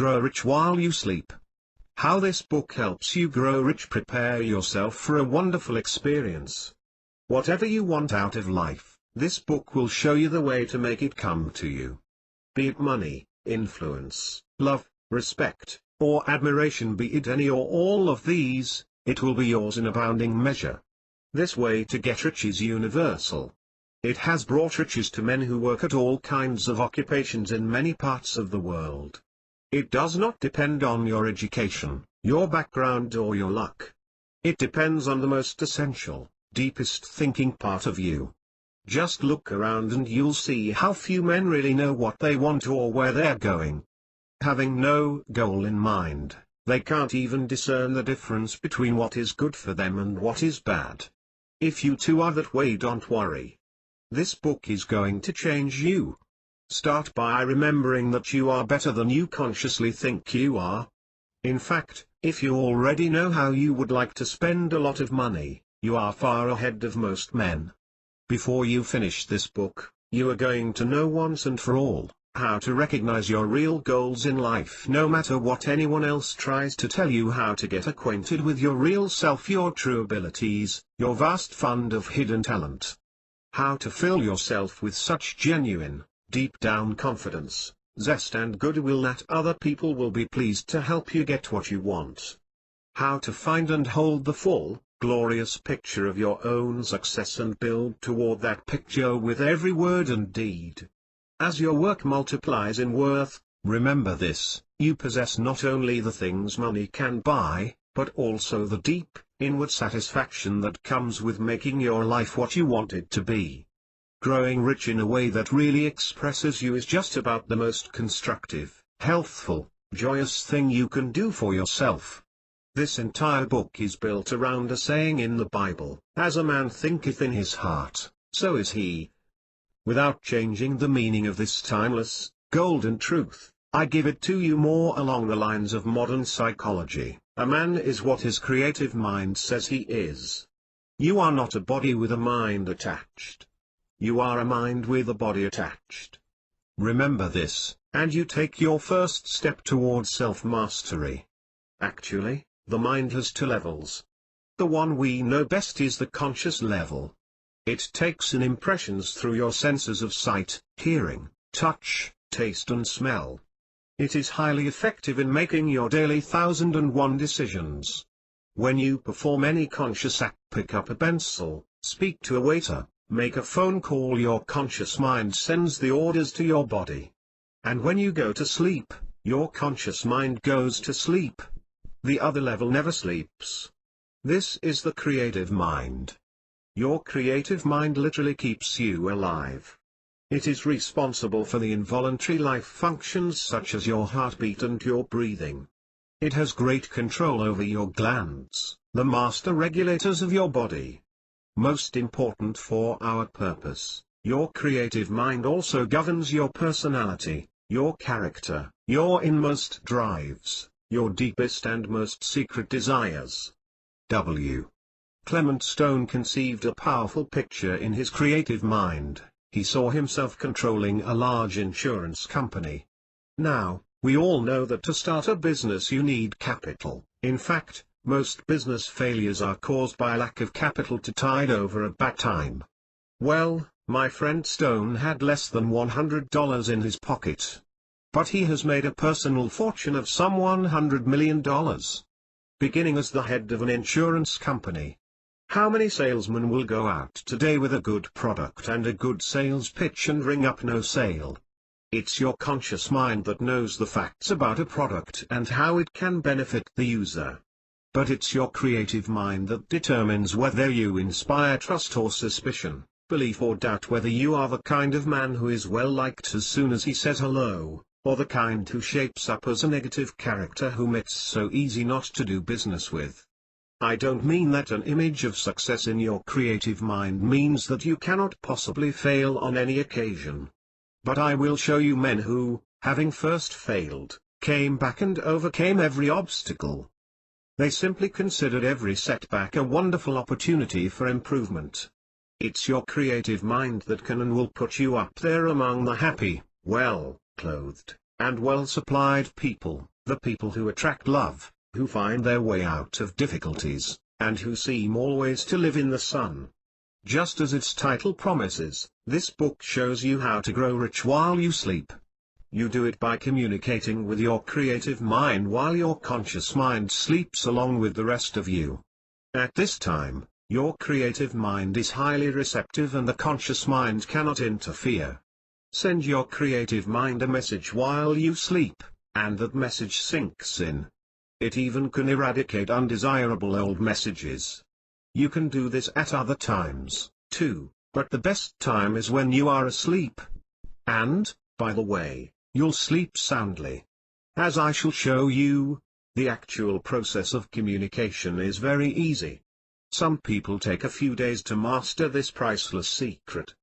Grow Rich While You Sleep. How this book helps you grow rich. Prepare yourself for a wonderful experience. Whatever you want out of life, this book will show you the way to make it come to you. Be it money, influence, love, respect, or admiration, be it any or all of these, it will be yours in abounding measure. This way to get rich is universal. It has brought riches to men who work at all kinds of occupations in many parts of the world. It does not depend on your education, your background, or your luck. It depends on the most essential, deepest thinking part of you. Just look around and you'll see how few men really know what they want or where they're going. Having no goal in mind, they can't even discern the difference between what is good for them and what is bad. If you too are that way, don't worry. This book is going to change you. Start by remembering that you are better than you consciously think you are. In fact, if you already know how you would like to spend a lot of money, you are far ahead of most men. Before you finish this book, you are going to know once and for all how to recognize your real goals in life, no matter what anyone else tries to tell you. How to get acquainted with your real self, your true abilities, your vast fund of hidden talent. How to fill yourself with such genuine, deep-down confidence, zest and goodwill that other people will be pleased to help you get what you want. How to find and hold the full, glorious picture of your own success and build toward that picture with every word and deed. As your work multiplies in worth, remember this: you possess not only the things money can buy, but also the deep, inward satisfaction that comes with making your life what you want it to be. Growing rich in a way that really expresses you is just about the most constructive, healthful, joyous thing you can do for yourself. This entire book is built around a saying in the Bible: "As a man thinketh in his heart, so is he." Without changing the meaning of this timeless, golden truth, I give it to you more along the lines of modern psychology: a man is what his creative mind says he is. You are not a body with a mind attached. You are a mind with a body attached. Remember this, and you take your first step towards self-mastery. Actually, the mind has two levels. The one we know best is the conscious level. It takes in impressions through your senses of sight, hearing, touch, taste and smell. It is highly effective in making your daily 1001 decisions. When you perform any conscious act, pick up a pencil, speak to a waiter, make a phone call, your conscious mind sends the orders to your body. And when you go to sleep, your conscious mind goes to sleep. The other level never sleeps. This is the creative mind. Your creative mind literally keeps you alive. It is responsible for the involuntary life functions such as your heartbeat and your breathing. It has great control over your glands, the master regulators of your body. Most important for our purpose, your creative mind also governs your personality, your character, your inmost drives, your deepest and most secret desires. W. Clement Stone conceived a powerful picture in his creative mind. He saw himself controlling a large insurance company. Now, we all know that to start a business you need capital. In fact, most business failures are caused by a lack of capital to tide over a bad time. Well, my friend Stone had less than $100 in his pocket. But he has made a personal fortune of some $100 million. Beginning as the head of an insurance company. How many salesmen will go out today with a good product and a good sales pitch and ring up no sale? It's your conscious mind that knows the facts about a product and how it can benefit the user. But it's your creative mind that determines whether you inspire trust or suspicion, belief or doubt, whether you are the kind of man who is well liked as soon as he says hello, or the kind who shapes up as a negative character whom it's so easy not to do business with. I don't mean that an image of success in your creative mind means that you cannot possibly fail on any occasion. But I will show you men who, having first failed, came back and overcame every obstacle. They simply considered every setback a wonderful opportunity for improvement. It's your creative mind that can and will put you up there among the happy, well-clothed, and well-supplied people, The people who attract love, who find their way out of difficulties, and who seem always to live in the sun. Just as its title promises, this book shows you how to grow rich while you sleep. You do it by communicating with your creative mind while your conscious mind sleeps along with the rest of you. At this time, your creative mind is highly receptive and the conscious mind cannot interfere. Send your creative mind a message while you sleep, and that message sinks in. It even can eradicate undesirable old messages. You can do this at other times, too, but the best time is when you are asleep. And, by the way, you'll sleep soundly. As I shall show you, the actual process of communication is very easy. Some people take a few days to master this priceless secret.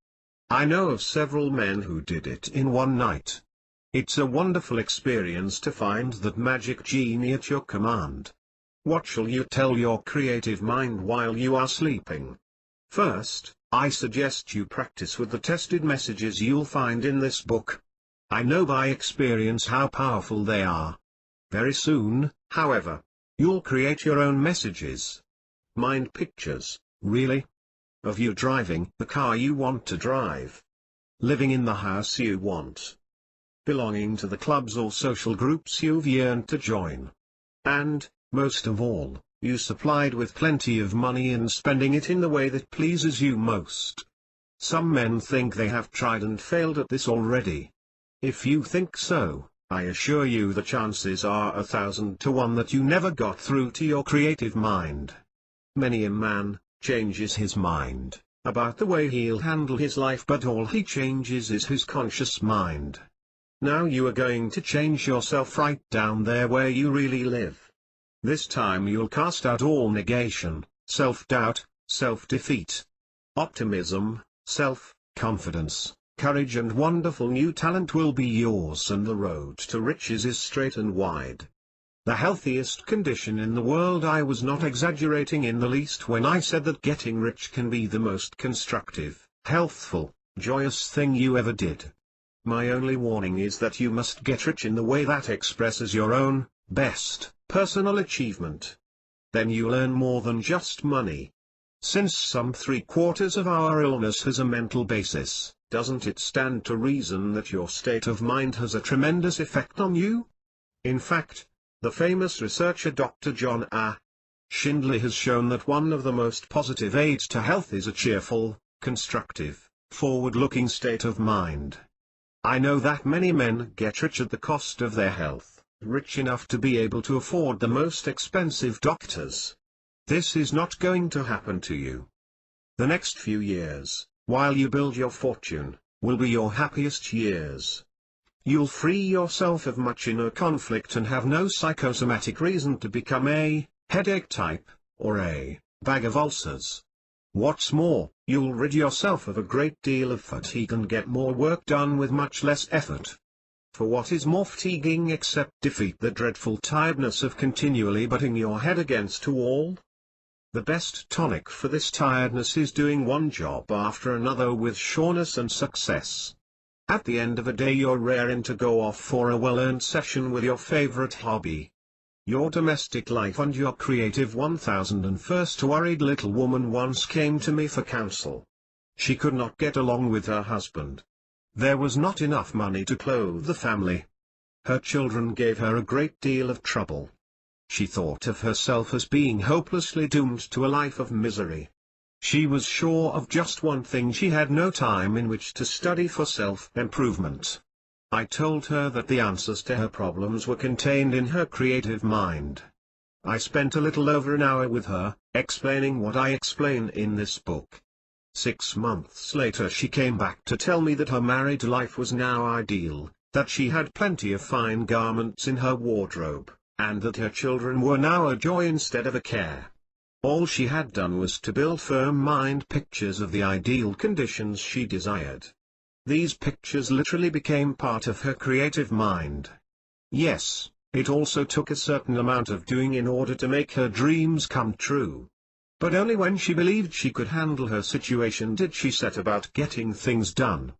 I know of several men who did it in one night. It's a wonderful experience to find that magic genie at your command. What shall you tell your creative mind while you are sleeping? First, I suggest you practice with the tested messages you'll find in this book. I know by experience how powerful they are. Very soon, however, you'll create your own messages. Mind pictures, really? Of you driving the car you want to drive. Living in the house you want. Belonging to the clubs or social groups you've yearned to join. And, most of all, you supplied with plenty of money and spending it in the way that pleases you most. Some men think they have tried and failed at this already. If you think so, I assure you the chances are 1,000 to 1 that you never got through to your creative mind. Many a man changes his mind about the way he'll handle his life, but all he changes is his conscious mind. Now you are going to change yourself right down there where you really live. This time you'll cast out all negation, self-doubt, self-defeat. Optimism, self-confidence, courage and wonderful new talent will be yours, and the road to riches is straight and wide. The healthiest condition in the world. I was not exaggerating in the least when I said that getting rich can be the most constructive, healthful, joyous thing you ever did. My only warning is that you must get rich in the way that expresses your own, best, personal achievement. Then you'll earn more than just money. Since some 3/4 of our illness has a mental basis, doesn't it stand to reason that your state of mind has a tremendous effect on you? In fact, the famous researcher Dr. John A. Schindler has shown that one of the most positive aids to health is a cheerful, constructive, forward-looking state of mind. I know that many men get rich at the cost of their health, rich enough to be able to afford the most expensive doctors. This is not going to happen to you. The next few years, while you build your fortune, will be your happiest years. You'll free yourself of much inner conflict and have no psychosomatic reason to become a headache type, or a bag of ulcers. What's more, you'll rid yourself of a great deal of fatigue and get more work done with much less effort. For what is more fatiguing except defeat the dreadful tiredness of continually butting your head against a wall? The best tonic for this tiredness is doing one job after another with sureness and success. At the end of a day you're raring to go off for a well-earned session with your favorite hobby. Your domestic life and your creative 1001st worried little woman once came to me for counsel. She could not get along with her husband. There was not enough money to clothe the family. Her children gave her a great deal of trouble. She thought of herself as being hopelessly doomed to a life of misery. She was sure of just one thing: she had no time in which to study for self-improvement. I told her that the answers to her problems were contained in her creative mind. I spent a little over an hour with her, explaining what I explain in this book. 6 months later she came back to tell me that her married life was now ideal, that she had plenty of fine garments in her wardrobe, and that her children were now a joy instead of a care. All she had done was to build firm mind pictures of the ideal conditions she desired. These pictures literally became part of her creative mind. Yes, it also took a certain amount of doing in order to make her dreams come true. But only when she believed she could handle her situation did she set about getting things done.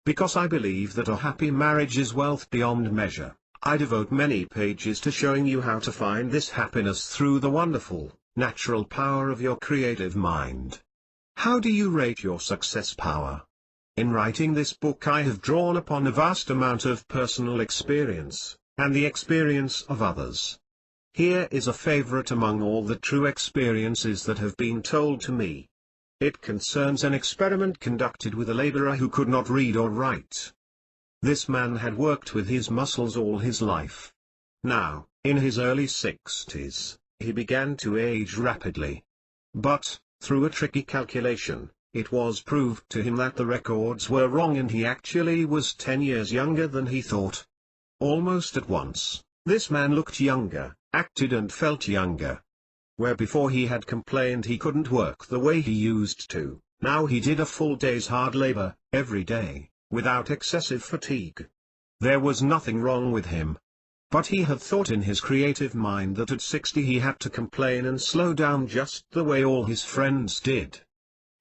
Because I believe that a happy marriage is wealth beyond measure, I devote many pages to showing you how to find this happiness through the wonderful, natural power of your creative mind. How do you rate your success power? In writing this book I have drawn upon a vast amount of personal experience, and the experience of others. Here is a favorite among all the true experiences that have been told to me. It concerns an experiment conducted with a laborer who could not read or write. This man had worked with his muscles all his life. Now, in his early 60s, he began to age rapidly. But, through a tricky calculation, it was proved to him that the records were wrong and he actually was 10 years younger than he thought. Almost at once, this man looked younger, acted and felt younger. Where before he had complained he couldn't work the way he used to, now he did a full day's hard labor, every day, without excessive fatigue. There was nothing wrong with him. But he had thought in his creative mind that at 60 he had to complain and slow down just the way all his friends did.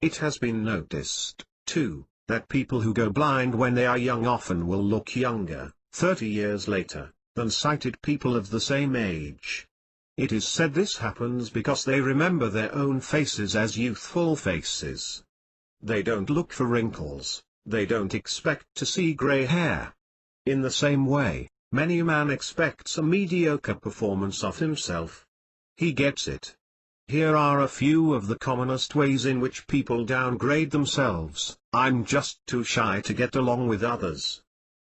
It has been noticed, too, that people who go blind when they are young often will look younger, 30 years later, than sighted people of the same age. It is said this happens because they remember their own faces as youthful faces. They don't look for wrinkles, they don't expect to see grey hair. In the same way, many a man expects a mediocre performance of himself. He gets it. Here are a few of the commonest ways in which people downgrade themselves. I'm just too shy to get along with others.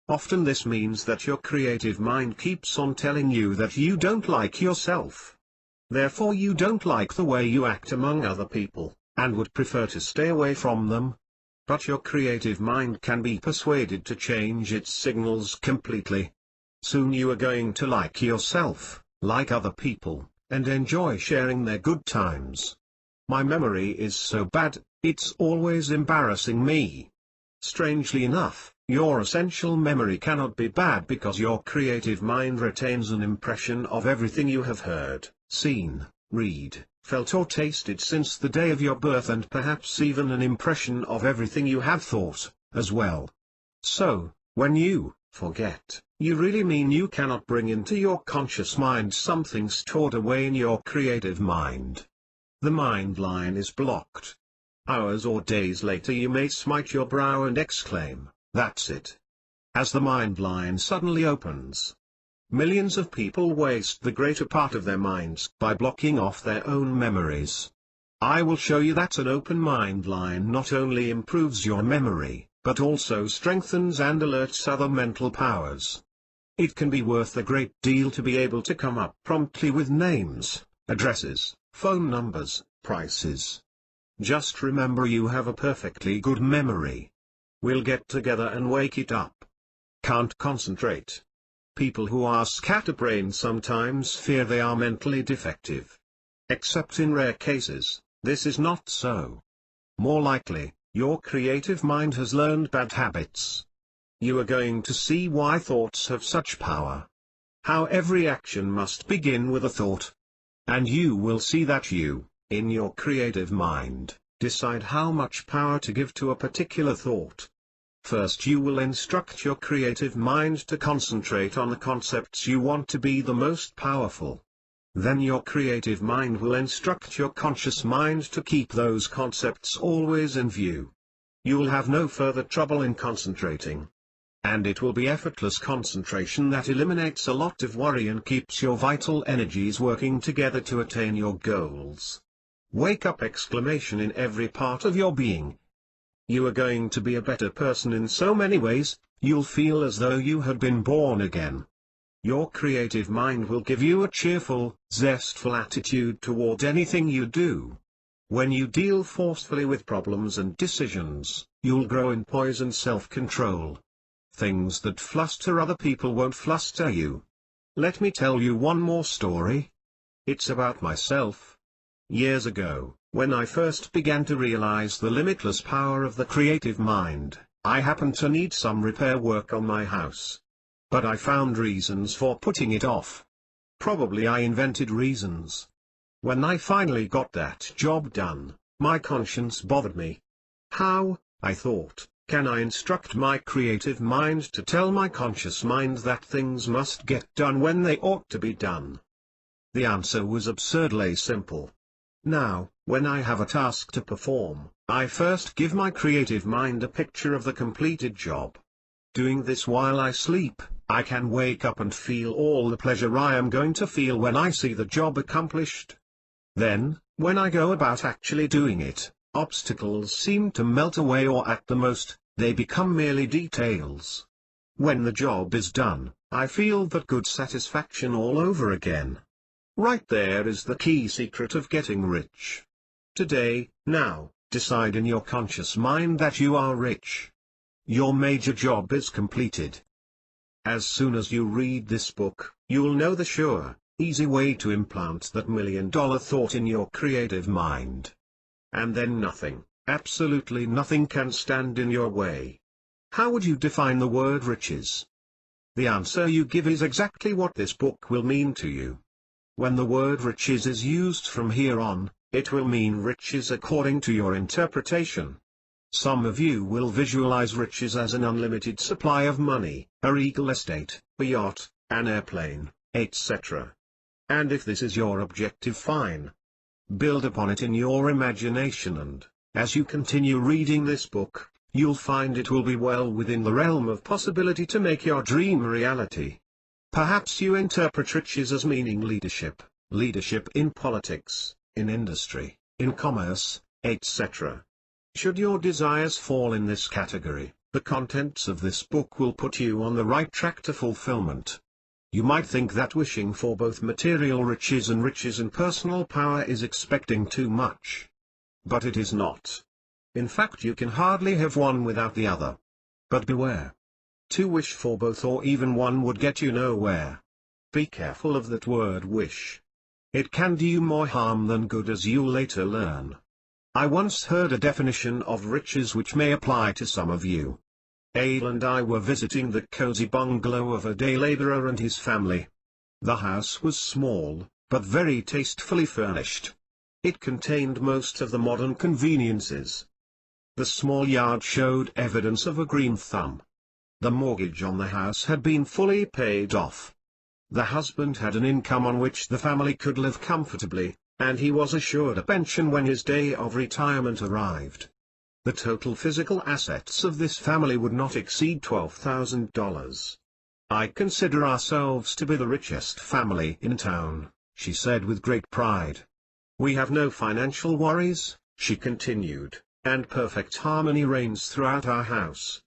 Often this means that your creative mind keeps on telling you that you don't like yourself. Therefore you don't like the way you act among other people, and would prefer to stay away from them. But your creative mind can be persuaded to change its signals completely. Soon you are going to like yourself, like other people, and enjoy sharing their good times. My memory is so bad, it's always embarrassing me. Strangely enough, your essential memory cannot be bad because your creative mind retains an impression of everything you have heard, seen, read, felt or tasted since the day of your birth, and perhaps even an impression of everything you have thought, as well. So, when you forget, you really mean you cannot bring into your conscious mind something stored away in your creative mind. The mind line is blocked. Hours or days later you may smite your brow and exclaim, "That's it." As the mind line suddenly opens. Millions of people waste the greater part of their minds by blocking off their own memories. I will show you that an open mind line not only improves your memory, but also strengthens and alerts other mental powers. It can be worth a great deal to be able to come up promptly with names, addresses, phone numbers, prices. Just remember you have a perfectly good memory. We'll get together and wake it up. Can't concentrate. People who are scatterbrained sometimes fear they are mentally defective. Except in rare cases, this is not so. More likely, your creative mind has learned bad habits. You are going to see why thoughts have such power. How every action must begin with a thought. And you will see that you, in your creative mind, decide how much power to give to a particular thought. First you will instruct your creative mind to concentrate on the concepts you want to be the most powerful. Then your creative mind will instruct your conscious mind to keep those concepts always in view. You will have no further trouble in concentrating. And it will be effortless concentration that eliminates a lot of worry and keeps your vital energies working together to attain your goals. Wake up exclamation in every part of your being. You are going to be a better person in so many ways, you'll feel as though you had been born again. Your creative mind will give you a cheerful, zestful attitude toward anything you do. When you deal forcefully with problems and decisions, you'll grow in poise and self-control. Things that fluster other people won't fluster you. Let me tell you one more story. It's about myself. Years ago, when I first began to realize the limitless power of the creative mind, I happened to need some repair work on my house. But I found reasons for putting it off. Probably I invented reasons. When I finally got that job done, my conscience bothered me. How, I thought, Can I instruct my creative mind to tell my conscious mind that things must get done when they ought to be done? The answer was absurdly simple. Now, when I have a task to perform, I first give my creative mind a picture of the completed job. Doing this while I sleep, I can wake up and feel all the pleasure I am going to feel when I see the job accomplished. Then, when I go about actually doing it, obstacles seem to melt away, or at the most, they become merely details. When the job is done, I feel that good satisfaction all over again. Right there is the key secret of getting rich. Today, now, decide in your conscious mind that you are rich. Your major job is completed. As soon as you read this book, you'll know the sure, easy way to implant that million-dollar thought in your creative mind. And then nothing, absolutely nothing can stand in your way. How would you define the word riches? The answer you give is exactly what this book will mean to you. When the word riches is used from here on, it will mean riches according to your interpretation. Some of you will visualize riches as an unlimited supply of money, a regal estate, a yacht, an airplane, etc. And if this is your objective, fine. Build upon it in your imagination, and, as you continue reading this book, you'll find it will be well within the realm of possibility to make your dream a reality. Perhaps you interpret riches as meaning leadership in politics, in industry, in commerce, etc. Should your desires fall in this category, the contents of this book will put you on the right track to fulfillment. You might think that wishing for both material riches and riches in personal power is expecting too much. But it is not. In fact, you can hardly have one without the other. But beware. To wish for both or even one would get you nowhere. Be careful of that word wish. It can do you more harm than good, as you'll later learn. I once heard a definition of riches which may apply to some of you. Ale and I were visiting the cozy bungalow of a day laborer and his family. The house was small, but very tastefully furnished. It contained most of the modern conveniences. The small yard showed evidence of a green thumb. The mortgage on the house had been fully paid off. The husband had an income on which the family could live comfortably, and he was assured a pension when his day of retirement arrived. The total physical assets of this family would not exceed $12,000. I consider ourselves to be the richest family in town, she said with great pride. We have no financial worries, she continued, and perfect harmony reigns throughout our house.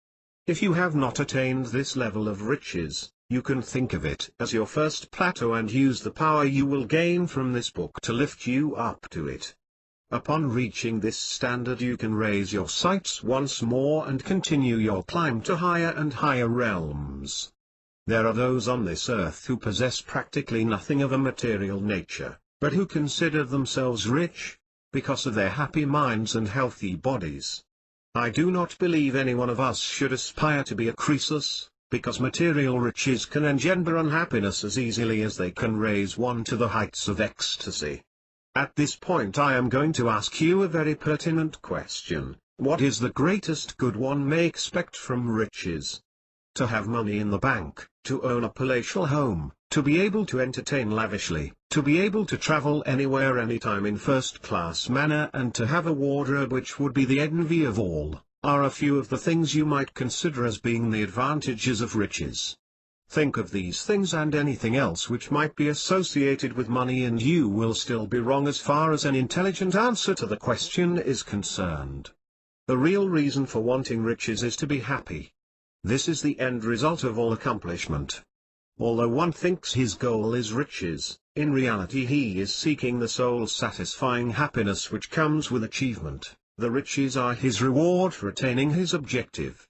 If you have not attained this level of riches, you can think of it as your first plateau and use the power you will gain from this book to lift you up to it. Upon reaching this standard, you can raise your sights once more and continue your climb to higher and higher realms. There are those on this earth who possess practically nothing of a material nature, but who consider themselves rich, because of their happy minds and healthy bodies. I do not believe any one of us should aspire to be a Croesus, because material riches can engender unhappiness as easily as they can raise one to the heights of ecstasy. At this point I am going to ask you a very pertinent question. What is the greatest good one may expect from riches? To have money in the bank, to own a palatial home, to be able to entertain lavishly, to be able to travel anywhere anytime in first-class manner, and to have a wardrobe which would be the envy of all, are a few of the things you might consider as being the advantages of riches. Think of these things and anything else which might be associated with money, and you will still be wrong as far as an intelligent answer to the question is concerned. The real reason for wanting riches is to be happy. This is the end result of all accomplishment. Although one thinks his goal is riches, in reality he is seeking the soul-satisfying happiness which comes with achievement. The riches are his reward for attaining his objective.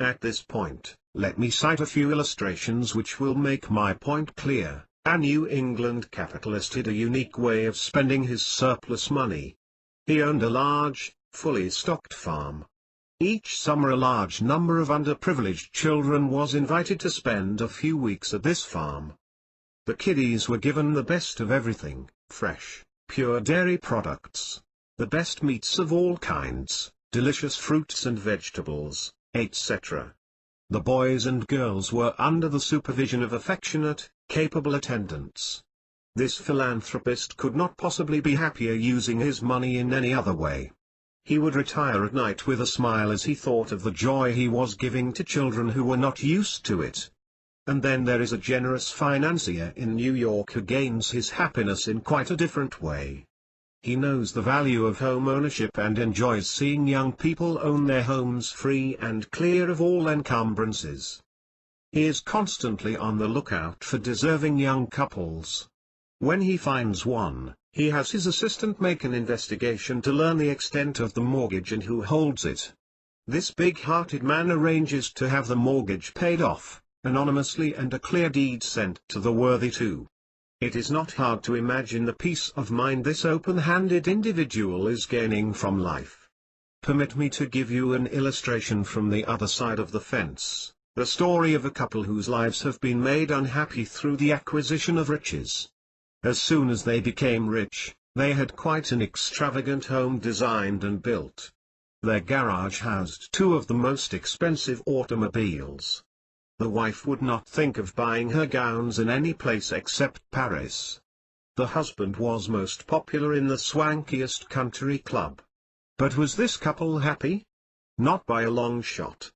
At this point, let me cite a few illustrations which will make my point clear. A New England capitalist had a unique way of spending his surplus money. He owned a large, fully stocked farm. Each summer a large number of underprivileged children was invited to spend a few weeks at this farm. The kiddies were given the best of everything: fresh, pure dairy products, the best meats of all kinds, delicious fruits and vegetables, etc. The boys and girls were under the supervision of affectionate, capable attendants. This philanthropist could not possibly be happier using his money in any other way. He would retire at night with a smile as he thought of the joy he was giving to children who were not used to it. And then there is a generous financier in New York who gains his happiness in quite a different way. He knows the value of home ownership and enjoys seeing young people own their homes free and clear of all encumbrances. He is constantly on the lookout for deserving young couples. When he finds one, he has his assistant make an investigation to learn the extent of the mortgage and who holds it. This big-hearted man arranges to have the mortgage paid off, anonymously, and a clear deed sent to the worthy too. It is not hard to imagine the peace of mind this open-handed individual is gaining from life. Permit me to give you an illustration from the other side of the fence, the story of a couple whose lives have been made unhappy through the acquisition of riches. As soon as they became rich, they had quite an extravagant home designed and built. Their garage housed two of the most expensive automobiles. The wife would not think of buying her gowns in any place except Paris. The husband was most popular in the swankiest country club. But was this couple happy? Not by a long shot.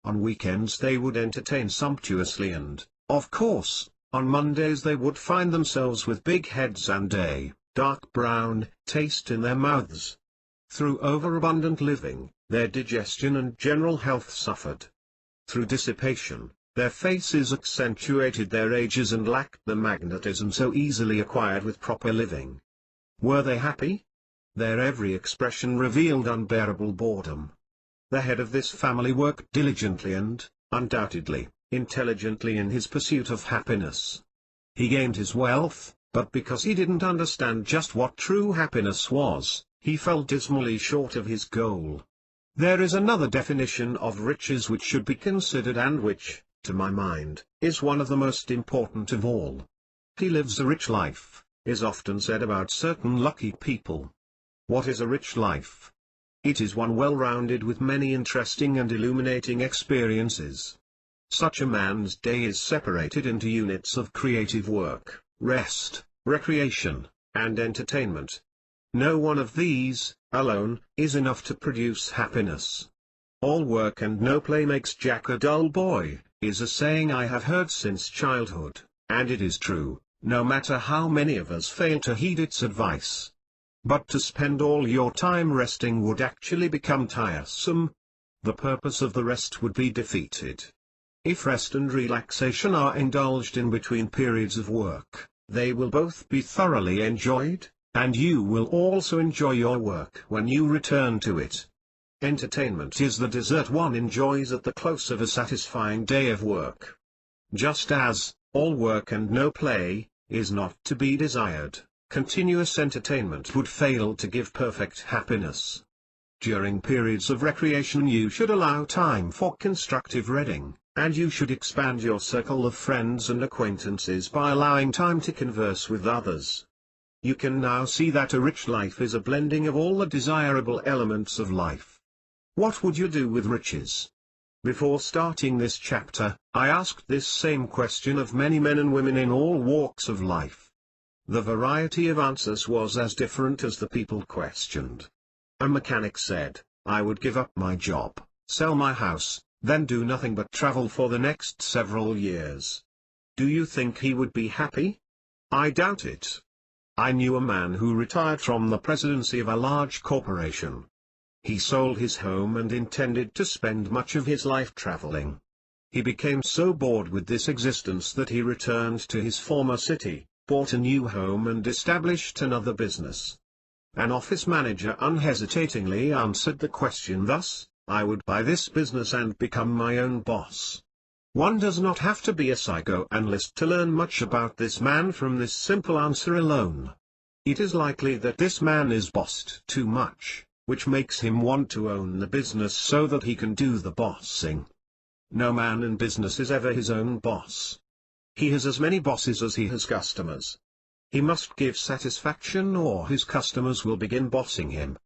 On weekends they would entertain sumptuously and, of course, on Mondays they would find themselves with big heads and a dark brown taste in their mouths. Through overabundant living, their digestion and general health suffered. Through dissipation, their faces accentuated their ages and lacked the magnetism so easily acquired with proper living. Were they happy? Their every expression revealed unbearable boredom. The head of this family worked diligently and, undoubtedly, intelligently in his pursuit of happiness. He gained his wealth, but because he didn't understand just what true happiness was, he fell dismally short of his goal. There is another definition of riches which should be considered and which, to my mind, is one of the most important of all. He lives a rich life, is often said about certain lucky people. What is a rich life? It is one well-rounded with many interesting and illuminating experiences. Such a man's day is separated into units of creative work, rest, recreation, and entertainment. No one of these, alone, is enough to produce happiness. All work and no play makes Jack a dull boy, is a saying I have heard since childhood, and it is true, no matter how many of us fail to heed its advice. But to spend all your time resting would actually become tiresome. The purpose of the rest would be defeated. If rest and relaxation are indulged in between periods of work, they will both be thoroughly enjoyed, and you will also enjoy your work when you return to it. Entertainment is the dessert one enjoys at the close of a satisfying day of work. Just as, all work and no play, is not to be desired, continuous entertainment would fail to give perfect happiness. During periods of recreation you should allow time for constructive reading, and you should expand your circle of friends and acquaintances by allowing time to converse with others. You can now see that a rich life is a blending of all the desirable elements of life. What would you do with riches? Before starting this chapter, I asked this same question of many men and women in all walks of life. The variety of answers was as different as the people questioned. A mechanic said, I would give up my job, sell my house, then do nothing but travel for the next several years. Do you think he would be happy? I doubt it. I knew a man who retired from the presidency of a large corporation. He sold his home and intended to spend much of his life traveling. He became so bored with this existence that he returned to his former city, bought a new home and established another business. An office manager unhesitatingly answered the question thus, I would buy this business and become my own boss. One does not have to be a psychoanalyst to learn much about this man from this simple answer alone. It is likely that this man is bossed too much, which makes him want to own the business so that he can do the bossing. No man in business is ever his own boss. He has as many bosses as he has customers. He must give satisfaction or his customers will begin bossing him.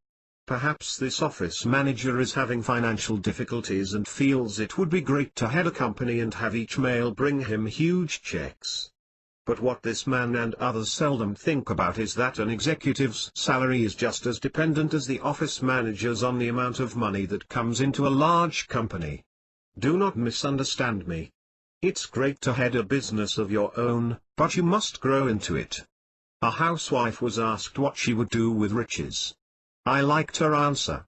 Perhaps this office manager is having financial difficulties and feels it would be great to head a company and have each mail bring him huge checks. But what this man and others seldom think about is that an executive's salary is just as dependent as the office manager's on the amount of money that comes into a large company. Do not misunderstand me. It's great to head a business of your own, but you must grow into it. A housewife was asked what she would do with riches. I liked her answer.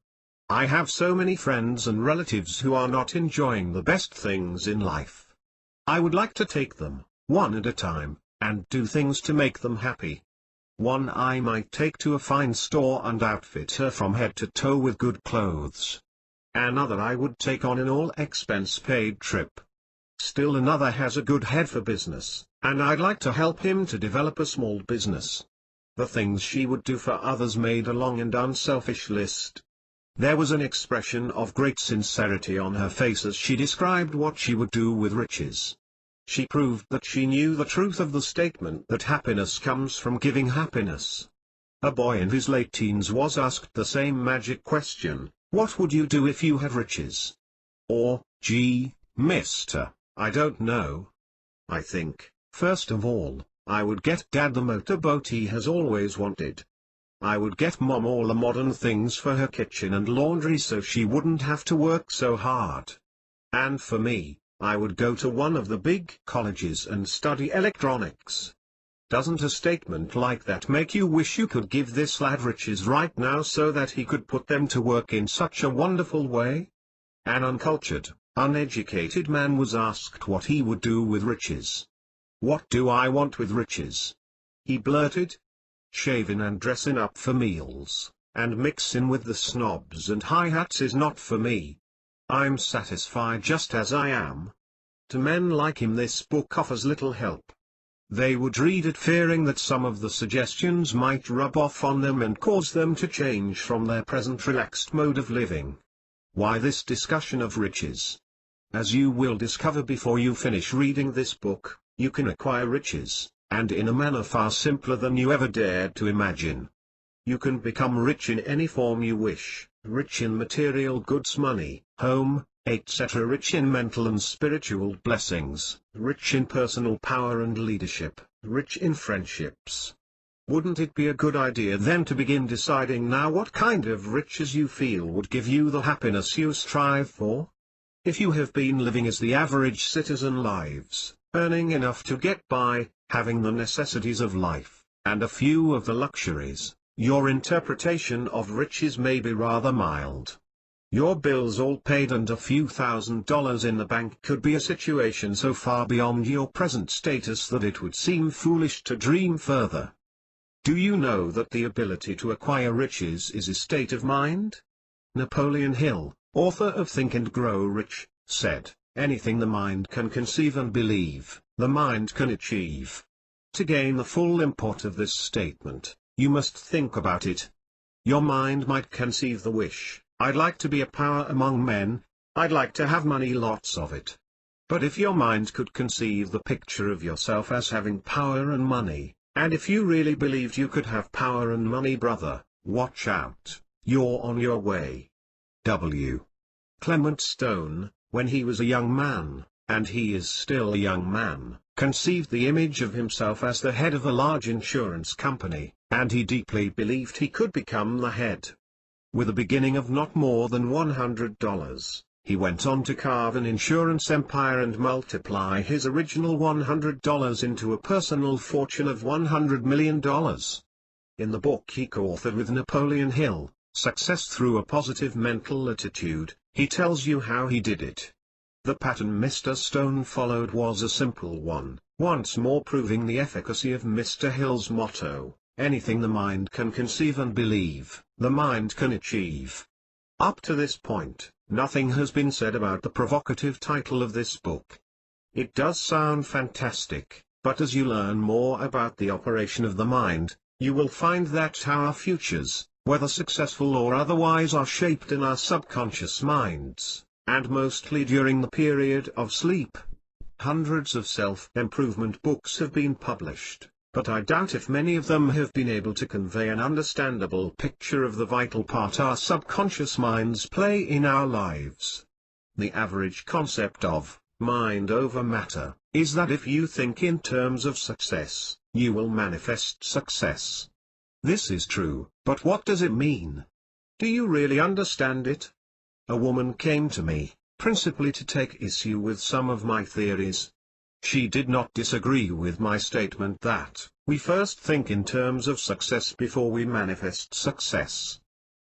I have so many friends and relatives who are not enjoying the best things in life. I would like to take them, one at a time, and do things to make them happy. One I might take to a fine store and outfit her from head to toe with good clothes. Another I would take on an all-expense-paid trip. Still another has a good head for business, and I'd like to help him to develop a small business. The things she would do for others made a long and unselfish list. There was an expression of great sincerity on her face as she described what she would do with riches. She proved that she knew the truth of the statement that happiness comes from giving happiness. A boy in his late teens was asked the same magic question, "What would you do if you had riches?" Or, "Gee, mister, I don't know. I think, first of all, I would get Dad the motorboat he has always wanted. I would get Mom all the modern things for her kitchen and laundry so she wouldn't have to work so hard. And for me, I would go to one of the big colleges and study electronics." Doesn't a statement like that make you wish you could give this lad riches right now so that he could put them to work in such a wonderful way? An uncultured, uneducated man was asked what he would do with riches. "What do I want with riches?" he blurted. "Shaving and dressing up for meals, and mixing with the snobs and high-hats is not for me. I'm satisfied just as I am." To men like him this book offers little help. They would read it fearing that some of the suggestions might rub off on them and cause them to change from their present relaxed mode of living. Why this discussion of riches? As you will discover before you finish reading this book, you can acquire riches, and in a manner far simpler than you ever dared to imagine. You can become rich in any form you wish, rich in material goods, money, home, etc., rich in mental and spiritual blessings, rich in personal power and leadership, rich in friendships. Wouldn't it be a good idea then to begin deciding now what kind of riches you feel would give you the happiness you strive for? If you have been living as the average citizen lives, earning enough to get by, having the necessities of life, and a few of the luxuries, your interpretation of riches may be rather mild. Your bills all paid and a few $1,000s in the bank could be a situation so far beyond your present status that it would seem foolish to dream further. Do you know that the ability to acquire riches is a state of mind? Napoleon Hill, author of Think and Grow Rich, said, "Anything the mind can conceive and believe, the mind can achieve." To gain the full import of this statement, you must think about it. Your mind might conceive the wish, "I'd like to be a power among men, I'd like to have money, lots of it." But if your mind could conceive the picture of yourself as having power and money, and if you really believed you could have power and money, brother, watch out, you're on your way. W. Clement Stone, when he was a young man, and he is still a young man, conceived the image of himself as the head of a large insurance company, and he deeply believed he could become the head. With a beginning of not more than $100, he went on to carve an insurance empire and multiply his original $100 into a personal fortune of $100 million. In the book he co-authored with Napoleon Hill, Success Through a Positive Mental Attitude, he tells you how he did it. The pattern Mr. Stone followed was a simple one, once more proving the efficacy of Mr. Hill's motto, "Anything the mind can conceive and believe, the mind can achieve." Up to this point, nothing has been said about the provocative title of this book. It does sound fantastic, but as you learn more about the operation of the mind, you will find that our futures, whether successful or otherwise, are shaped in our subconscious minds, and mostly during the period of sleep. Hundreds of self-improvement books have been published, but I doubt if many of them have been able to convey an understandable picture of the vital part our subconscious minds play in our lives. The average concept of mind over matter is that if you think in terms of success, you will manifest success. This is true, but what does it mean? Do you really understand it? A woman came to me, principally to take issue with some of my theories. She did not disagree with my statement that we first think in terms of success before we manifest success.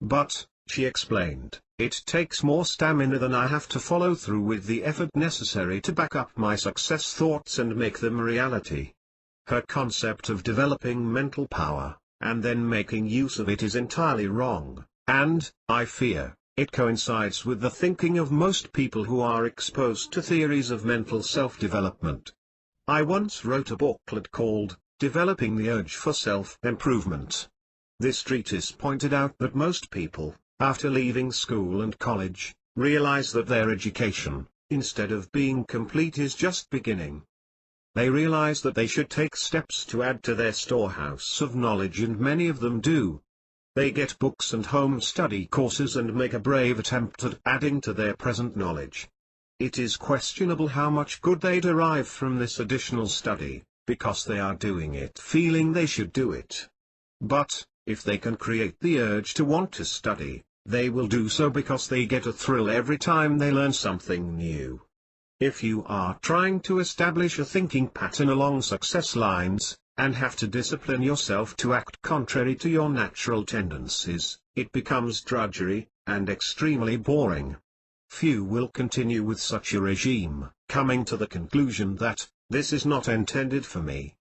But, she explained, it takes more stamina than I have to follow through with the effort necessary to back up my success thoughts and make them a reality. Her concept of developing mental power, and then making use of it is entirely wrong, and, I fear, it coincides with the thinking of most people who are exposed to theories of mental self-development. I once wrote a booklet called, Developing the Urge for Self-Improvement. This treatise pointed out that most people, after leaving school and college, realize that their education, instead of being complete, is just beginning. They realize that they should take steps to add to their storehouse of knowledge, and many of them do. They get books and home study courses and make a brave attempt at adding to their present knowledge. It is questionable how much good they derive from this additional study, because they are doing it feeling they should do it. But, if they can create the urge to want to study, they will do so because they get a thrill every time they learn something new. If you are trying to establish a thinking pattern along success lines, and have to discipline yourself to act contrary to your natural tendencies, it becomes drudgery, and extremely boring. Few will continue with such a regime, coming to the conclusion that, this is not intended for me.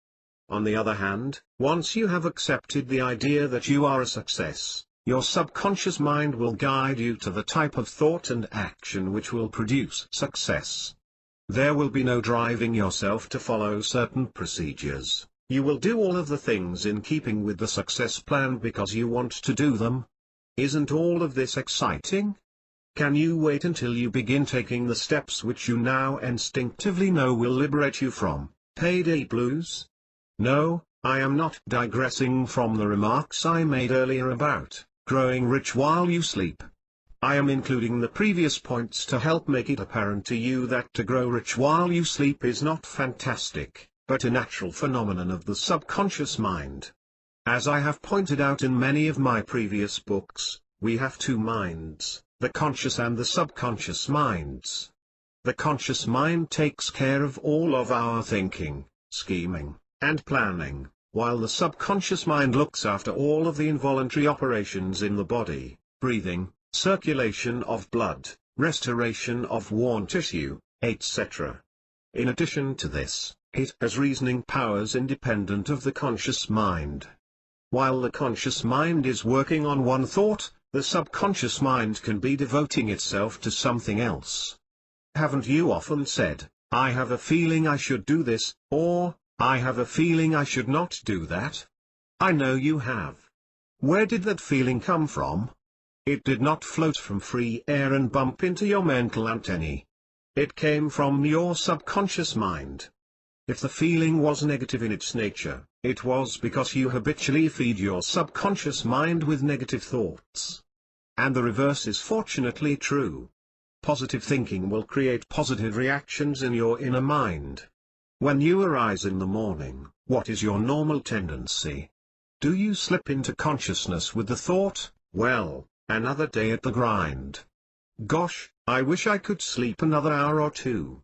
On the other hand, once you have accepted the idea that you are a success, your subconscious mind will guide you to the type of thought and action which will produce success. There will be no driving yourself to follow certain procedures. You will do all of the things in keeping with the success plan because you want to do them. Isn't all of this exciting? Can you wait until you begin taking the steps which you now instinctively know will liberate you from payday blues? No, I am not digressing from the remarks I made earlier about growing rich while you sleep. I am including the previous points to help make it apparent to you that to grow rich while you sleep is not fantastic, but a natural phenomenon of the subconscious mind. As I have pointed out in many of my previous books, we have two minds, the conscious and the subconscious minds. The conscious mind takes care of all of our thinking, scheming, and planning, while the subconscious mind looks after all of the involuntary operations in the body, breathing, circulation of blood, restoration of worn tissue, etc. In addition to this, it has reasoning powers independent of the conscious mind. While the conscious mind is working on one thought, the subconscious mind can be devoting itself to something else. Haven't you often said, I have a feeling I should do this, or, I have a feeling I should not do that? I know you have. Where did that feeling come from? It did not float from free air and bump into your mental antennae. It came from your subconscious mind. If the feeling was negative in its nature, it was because you habitually feed your subconscious mind with negative thoughts. And the reverse is fortunately true. Positive thinking will create positive reactions in your inner mind. When you arise in the morning, what is your normal tendency? Do you slip into consciousness with the thought, well, another day at the grind? Gosh, I wish I could sleep another hour or two.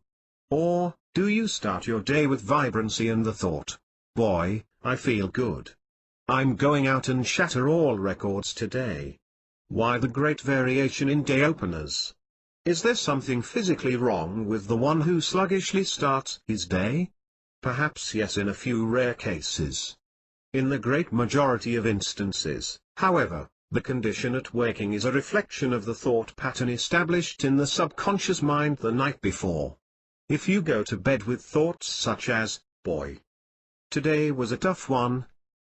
Or, do you start your day with vibrancy and the thought, boy, I feel good. I'm going out and shatter all records today. Why the great variation in day openers? Is there something physically wrong with the one who sluggishly starts his day? Perhaps yes, in a few rare cases. In the great majority of instances, however, the condition at waking is a reflection of the thought pattern established in the subconscious mind the night before. If you go to bed with thoughts such as, boy, today was a tough one.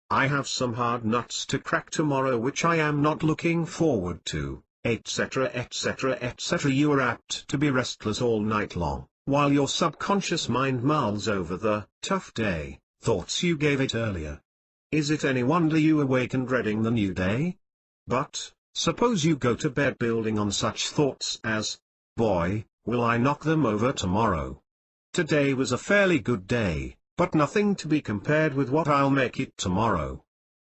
I have some hard nuts to crack tomorrow which I am not looking forward to, etc., etc., etc., you are apt to be restless all night long, while your subconscious mind mulls over the tough day, thoughts you gave it earlier. Is it any wonder you awaken dreading the new day? But, suppose you go to bed building on such thoughts as, boy, will I knock them over tomorrow. Today was a fairly good day, but nothing to be compared with what I'll make it tomorrow.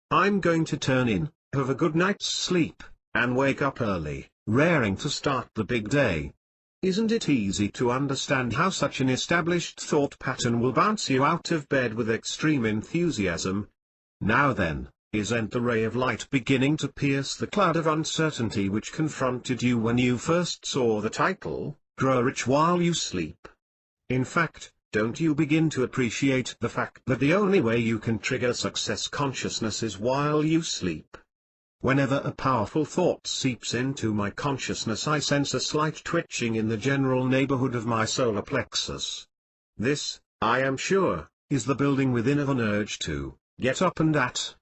I'm going to turn in, have a good night's sleep, and wake up early, raring to start the big day. Isn't it easy to understand how such an established thought pattern will bounce you out of bed with extreme enthusiasm? Now then, isn't the ray of light beginning to pierce the cloud of uncertainty which confronted you when you first saw the title, Grow Rich While You Sleep? In fact, don't you begin to appreciate the fact that the only way you can trigger success consciousness is while you sleep? Whenever a powerful thought seeps into my consciousness, I sense a slight twitching in the general neighborhood of my solar plexus. This, I am sure, is the building within of an urge to get up and at.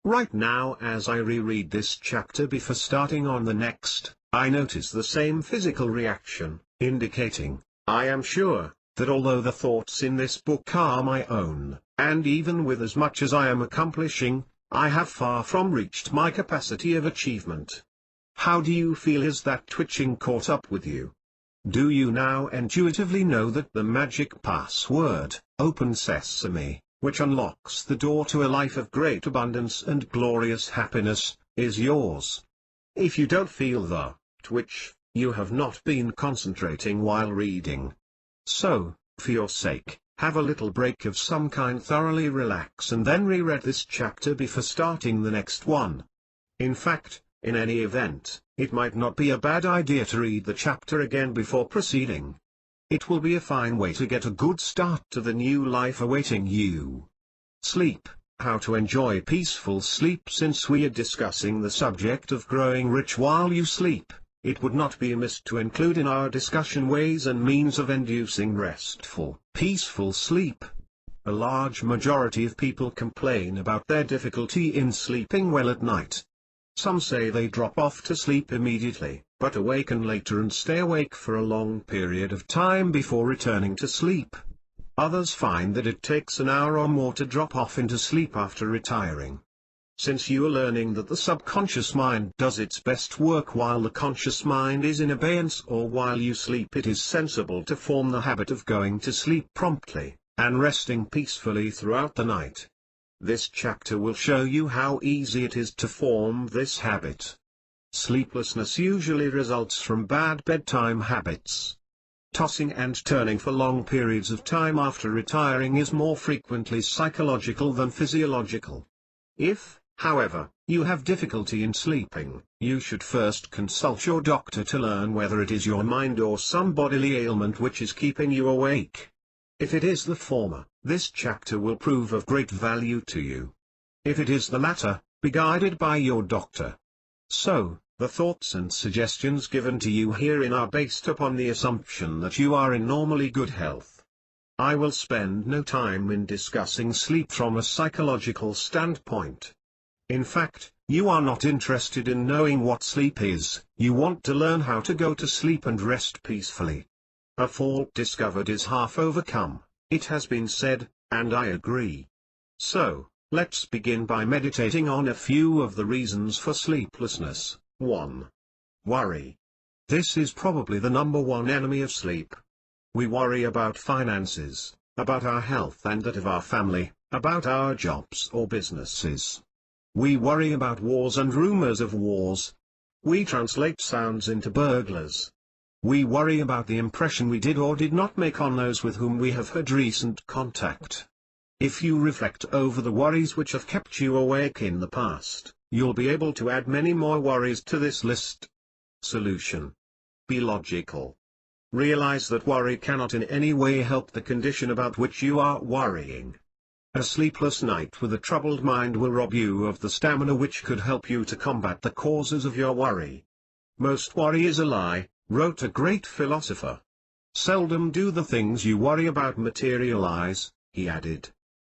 Right now, as I reread this chapter before starting on the next, I notice the same physical reaction, indicating, I am sure, that although the thoughts in this book are my own, and even with as much as I am accomplishing, I have far from reached my capacity of achievement. How do you feel? Is that twitching caught up with you? Do you now intuitively know that the magic password, Open Sesame, which unlocks the door to a life of great abundance and glorious happiness, is yours? If you don't feel the twitch, you have not been concentrating while reading. So, for your sake, have a little break of some kind, thoroughly relax, and then reread this chapter before starting the next one. In fact, in any event, it might not be a bad idea to read the chapter again before proceeding. It will be a fine way to get a good start to the new life awaiting you. Sleep, how to enjoy peaceful sleep. Since we are discussing the subject of growing rich while you sleep, it would not be amiss to include in our discussion ways and means of inducing restful, peaceful sleep. A large majority of people complain about their difficulty in sleeping well at night. Some say they drop off to sleep immediately, but awaken later and stay awake for a long period of time before returning to sleep. Others find that it takes an hour or more to drop off into sleep after retiring. Since you are learning that the subconscious mind does its best work while the conscious mind is in abeyance or while you sleep, it is sensible to form the habit of going to sleep promptly, and resting peacefully throughout the night. This chapter will show you how easy it is to form this habit. Sleeplessness usually results from bad bedtime habits. Tossing and turning for long periods of time after retiring is more frequently psychological than physiological. If, however, you have difficulty in sleeping, you should first consult your doctor to learn whether it is your mind or some bodily ailment which is keeping you awake. If it is the former, this chapter will prove of great value to you. If it is the latter, be guided by your doctor. So, the thoughts and suggestions given to you herein are based upon the assumption that you are in normally good health. I will spend no time in discussing sleep from a psychological standpoint. In fact, you are not interested in knowing what sleep is, you want to learn how to go to sleep and rest peacefully. A fault discovered is half overcome, it has been said, and I agree. So, let's begin by meditating on a few of the reasons for sleeplessness. 1. Worry. This is probably the number one enemy of sleep. We worry about finances, about our health and that of our family, about our jobs or businesses. We worry about wars and rumors of wars. We translate sounds into burglars. We worry about the impression we did or did not make on those with whom we have had recent contact. If you reflect over the worries which have kept you awake in the past, you'll be able to add many more worries to this list. Solution. Be logical. Realize that worry cannot in any way help the condition about which you are worrying. A sleepless night with a troubled mind will rob you of the stamina which could help you to combat the causes of your worry. Most worry is a lie, wrote a great philosopher. Seldom do the things you worry about materialize, he added.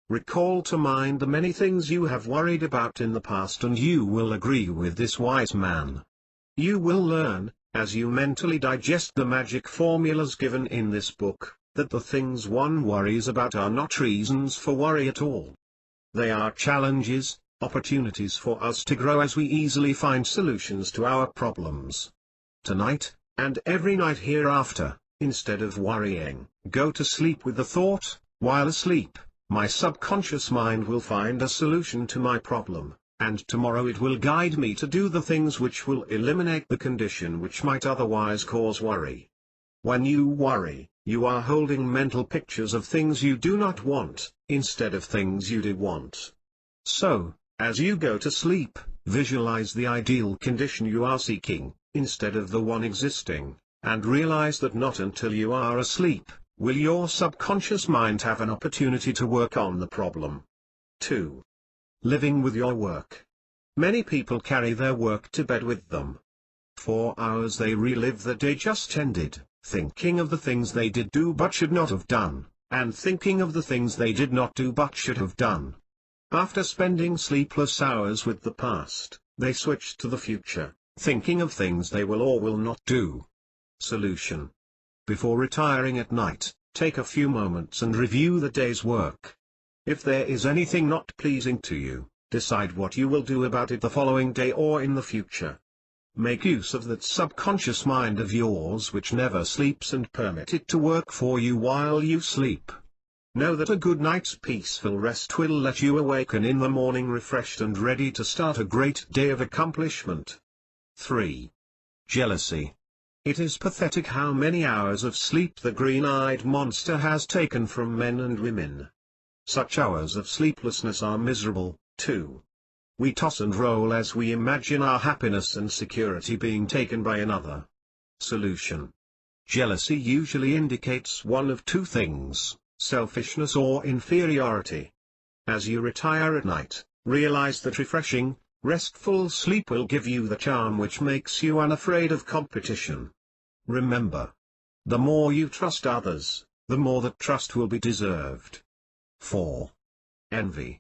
Recall to mind the many things you have worried about in the past and you will agree with this wise man. You will learn, as you mentally digest the magic formulas given in this book, that the things one worries about are not reasons for worry at all. They are challenges, opportunities for us to grow as we easily find solutions to our problems. Tonight, and every night hereafter, instead of worrying, go to sleep with the thought, while asleep, my subconscious mind will find a solution to my problem, and tomorrow it will guide me to do the things which will eliminate the condition which might otherwise cause worry. When you worry, you are holding mental pictures of things you do not want, instead of things you do want. So, as you go to sleep, visualize the ideal condition you are seeking, instead of the one existing, and realize that not until you are asleep, will your subconscious mind have an opportunity to work on the problem. 2. Living with your work. Many people carry their work to bed with them. For hours they relive the day just ended, thinking of the things they did do but should not have done, and thinking of the things they did not do but should have done. After spending sleepless hours with the past, they switch to the future, thinking of things they will or will not do. Solution. Before retiring at night, take a few moments and review the day's work. If there is anything not pleasing to you, decide what you will do about it the following day or in the future. Make use of that subconscious mind of yours which never sleeps and permit it to work for you while you sleep. Know that a good night's peaceful rest will let you awaken in the morning refreshed and ready to start a great day of accomplishment. 3. Jealousy. It is pathetic how many hours of sleep the green-eyed monster has taken from men and women. Such hours of sleeplessness are miserable, too. We toss and roll as we imagine our happiness and security being taken by another. Solution. Jealousy usually indicates one of two things: selfishness or inferiority. As you retire at night, realize that refreshing, restful sleep will give you the charm which makes you unafraid of competition. Remember, the more you trust others, the more that trust will be deserved. 4. Envy.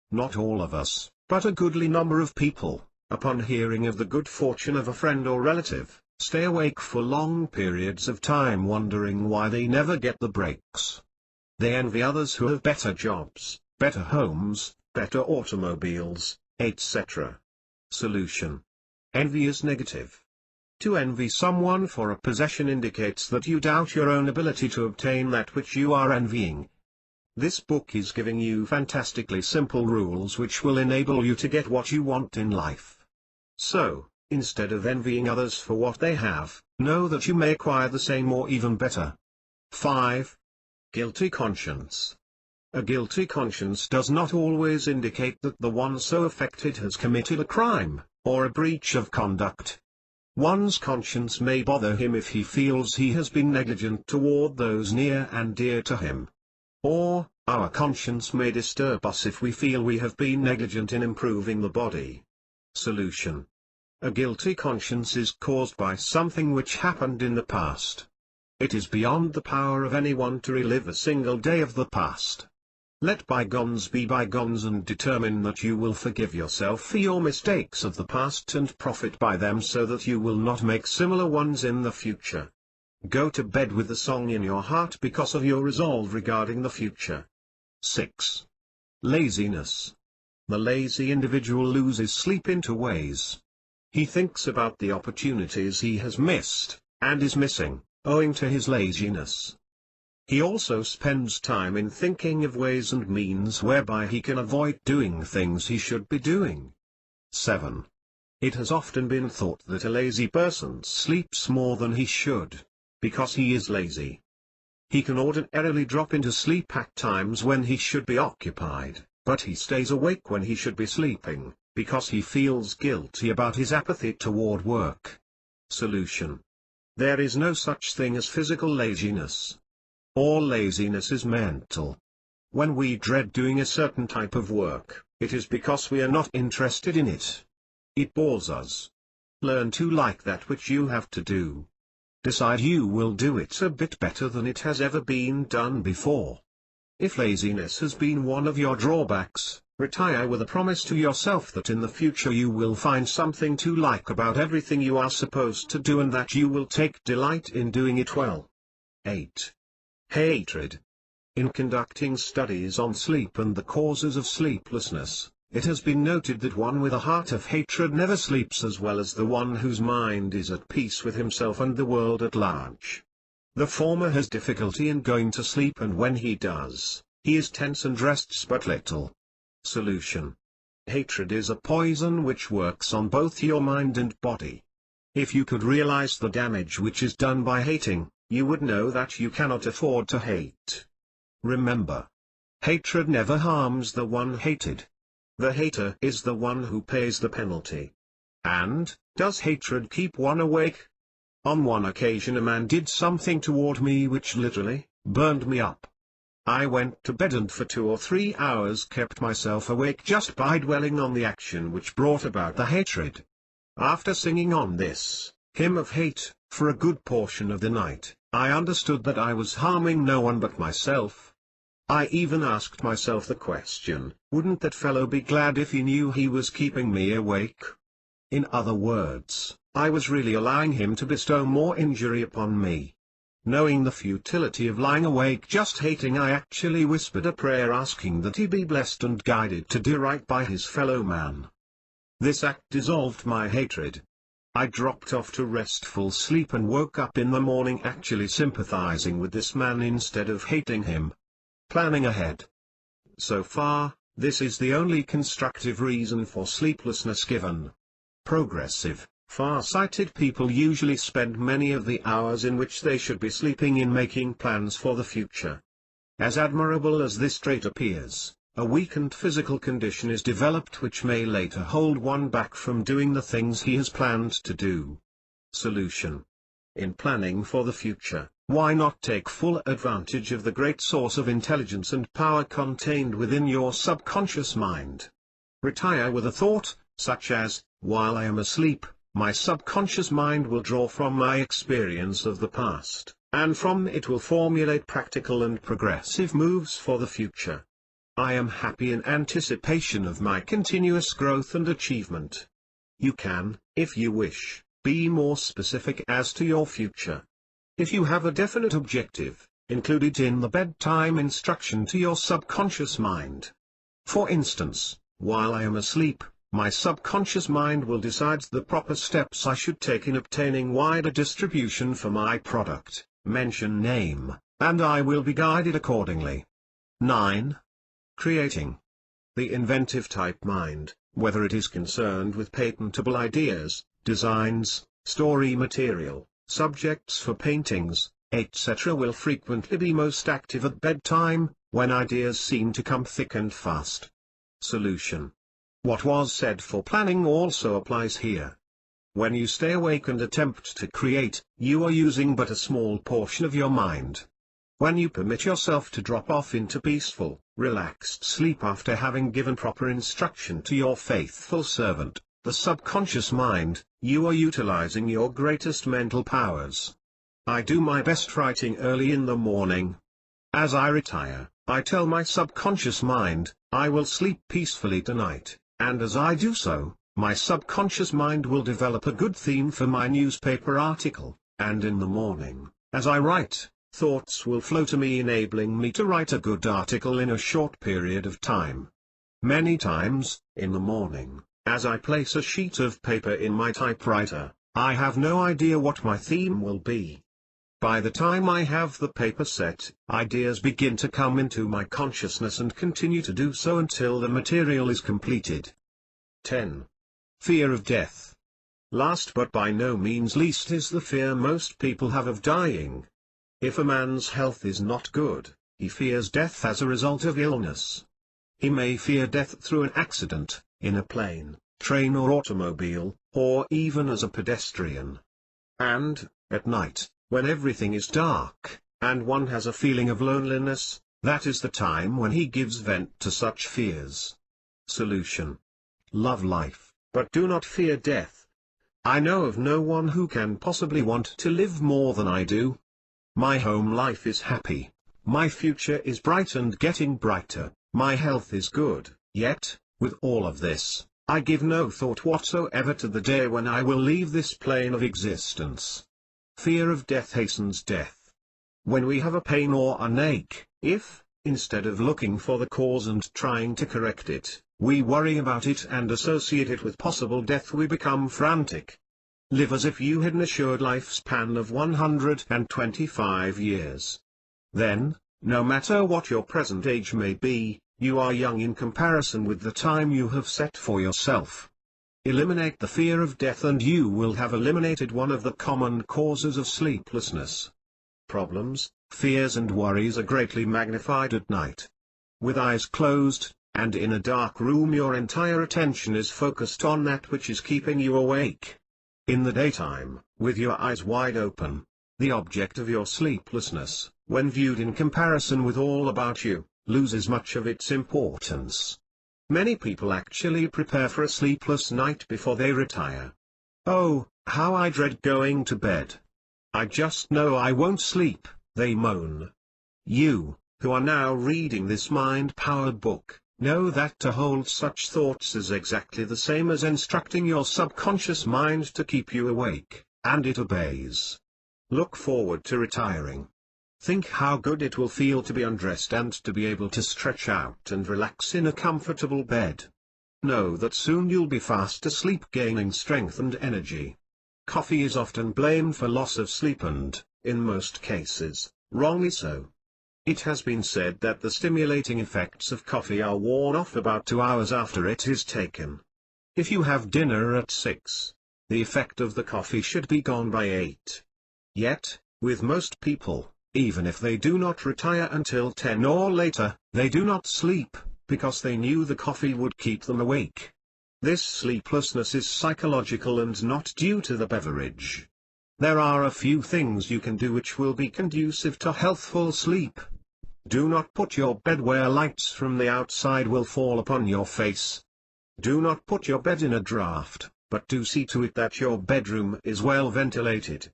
Not all of us, but a goodly number of people, upon hearing of the good fortune of a friend or relative, stay awake for long periods of time wondering why they never get the breaks. They envy others who have better jobs, better homes, better automobiles, etc. Solution. Envy is negative. To envy someone for a possession indicates that you doubt your own ability to obtain that which you are envying. This book is giving you fantastically simple rules which will enable you to get what you want in life. So, instead of envying others for what they have, know that you may acquire the same or even better. 5. Guilty conscience. A guilty conscience does not always indicate that the one so affected has committed a crime, or a breach of conduct. One's conscience may bother him if he feels he has been negligent toward those near and dear to him. Or, our conscience may disturb us if we feel we have been negligent in improving the body. Solution. A guilty conscience is caused by something which happened in the past. It is beyond the power of anyone to relive a single day of the past. Let bygones be bygones and determine that you will forgive yourself for your mistakes of the past and profit by them so that you will not make similar ones in the future. Go to bed with a song in your heart because of your resolve regarding the future. 6. Laziness. The lazy individual loses sleep in two ways. He thinks about the opportunities he has missed, and is missing, owing to his laziness. He also spends time in thinking of ways and means whereby he can avoid doing things he should be doing. 7. It has often been thought that a lazy person sleeps more than he should, because he is lazy. He can ordinarily drop into sleep at times when he should be occupied, but he stays awake when he should be sleeping, because he feels guilty about his apathy toward work. Solution. There is no such thing as physical laziness. All laziness is mental. When we dread doing a certain type of work, it is because we are not interested in it. It bores us. Learn to like that which you have to do. Decide you will do it a bit better than it has ever been done before. If laziness has been one of your drawbacks, retire with a promise to yourself that in the future you will find something to like about everything you are supposed to do and that you will take delight in doing it well. 8. Hatred. In conducting studies on sleep and the causes of sleeplessness, it has been noted that one with a heart of hatred never sleeps as well as the one whose mind is at peace with himself and the world at large. The former has difficulty in going to sleep, and when he does, he is tense and rests but little. Solution. Hatred is a poison which works on both your mind and body. If you could realize the damage which is done by hating, you would know that you cannot afford to hate. Remember, hatred never harms the one hated. The hater is the one who pays the penalty. And, does hatred keep one awake? On one occasion a man did something toward me which literally burned me up. I went to bed and for 2 or 3 hours kept myself awake just by dwelling on the action which brought about the hatred. After singing on this hymn of hate for a good portion of the night, I understood that I was harming no one but myself. I even asked myself the question, wouldn't that fellow be glad if he knew he was keeping me awake? In other words, I was really allowing him to bestow more injury upon me. Knowing the futility of lying awake just hating, I actually whispered a prayer asking that he be blessed and guided to do right by his fellow man. This act dissolved my hatred. I dropped off to restful sleep and woke up in the morning actually sympathizing with this man instead of hating him. Planning ahead. So far, this is the only constructive reason for sleeplessness given. Progressive, far-sighted people usually spend many of the hours in which they should be sleeping in making plans for the future. As admirable as this trait appears, a weakened physical condition is developed which may later hold one back from doing the things he has planned to do. Solution. In planning for the future, why not take full advantage of the great source of intelligence and power contained within your subconscious mind? Retire with a thought, such as, while I am asleep, my subconscious mind will draw from my experience of the past, and from it will formulate practical and progressive moves for the future. I am happy in anticipation of my continuous growth and achievement. You can, if you wish, be more specific as to your future. If you have a definite objective, include it in the bedtime instruction to your subconscious mind. For instance, while I am asleep, my subconscious mind will decide the proper steps I should take in obtaining wider distribution for my product, mention name, and I will be guided accordingly. 9. Creating. The inventive type mind, whether it is concerned with patentable ideas, designs, story material, subjects for paintings, etc., will frequently be most active at bedtime, when ideas seem to come thick and fast. Solution. What was said for planning also applies here. When you stay awake and attempt to create, you are using but a small portion of your mind. When you permit yourself to drop off into peaceful, relaxed sleep after having given proper instruction to your faithful servant, the subconscious mind, you are utilizing your greatest mental powers. I do my best writing early in the morning. As I retire, I tell my subconscious mind, I will sleep peacefully tonight, and as I do so, my subconscious mind will develop a good theme for my newspaper article, and in the morning, as I write, thoughts will flow to me enabling me to write a good article in a short period of time. Many times, in the morning, as I place a sheet of paper in my typewriter, I have no idea what my theme will be. By the time I have the paper set, ideas begin to come into my consciousness and continue to do so until the material is completed. 10. Fear of death. Last but by no means least is the fear most people have of dying. If a man's health is not good, he fears death as a result of illness. He may fear death through an accident, in a plane, train or automobile, or even as a pedestrian. And, at night, when everything is dark, and one has a feeling of loneliness, that is the time when he gives vent to such fears. Solution. Love life, but do not fear death. I know of no one who can possibly want to live more than I do. My home life is happy, my future is bright and getting brighter, my health is good, yet, with all of this, I give no thought whatsoever to the day when I will leave this plane of existence. Fear of death hastens death. When we have a pain or an ache, if, instead of looking for the cause and trying to correct it, we worry about it and associate it with possible death, we become frantic. Live as if you had an assured lifespan of 125 years. Then, no matter what your present age may be, you are young in comparison with the time you have set for yourself. Eliminate the fear of death and you will have eliminated one of the common causes of sleeplessness. Problems, fears and worries are greatly magnified at night. With eyes closed, and in a dark room, your entire attention is focused on that which is keeping you awake. In the daytime, with your eyes wide open, the object of your sleeplessness, when viewed in comparison with all about you, loses much of its importance. Many people actually prepare for a sleepless night before they retire. "Oh, how I dread going to bed. I just know I won't sleep," they moan. You, who are now reading this mind-powered book, know that to hold such thoughts is exactly the same as instructing your subconscious mind to keep you awake, and it obeys. Look forward to retiring. Think how good it will feel to be undressed and to be able to stretch out and relax in a comfortable bed. Know that soon you'll be fast asleep, gaining strength and energy. Coffee is often blamed for loss of sleep and, in most cases, wrongly so. It has been said that the stimulating effects of coffee are worn off about 2 hours after it is taken. If you have dinner at 6, the effect of the coffee should be gone by 8. Yet, with most people, even if they do not retire until 10 or later, they do not sleep, because they knew the coffee would keep them awake. This sleeplessness is psychological and not due to the beverage. There are a few things you can do which will be conducive to healthful sleep. Do not put your bed where lights from the outside will fall upon your face. Do not put your bed in a draught, but do see to it that your bedroom is well ventilated.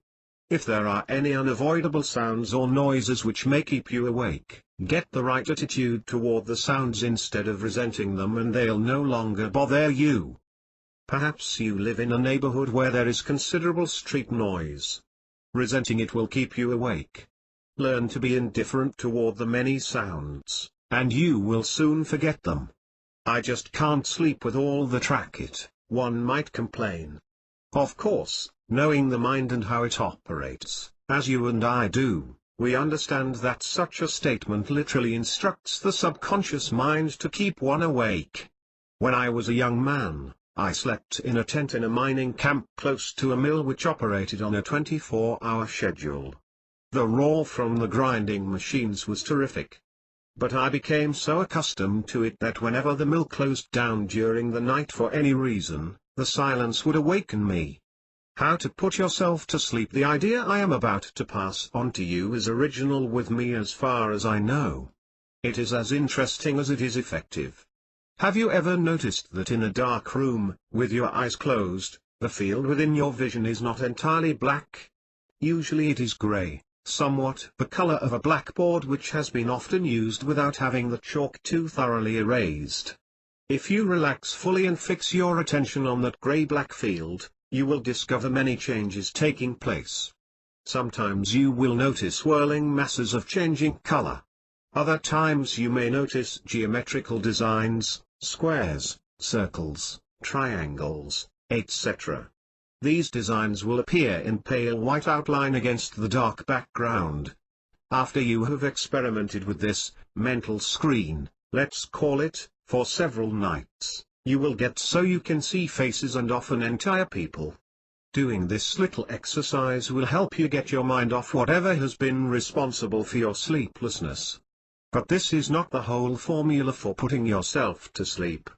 If there are any unavoidable sounds or noises which may keep you awake, get the right attitude toward the sounds instead of resenting them, and they'll no longer bother you. Perhaps you live in a neighborhood where there is considerable street noise. Resenting it will keep you awake. Learn to be indifferent toward the many sounds, and you will soon forget them. "I just can't sleep with all the racket," one might complain. Of course, knowing the mind and how it operates, as you and I do, we understand that such a statement literally instructs the subconscious mind to keep one awake. When I was a young man, I slept in a tent in a mining camp close to a mill which operated on a 24-hour schedule. The roar from the grinding machines was terrific. But I became so accustomed to it that whenever the mill closed down during the night for any reason, the silence would awaken me. How to put yourself to sleep. The idea I am about to pass on to you is original with me as far as I know. It is as interesting as it is effective. Have you ever noticed that in a dark room, with your eyes closed, the field within your vision is not entirely black? Usually it is gray, somewhat the color of a blackboard which has been often used without having the chalk too thoroughly erased. If you relax fully and fix your attention on that gray-black field, you will discover many changes taking place. Sometimes you will notice whirling masses of changing color. Other times you may notice geometrical designs, squares, circles, triangles, etc. These designs will appear in pale white outline against the dark background. After you have experimented with this mental screen, let's call it, for several nights, you will get so you can see faces and often entire people. Doing this little exercise will help you get your mind off whatever has been responsible for your sleeplessness. But this is not the whole formula for putting yourself to sleep.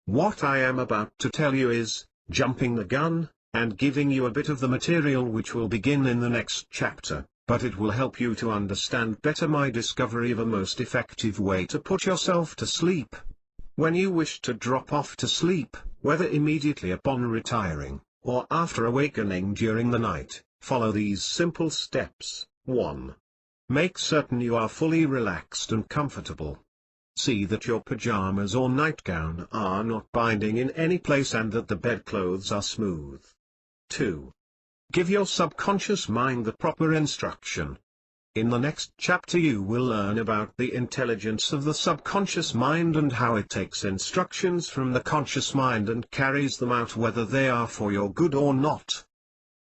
What I am about to tell you is, jumping the gun, and giving you a bit of the material which will begin in the next chapter, but it will help you to understand better my discovery of a most effective way to put yourself to sleep. When you wish to drop off to sleep, whether immediately upon retiring, or after awakening during the night, follow these simple steps. 1. Make certain you are fully relaxed and comfortable. See that your pajamas or nightgown are not binding in any place and that the bedclothes are smooth. 2. Give your subconscious mind the proper instruction. In the next chapter you will learn about the intelligence of the subconscious mind and how it takes instructions from the conscious mind and carries them out whether they are for your good or not.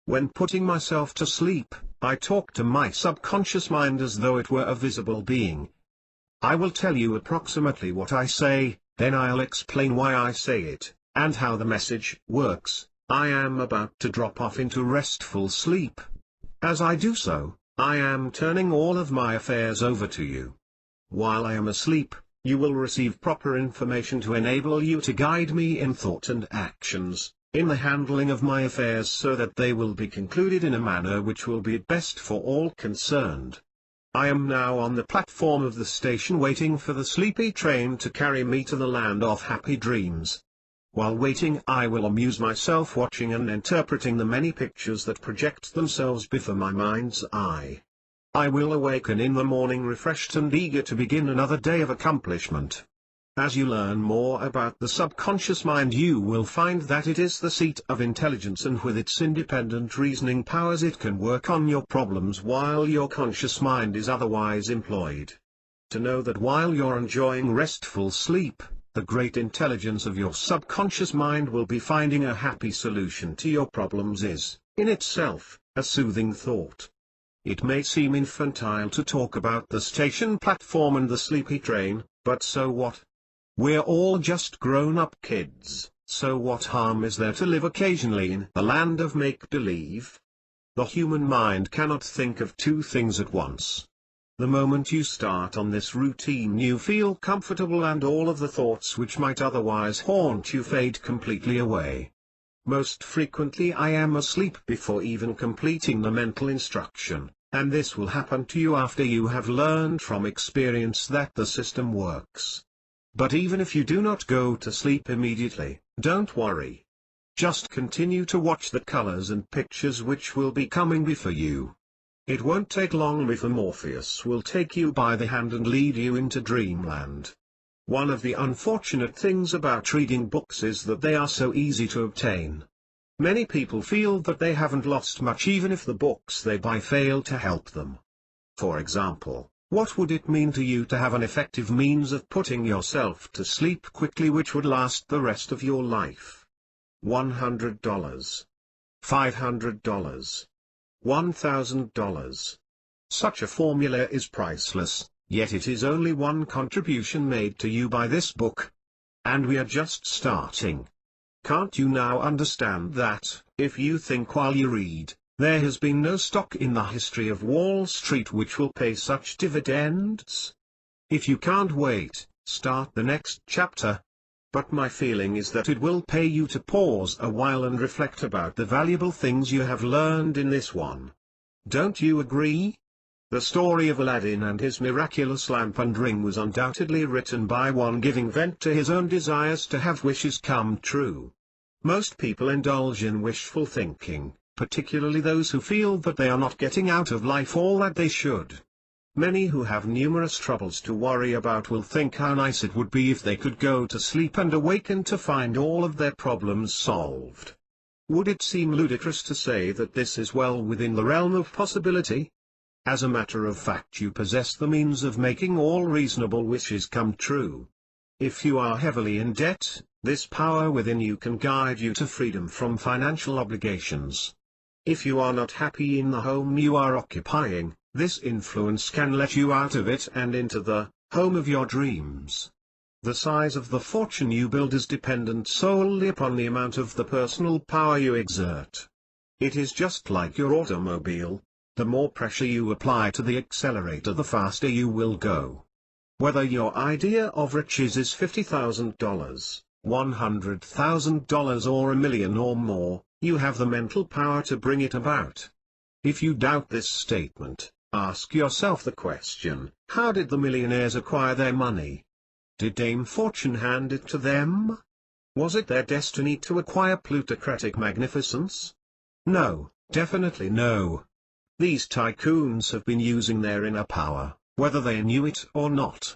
When putting myself to sleep, I talk to my subconscious mind as though it were a visible being. I will tell you approximately what I say, then I'll explain why I say it, and how the message works. I am about to drop off into restful sleep. As I do so, I am turning all of my affairs over to you. While I am asleep, you will receive proper information to enable you to guide me in thought and actions, in the handling of my affairs so that they will be concluded in a manner which will be best for all concerned. I am now on the platform of the station waiting for the sleepy train to carry me to the land of happy dreams. While waiting I will amuse myself watching and interpreting the many pictures that project themselves before my mind's eye. I will awaken in the morning refreshed and eager to begin another day of accomplishment. As you learn more about the subconscious mind you will find that it is the seat of intelligence, and with its independent reasoning powers it can work on your problems while your conscious mind is otherwise employed. To know that while you're enjoying restful sleep, the great intelligence of your subconscious mind will be finding a happy solution to your problems is, in itself, a soothing thought. It may seem infantile to talk about the station platform and the sleepy train, but so what? We're all just grown-up kids, so what harm is there to live occasionally in the land of make-believe? The human mind cannot think of two things at once. The moment you start on this routine you feel comfortable and all of the thoughts which might otherwise haunt you fade completely away. Most frequently I am asleep before even completing the mental instruction, and this will happen to you after you have learned from experience that the system works. But even if you do not go to sleep immediately, don't worry. Just continue to watch the colors and pictures which will be coming before you. It won't take long before Morpheus will take you by the hand and lead you into dreamland. One of the unfortunate things about reading books is that they are so easy to obtain. Many people feel that they haven't lost much even if the books they buy fail to help them. For example, what would it mean to you to have an effective means of putting yourself to sleep quickly which would last the rest of your life? $100. $500. $1,000. Such a formula is priceless, yet it is only one contribution made to you by this book. And we are just starting. Can't you now understand that, if you think while you read, there has been no stock in the history of Wall Street which will pay such dividends? If you can't wait, start the next chapter. But my feeling is that it will pay you to pause a while and reflect about the valuable things you have learned in this one. Don't you agree? The story of Aladdin and his miraculous lamp and ring was undoubtedly written by one giving vent to his own desires to have wishes come true. Most people indulge in wishful thinking, particularly those who feel that they are not getting out of life all that they should. Many who have numerous troubles to worry about will think how nice it would be if they could go to sleep and awaken to find all of their problems solved. Would it seem ludicrous to say that this is well within the realm of possibility? As a matter of fact, you possess the means of making all reasonable wishes come true. If you are heavily in debt, this power within you can guide you to freedom from financial obligations. If you are not happy in the home you are occupying, this influence can let you out of it and into the home of your dreams. The size of the fortune you build is dependent solely upon the amount of the personal power you exert. It is just like your automobile. The more pressure you apply to the accelerator, the faster you will go. Whether your idea of riches is $50,000, $100,000 or $1 million or more, you have the mental power to bring it about. If you doubt this statement, ask yourself the question, how did the millionaires acquire their money? Did Dame Fortune hand it to them? Was it their destiny to acquire plutocratic magnificence? No, definitely no. These tycoons have been using their inner power, whether they knew it or not.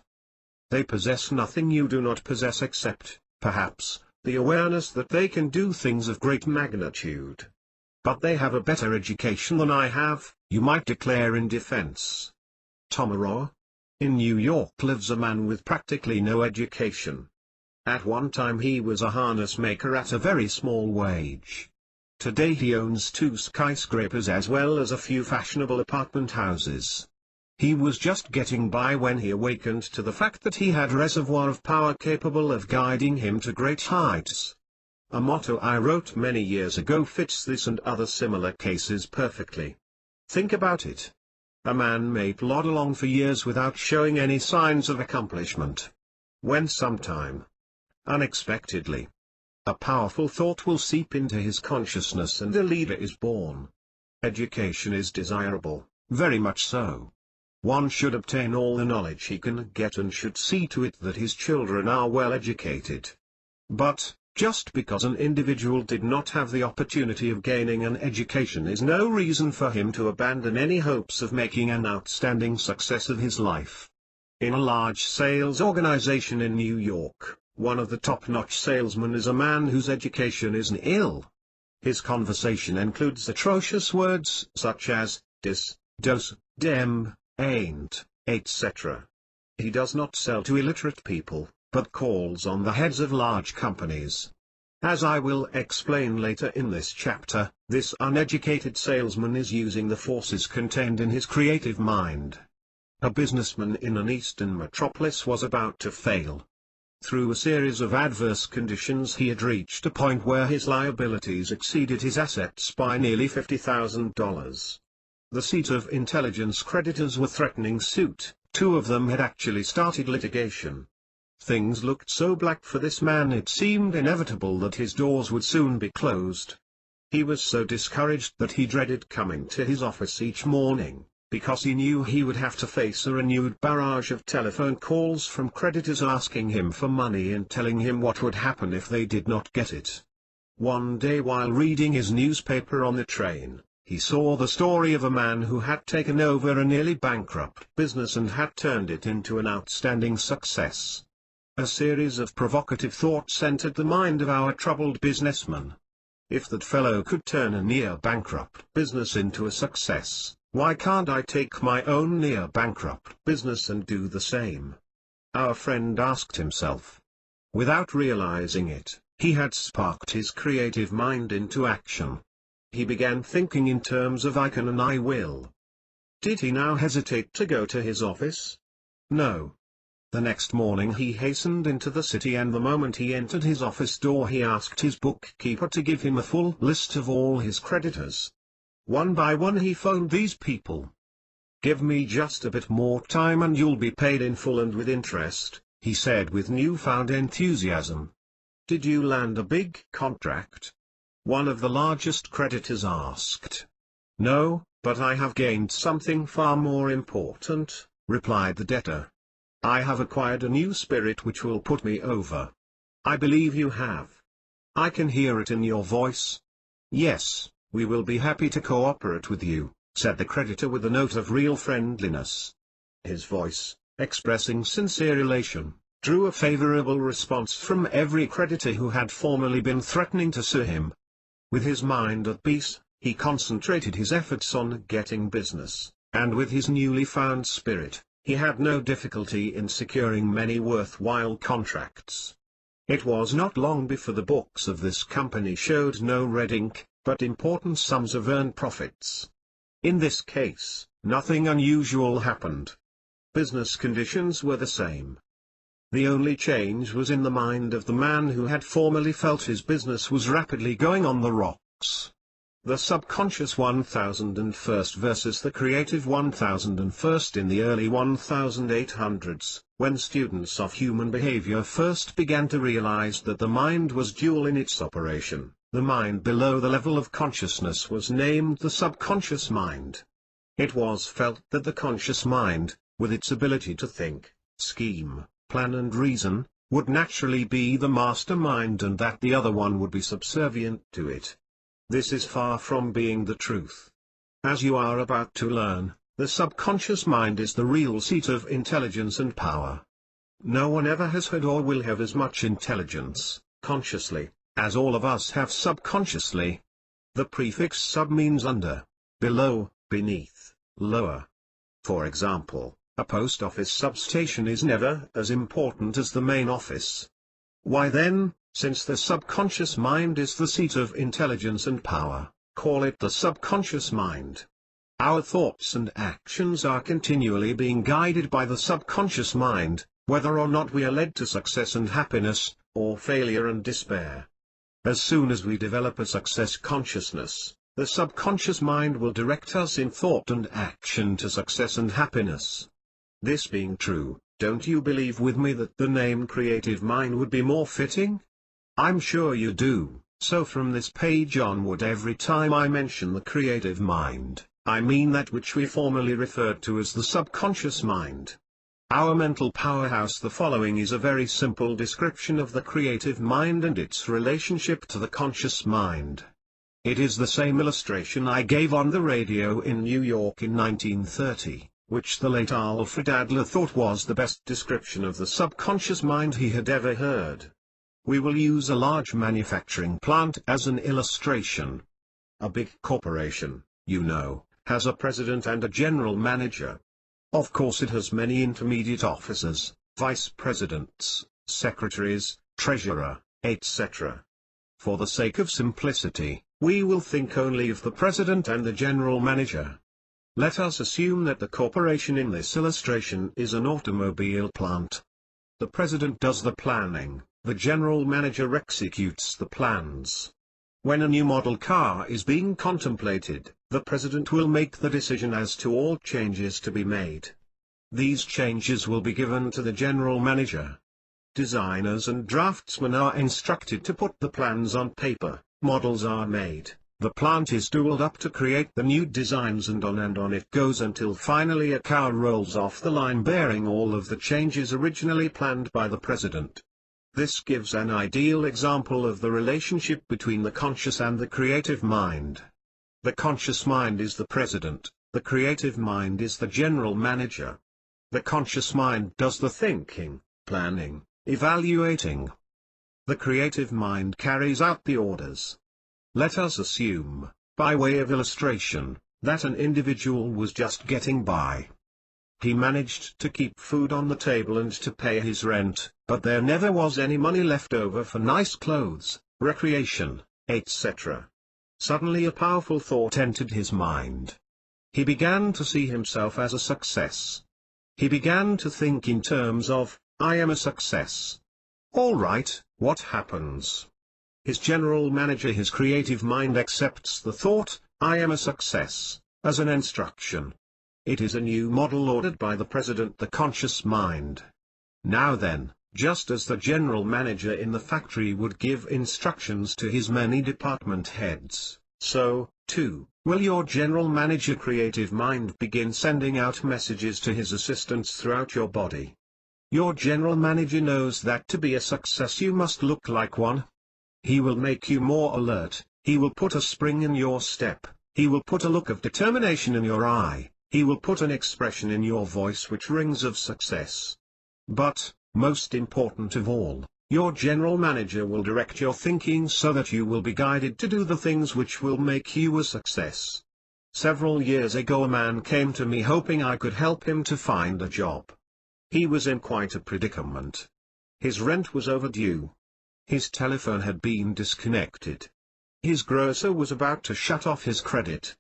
They possess nothing you do not possess except, perhaps, the awareness that they can do things of great magnitude. But they have a better education than I have, You might declare in defense. Tomorrow? In New York lives a man with practically no education. At one time he was a harness maker at a very small wage. Today he owns 2 skyscrapers as well as a few fashionable apartment houses. He was just getting by when he awakened to the fact that he had a reservoir of power capable of guiding him to great heights. A motto I wrote many years ago fits this and other similar cases perfectly. Think about it. A man may plod along for years without showing any signs of accomplishment. When sometime, unexpectedly, a powerful thought will seep into his consciousness and a leader is born. Education is desirable, very much so. One should obtain all the knowledge he can get and should see to it that his children are well educated. But, just because an individual did not have the opportunity of gaining an education is no reason for him to abandon any hopes of making an outstanding success of his life. In a large sales organization in New York, one of the top-notch salesmen is a man whose education is nil. His conversation includes atrocious words such as, dis, dos, dem, ain't, etc. He does not sell to illiterate people, but calls on the heads of large companies. As I will explain later in this chapter, this uneducated salesman is using the forces contained in his creative mind. A businessman in an eastern metropolis was about to fail. Through a series of adverse conditions he had reached a point where his liabilities exceeded his assets by nearly $50,000. The seat of intelligence creditors were threatening suit, 2 of them had actually started litigation. Things looked so black for this man it seemed inevitable that his doors would soon be closed. He was so discouraged that he dreaded coming to his office each morning, because he knew he would have to face a renewed barrage of telephone calls from creditors asking him for money and telling him what would happen if they did not get it. One day while reading his newspaper on the train, he saw the story of a man who had taken over a nearly bankrupt business and had turned it into an outstanding success. A series of provocative thoughts entered the mind of our troubled businessman. If that fellow could turn a near-bankrupt business into a success, why can't I take my own near-bankrupt business and do the same? Our friend asked himself. Without realizing it, he had sparked his creative mind into action. He began thinking in terms of I can and I will. Did he now hesitate to go to his office? No. The next morning he hastened into the city, and the moment he entered his office door he asked his bookkeeper to give him a full list of all his creditors. One by one he phoned these people. "Give me just a bit more time and you'll be paid in full and with interest," he said with newfound enthusiasm. "Did you land a big contract?" one of the largest creditors asked. "No, but I have gained something far more important," replied the debtor. "I have acquired a new spirit which will put me over." "I believe you have. I can hear it in your voice." "Yes, we will be happy to cooperate with you," said the creditor with a note of real friendliness. His voice, expressing sincere elation, drew a favorable response from every creditor who had formerly been threatening to sue him. With his mind at peace, he concentrated his efforts on getting business, and with his newly found spirit, he had no difficulty in securing many worthwhile contracts. It was not long before the books of this company showed no red ink, but important sums of earned profits. In this case, nothing unusual happened. Business conditions were the same. The only change was in the mind of the man who had formerly felt his business was rapidly going on the rocks. The subconscious 1001st versus the creative 1001st. In the early 1800s, when students of human behavior first began to realize that the mind was dual in its operation, the mind below the level of consciousness was named the subconscious mind. It was felt that the conscious mind, with its ability to think, scheme, plan and reason, would naturally be the mastermind and that the other one would be subservient to it. This is far from being the truth. As you are about to learn, the subconscious mind is the real seat of intelligence and power. No one ever has had or will have as much intelligence, consciously, as all of us have subconsciously. The prefix sub means under, below, beneath. lower. For example, a post office substation is never as important as the main office. Why then, since the subconscious mind is the seat of intelligence and power, call it the subconscious mind. Our thoughts and actions are continually being guided by the subconscious mind, whether or not we are led to success and happiness, or failure and despair. As soon as we develop a success consciousness, the subconscious mind will direct us in thought and action to success and happiness. This being true, don't you believe with me that the name creative mind would be more fitting? I'm sure you do, so from this page onward every time I mention the creative mind, I mean that which we formerly referred to as the subconscious mind. Our mental powerhouse. The following is a very simple description of the creative mind and its relationship to the conscious mind. It is the same illustration I gave on the radio in New York in 1930, which the late Alfred Adler thought was the best description of the subconscious mind he had ever heard. We will use a large manufacturing plant as an illustration. A big corporation, you know, has a president and a general manager. Of course it has many intermediate officers, vice presidents, secretaries, treasurer, etc. For the sake of simplicity, we will think only of the president and the general manager. Let us assume that the corporation in this illustration is an automobile plant. The president does the planning, the general manager executes the plans. When a new model car is being contemplated, the president will make the decision as to all changes to be made. These changes will be given to the general manager. Designers and draftsmen are instructed to put the plans on paper, models are made, the plant is tooled up to create the new designs, and on it goes until finally a car rolls off the line bearing all of the changes originally planned by the president. This gives an ideal example of the relationship between the conscious and the creative mind. The conscious mind is the president, the creative mind is the general manager. The conscious mind does the thinking, planning, evaluating. The creative mind carries out the orders. Let us assume, by way of illustration, that an individual was just getting by. He managed to keep food on the table and to pay his rent, but there never was any money left over for nice clothes, recreation, etc. Suddenly a powerful thought entered his mind. He began to see himself as a success. He began to think in terms of, I am a success. All right, what happens? His general manager, his creative mind, accepts the thought, I am a success, as an instruction. It is a new model ordered by the president, the conscious mind. Now then, just as the general manager in the factory would give instructions to his many department heads, so, too, will your general manager creative mind begin sending out messages to his assistants throughout your body. Your general manager knows that to be a success you must look like one. He will make you more alert, he will put a spring in your step, he will put a look of determination in your eye. He will put an expression in your voice which rings of success. But, most important of all, your general manager will direct your thinking so that you will be guided to do the things which will make you a success. Several years ago a man came to me hoping I could help him to find a job. He was in quite a predicament. His rent was overdue. His telephone had been disconnected. His grocer was about to shut off his credit.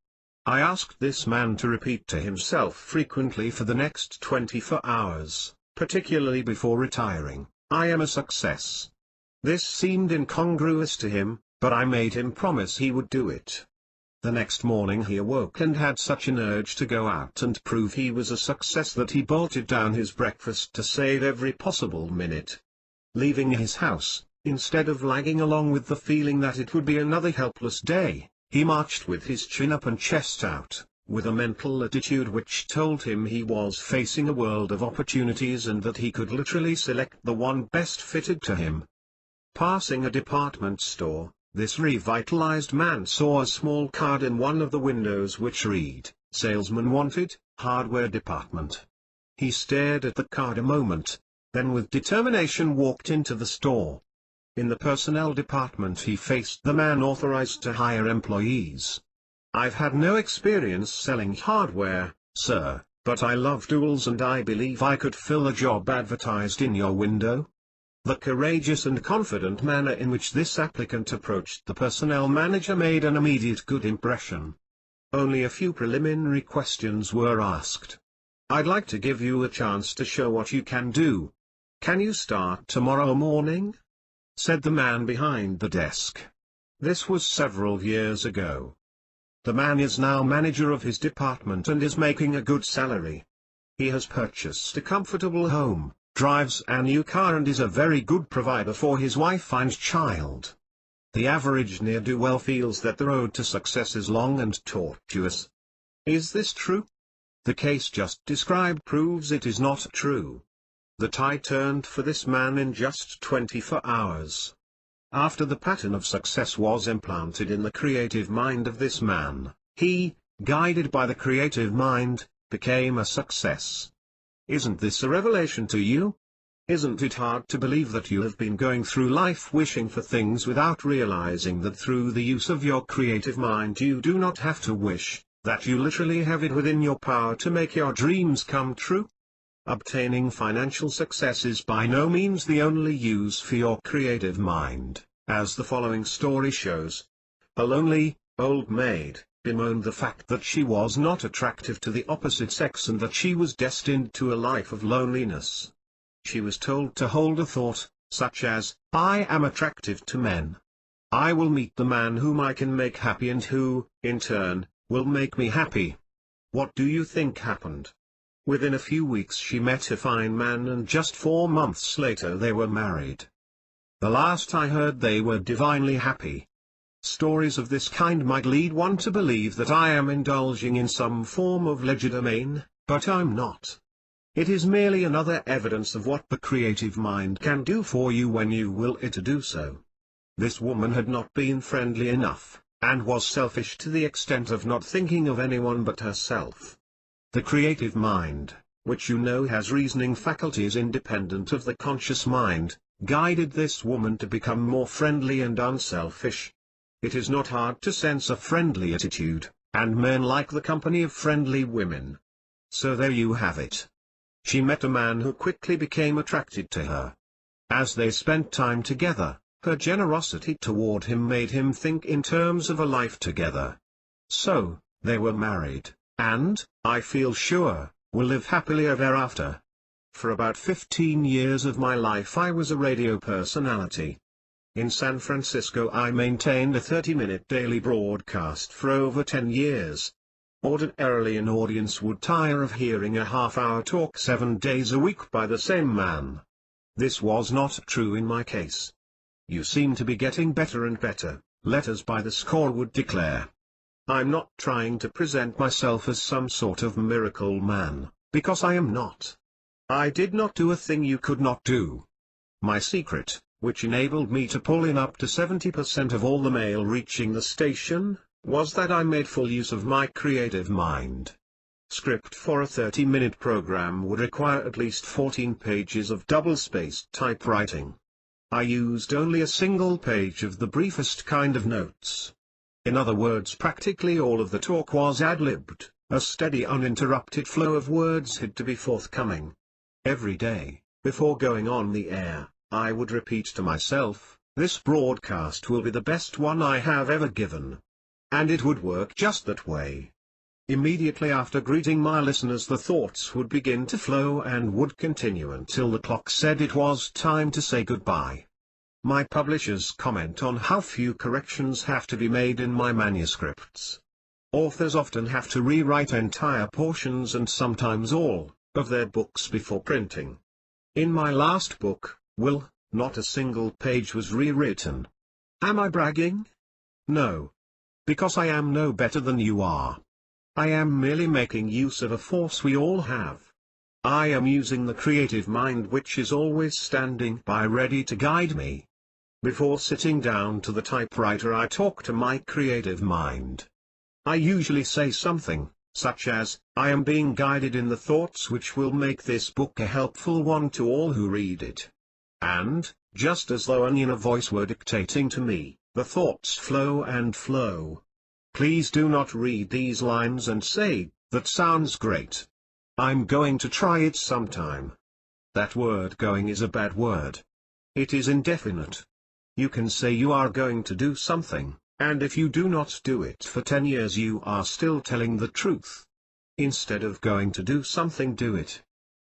I asked this man to repeat to himself frequently for the next 24 hours, particularly before retiring, I am a success. This seemed incongruous to him, but I made him promise he would do it. The next morning he awoke and had such an urge to go out and prove he was a success that he bolted down his breakfast to save every possible minute. Leaving his house, instead of lagging along with the feeling that it would be another helpless day, he marched with his chin up and chest out, with a mental attitude which told him he was facing a world of opportunities and that he could literally select the one best fitted to him. Passing a department store, this revitalized man saw a small card in one of the windows which read, Salesman Wanted, Hardware Department. He stared at the card a moment, then with determination walked into the store. In the personnel department he faced the man authorized to hire employees. I've had no experience selling hardware, "Sir, but I love duels and I believe I could fill a job advertised in your window." The courageous and confident manner in which this applicant approached the personnel manager made an immediate good impression. Only a few preliminary questions were asked. "I'd like to give you a chance to show what you can do. Can you start tomorrow morning?" said the man behind the desk. This was several years ago. The man is now manager of his department and is making a good salary. He has purchased a comfortable home, drives a new car and is a very good provider for his wife and child. The average ne'er-do-well feels that the road to success is long and tortuous. Is this true? The case just described proves it is not true. The tide turned for this man in just 24 hours. After the pattern of success was implanted in the creative mind of this man, he, guided by the creative mind, became a success. Isn't this a revelation to you? Isn't it hard to believe that you have been going through life wishing for things without realizing that through the use of your creative mind you do not have to wish, that you literally have it within your power to make your dreams come true? Obtaining financial success is by no means the only use for your creative mind, as the following story shows. A lonely, old maid bemoaned the fact that she was not attractive to the opposite sex and that she was destined to a life of loneliness. She was told to hold a thought, such as, "I am attractive to men. I will meet the man whom I can make happy and who, in turn, will make me happy." What do you think happened? Within a few weeks she met a fine man and just 4 months later they were married. The last I heard they were divinely happy. Stories of this kind might lead one to believe that I am indulging in some form of legerdemain, but I'm not. It is merely another evidence of what the creative mind can do for you when you will it to do so. This woman had not been friendly enough, and was selfish to the extent of not thinking of anyone but herself. The creative mind, which you know has reasoning faculties independent of the conscious mind, guided this woman to become more friendly and unselfish. It is not hard to sense a friendly attitude, and men like the company of friendly women. So there you have it. She met a man who quickly became attracted to her. As they spent time together, her generosity toward him made him think in terms of a life together. So, they were married, and, I feel sure, will live happily ever after. For about 15 years of my life I was a radio personality. In San Francisco I maintained a 30-minute daily broadcast for over 10 years. Ordinarily an audience would tire of hearing a half-hour talk 7 days a week by the same man. This was not true in my case. "You seem to be getting better and better," letters by the score would declare. I'm not trying to present myself as some sort of miracle man, because I am not. I did not do a thing you could not do. My secret, which enabled me to pull in up to 70% of all the mail reaching the station, was that I made full use of my creative mind. Script for a 30-minute program would require at least 14 pages of double-spaced typewriting. I used only a single page of the briefest kind of notes. In other words, practically all of the talk was ad-libbed, a steady uninterrupted flow of words had to be forthcoming. Every day, before going on the air, I would repeat to myself, "This broadcast will be the best one I have ever given." And it would work just that way. Immediately after greeting my listeners, the thoughts would begin to flow and would continue until the clock said it was time to say goodbye. My publishers comment on how few corrections have to be made in my manuscripts. Authors often have to rewrite entire portions and sometimes all of their books before printing. In my last book, Will, not a single page was rewritten. Am I bragging? No. Because I am no better than you are. I am merely making use of a force we all have. I am using the creative mind which is always standing by ready to guide me. Before sitting down to the typewriter I talk to my creative mind. I usually say something, such as, "I am being guided in the thoughts which will make this book a helpful one to all who read it." And, just as though an inner voice were dictating to me, the thoughts flow and flow. Please do not read these lines and say, That sounds great. I'm going to try it sometime. That word going is a bad word. It is indefinite. You can say you are going to do something, and if you do not do it for 10 years you are still telling the truth. Instead of going to do something, do it.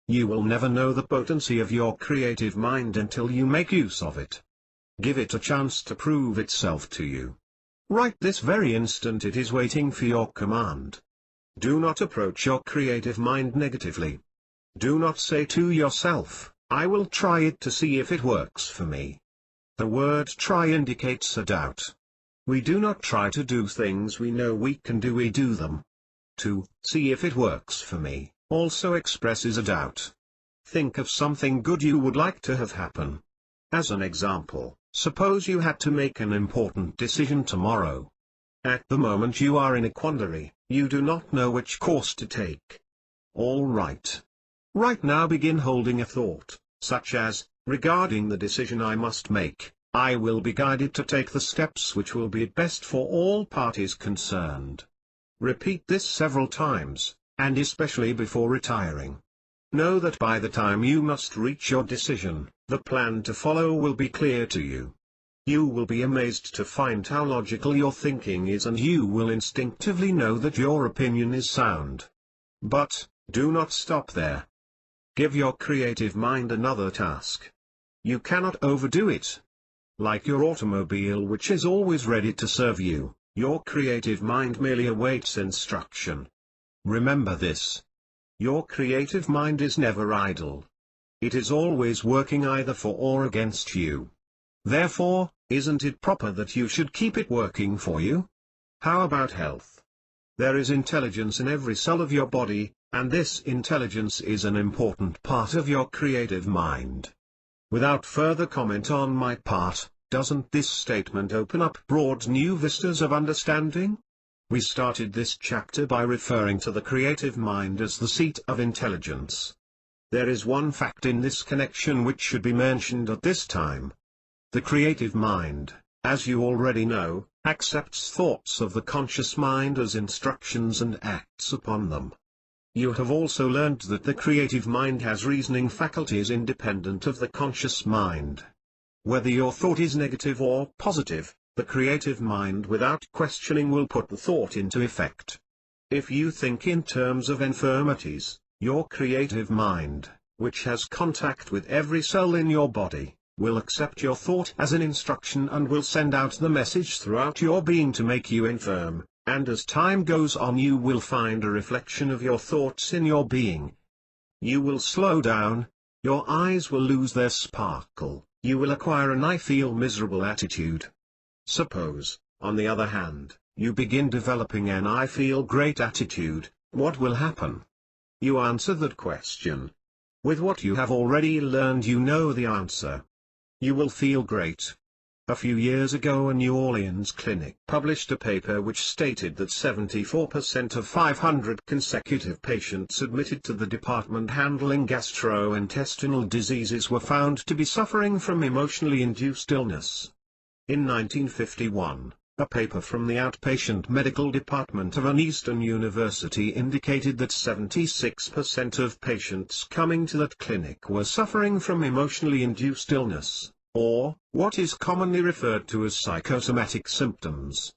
You will never know the potency of your creative mind until you make use of it. Give it a chance to prove itself to you. Right this very instant it is waiting for your command. Do not approach your creative mind negatively. Do not say to yourself, I will try it to see if it works for me. The word try indicates a doubt. We do not try to do things we know we can do, we do them. To see if it works for me also expresses a doubt. Think of something good you would like to have happen. As an example, suppose you had to make an important decision tomorrow. At the moment you are in a quandary, you do not know which course to take. All right. Right now begin holding a thought, such as, regarding the decision I must make, I will be guided to take the steps which will be best for all parties concerned. Repeat this several times, and especially before retiring. Know that by the time you must reach your decision, the plan to follow will be clear to you. You will be amazed to find how logical your thinking is, and you will instinctively know that your opinion is sound. But, do not stop there. Give your creative mind another task. You cannot overdo it. Like your automobile, which is always ready to serve you, your creative mind merely awaits instruction. Remember this. Your creative mind is never idle. It is always working either for or against you. Therefore, isn't it proper that you should keep it working for you? How about health? There is intelligence in every cell of your body, and this intelligence is an important part of your creative mind. Without further comment on my part, doesn't this statement open up broad new vistas of understanding? We started this chapter by referring to the creative mind as the seat of intelligence. There is one fact in this connection which should be mentioned at this time. The creative mind, as you already know, accepts thoughts of the conscious mind as instructions and acts upon them. You have also learned that the creative mind has reasoning faculties independent of the conscious mind. Whether your thought is negative or positive, the creative mind without questioning will put the thought into effect. If you think in terms of infirmities, your creative mind, which has contact with every cell in your body, will accept your thought as an instruction and will send out the message throughout your being to make you infirm. And as time goes on you will find a reflection of your thoughts in your being. You will slow down, your eyes will lose their sparkle, you will acquire an I feel miserable attitude. Suppose, on the other hand, you begin developing an I feel great attitude, what will happen? You answer that question. With what you have already learned you know the answer. You will feel great. A few years ago a New Orleans clinic published a paper which stated that 74% of 500 consecutive patients admitted to the department handling gastrointestinal diseases were found to be suffering from emotionally induced illness. In 1951, a paper from the outpatient medical department of an Eastern university indicated that 76% of patients coming to that clinic were suffering from emotionally induced illness, or, what is commonly referred to as psychosomatic symptoms.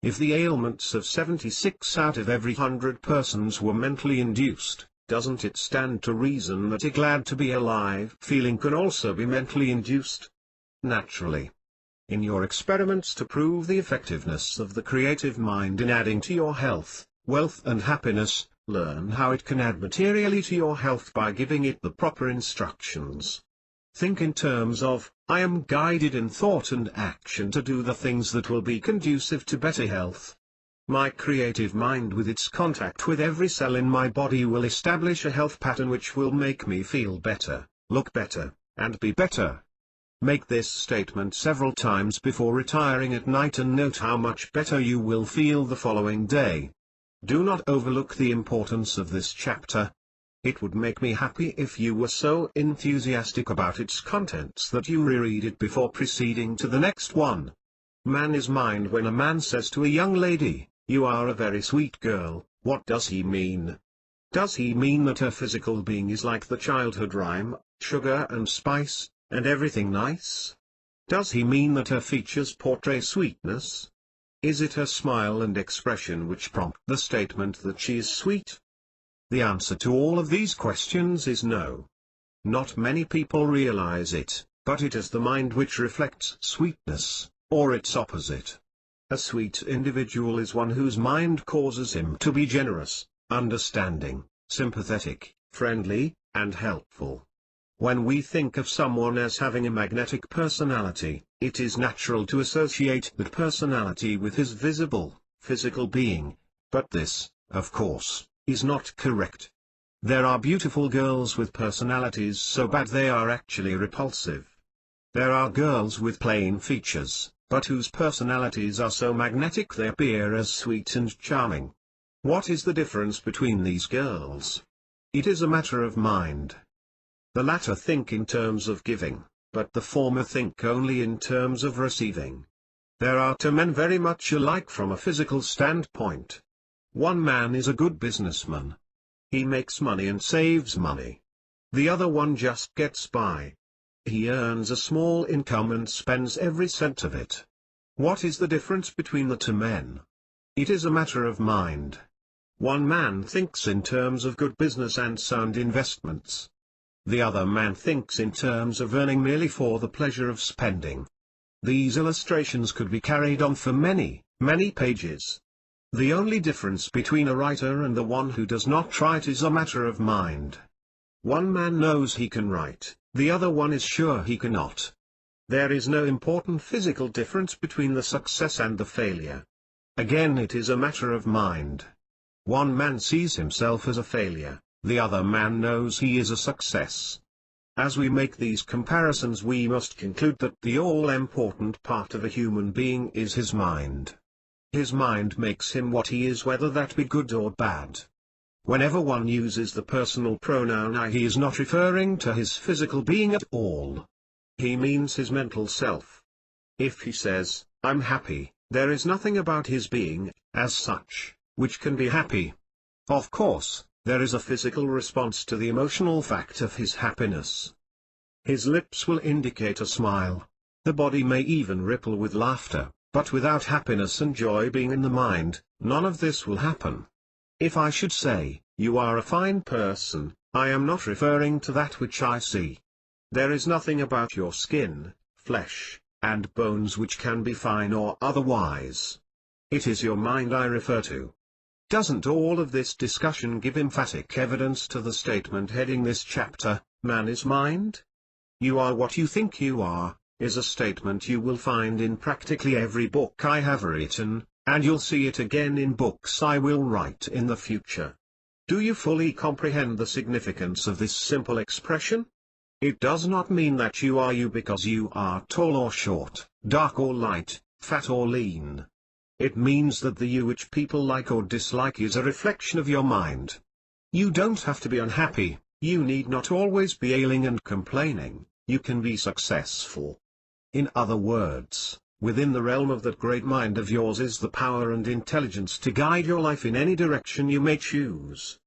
If the ailments of 76 out of every 100 persons were mentally induced, doesn't it stand to reason that a glad to be alive feeling can also be mentally induced? Naturally. In your experiments to prove the effectiveness of the creative mind in adding to your health, wealth and happiness, learn how it can add materially to your health by giving it the proper instructions. Think in terms of, I am guided in thought and action to do the things that will be conducive to better health. My creative mind with its contact with every cell in my body will establish a health pattern which will make me feel better, look better, and be better. Make this statement several times before retiring at night and note how much better you will feel the following day. Do not overlook the importance of this chapter. It would make me happy if you were so enthusiastic about its contents that you reread it before proceeding to the next one. Man is mind. When a man says to a young lady, "You are a very sweet girl," What does he mean? Does he mean that her physical being is like the childhood rhyme, sugar and spice, and everything nice? Does he mean that her features portray sweetness? Is it her smile and expression which prompt the statement that she is sweet? The answer to all of these questions is no. Not many people realize it, but it is the mind which reflects sweetness, or its opposite. A sweet individual is one whose mind causes him to be generous, understanding, sympathetic, friendly, and helpful. When we think of someone as having a magnetic personality, it is natural to associate that personality with his visible, physical being, but this, of course, is not correct. There are beautiful girls with personalities so bad they are actually repulsive. There are girls with plain features, but whose personalities are so magnetic they appear as sweet and charming. What is the difference between these girls? It is a matter of mind. The latter think in terms of giving, but the former think only in terms of receiving. There are two men very much alike from a physical standpoint. One man is a good businessman. He makes money and saves money. The other one just gets by. He earns a small income and spends every cent of it. What is the difference between the two men? It is a matter of mind. One man thinks in terms of good business and sound investments. The other man thinks in terms of earning merely for the pleasure of spending. These illustrations could be carried on for many, many pages. The only difference between a writer and the one who does not write is a matter of mind. One man knows he can write, the other one is sure he cannot. There is no important physical difference between the success and the failure. Again, it is a matter of mind. One man sees himself as a failure, the other man knows he is a success. As we make these comparisons, we must conclude that the all-important part of a human being is his mind. His mind makes him what he is, whether that be good or bad. Whenever one uses the personal pronoun I, he is not referring to his physical being at all. He means his mental self. If he says, I'm happy, there is nothing about his being, as such, which can be happy. Of course, there is a physical response to the emotional fact of his happiness. His lips will indicate a smile. The body may even ripple with laughter, but without happiness and joy being in the mind, none of this will happen. If I should say, you are a fine person, I am not referring to that which I see. There is nothing about your skin, flesh, and bones which can be fine or otherwise. It is your mind I refer to. Doesn't all of this discussion give emphatic evidence to the statement heading this chapter, man is mind? You are what you think you are, is a statement you will find in practically every book I have written, and you'll see it again in books I will write in the future. Do you fully comprehend the significance of this simple expression? It does not mean that you are you because you are tall or short, dark or light, fat or lean. It means that the you which people like or dislike is a reflection of your mind. You don't have to be unhappy, you need not always be ailing and complaining, you can be successful. In other words, within the realm of that great mind of yours is the power and intelligence to guide your life in any direction you may choose.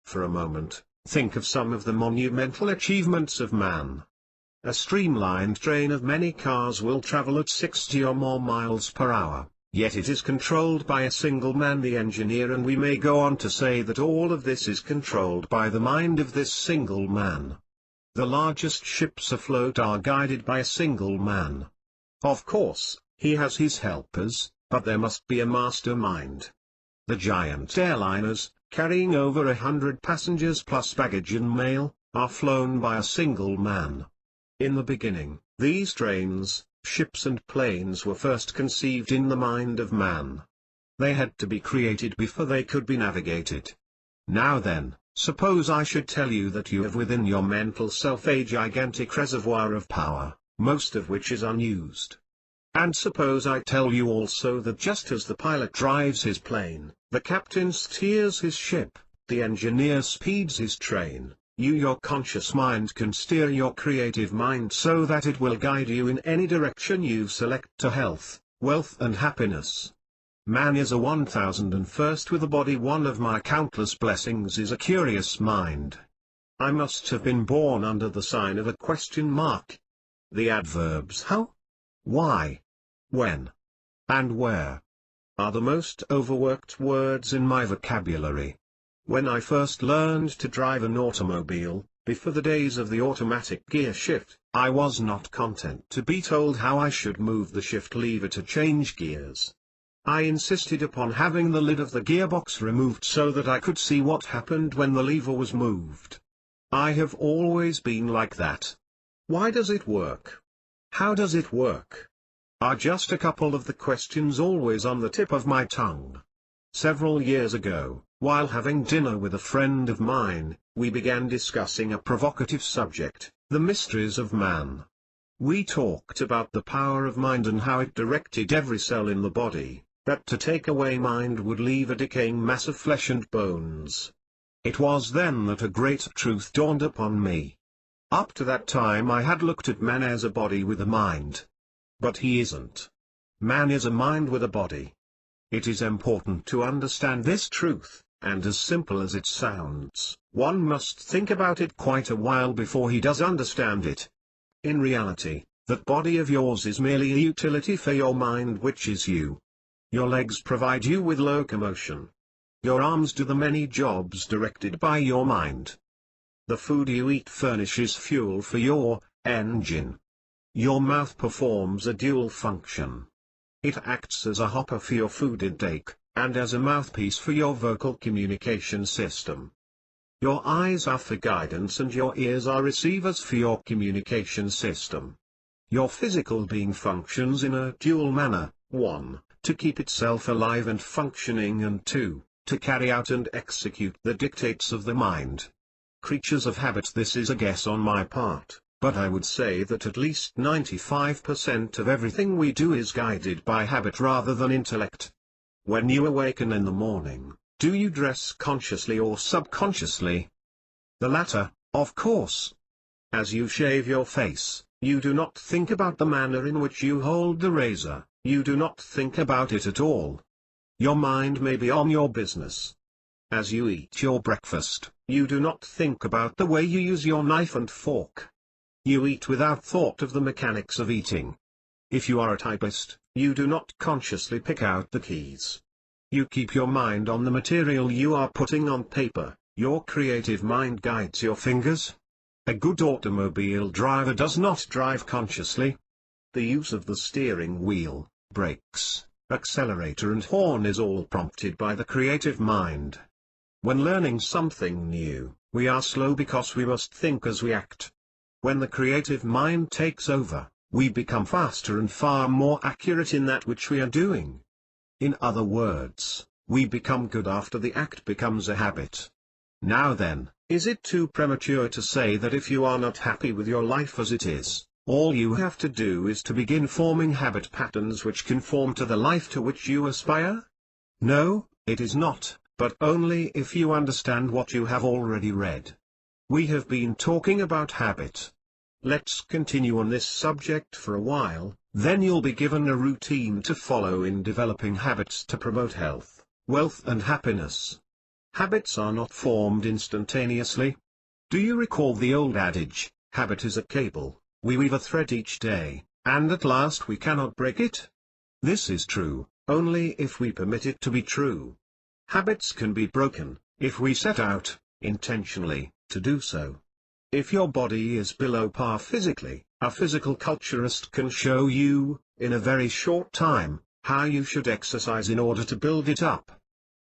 For a moment, think of some of the monumental achievements of man. A streamlined train of many cars will travel at 60 or more miles per hour. Yet it is controlled by a single man, the engineer, and we may go on to say that all of this is controlled by the mind of this single man. The largest ships afloat are guided by a single man. Of course, he has his helpers, but there must be a mastermind. The giant airliners, carrying over 100 passengers plus baggage and mail, are flown by a single man. In the beginning, these trains, ships and planes were first conceived in the mind of man. They had to be created before they could be navigated. Now then, suppose I should tell you that you have within your mental self a gigantic reservoir of power, most of which is unused. And suppose I tell you also that just as the pilot drives his plane, the captain steers his ship, the engineer speeds his train, your conscious mind can steer your creative mind so that it will guide you in any direction you select to health, wealth and happiness. Man is a 1001st with a body. One of my countless blessings is a curious mind. I must have been born under the sign of a question mark. The adverbs how, why, when, and where are the most overworked words in my vocabulary. When I first learned to drive an automobile, before the days of the automatic gear shift, I was not content to be told how I should move the shift lever to change gears. I insisted upon having the lid of the gearbox removed so that I could see what happened when the lever was moved. I have always been like that. Why does it work? How does it work? Are just a couple of the questions always on the tip of my tongue. Several years ago, while having dinner with a friend of mine, we began discussing a provocative subject, the mysteries of man. We talked about the power of mind and how it directed every cell in the body, that to take away mind would leave a decaying mass of flesh and bones. It was then that a great truth dawned upon me. Up to that time I had looked at man as a body with a mind. But he isn't. Man is a mind with a body. It is important to understand this truth, and as simple as it sounds, one must think about it quite a while before he does understand it. In reality, that body of yours is merely a utility for your mind, which is you. Your legs provide you with locomotion. Your arms do the many jobs directed by your mind. The food you eat furnishes fuel for your engine. Your mouth performs a dual function. It acts as a hopper for your food intake, and as a mouthpiece for your vocal communication system. Your eyes are for guidance and your ears are receivers for your communication system. Your physical being functions in a dual manner, 1, to keep itself alive and functioning, and 2, to carry out and execute the dictates of the mind. Creatures of habit. This is a guess on my part, but I would say that at least 95% of everything we do is guided by habit rather than intellect. When you awaken in the morning, do you dress consciously or subconsciously? The latter, of course. As you shave your face, you do not think about the manner in which you hold the razor, you do not think about it at all. Your mind may be on your business. As you eat your breakfast, you do not think about the way you use your knife and fork. You eat without thought of the mechanics of eating. If you are a typist, you do not consciously pick out the keys. You keep your mind on the material you are putting on paper. Your creative mind guides your fingers. A good automobile driver does not drive consciously. The use of the steering wheel, brakes, accelerator and horn is all prompted by the creative mind. When learning something new, we are slow because we must think as we act. When the creative mind takes over, we become faster and far more accurate in that which we are doing. In other words, we become good after the act becomes a habit. Now then, is it too premature to say that if you are not happy with your life as it is, all you have to do is to begin forming habit patterns which conform to the life to which you aspire? No, it is not, but only if you understand what you have already read. We have been talking about habit. Let's continue on this subject for a while, then you'll be given a routine to follow in developing habits to promote health, wealth and happiness. Habits are not formed instantaneously. Do you recall the old adage, habit is a cable, we weave a thread each day, and at last we cannot break it? This is true, only if we permit it to be true. Habits can be broken, if we set out, intentionally, to do so. If your body is below par physically, a physical culturist can show you, in a very short time, how you should exercise in order to build it up.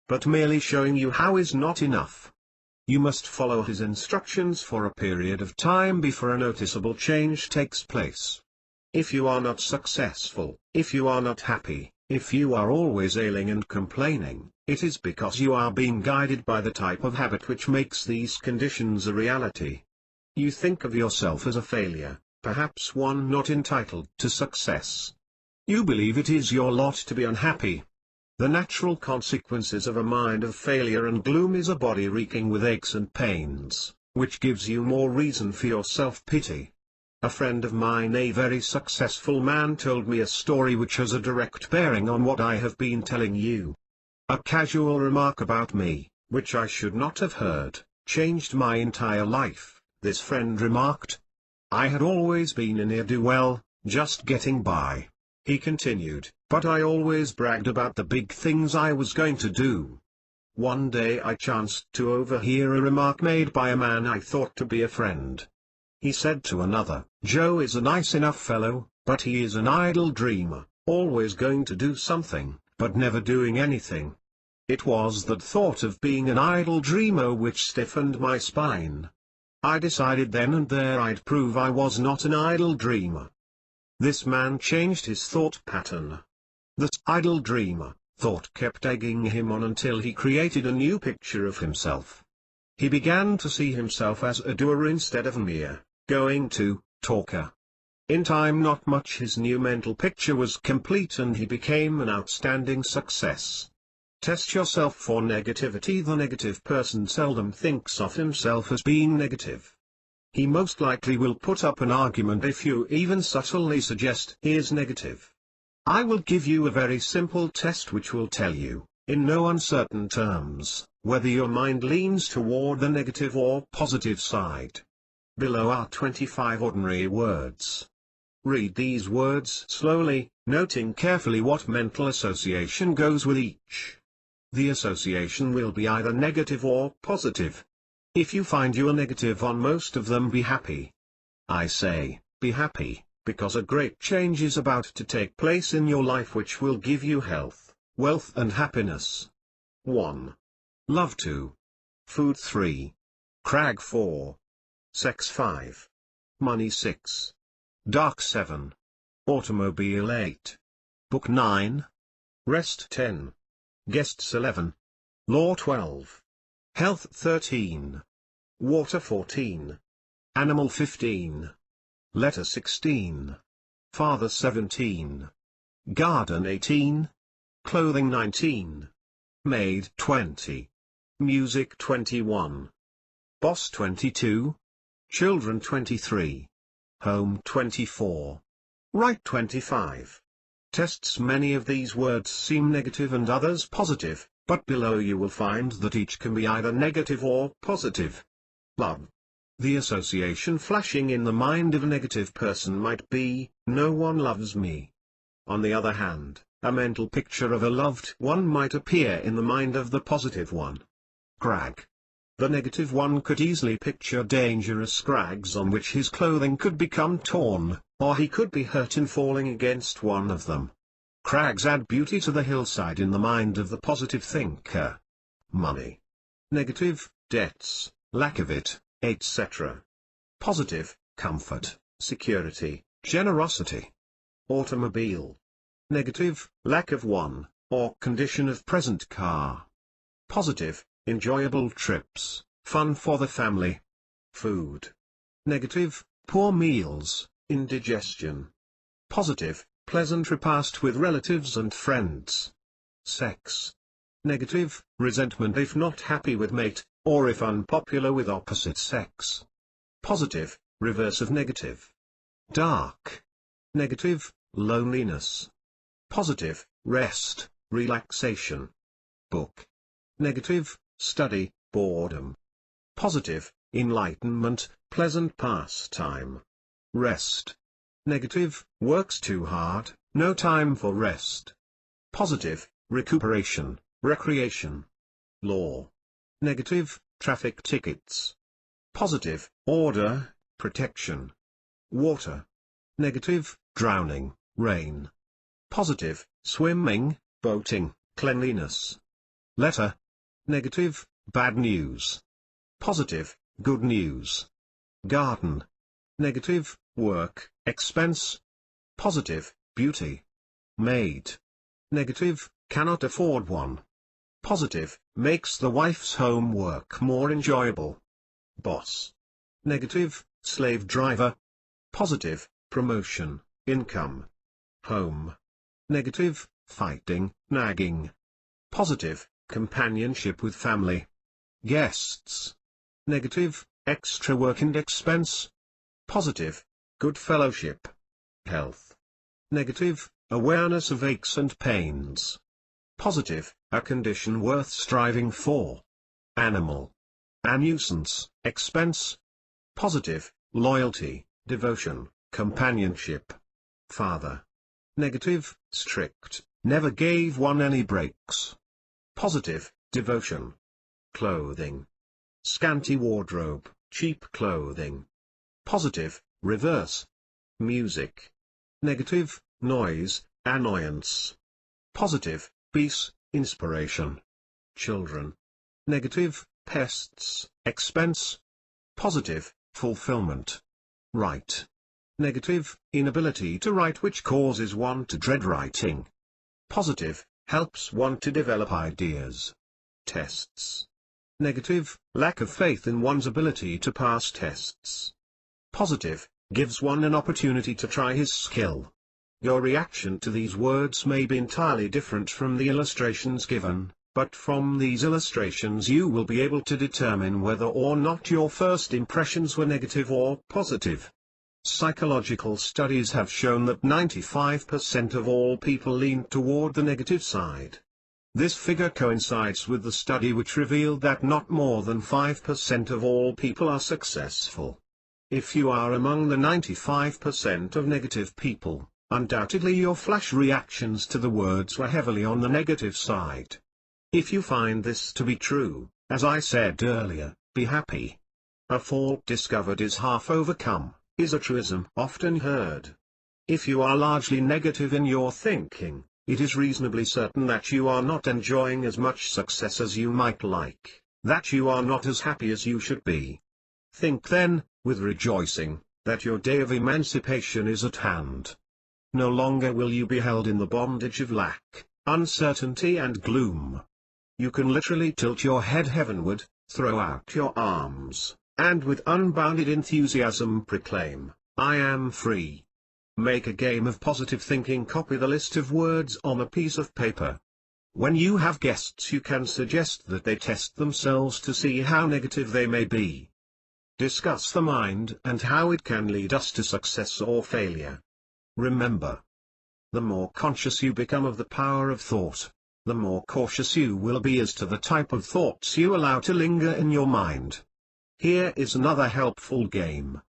But merely showing you how is not enough. You must follow his instructions for a period of time before a noticeable change takes place. If you are not successful, if you are not happy, if you are always ailing and complaining, it is because you are being guided by the type of habit which makes these conditions a reality. You think of yourself as a failure, perhaps one not entitled to success. You believe it is your lot to be unhappy. The natural consequences of a mind of failure and gloom is a body reeking with aches and pains, which gives you more reason for your self-pity. A friend of mine, a very successful man, told me a story which has a direct bearing on what I have been telling you. A casual remark about me, which I should not have heard, changed my entire life. This friend remarked, "I had always been a ne'er-do-well, just getting by." He continued, "But I always bragged about the big things I was going to do." One day I chanced to overhear a remark made by a man I thought to be a friend. He said to another, "Joe is a nice enough fellow, but he is an idle dreamer, always going to do something, but never doing anything." It was that thought of being an idle dreamer which stiffened my spine. I decided then and there I'd prove I was not an idle dreamer. This man changed his thought pattern. The idle dreamer thought kept egging him on until he created a new picture of himself. He began to see himself as a doer instead of a mere going-to talker. In time not much his new mental picture was complete and he became an outstanding success. Test yourself for negativity. The negative person seldom thinks of himself as being negative. He most likely will put up an argument if you even subtly suggest he is negative. I will give you a very simple test which will tell you, in no uncertain terms, whether your mind leans toward the negative or positive side. Below are 25 ordinary words. Read these words slowly, noting carefully what mental association goes with each. The association will be either negative or positive. If you find you are negative on most of them, be happy. I say, be happy, because a great change is about to take place in your life which will give you health, wealth and happiness. 1. Love 2. Food 3. Crag 4. Sex 5. Money 6. Dark 7. Automobile 8. Book 9. Rest 10. Guests 11. Law 12. Health 13. Water 14. Animal 15. Letter 16. Father 17. Garden 18. Clothing 19. Maid 20. Music 21. Boss 22. Children 23. Home 24. Right 25. Tests. Many of these words seem negative and others positive, but below you will find that each can be either negative or positive. Love. The association flashing in the mind of a negative person might be, "No one loves me." On the other hand, a mental picture of a loved one might appear in the mind of the positive one. Crag. The negative one could easily picture dangerous crags on which his clothing could become torn, or he could be hurt in falling against one of them. Crags add beauty to the hillside in the mind of the positive thinker. Money. Negative, debts, lack of it, etc. Positive, comfort, security, generosity. Automobile. Negative, lack of one, or condition of present car. Positive, enjoyable trips, fun for the family. Food. Negative, poor meals, indigestion. Positive, pleasant repast with relatives and friends. Sex. Negative, resentment if not happy with mate, or if unpopular with opposite sex. Positive, reverse of negative. Dark. Negative, loneliness. Positive, rest, relaxation. Book. Negative, study, boredom. Positive, enlightenment, pleasant pastime. Rest. Negative, works too hard, no time for rest. Positive, recuperation, recreation. Law. Negative, traffic tickets. Positive, order, protection. Water. Negative, drowning, rain. Positive, swimming, boating, cleanliness. Letter. Negative, bad news. Positive, good news. Garden. Negative, work, expense. Positive, beauty. Maid. Negative, cannot afford one. Positive, makes the wife's home work more enjoyable. Boss. Negative, slave driver. Positive, promotion, income. Home. Negative, fighting, nagging. Positive, companionship with family. Guests. Negative, extra work and expense. Positive, good fellowship, health. Negative, awareness of aches and pains. Positive, a condition worth striving for. Animal. A nuisance, expense. Positive, loyalty, devotion, companionship. Father. Negative, strict, never gave one any breaks. Positive, devotion. Clothing. Scanty wardrobe, cheap clothing. Positive, reverse. Music. Negative, noise, annoyance. Positive, peace, inspiration. Children. Negative, pests, expense. Positive, fulfillment. Write. Negative, inability to write, which causes one to dread writing. Positive, helps one to develop ideas. Tests. Negative, lack of faith in one's ability to pass tests. Positive, gives one an opportunity to try his skill. Your reaction to these words may be entirely different from the illustrations given, but from these illustrations you will be able to determine whether or not your first impressions were negative or positive. Psychological studies have shown that 95% of all people lean toward the negative side. This figure coincides with the study which revealed that not more than 5% of all people are successful. If you are among the 95% of negative people, undoubtedly your flash reactions to the words were heavily on the negative side. If you find this to be true, as I said earlier, be happy. A fault discovered is half overcome, is a truism often heard. If you are largely negative in your thinking, it is reasonably certain that you are not enjoying as much success as you might like, that you are not as happy as you should be. Think then, with rejoicing, that your day of emancipation is at hand. No longer will you be held in the bondage of lack, uncertainty and gloom. You can literally tilt your head heavenward, throw out your arms, and with unbounded enthusiasm proclaim, I am free. Make a game of positive thinking. Copy the list of words on a piece of paper. When you have guests, you can suggest that they test themselves to see how negative they may be. Discuss the mind and how it can lead us to success or failure. Remember, the more conscious you become of the power of thought, the more cautious you will be as to the type of thoughts you allow to linger in your mind. Here is another helpful game.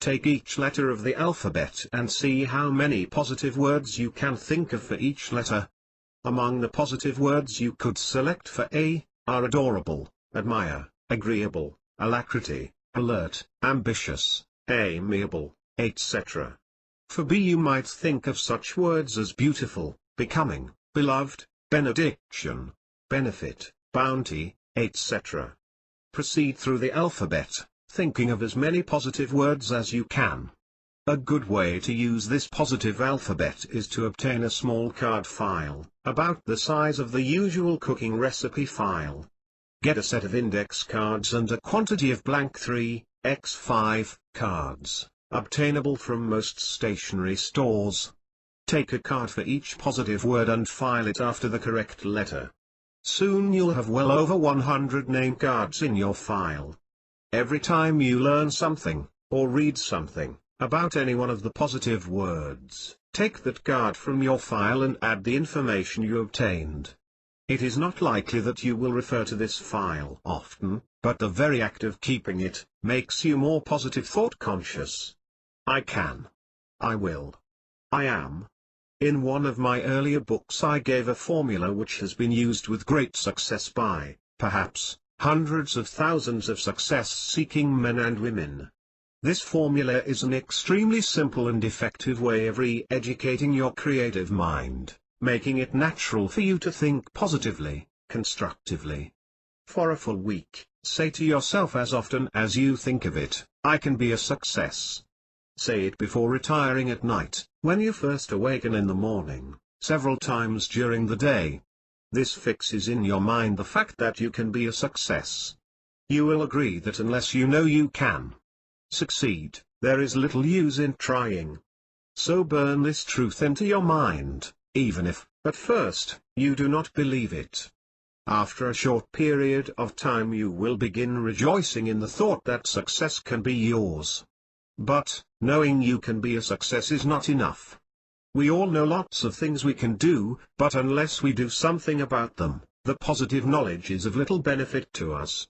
Take each letter of the alphabet and see how many positive words you can think of for each letter. Among the positive words you could select for A, are adorable, admire, agreeable, alacrity, alert, ambitious, amiable, etc. For B you might think of such words as beautiful, becoming, beloved, benediction, benefit, bounty, etc. Proceed through the alphabet, thinking of as many positive words as you can. A good way to use this positive alphabet is to obtain a small card file, about the size of the usual cooking recipe file. Get a set of index cards and a quantity of blank 3x5 cards, obtainable from most stationery stores. Take a card for each positive word and file it after the correct letter. Soon you'll have well over 100 name cards in your file. Every time you learn something, or read something, about any one of the positive words, take that card from your file and add the information you obtained. It is not likely that you will refer to this file often, but the very act of keeping it, makes you more positive thought conscious. I can. I will. I am. In one of my earlier books I gave a formula which has been used with great success by, perhaps, hundreds of thousands of success-seeking men and women. This formula is an extremely simple and effective way of re-educating your creative mind, making it natural for you to think positively, constructively. For a full week, say to yourself as often as you think of it, I can be a success. Say it before retiring at night, when you first awaken in the morning, several times during the day. This fixes in your mind the fact that you can be a success. You will agree that unless you know you can succeed, there is little use in trying. So burn this truth into your mind, even if, at first, you do not believe it. After a short period of time you will begin rejoicing in the thought that success can be yours. But, knowing you can be a success is not enough. We all know lots of things we can do, but unless we do something about them, the positive knowledge is of little benefit to us.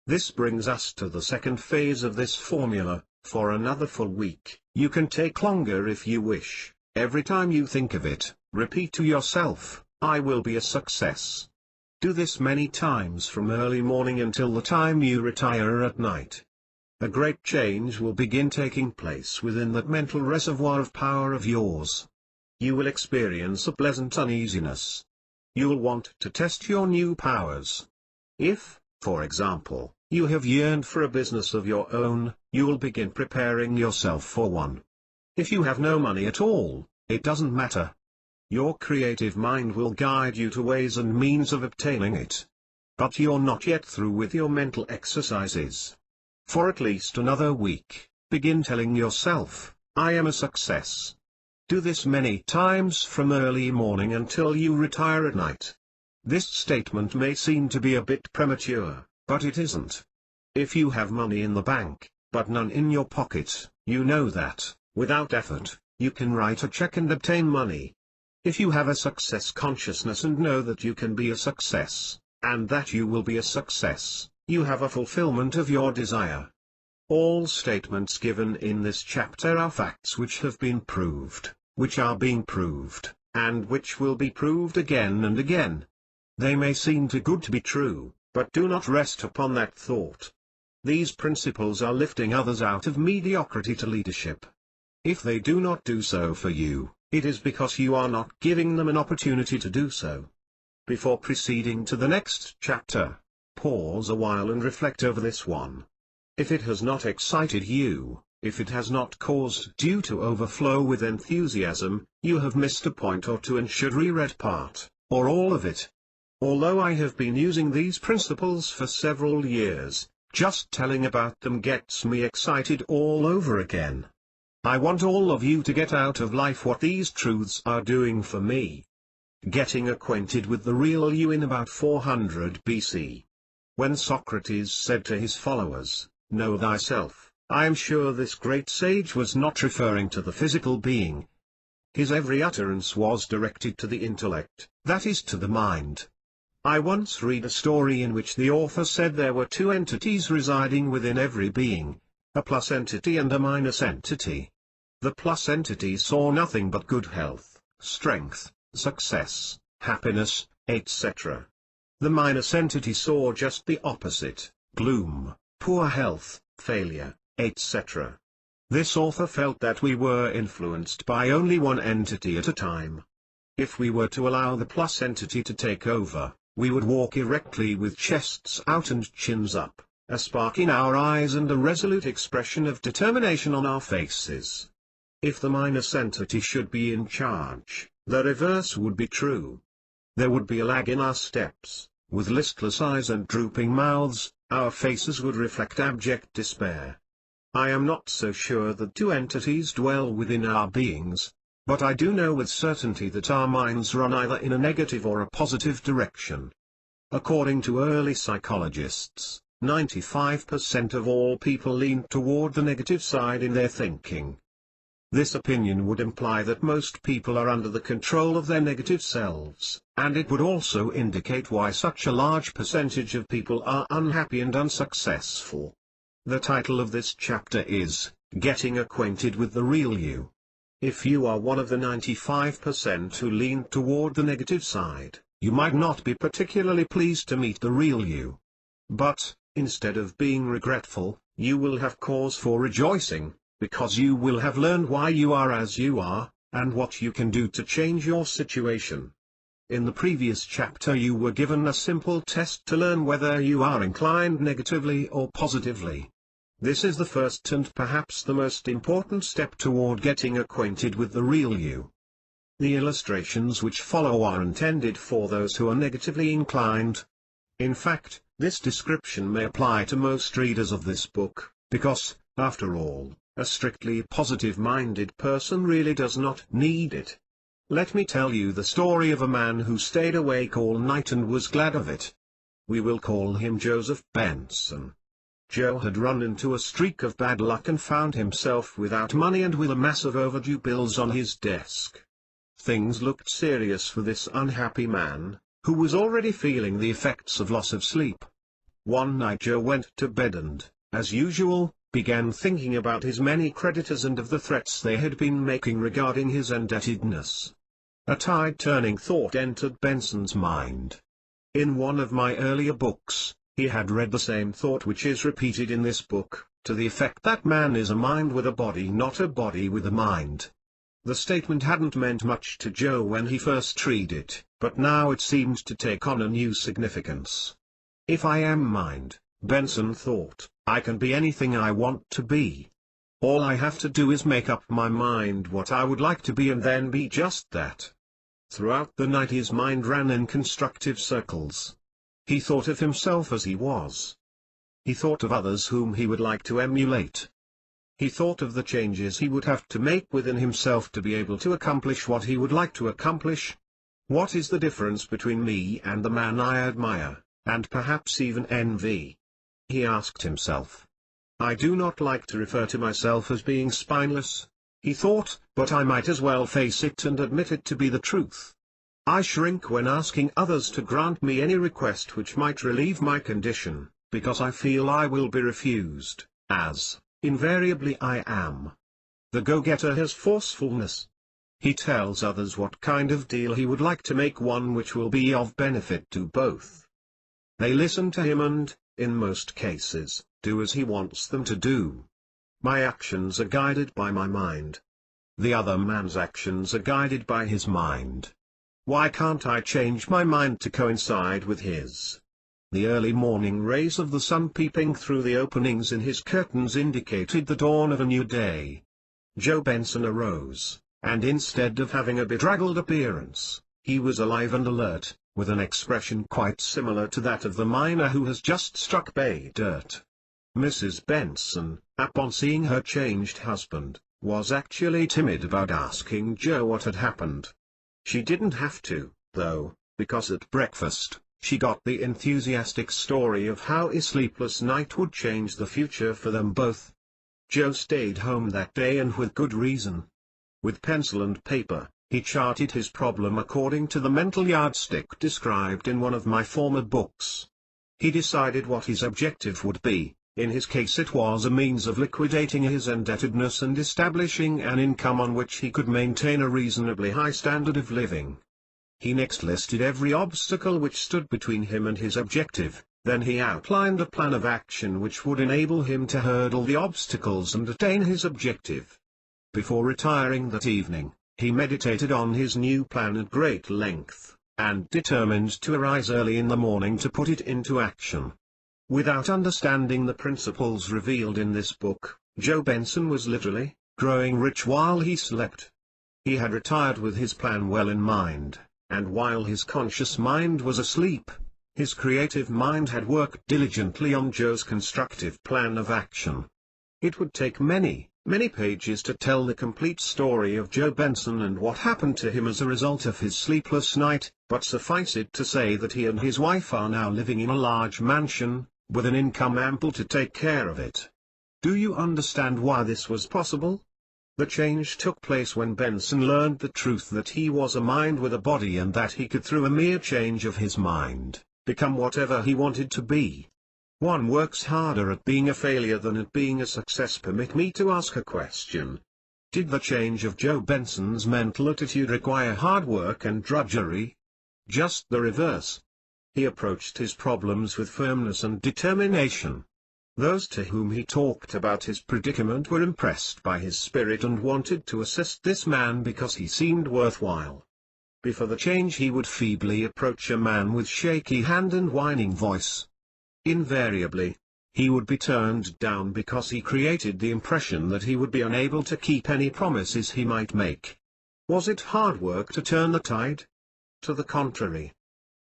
This brings us to the second phase of this formula. For another full week, you can take longer if you wish. Every time you think of it, repeat to yourself, I will be a success. Do this many times from early morning until the time you retire at night. A great change will begin taking place within that mental reservoir of power of yours. You will experience a pleasant uneasiness. You'll want to test your new powers. If, for example, you have yearned for a business of your own, you will begin preparing yourself for one. If you have no money at all, it doesn't matter. Your creative mind will guide you to ways and means of obtaining it. But you're not yet through with your mental exercises. For at least another week, begin telling yourself, I am a success. Do this many times from early morning until you retire at night. This statement may seem to be a bit premature, but it isn't. If you have money in the bank, but none in your pocket, you know that, without effort, you can write a check and obtain money. If you have a success consciousness and know that you can be a success, and that you will be a success, you have a fulfillment of your desire. All statements given in this chapter are facts which have been proved, which are being proved, and which will be proved again and again. They may seem too good to be true, but do not rest upon that thought. These principles are lifting others out of mediocrity to leadership. If they do not do so for you, it is because you are not giving them an opportunity to do so. Before proceeding to the next chapter, pause a while and reflect over this one. If it has not excited you, if it has not caused you to overflow with enthusiasm, you have missed a point or two and should reread part, or all of it. Although I have been using these principles for several years, just telling about them gets me excited all over again. I want all of you to get out of life what these truths are doing for me. Getting acquainted with the real you in about 400 BC. When Socrates said to his followers, know thyself, I am sure this great sage was not referring to the physical being. His every utterance was directed to the intellect, that is to the mind. I once read a story in which the author said there were two entities residing within every being, a plus entity and a minus entity. The plus entity saw nothing but good health, strength, success, happiness, etc. The minus entity saw just the opposite, gloom, poor health, failure, etc. This author felt that we were influenced by only one entity at a time. If we were to allow the plus entity to take over, we would walk erectly with chests out and chins up, a spark in our eyes and a resolute expression of determination on our faces. If the minus entity should be in charge, the reverse would be true. There would be a lag in our steps, with listless eyes and drooping mouths, our faces would reflect abject despair. I am not so sure that two entities dwell within our beings, but I do know with certainty that our minds run either in a negative or a positive direction. According to early psychologists, 95% of all people lean toward the negative side in their thinking. This opinion would imply that most people are under the control of their negative selves, and it would also indicate why such a large percentage of people are unhappy and unsuccessful. The title of this chapter is, Getting Acquainted with the Real You. If you are one of the 95% who lean toward the negative side, you might not be particularly pleased to meet the real you. But, instead of being regretful, you will have cause for rejoicing, because you will have learned why you are as you are, and what you can do to change your situation. In the previous chapter you were given a simple test to learn whether you are inclined negatively or positively. This is the first and perhaps the most important step toward getting acquainted with the real you. The illustrations which follow are intended for those who are negatively inclined. In fact, this description may apply to most readers of this book, because, after all, a strictly positive-minded person really does not need it. Let me tell you the story of a man who stayed awake all night and was glad of it. We will call him Joseph Benson. Joe had run into a streak of bad luck and found himself without money and with a mass of overdue bills on his desk. Things looked serious for this unhappy man, who was already feeling the effects of loss of sleep. One night Joe went to bed and, as usual, began thinking about his many creditors and of the threats they had been making regarding his indebtedness. A tide-turning thought entered Benson's mind. In one of my earlier books, he had read the same thought which is repeated in this book, to the effect that man is a mind with a body, not a body with a mind. The statement hadn't meant much to Joe when he first read it, but now it seemed to take on a new significance. If I am mind, Benson thought, I can be anything I want to be. All I have to do is make up my mind what I would like to be and then be just that. Throughout the night his mind ran in constructive circles. He thought of himself as he was. He thought of others whom he would like to emulate. He thought of the changes he would have to make within himself to be able to accomplish what he would like to accomplish. What is the difference between me and the man I admire, and perhaps even envy? He asked himself. I do not like to refer to myself as being spineless, he thought, but I might as well face it and admit it to be the truth. I shrink when asking others to grant me any request which might relieve my condition, because I feel I will be refused, as invariably I am. The go-getter has forcefulness. He tells others what kind of deal he would like to make, one which will be of benefit to both. They listen to him and, in most cases, do as he wants them to do. My actions are guided by my mind. The other man's actions are guided by his mind. Why can't I change my mind to coincide with his? The early morning rays of the sun peeping through the openings in his curtains indicated the dawn of a new day. Joe Benson arose, and instead of having a bedraggled appearance, he was alive and alert, with an expression quite similar to that of the miner who has just struck bay dirt. Mrs. Benson, upon seeing her changed husband, was actually timid about asking Joe what had happened. She didn't have to, though, because at breakfast, she got the enthusiastic story of how a sleepless night would change the future for them both. Joe stayed home that day, and with good reason. With pencil and paper, he charted his problem according to the mental yardstick described in one of my former books. He decided what his objective would be. In his case it was a means of liquidating his indebtedness and establishing an income on which he could maintain a reasonably high standard of living. He next listed every obstacle which stood between him and his objective, then he outlined a plan of action which would enable him to hurdle the obstacles and attain his objective. Before retiring that evening, he meditated on his new plan at great length, and determined to arise early in the morning to put it into action. Without understanding the principles revealed in this book, Joe Benson was literally growing rich while he slept. He had retired with his plan well in mind, and while his conscious mind was asleep, his creative mind had worked diligently on Joe's constructive plan of action. It would take many pages to tell the complete story of Joe Benson and what happened to him as a result of his sleepless night, but suffice it to say that he and his wife are now living in a large mansion, with an income ample to take care of it. Do you understand why this was possible? The change took place when Benson learned the truth that he was a mind with a body, and that he could, through a mere change of his mind, become whatever he wanted to be. One works harder at being a failure than at being a success. Permit me to ask a question. Did the change of Joe Benson's mental attitude require hard work and drudgery? Just the reverse. He approached his problems with firmness and determination. Those to whom he talked about his predicament were impressed by his spirit and wanted to assist this man because he seemed worthwhile. Before the change he would feebly approach a man with shaky hand and whining voice. Invariably, he would be turned down because he created the impression that he would be unable to keep any promises he might make. Was it hard work to turn the tide? To the contrary.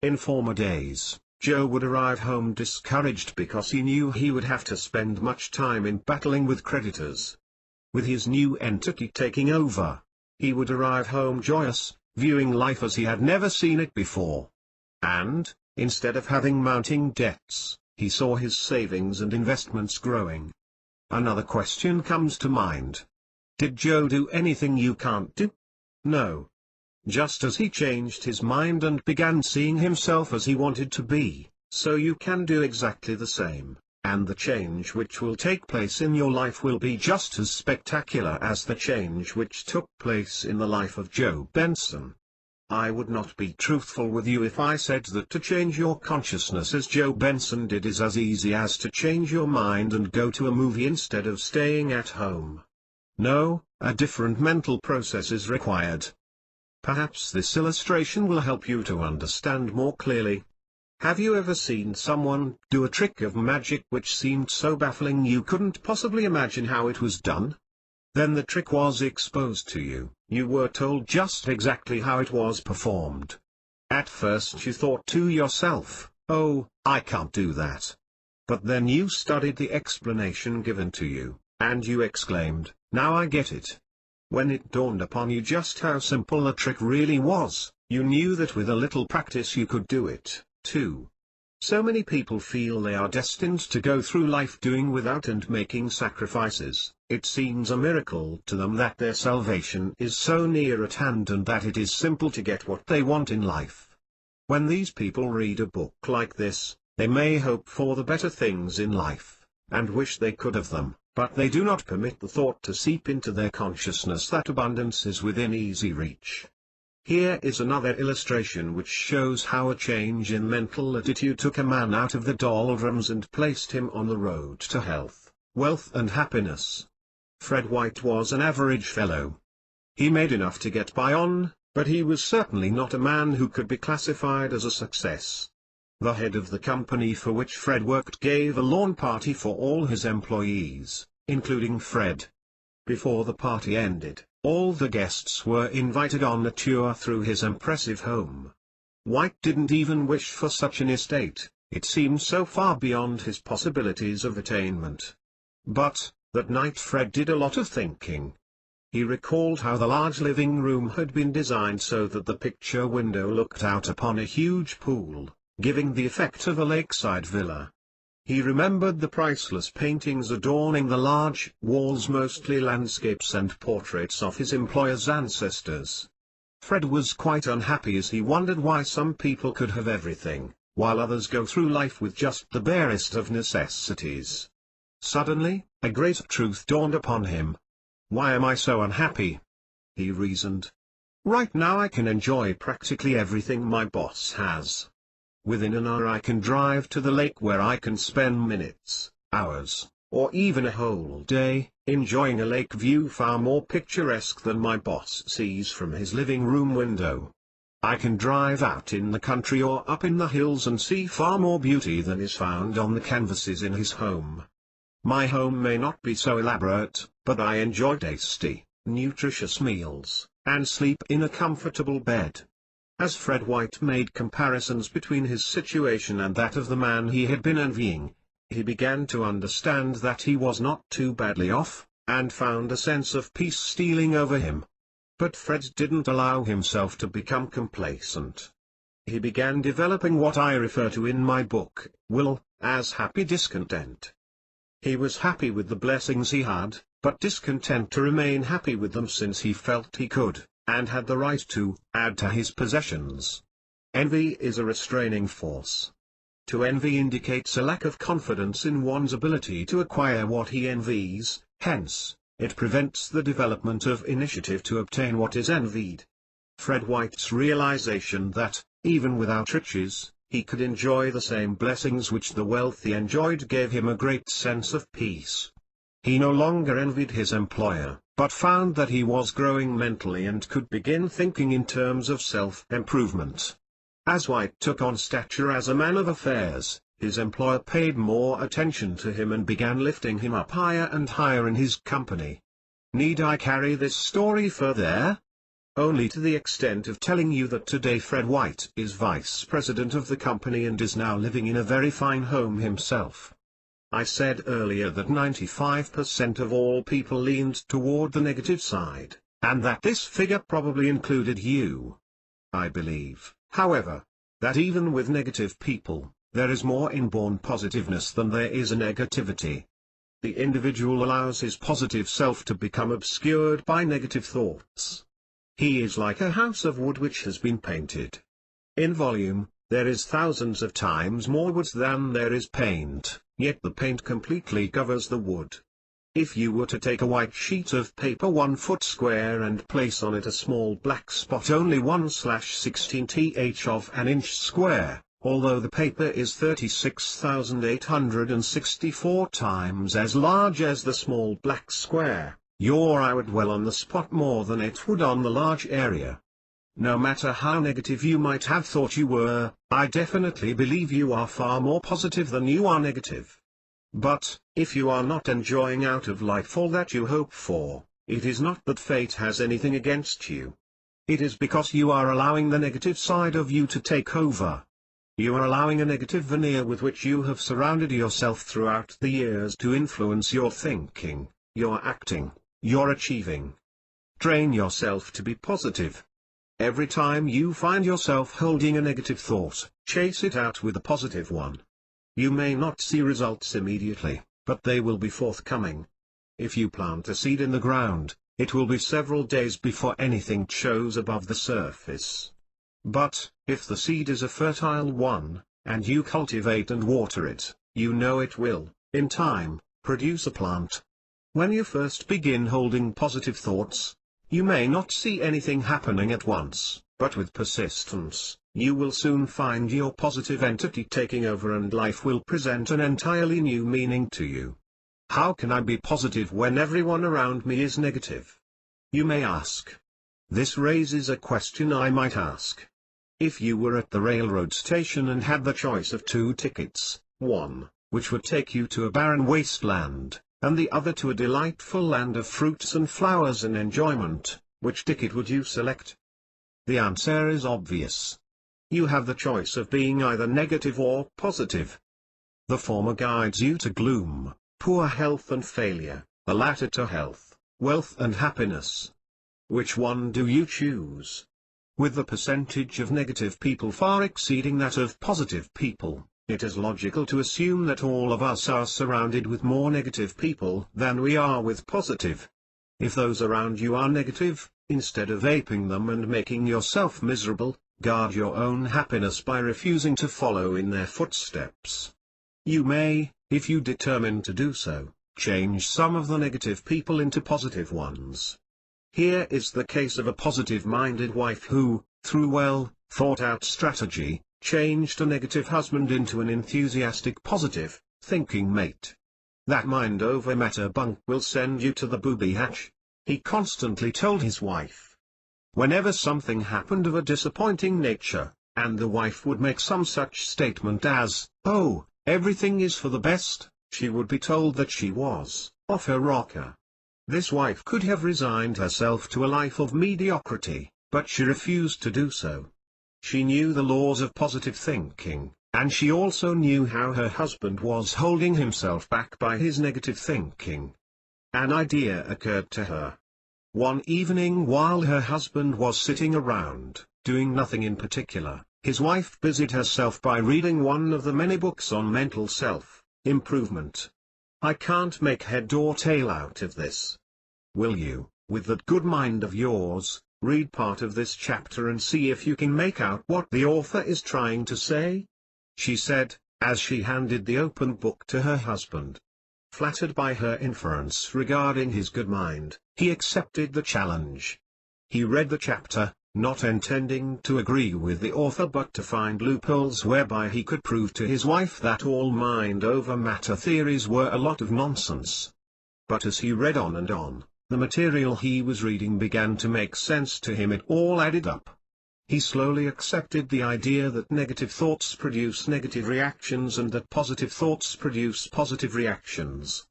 In former days, Joe would arrive home discouraged because he knew he would have to spend much time in battling with creditors. With his new entity taking over, he would arrive home joyous, viewing life as he had never seen it before. And, instead of having mounting debts, he saw his savings and investments growing. Another question comes to mind. Did Joe do anything you can't do? No. Just as he changed his mind and began seeing himself as he wanted to be, so you can do exactly the same, and the change which will take place in your life will be just as spectacular as the change which took place in the life of Joe Benson. I would not be truthful with you if I said that to change your consciousness as Joe Benson did is as easy as to change your mind and go to a movie instead of staying at home. No, a different mental process is required. Perhaps this illustration will help you to understand more clearly. Have you ever seen someone do a trick of magic which seemed so baffling you couldn't possibly imagine how it was done? Then the trick was exposed to you, you were told just exactly how it was performed. At first you thought to yourself, "Oh, I can't do that." But then you studied the explanation given to you, and you exclaimed, "Now I get it." When it dawned upon you just how simple the trick really was, you knew that with a little practice you could do it, too. So many people feel they are destined to go through life doing without and making sacrifices. It seems a miracle to them that their salvation is so near at hand and that it is simple to get what they want in life. When these people read a book like this, they may hope for the better things in life, and wish they could have them, but they do not permit the thought to seep into their consciousness that abundance is within easy reach. Here is another illustration which shows how a change in mental attitude took a man out of the doldrums and placed him on the road to health, wealth and happiness. Fred White was an average fellow. He made enough to get by on, but he was certainly not a man who could be classified as a success. The head of the company for which Fred worked gave a lawn party for all his employees, including Fred. Before the party ended, all the guests were invited on a tour through his impressive home. White didn't even wish for such an estate, it seemed so far beyond his possibilities of attainment. But, that night Fred did a lot of thinking. He recalled how the large living room had been designed so that the picture window looked out upon a huge pool, giving the effect of a lakeside villa. He remembered the priceless paintings adorning the large walls, mostly landscapes and portraits of his employer's ancestors. Fred was quite unhappy as he wondered why some people could have everything, while others go through life with just the barest of necessities. Suddenly, a great truth dawned upon him. "Why am I so unhappy?" he reasoned. "Right now I can enjoy practically everything my boss has. Within an hour I can drive to the lake where I can spend minutes, hours, or even a whole day, enjoying a lake view far more picturesque than my boss sees from his living room window. I can drive out in the country or up in the hills and see far more beauty than is found on the canvases in his home. My home may not be so elaborate, but I enjoy tasty, nutritious meals, and sleep in a comfortable bed." As Fred White made comparisons between his situation and that of the man he had been envying, he began to understand that he was not too badly off, and found a sense of peace stealing over him. But Fred didn't allow himself to become complacent. He began developing what I refer to in my book, Will, as happy discontent. He was happy with the blessings he had, but discontent to remain happy with them since he felt he could, and had the right to, add to his possessions. Envy is a restraining force. To envy indicates a lack of confidence in one's ability to acquire what he envies, hence, it prevents the development of initiative to obtain what is envied. Fred White's realization that, even without riches, he could enjoy the same blessings which the wealthy enjoyed gave him a great sense of peace. He no longer envied his employer, but found that he was growing mentally and could begin thinking in terms of self-improvement. As White took on stature as a man of affairs, his employer paid more attention to him and began lifting him up higher and higher in his company. Need I carry this story further? Only to the extent of telling you that today Fred White is vice president of the company and is now living in a very fine home himself. I said earlier that 95% of all people leaned toward the negative side, and that this figure probably included you. I believe, however, that even with negative people, There is more inborn positiveness than there is in negativity. The individual allows his positive self to become obscured by negative thoughts. He is like a house of wood which has been painted. In volume, there is thousands of times more wood than there is paint, yet the paint completely covers the wood. If you were to take a white sheet of paper 1 foot square and place on it a small black spot only 1/16th of an inch square, although the paper is 36,864 times as large as the small black square, your eye would dwell on the spot more than it would on the large area. No matter how negative you might have thought you were, I definitely believe you are far more positive than you are negative. But, if you are not enjoying out of life all that you hope for, it is not that fate has anything against you. It is because you are allowing the negative side of you to take over. You are allowing a negative veneer with which you have surrounded yourself throughout the years to influence your thinking, your acting, your achieving. Train yourself to be positive. Every time you find yourself holding a negative thought, chase it out with a positive one. You may not see results immediately, but they will be forthcoming. If you plant a seed in the ground, it will be several days before anything shows above the surface. But, if the seed is a fertile one, and you cultivate and water it, you know it will, in time, produce a plant. When you first begin holding positive thoughts, you may not see anything happening at once, but with persistence, you will soon find your positive entity taking over and life will present an entirely new meaning to you. How can I be positive when everyone around me is negative? You may ask. This raises a question I might ask. If you were at the railroad station and had the choice of 2 tickets, one, which would take you to a barren wasteland, and the other to a delightful land of fruits and flowers and enjoyment, which ticket would you select? The answer is obvious. You have the choice of being either negative or positive. The former guides you to gloom, poor health and failure, the latter to health, wealth and happiness. Which one do you choose? With the percentage of negative people far exceeding that of positive people, it is logical to assume that all of us are surrounded with more negative people than we are with positive. If those around you are negative, instead of aping them and making yourself miserable, guard your own happiness by refusing to follow in their footsteps. You may, if you determine to do so, change some of the negative people into positive ones. Here is the case of a positive-minded wife who, through well-thought-out strategy, changed a negative husband into an enthusiastic positive, thinking mate. That mind-over-matter bunk will send you to the booby hatch, he constantly told his wife. Whenever something happened of a disappointing nature, and the wife would make some such statement as, "Oh, everything is for the best," she would be told that she was off her rocker. This wife could have resigned herself to a life of mediocrity, but she refused to do so. She knew the laws of positive thinking, and she also knew how her husband was holding himself back by his negative thinking. An idea occurred to her. One evening while her husband was sitting around, doing nothing in particular, his wife busied herself by reading one of the many books on mental self-improvement. I can't make head or tail out of this. Will you, with that good mind of yours, read part of this chapter and see if you can make out what the author is trying to say? She said, as she handed the open book to her husband. Flattered by her inference regarding his good mind, he accepted the challenge. He read the chapter, not intending to agree with the author but to find loopholes whereby he could prove to his wife that all mind-over-matter theories were a lot of nonsense. But as he read on and on, the material he was reading began to make sense to him. It all added up. He slowly accepted the idea that negative thoughts produce negative reactions and that positive thoughts produce positive reactions.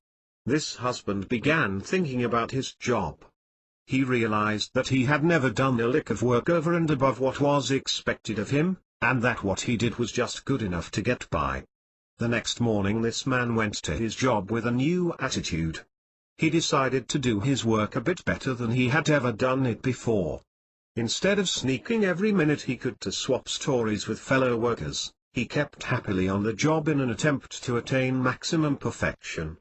This husband began thinking about his job. He realized that he had never done a lick of work over and above what was expected of him, and that what he did was just good enough to get by. The next morning this man went to his job with a new attitude. He decided to do his work a bit better than he had ever done it before. Instead of sneaking every minute he could to swap stories with fellow workers, He kept happily on the job in an attempt to attain maximum perfection.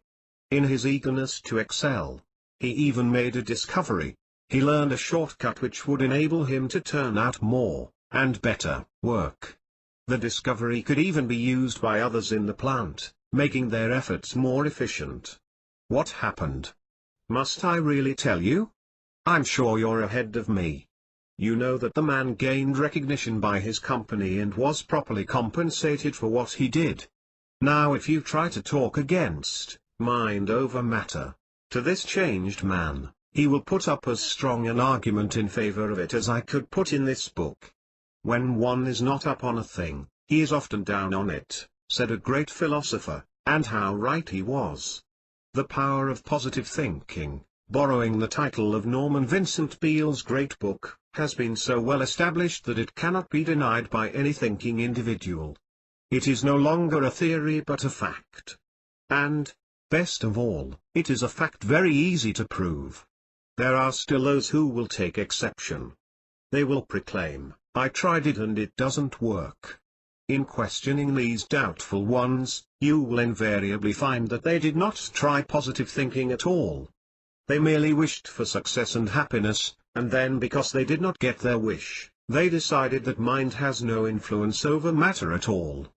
In his eagerness to excel, he even made a discovery. He learned a shortcut which would enable him to turn out more, and better, work. The discovery could even be used by others in the plant, making their efforts more efficient. What happened? Must I really tell you? I'm sure you're ahead of me. You know that the man gained recognition by his company and was properly compensated for what he did. Now if you try to talk against mind over matter to this changed man, he will put up as strong an argument in favor of it as I could put in this book. When one is not up on a thing, he is often down on it, said a great philosopher, and how right he was. The power of positive thinking, borrowing the title of Norman Vincent Peale's great book, has been so well established that it cannot be denied by any thinking individual. It is no longer a theory but a fact. And, best of all, it is a fact very easy to prove. There are still those who will take exception. They will proclaim, I tried it and it doesn't work. In questioning these doubtful ones, you will invariably find that they did not try positive thinking at all. They merely wished for success and happiness, and then because they did not get their wish, they decided that mind has no influence over matter at all.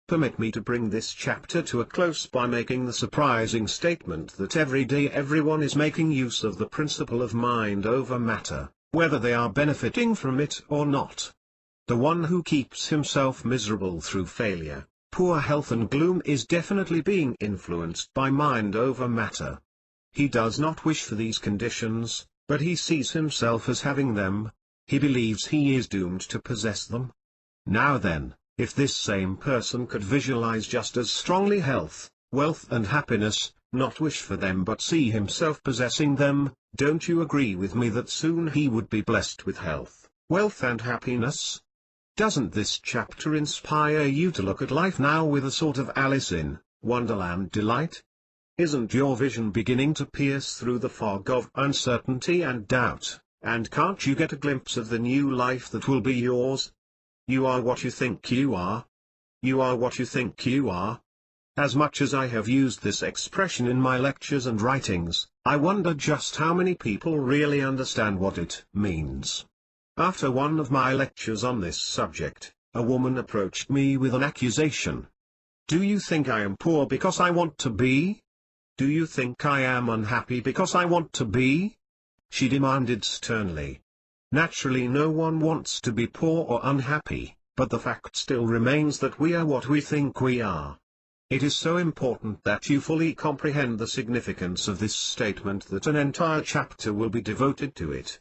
Permit me to bring this chapter to a close by making the surprising statement that every day everyone is making use of the principle of mind over matter, whether they are benefiting from it or not. The one who keeps himself miserable through failure, poor health and gloom is definitely being influenced by mind over matter. He does not wish for these conditions, but he sees himself as having them. He believes he is doomed to possess them. Now then, if this same person could visualize just as strongly health, wealth and happiness, not wish for them but see himself possessing them, don't you agree with me that soon he would be blessed with health, wealth and happiness? Doesn't this chapter inspire you to look at life now with a sort of Alice in Wonderland delight? Isn't your vision beginning to pierce through the fog of uncertainty and doubt, and can't you get a glimpse of the new life that will be yours? You are what you think you are. You are what you think you are. As much as I have used this expression in my lectures and writings, I wonder just how many people really understand what it means. After one of my lectures on this subject, a woman approached me with an accusation. Do you think I am poor because I want to be? Do you think I am unhappy because I want to be? She demanded sternly. Naturally no one wants to be poor or unhappy, but the fact still remains that we are what we think we are. It is so important that you fully comprehend the significance of this statement that an entire chapter will be devoted to it.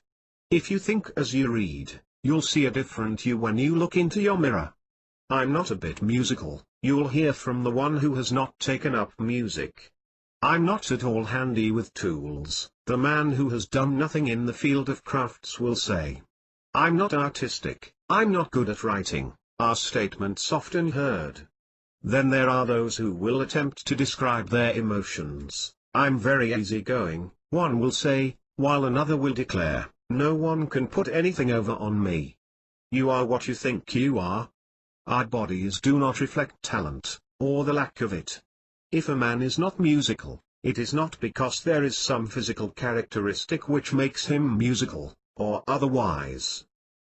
If you think as you read, you'll see a different you when you look into your mirror. I'm not a bit musical, you'll hear from the one who has not taken up music. I'm not at all handy with tools, the man who has done nothing in the field of crafts will say. I'm not artistic, I'm not good at writing, are statements often heard. Then there are those who will attempt to describe their emotions. I'm very easygoing, one will say, while another will declare, no one can put anything over on me. You are what you think you are. Our bodies do not reflect talent, or the lack of it. If a man is not musical, it is not because there is some physical characteristic which makes him musical, or otherwise.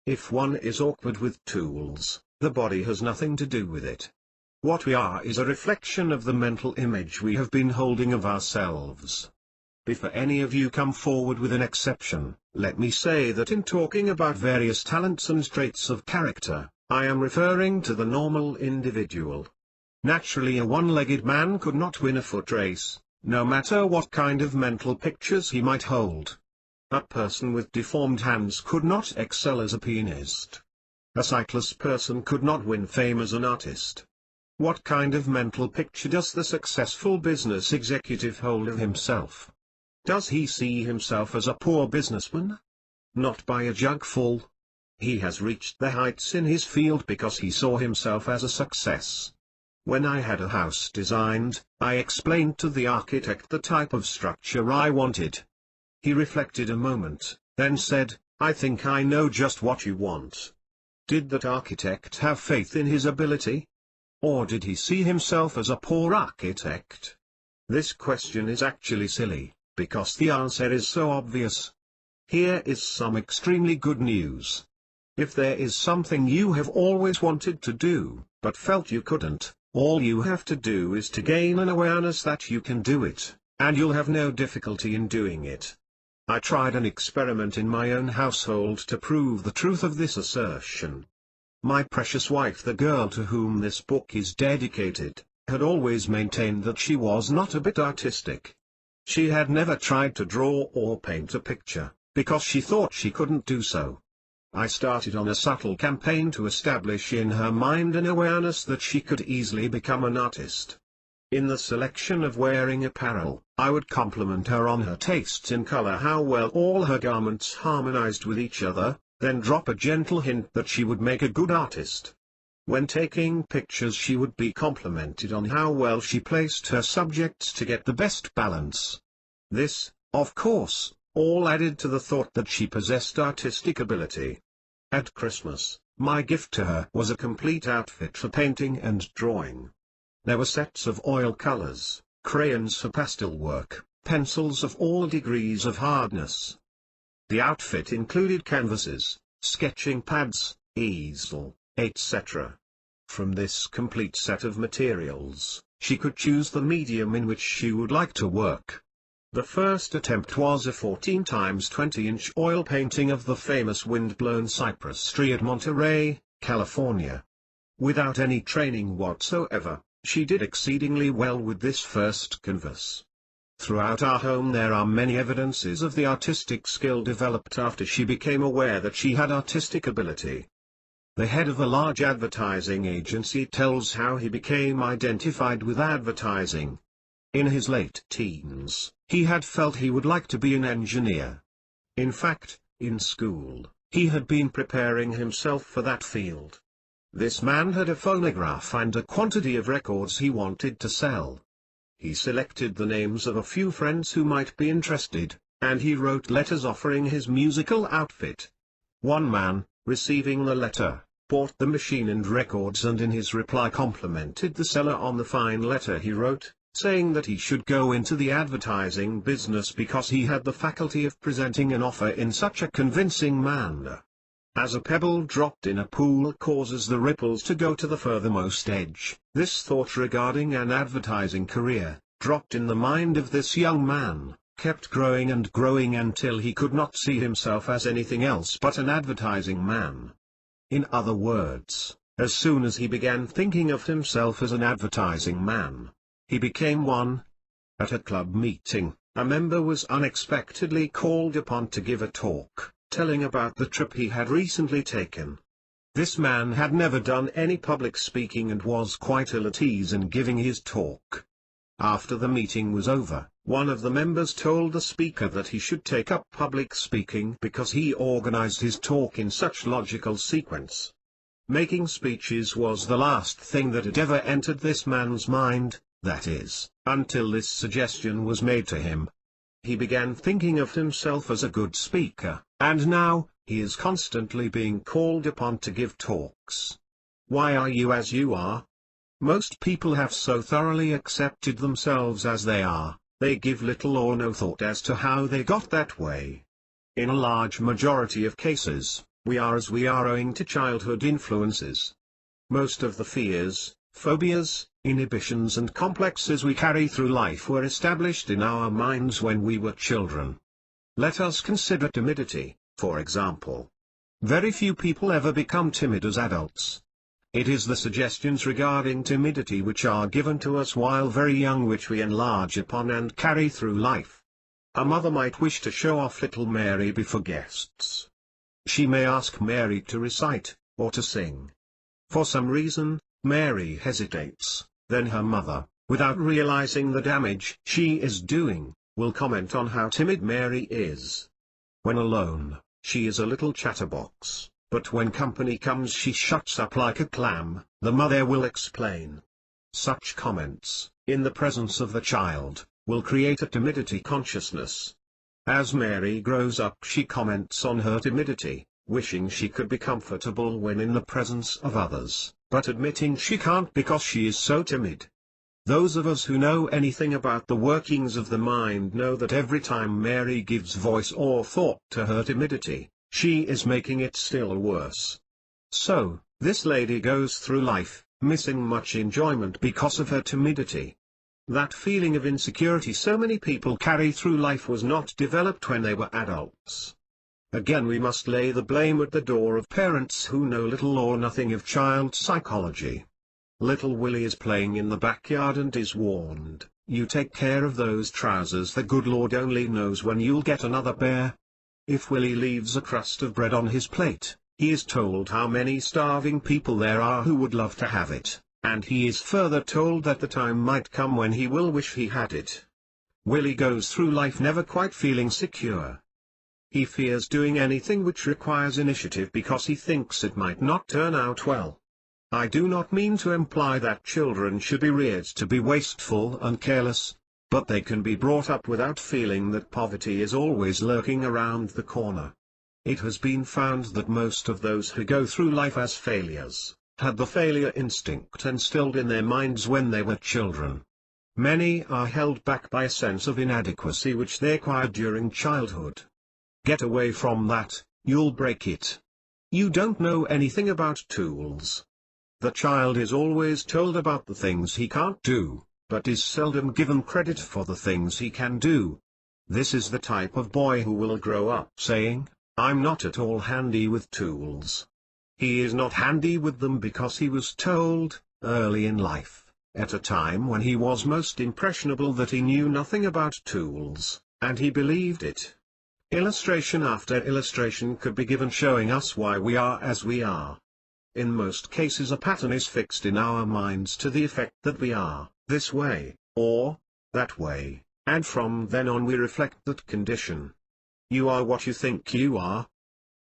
If one is awkward with tools, the body has nothing to do with it. What we are is a reflection of the mental image we have been holding of ourselves. Before any of you come forward with an exception, let me say that in talking about various talents and traits of character, I am referring to the normal individual. Naturally a one-legged man could not win a foot race, no matter what kind of mental pictures he might hold. A person with deformed hands could not excel as a pianist. A sightless person could not win fame as an artist. What kind of mental picture does the successful business executive hold of himself? Does he see himself as a poor businessman? Not by a jugful. He has reached the heights in his field because he saw himself as a success. When I had a house designed, I explained to the architect the type of structure I wanted. He reflected a moment, then said, I think I know just what you want. Did that architect have faith in his ability? or did he see himself as a poor architect? This question is actually silly, because the answer is so obvious. Here is some extremely good news. If there is something you have always wanted to do, but felt you couldn't, all you have to do is to gain an awareness that you can do it, and you'll have no difficulty in doing it. I tried an experiment in my own household to prove the truth of this assertion. My precious wife, the girl to whom this book is dedicated, had always maintained that she was not a bit artistic. She had never tried to draw or paint a picture, because she thought she couldn't do so. I started on a subtle campaign to establish in her mind an awareness that she could easily become an artist. In the selection of wearing apparel, I would compliment her on her tastes in color, how well all her garments harmonized with each other, then drop a gentle hint that she would make a good artist. When taking pictures, she would be complimented on how well she placed her subjects to get the best balance. This, of course, all added to the thought that she possessed artistic ability. At Christmas, my gift to her was a complete outfit for painting and drawing. There were sets of oil colors, crayons for pastel work, pencils of all degrees of hardness. The outfit included canvases, sketching pads, easel, etc. From this complete set of materials, she could choose the medium in which she would like to work. The first attempt was a 14 x 20-inch oil painting of the famous wind-blown cypress tree at Monterey, California. Without any training whatsoever, she did exceedingly well with this first canvas. Throughout our home there are many evidences of the artistic skill developed after she became aware that she had artistic ability. The head of a large advertising agency tells how he became identified with advertising. In his late teens, he had felt he would like to be an engineer. In fact, in school, he had been preparing himself for that field. This man had a phonograph and a quantity of records he wanted to sell. He selected the names of a few friends who might be interested, and he wrote letters offering his musical outfit. One man, receiving the letter, bought the machine and records, and in his reply complimented the seller on the fine letter he wrote, saying that he should go into the advertising business because he had the faculty of presenting an offer in such a convincing manner. As a pebble dropped in a pool causes the ripples to go to the furthermost edge, this thought regarding an advertising career, dropped in the mind of this young man, kept growing and growing until he could not see himself as anything else but an advertising man. In other words, as soon as he began thinking of himself as an advertising man, he became one. At a club meeting, a member was unexpectedly called upon to give a talk, telling about the trip he had recently taken. This man had never done any public speaking and was quite ill at ease in giving his talk. After the meeting was over, one of the members told the speaker that he should take up public speaking because he organized his talk in such logical sequence. Making speeches was the last thing that had ever entered this man's mind, that is, until this suggestion was made to him. He began thinking of himself as a good speaker, and now, he is constantly being called upon to give talks. Why are you as you are? Most people have so thoroughly accepted themselves as they are, they give little or no thought as to how they got that way. In a large majority of cases, we are as we are owing to childhood influences. Most of the fears, phobias, inhibitions and complexes we carry through life were established in our minds when we were children. Let us consider timidity, for example. Very few people ever become timid as adults. It is the suggestions regarding timidity which are given to us while very young which we enlarge upon and carry through life. A mother might wish to show off little Mary before guests. She may ask Mary to recite, or to sing. For some reason, Mary hesitates, then her mother, without realizing the damage she is doing, will comment on how timid Mary is. When alone, she is a little chatterbox, but when company comes she shuts up like a clam, the mother will explain. Such comments, in the presence of the child, will create a timidity consciousness. As Mary grows up she comments on her timidity, wishing she could be comfortable when in the presence of others, but admitting she can't because she is so timid. Those of us who know anything about the workings of the mind know that every time Mary gives voice or thought to her timidity, she is making it still worse. So, this lady goes through life, missing much enjoyment because of her timidity. That feeling of insecurity so many people carry through life was not developed when they were adults. Again, we must lay the blame at the door of parents who know little or nothing of child psychology. Little Willie is playing in the backyard and is warned, "You take care of those trousers, the good Lord only knows when you'll get another pair." If Willie leaves a crust of bread on his plate, he is told how many starving people there are who would love to have it, and he is further told that the time might come when he will wish he had it. Willie goes through life never quite feeling secure. He fears doing anything which requires initiative because he thinks it might not turn out well. I do not mean to imply that children should be reared to be wasteful and careless, but they can be brought up without feeling that poverty is always lurking around the corner. It has been found that most of those who go through life as failures, had the failure instinct instilled in their minds when they were children. Many are held back by a sense of inadequacy which they acquired during childhood. Get away from that, you'll break it. You don't know anything about tools. The child is always told about the things he can't do, but is seldom given credit for the things he can do. This is the type of boy who will grow up saying, "I'm not at all handy with tools." He is not handy with them because he was told, early in life, at a time when he was most impressionable, that he knew nothing about tools, and he believed it. Illustration after illustration could be given showing us why we are as we are. In most cases a pattern is fixed in our minds to the effect that we are this way, or that way, and from then on we reflect that condition. You are what you think you are.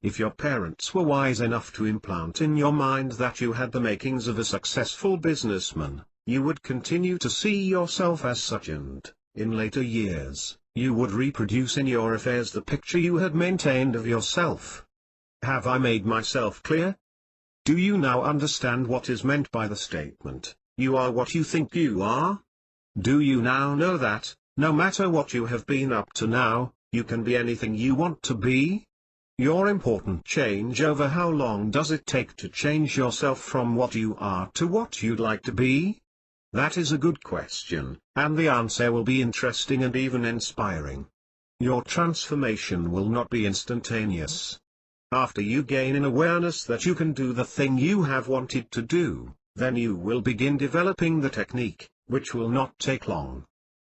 If your parents were wise enough to implant in your mind that you had the makings of a successful businessman, you would continue to see yourself as such, and, in later years, you would reproduce in your affairs the picture you had maintained of yourself. Have I made myself clear? Do you now understand what is meant by the statement, "You are what you think you are"? Do you now know that, no matter what you have been up to now, you can be anything you want to be? Your important change over how long does it take to change yourself from what you are to what you'd like to be? That is a good question, and the answer will be interesting and even inspiring. Your transformation will not be instantaneous. After you gain an awareness that you can do the thing you have wanted to do, then you will begin developing the technique, which will not take long.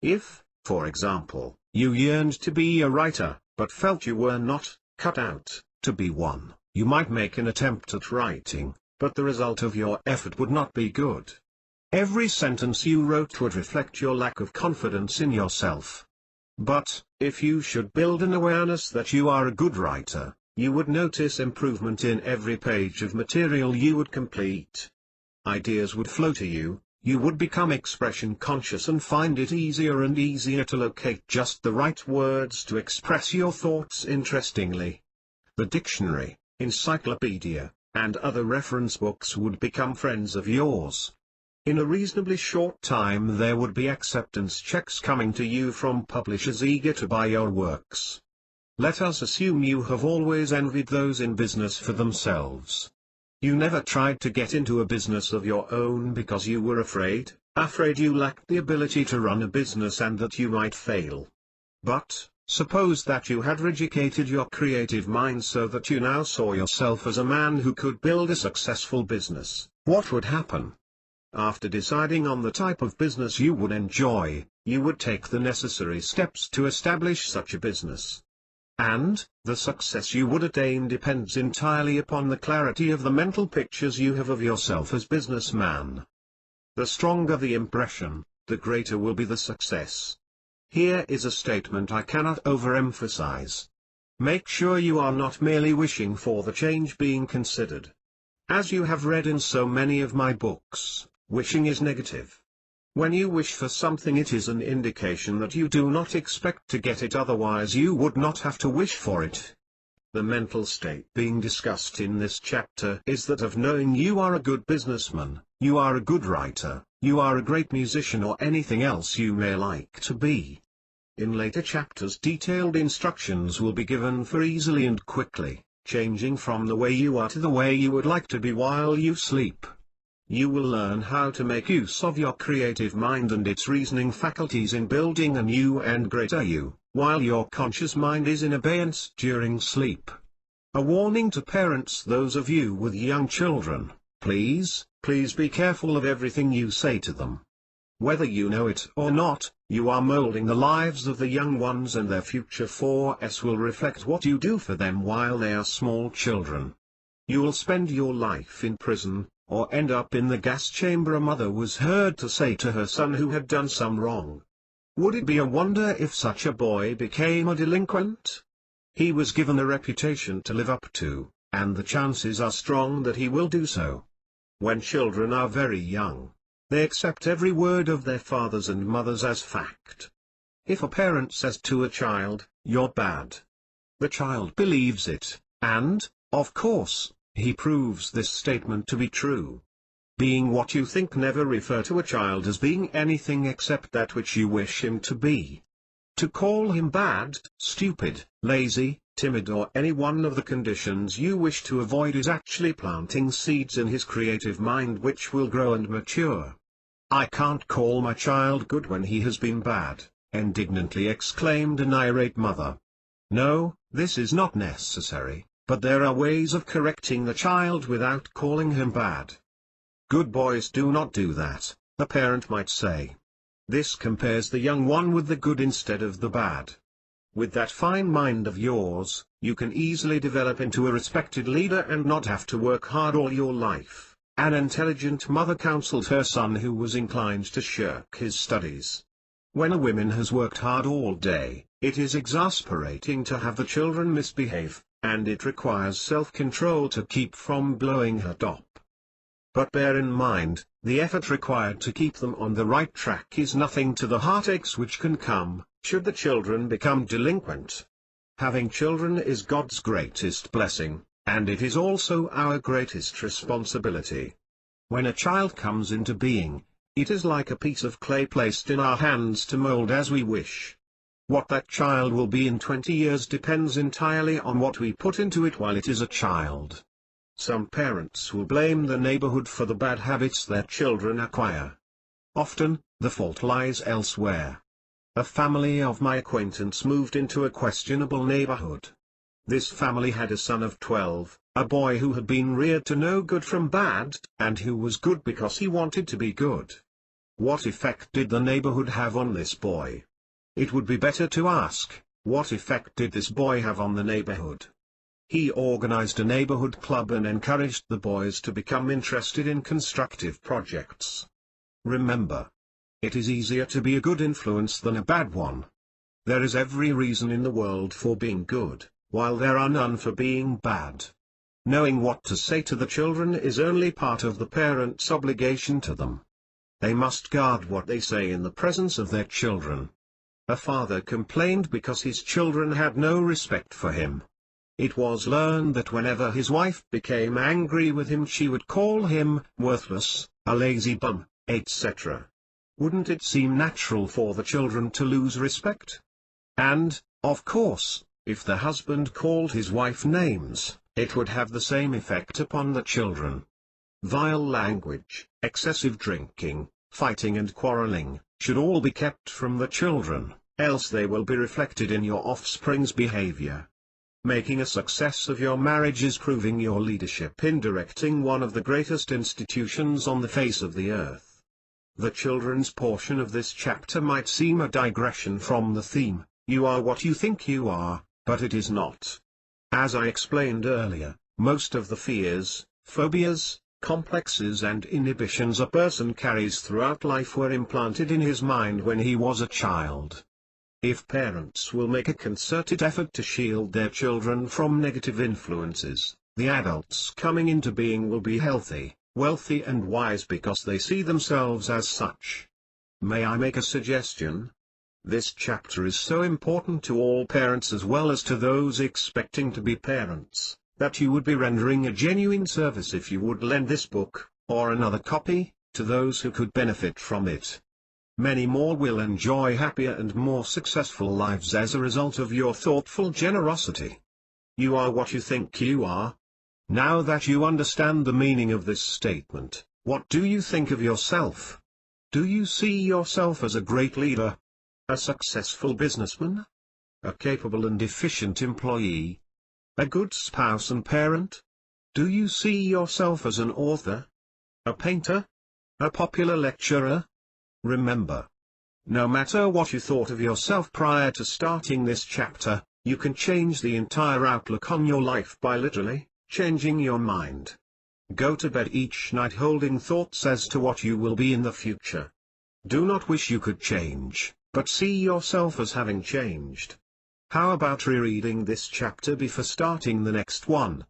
If, for example, you yearned to be a writer, but felt you were not cut out to be one, you might make an attempt at writing, but the result of your effort would not be good. Every sentence you wrote would reflect your lack of confidence in yourself. But, if you should build an awareness that you are a good writer, you would notice improvement in every page of material you would complete. Ideas would flow to you, you would become expression conscious and find it easier and easier to locate just the right words to express your thoughts interestingly. The dictionary, encyclopedia, and other reference books would become friends of yours. In a reasonably short time there would be acceptance checks coming to you from publishers eager to buy your works. Let us assume you have always envied those in business for themselves. You never tried to get into a business of your own because you were afraid you lacked the ability to run a business and that you might fail. But, suppose that you had educated your creative mind so that you now saw yourself as a man who could build a successful business, what would happen? After deciding on the type of business you would enjoy, you would take the necessary steps to establish such a business. And, the success you would attain depends entirely upon the clarity of the mental pictures you have of yourself as businessman. The stronger the impression, the greater will be the success. Here is a statement I cannot overemphasize. Make sure you are not merely wishing for the change being considered. As you have read in so many of my books, wishing is negative. When you wish for something, it is an indication that you do not expect to get it, otherwise you would not have to wish for it. The mental state being discussed in this chapter is that of knowing you are a good businessman, you are a good writer, you are a great musician, or anything else you may like to be. In later chapters, detailed instructions will be given for easily and quickly changing from the way you are to the way you would like to be while you sleep. You will learn how to make use of your creative mind and its reasoning faculties in building a new and greater you, while your conscious mind is in abeyance during sleep. A warning to parents, those of you with young children, please be careful of everything you say to them. Whether you know it or not, you are molding the lives of the young ones, and their future 4S will reflect what you do for them while they are small children. You will spend your life in prison, or end up in the gas chamber, a mother was heard to say to her son who had done some wrong. Would it be a wonder if such a boy became a delinquent? He was given a reputation to live up to, and the chances are strong that he will do so. When children are very young, they accept every word of their fathers and mothers as fact. If a parent says to a child, "You're bad," the child believes it, and, of course, he proves this statement to be true. Being what you think. Never refer to a child as being anything except that which you wish him to be. To call him bad, stupid, lazy, timid, or any one of the conditions you wish to avoid is actually planting seeds in his creative mind which will grow and mature. "I can't call my child good when he has been bad," indignantly exclaimed an irate mother. No, this is not necessary, but there are ways of correcting the child without calling him bad. Good boys do not do that, a parent might say. This compares the young one with the good instead of the bad. With that fine mind of yours, you can easily develop into a respected leader and not have to work hard all your life. An intelligent mother counseled her son who was inclined to shirk his studies. When a woman has worked hard all day, it is exasperating to have the children misbehave, and it requires self-control to keep from blowing her top. But bear in mind, the effort required to keep them on the right track is nothing to the heartaches which can come, should the children become delinquent. Having children is God's greatest blessing, and it is also our greatest responsibility. When a child comes into being, it is like a piece of clay placed in our hands to mold as we wish. What that child will be in 20 years depends entirely on what we put into it while it is a child. Some parents will blame the neighborhood for the bad habits their children acquire. Often, the fault lies elsewhere. A family of my acquaintance moved into a questionable neighborhood. This family had a son of 12, a boy who had been reared to know good from bad, and who was good because he wanted to be good. What effect did the neighborhood have on this boy? It would be better to ask, what effect did this boy have on the neighborhood? He organized a neighborhood club and encouraged the boys to become interested in constructive projects. Remember, it is easier to be a good influence than a bad one. There is every reason in the world for being good, while there are none for being bad. Knowing what to say to the children is only part of the parents' obligation to them. They must guard what they say in the presence of their children. A father complained because his children had no respect for him. It was learned that whenever his wife became angry with him, she would call him worthless, a lazy bum, etc. Wouldn't it seem natural for the children to lose respect? And, of course, if the husband called his wife names, it would have the same effect upon the children. Vile language, excessive drinking, fighting and quarreling, should all be kept from the children, else they will be reflected in your offspring's behavior. Making a success of your marriage is proving your leadership in directing one of the greatest institutions on the face of the earth. The children's portion of this chapter might seem a digression from the theme, you are what you think you are, but it is not. As I explained earlier, most of the fears, phobias, complexes and inhibitions a person carries throughout life were implanted in his mind when he was a child. If parents will make a concerted effort to shield their children from negative influences, the adults coming into being will be healthy, wealthy and wise because they see themselves as such. May I make a suggestion? This chapter is so important to all parents as well as to those expecting to be parents, that you would be rendering a genuine service if you would lend this book, or another copy, to those who could benefit from it. Many more will enjoy happier and more successful lives as a result of your thoughtful generosity. You are what you think you are. Now that you understand the meaning of this statement, what do you think of yourself? Do you see yourself as a great leader? A successful businessman? A capable and efficient employee? A good spouse and parent? Do you see yourself as an author? A painter? A popular lecturer? Remember, no matter what you thought of yourself prior to starting this chapter, you can change the entire outlook on your life by literally changing your mind. Go to bed each night holding thoughts as to what you will be in the future. Do not wish you could change, but see yourself as having changed. How about rereading this chapter before starting the next one?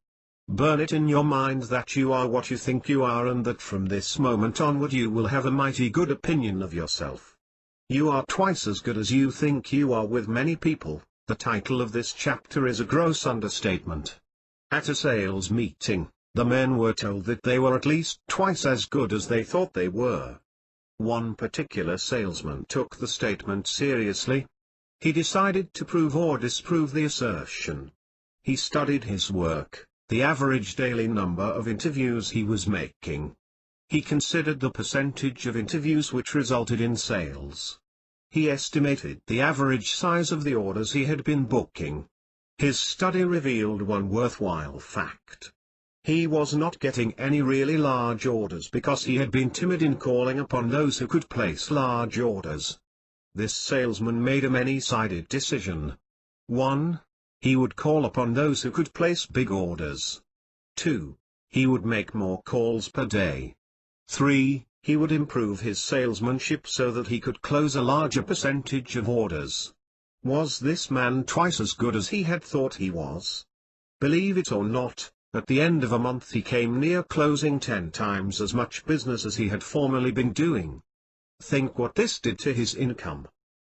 Burn it in your mind that you are what you think you are and that from this moment onward you will have a mighty good opinion of yourself. You are twice as good as you think you are. With many people, the title of this chapter is a gross understatement. At a sales meeting, the men were told that they were at least twice as good as they thought they were. One particular salesman took the statement seriously. He decided to prove or disprove the assertion. He studied his work, the average daily number of interviews he was making. He considered the percentage of interviews which resulted in sales. He estimated the average size of the orders he had been booking. His study revealed one worthwhile fact. He was not getting any really large orders because he had been timid in calling upon those who could place large orders. This salesman made a many-sided decision. 1. He would call upon those who could place big orders. 2. He would make more calls per day. 3. He would improve his salesmanship so that he could close a larger percentage of orders. Was this man twice as good as he had thought he was? Believe it or not, at the end of a month he came near closing 10 times as much business as he had formerly been doing. Think what this did to his income.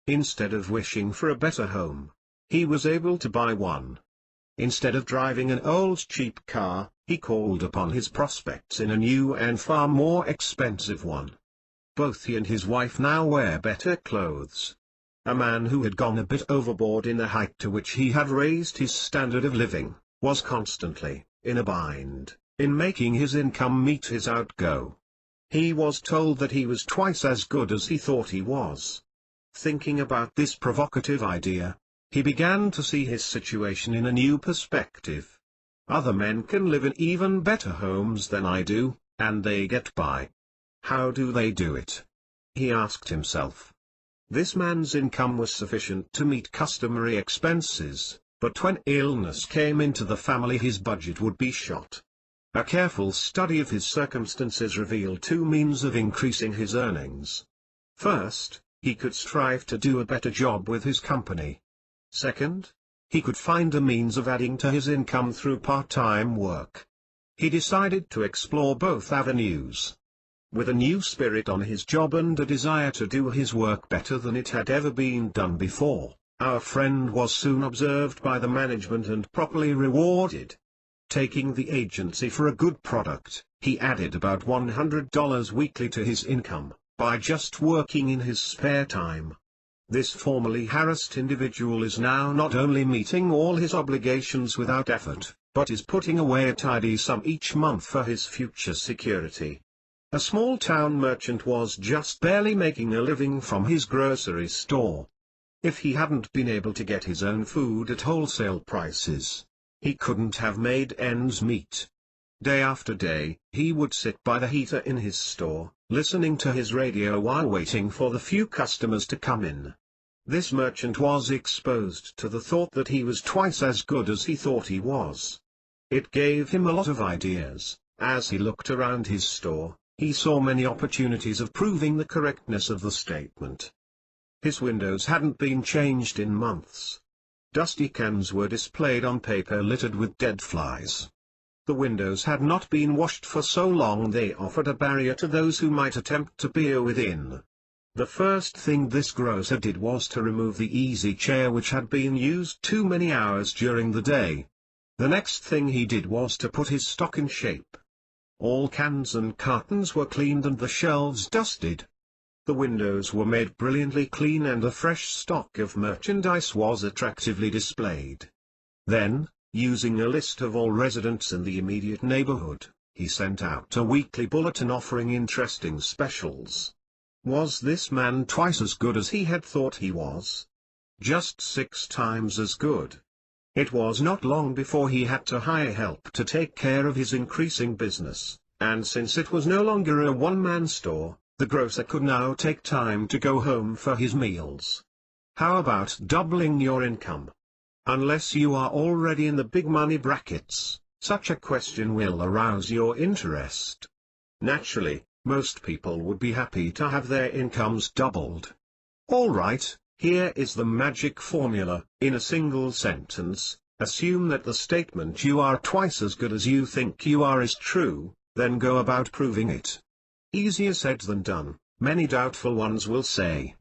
Instead of wishing for a better home, he was able to buy one. Instead of driving an old cheap car, he called upon his prospects in a new and far more expensive one. Both he and his wife now wear better clothes. A man who had gone a bit overboard in the height to which he had raised his standard of living, was constantly in a bind in making his income meet his outgo. He was told that he was twice as good as he thought he was. Thinking about this provocative idea, he began to see his situation in a new perspective. Other men can live in even better homes than I do, and they get by. How do they do it? He asked himself. This man's income was sufficient to meet customary expenses, but when illness came into the family his budget would be shot. A careful study of his circumstances revealed 2 means of increasing his earnings. First, he could strive to do a better job with his company. Second, he could find a means of adding to his income through part-time work. He decided to explore both avenues. With a new spirit on his job and a desire to do his work better than it had ever been done before, our friend was soon observed by the management and properly rewarded. Taking the agency for a good product, he added about $100 weekly to his income, by just working in his spare time. This formerly harassed individual is now not only meeting all his obligations without effort, but is putting away a tidy sum each month for his future security. A small-town merchant was just barely making a living from his grocery store. If he hadn't been able to get his own food at wholesale prices, he couldn't have made ends meet. Day after day, he would sit by the heater in his store, listening to his radio while waiting for the few customers to come in. This merchant was exposed to the thought that he was twice as good as he thought he was. It gave him a lot of ideas. As he looked around his store, he saw many opportunities of proving the correctness of the statement. His windows hadn't been changed in months. Dusty cans were displayed on paper littered with dead flies. The windows had not been washed for so long they offered a barrier to those who might attempt to peer within. The first thing this grocer did was to remove the easy chair which had been used too many hours during the day. The next thing he did was to put his stock in shape. All cans and cartons were cleaned and the shelves dusted. The windows were made brilliantly clean and a fresh stock of merchandise was attractively displayed. Then, using a list of all residents in the immediate neighborhood, he sent out a weekly bulletin offering interesting specials. Was this man twice as good as he had thought he was? Just 6 times as good. It was not long before he had to hire help to take care of his increasing business, and since it was no longer a one-man store, the grocer could now take time to go home for his meals. How about doubling your income? Unless you are already in the big money brackets, such a question will arouse your interest. Naturally, most people would be happy to have their incomes doubled. Alright, here is the magic formula. In a single sentence, assume that the statement "you are twice as good as you think you are" is true, then go about proving it. Easier said than done, many doubtful ones will say.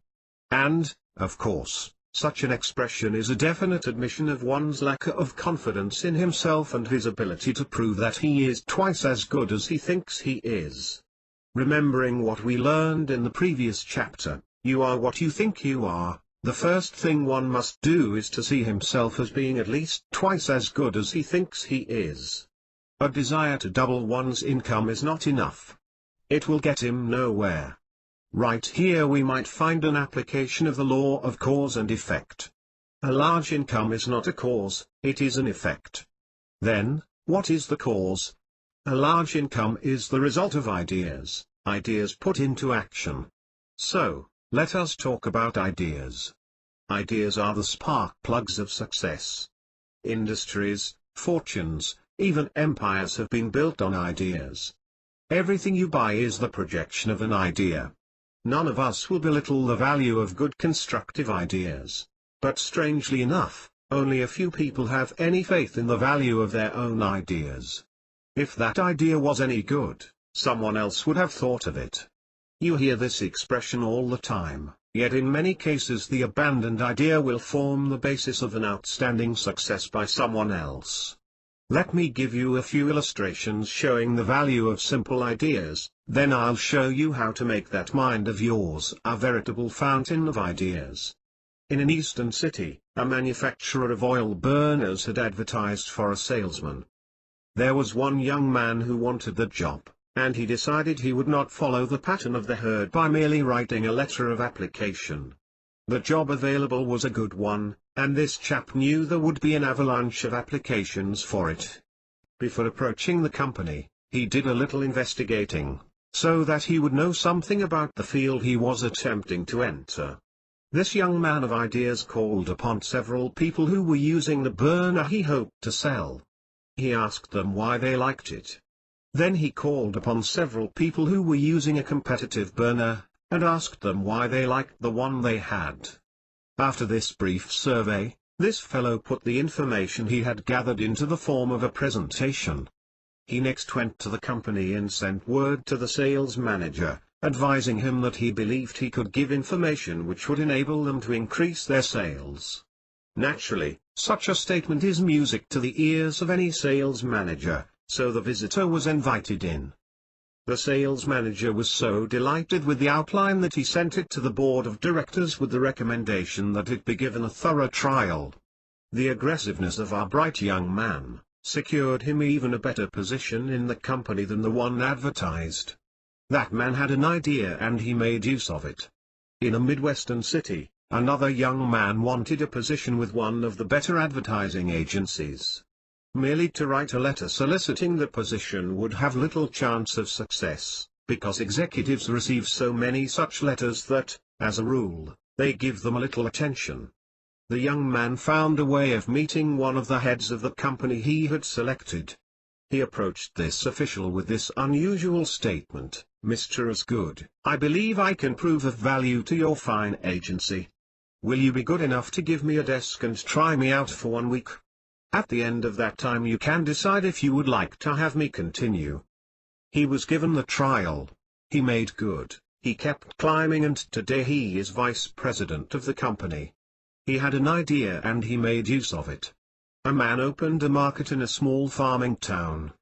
And, of course, such an expression is a definite admission of one's lack of confidence in himself and his ability to prove that he is twice as good as he thinks he is. Remembering what we learned in the previous chapter, you are what you think you are, the first thing one must do is to see himself as being at least twice as good as he thinks he is. A desire to double one's income is not enough. It will get him nowhere. Right here we might find an application of the law of cause and effect. A large income is not a cause, it is an effect. Then, what is the cause? A large income is the result of ideas put into action. So, let us talk about ideas. Ideas are the spark plugs of success. Industries, fortunes, even empires have been built on ideas. Everything you buy is the projection of an idea. None of us will belittle the value of good constructive ideas. But strangely enough, only a few people have any faith in the value of their own ideas. If that idea was any good, someone else would have thought of it. You hear this expression all the time, yet in many cases the abandoned idea will form the basis of an outstanding success by someone else. Let me give you a few illustrations showing the value of simple ideas, then I'll show you how to make that mind of yours a veritable fountain of ideas. In an eastern city, a manufacturer of oil burners had advertised for a salesman. There was one young man who wanted the job, and he decided he would not follow the pattern of the herd by merely writing a letter of application. The job available was a good one, and this chap knew there would be an avalanche of applications for it. Before approaching the company, he did a little investigating, so that he would know something about the field he was attempting to enter. This young man of ideas called upon several people who were using the burner he hoped to sell. He asked them why they liked it. Then he called upon several people who were using a competitive burner, and asked them why they liked the one they had. After this brief survey, this fellow put the information he had gathered into the form of a presentation. He next went to the company and sent word to the sales manager, advising him that he believed he could give information which would enable them to increase their sales. Naturally, such a statement is music to the ears of any sales manager, so the visitor was invited in. The sales manager was so delighted with the outline that he sent it to the board of directors with the recommendation that it be given a thorough trial. The aggressiveness of our bright young man secured him even a better position in the company than the one advertised. That man had an idea and he made use of it. In a Midwestern city, another young man wanted a position with one of the better advertising agencies. Merely to write a letter soliciting the position would have little chance of success, because executives receive so many such letters that, as a rule, they give them little attention. The young man found a way of meeting one of the heads of the company he had selected. He approached this official with this unusual statement: "Mr. Osgood, I believe I can prove of value to your fine agency. Will you be good enough to give me a desk and try me out for 1 week? At the end of that time you can decide if you would like to have me continue." He was given the trial. He made good, He kept climbing and today he is vice president of the company. He had an idea and he made use of it. A man opened a market in a small farming town.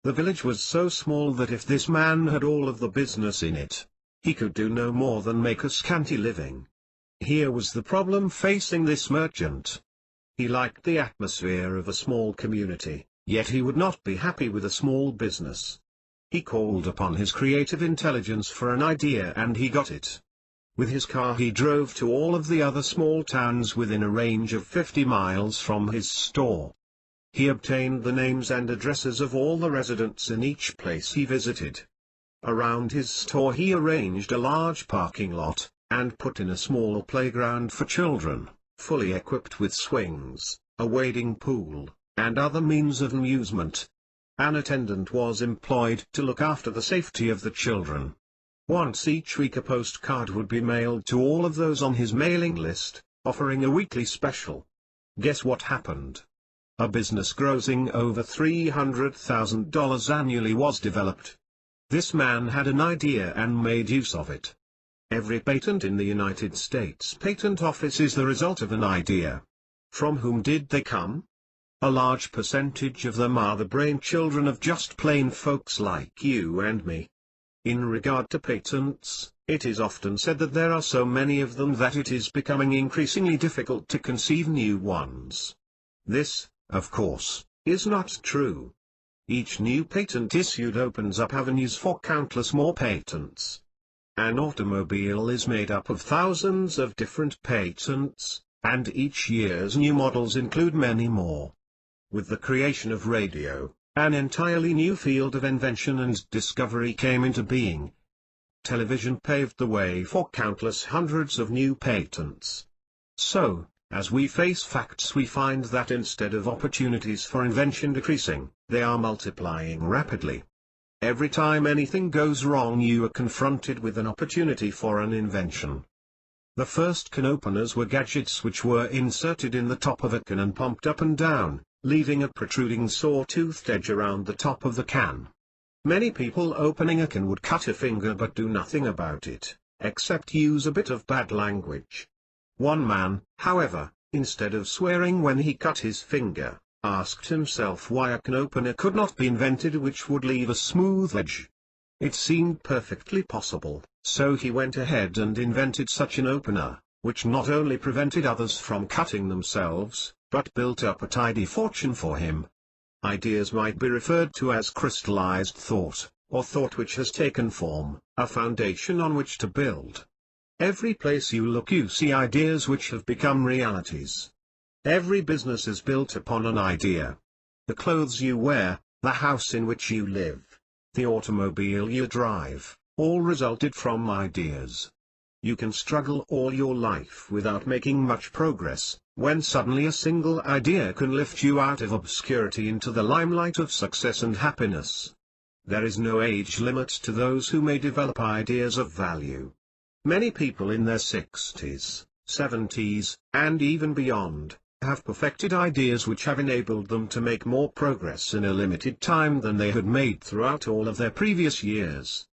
The village was so small that if this man had all of the business in it, he could do no more than make a scanty living. Here was the problem facing this merchant. He liked the atmosphere of a small community, yet he would not be happy with a small business. He called upon his creative intelligence for an idea and he got it. With his car he drove to all of the other small towns within a range of 50 miles from his store. He obtained the names and addresses of all the residents in each place he visited. Around his store he arranged a large parking lot, and put in a small playground for children, fully equipped with swings, a wading pool, and other means of amusement. An attendant was employed to look after the safety of the children. Once each week a postcard would be mailed to all of those on his mailing list, offering a weekly special. Guess what happened? A business grossing over $300,000 annually was developed. This man had an idea and made use of it. Every patent in the United States Patent Office is the result of an idea. From whom did they come? A large percentage of them are the brainchildren of just plain folks like you and me. In regard to patents, it is often said that there are so many of them that it is becoming increasingly difficult to conceive new ones. This, of course, is not true. Each new patent issued opens up avenues for countless more patents. An automobile is made up of thousands of different patents, and each year's new models include many more. With the creation of radio, an entirely new field of invention and discovery came into being. Television paved the way for countless hundreds of new patents. So, as we face facts we find that instead of opportunities for invention decreasing, they are multiplying rapidly. Every time anything goes wrong you are confronted with an opportunity for an invention. The first can openers were gadgets which were inserted in the top of a can and pumped up and down, leaving a protruding saw-toothed edge around the top of the can. Many people opening a can would cut a finger but do nothing about it, except use a bit of bad language. One man, however, instead of swearing when he cut his finger, asked himself why a can opener could not be invented which would leave a smooth edge. It seemed perfectly possible, so he went ahead and invented such an opener, which not only prevented others from cutting themselves, but built up a tidy fortune for him. Ideas might be referred to as crystallized thought, or thought which has taken form, a foundation on which to build. Every place you look you see ideas which have become realities. Every business is built upon an idea. The clothes you wear, the house in which you live, the automobile you drive, all resulted from ideas. You can struggle all your life without making much progress, when suddenly a single idea can lift you out of obscurity into the limelight of success and happiness. There is no age limit to those who may develop ideas of value. Many people in their 60s, 70s, and even beyond, have perfected ideas which have enabled them to make more progress in a limited time than they had made throughout all of their previous years.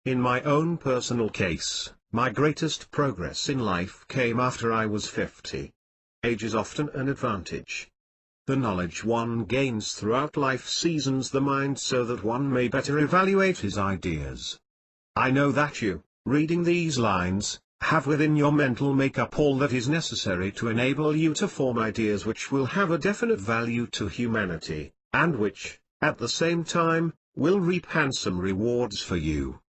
In my own personal case, my greatest progress in life came after I was 50. Age is often an advantage. The knowledge one gains throughout life seasons the mind so that one may better evaluate his ideas. I know that you, reading these lines, have within your mental makeup all that is necessary to enable you to form ideas which will have a definite value to humanity, and which, at the same time, will reap handsome rewards for you.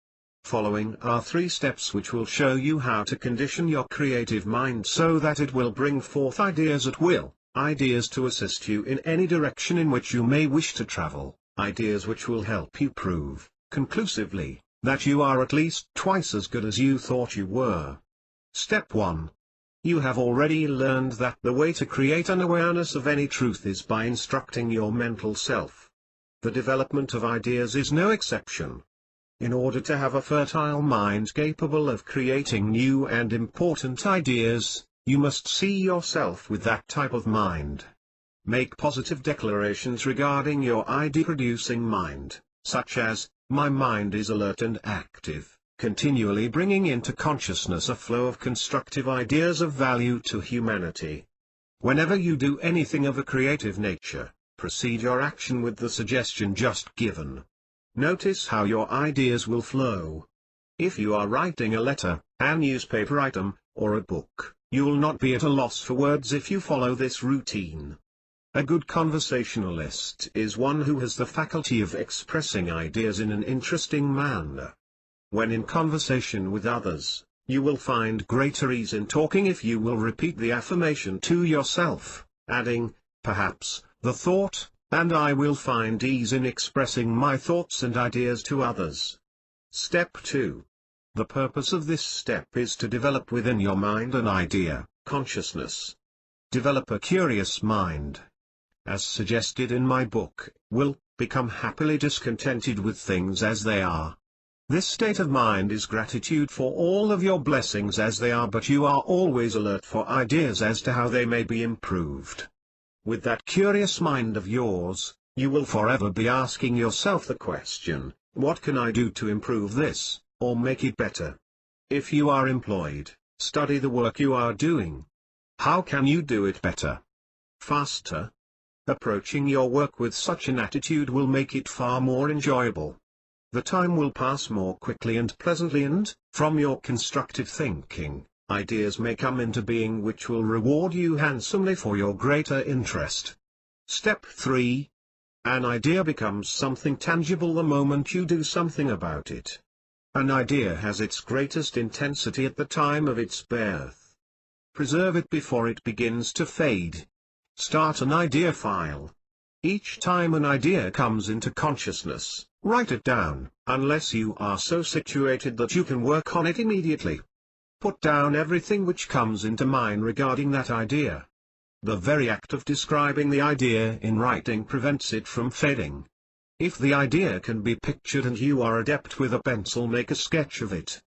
Following are 3 steps which will show you how to condition your creative mind so that it will bring forth ideas at will, ideas to assist you in any direction in which you may wish to travel, ideas which will help you prove, conclusively, that you are at least twice as good as you thought you were. Step 1. You have already learned that the way to create an awareness of any truth is by instructing your mental self. The development of ideas is no exception. In order to have a fertile mind capable of creating new and important ideas, you must see yourself with that type of mind. Make positive declarations regarding your idea-producing mind, such as, "My mind is alert and active, continually bringing into consciousness a flow of constructive ideas of value to humanity. Whenever you do anything of a creative nature, proceed your action with the suggestion just given. Notice how your ideas will flow. If you are writing a letter, a newspaper item, or a book, you'll not be at a loss for words if you follow this routine. A good conversationalist is one who has the faculty of expressing ideas in an interesting manner. When in conversation with others, you will find greater ease in talking if you will repeat the affirmation to yourself, adding, perhaps, the thought, and I will find ease in expressing my thoughts and ideas to others. Step 2. The purpose of this step is to develop within your mind an idea, consciousness. Develop a curious mind. As suggested in my book, will become happily discontented with things as they are. This state of mind is gratitude for all of your blessings as they are, but you are always alert for ideas as to how they may be improved. With that curious mind of yours, you will forever be asking yourself the question, what can I do to improve this, or make it better? If you are employed, study the work you are doing. How can you do it better? Faster? Approaching your work with such an attitude will make it far more enjoyable. The time will pass more quickly and pleasantly, and, from your constructive thinking, ideas may come into being which will reward you handsomely for your greater interest. Step 3. An idea becomes something tangible the moment you do something about it. An idea has its greatest intensity at the time of its birth. Preserve it before it begins to fade. Start an idea file. Each time an idea comes into consciousness, write it down, unless you are so situated that you can work on it immediately. Put down everything which comes into mind regarding that idea. The very act of describing the idea in writing prevents it from fading. If the idea can be pictured and you are adept with a pencil, make a sketch of it.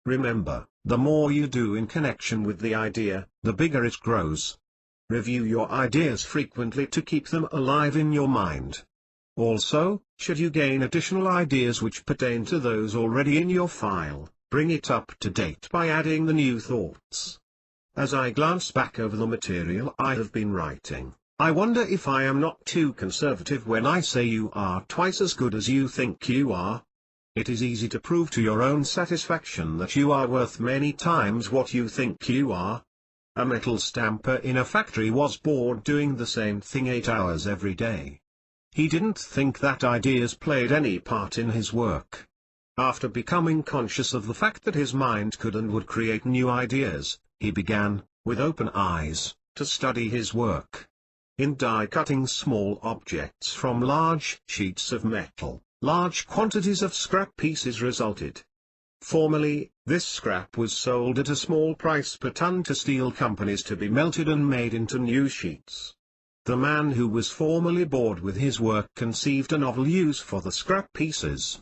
Remember, the more you do in connection with the idea, the bigger it grows. Review your ideas frequently to keep them alive in your mind. Also, should you gain additional ideas which pertain to those already in your file, bring it up to date by adding the new thoughts. As I glance back over the material I have been writing, I wonder if I am not too conservative when I say you are twice as good as you think you are. It is easy to prove to your own satisfaction that you are worth many times what you think you are. A metal stamper in a factory was bored doing the same thing 8 hours every day. He didn't think that ideas played any part in his work. After becoming conscious of the fact that his mind could and would create new ideas, he began, with open eyes, to study his work. In die-cutting small objects from large sheets of metal, large quantities of scrap pieces resulted. Formerly, this scrap was sold at a small price per ton to steel companies to be melted and made into new sheets. The man who was formerly bored with his work conceived a novel use for the scrap pieces.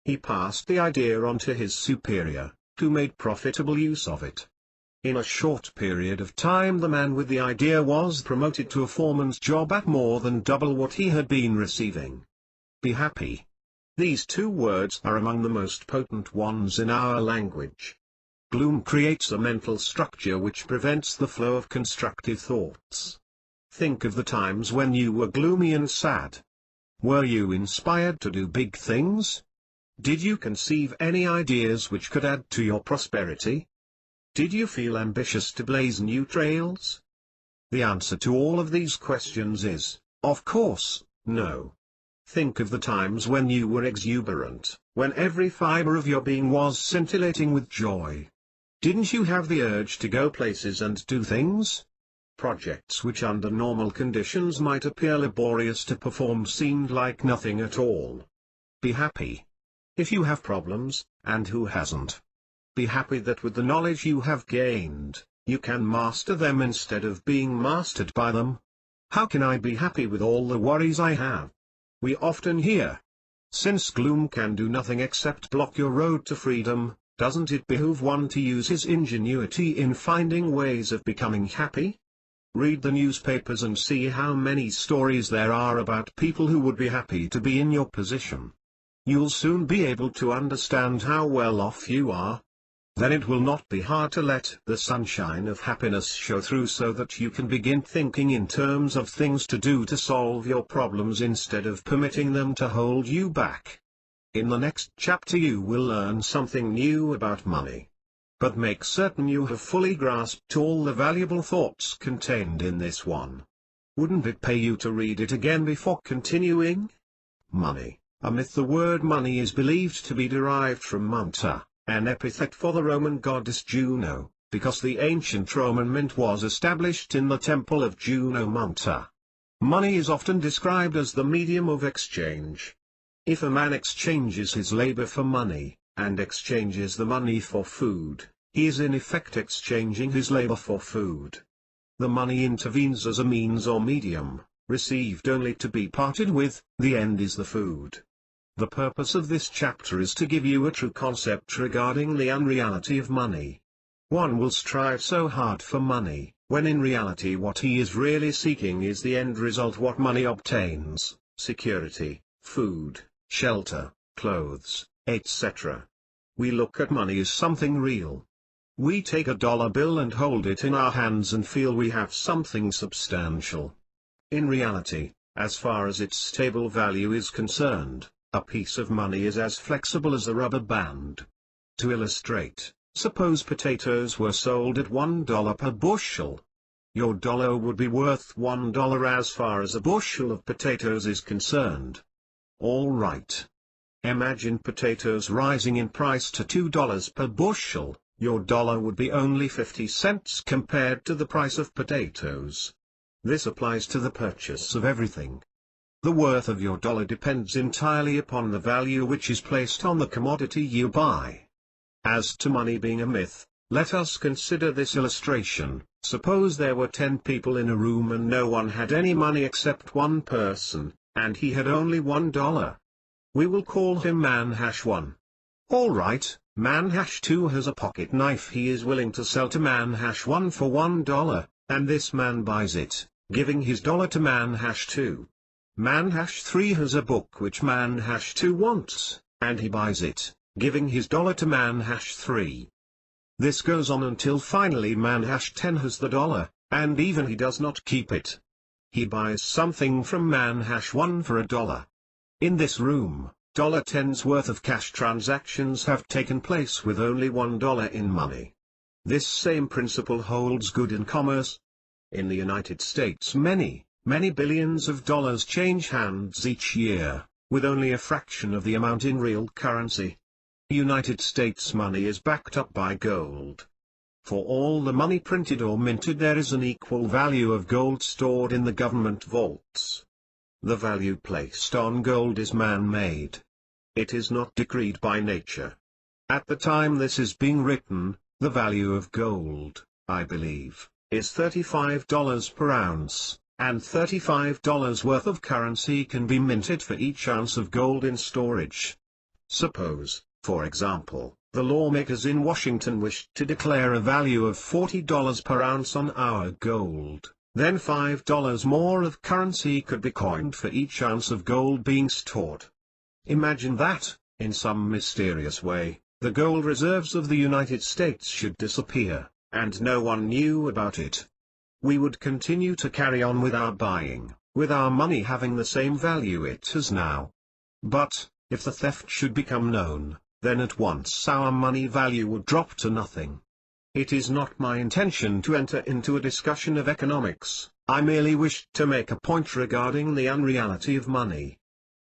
He passed the idea on to his superior, who made profitable use of it. In a short period of time the man with the idea was promoted to a foreman's job at more than double what he had been receiving. Be happy. These 2 words are among the most potent ones in our language. Gloom creates a mental structure which prevents the flow of constructive thoughts. Think of the times when you were gloomy and sad. Were you inspired to do big things? Did you conceive any ideas which could add to your prosperity? Did you feel ambitious to blaze new trails? The answer to all of these questions is, of course, no. Think of the times when you were exuberant, when every fiber of your being was scintillating with joy. Didn't you have the urge to go places and do things? Projects which under normal conditions might appear laborious to perform seemed like nothing at all. Be happy. If you have problems, and who hasn't? Be happy that with the knowledge you have gained, you can master them instead of being mastered by them. How can I be happy with all the worries I have? We often hear. Since gloom can do nothing except block your road to freedom, doesn't it behoove one to use his ingenuity in finding ways of becoming happy? Read the newspapers and see how many stories there are about people who would be happy to be in your position. You'll soon be able to understand how well off you are. Then it will not be hard to let the sunshine of happiness show through so that you can begin thinking in terms of things to do to solve your problems instead of permitting them to hold you back. In the next chapter you will learn something new about money. But make certain you have fully grasped all the valuable thoughts contained in this one. Wouldn't it pay you to read it again before continuing? Money, a myth. The word money is believed to be derived from Munta, an epithet for the Roman goddess Juno, because the ancient Roman mint was established in the temple of Juno Munta. Money is often described as the medium of exchange. If a man exchanges his labor for money, and exchanges the money for food, he is in effect exchanging his labor for food. The money intervenes as a means or medium, received only to be parted with. The end is the food. The purpose of this chapter is to give you a true concept regarding the unreality of money. One will strive so hard for money, when in reality what he is really seeking is the end result, what money obtains: security, food, shelter, clothes, etc. We look at money as something real. We take a dollar bill and hold it in our hands and feel we have something substantial. In reality, as far as its stable value is concerned, a piece of money is as flexible as a rubber band. To illustrate, suppose potatoes were sold at $1 per bushel. Your dollar would be worth $1 as far as a bushel of potatoes is concerned. All right. Imagine potatoes rising in price to $2 per bushel. Your dollar would be only 50 cents compared to the price of potatoes. This applies to the purchase of everything. The worth of your dollar depends entirely upon the value which is placed on the commodity you buy. As to money being a myth, let us consider this illustration. Suppose there were 10 people in a room and no one had any money except one person, and he had only $1. We will call him Man-1. All right. Man-2 has a pocket knife he is willing to sell to Man-1 for $1, and this man buys it, giving his dollar to Man-2. Man-3 has a book which Man-2 wants, and he buys it, giving his dollar to Man-3. This goes on until finally Man-10 has the dollar, and even he does not keep it. He buys something from Man-1 for $1. In this room, $10's worth of cash transactions have taken place with only $1 in money. This same principle holds good in commerce. In the United States many billions of dollars change hands each year, with only a fraction of the amount in real currency. United States money is backed up by gold. For all the money printed or minted there is an equal value of gold stored in the government vaults. The value placed on gold is man-made. It is not decreed by nature. At the time this is being written, the value of gold, I believe, is $35 per ounce, and $35 worth of currency can be minted for each ounce of gold in storage. Suppose, for example, the lawmakers in Washington wished to declare a value of $40 per ounce on our gold. Then $5 more of currency could be coined for each ounce of gold being stored. Imagine that, in some mysterious way, the gold reserves of the United States should disappear, and no one knew about it. We would continue to carry on with our buying, with our money having the same value it has now. But, if the theft should become known, then at once our money value would drop to nothing. It is not my intention to enter into a discussion of economics, I merely wished to make a point regarding the unreality of money.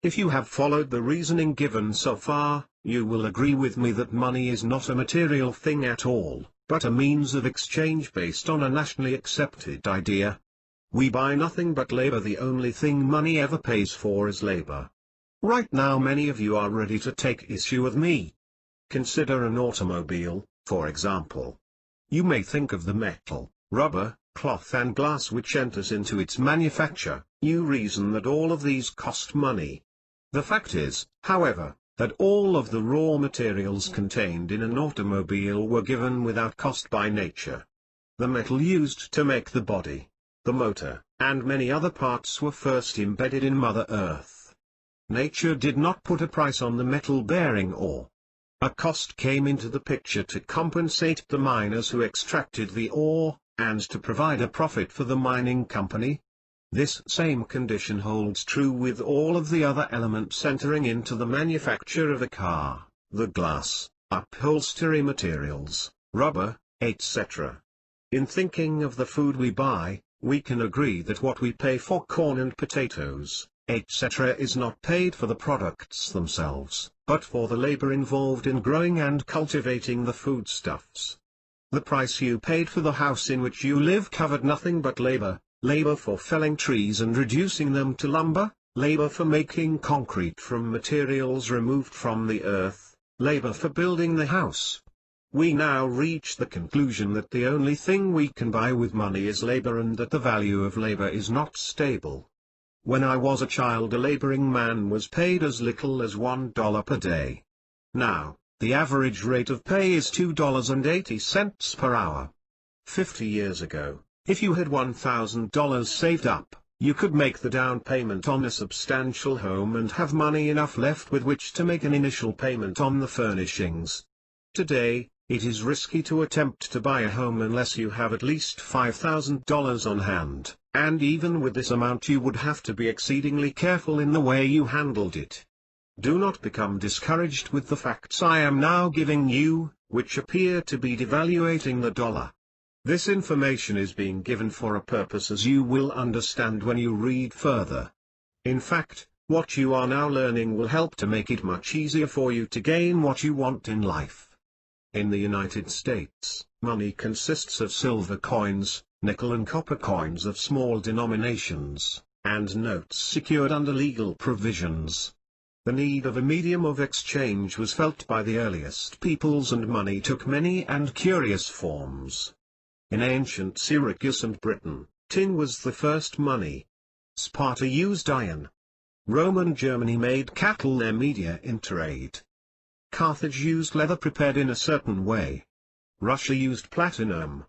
If you have followed the reasoning given so far, you will agree with me that money is not a material thing at all, but a means of exchange based on a nationally accepted idea. We buy nothing but labor. The only thing money ever pays for is labor. Right now many of you are ready to take issue with me. Consider an automobile, for example. You may think of the metal, rubber, cloth and glass which enters into its manufacture. You reason that all of these cost money. The fact is, however, that all of the raw materials contained in an automobile were given without cost by nature. The metal used to make the body, the motor, and many other parts were first embedded in Mother Earth. Nature did not put a price on the metal-bearing ore. A cost came into the picture to compensate the miners who extracted the ore, and to provide a profit for the mining company. This same condition holds true with all of the other elements entering into the manufacture of a car: the glass, upholstery materials, rubber, etc. In thinking of the food we buy, we can agree that what we pay for corn and potatoes, etc. is not paid for the products themselves, but for the labor involved in growing and cultivating the foodstuffs. The price you paid for the house in which you live covered nothing but labor: labor for felling trees and reducing them to lumber, labor for making concrete from materials removed from the earth, labor for building the house. We now reach the conclusion that the only thing we can buy with money is labor, and that the value of labor is not stable. When I was a child, a laboring man was paid as little as $1 per day. Now, the average rate of pay is $2.80 per hour. 50 years ago, if you had $1,000 saved up, you could make the down payment on a substantial home and have money enough left with which to make an initial payment on the furnishings. Today, it is risky to attempt to buy a home unless you have at least $5,000 on hand, and even with this amount you would have to be exceedingly careful in the way you handled it. Do not become discouraged with the facts I am now giving you, which appear to be devaluating the dollar. This information is being given for a purpose, as you will understand when you read further. In fact, what you are now learning will help to make it much easier for you to gain what you want in life. In the United States, money consists of silver coins, nickel and copper coins of small denominations, and notes secured under legal provisions. The need of a medium of exchange was felt by the earliest peoples, and money took many and curious forms. In ancient Syracuse and Britain, tin was the first money. Sparta used iron. Rome and Germany made cattle their media in trade. Carthage used leather prepared in a certain way. Russia used platinum.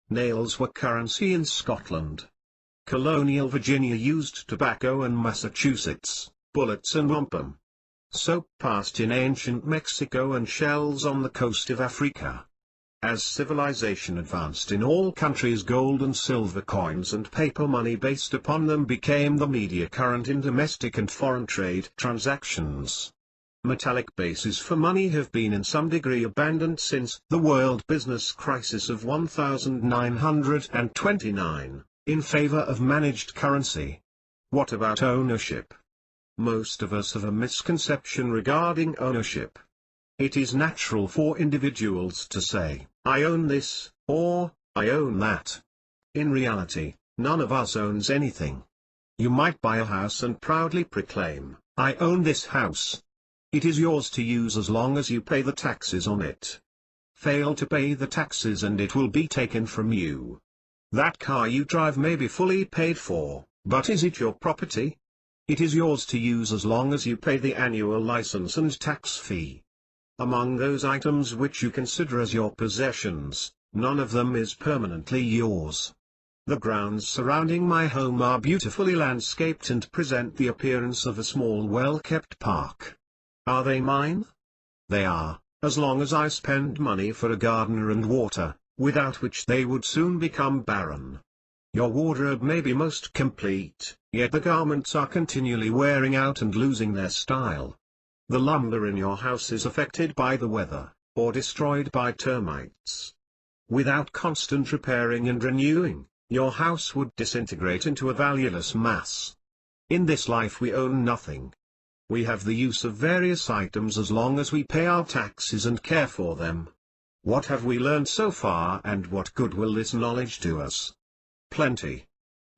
Nails were currency in Scotland. Colonial Virginia used tobacco, and Massachusetts, bullets and wampum. Soap passed in ancient Mexico, and shells on the coast of Africa. As civilization advanced in all countries, gold and silver coins and paper money based upon them became the media current in domestic and foreign trade transactions. Metallic bases for money have been in some degree abandoned since the world business crisis of 1929, in favor of managed currency. What about ownership? Most of us have a misconception regarding ownership. It is natural for individuals to say, "I own this," or "I own that." In reality, none of us owns anything. You might buy a house and proudly proclaim, "I own this house." It is yours to use as long as you pay the taxes on it. Fail to pay the taxes and it will be taken from you. That car you drive may be fully paid for, but is it your property? It is yours to use as long as you pay the annual license and tax fee. Among those items which you consider as your possessions, none of them is permanently yours. The grounds surrounding my home are beautifully landscaped and present the appearance of a small well-kept park. Are they mine? They are, as long as I spend money for a gardener and water, without which they would soon become barren. Your wardrobe may be most complete, yet the garments are continually wearing out and losing their style. The lumber in your house is affected by the weather, or destroyed by termites. Without constant repairing and renewing, your house would disintegrate into a valueless mass. In this life we own nothing. We have the use of various items as long as we pay our taxes and care for them. What have we learned so far, and what good will this knowledge do us? Plenty.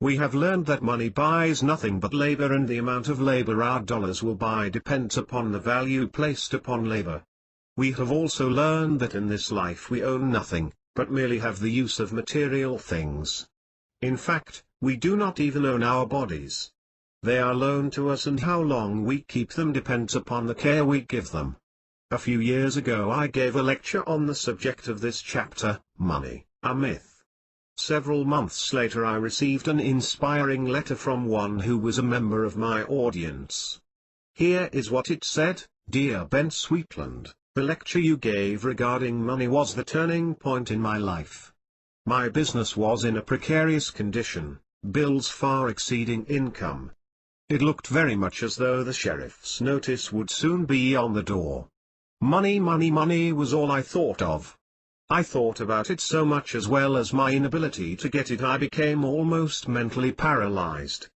We have learned that money buys nothing but labor, and the amount of labor our dollars will buy depends upon the value placed upon labor. We have also learned that in this life we own nothing, but merely have the use of material things. In fact, we do not even own our bodies. They are loaned to us, and how long we keep them depends upon the care we give them. A few years ago I gave a lecture on the subject of this chapter, Money, a Myth. Several months later I received an inspiring letter from one who was a member of my audience. Here is what it said: Dear Ben Sweetland, the lecture you gave regarding money was the turning point in my life. My business was in a precarious condition, bills far exceeding income. It looked very much as though the sheriff's notice would soon be on the door. Money, money, money was all I thought of. I thought about it so much, as well as my inability to get it, I became almost mentally paralyzed.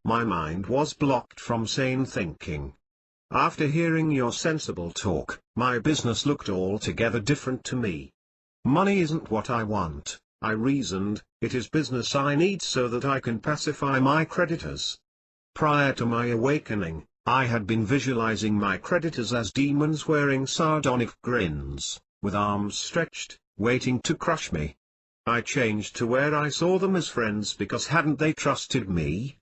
My mind was blocked from sane thinking. After hearing your sensible talk, my business looked altogether different to me. Money isn't what I want, I reasoned, it is business I need so that I can pacify my creditors. Prior to my awakening, I had been visualizing my creditors as demons wearing sardonic grins, with arms stretched, waiting to crush me. I changed to where I saw them as friends, because hadn't they trusted me?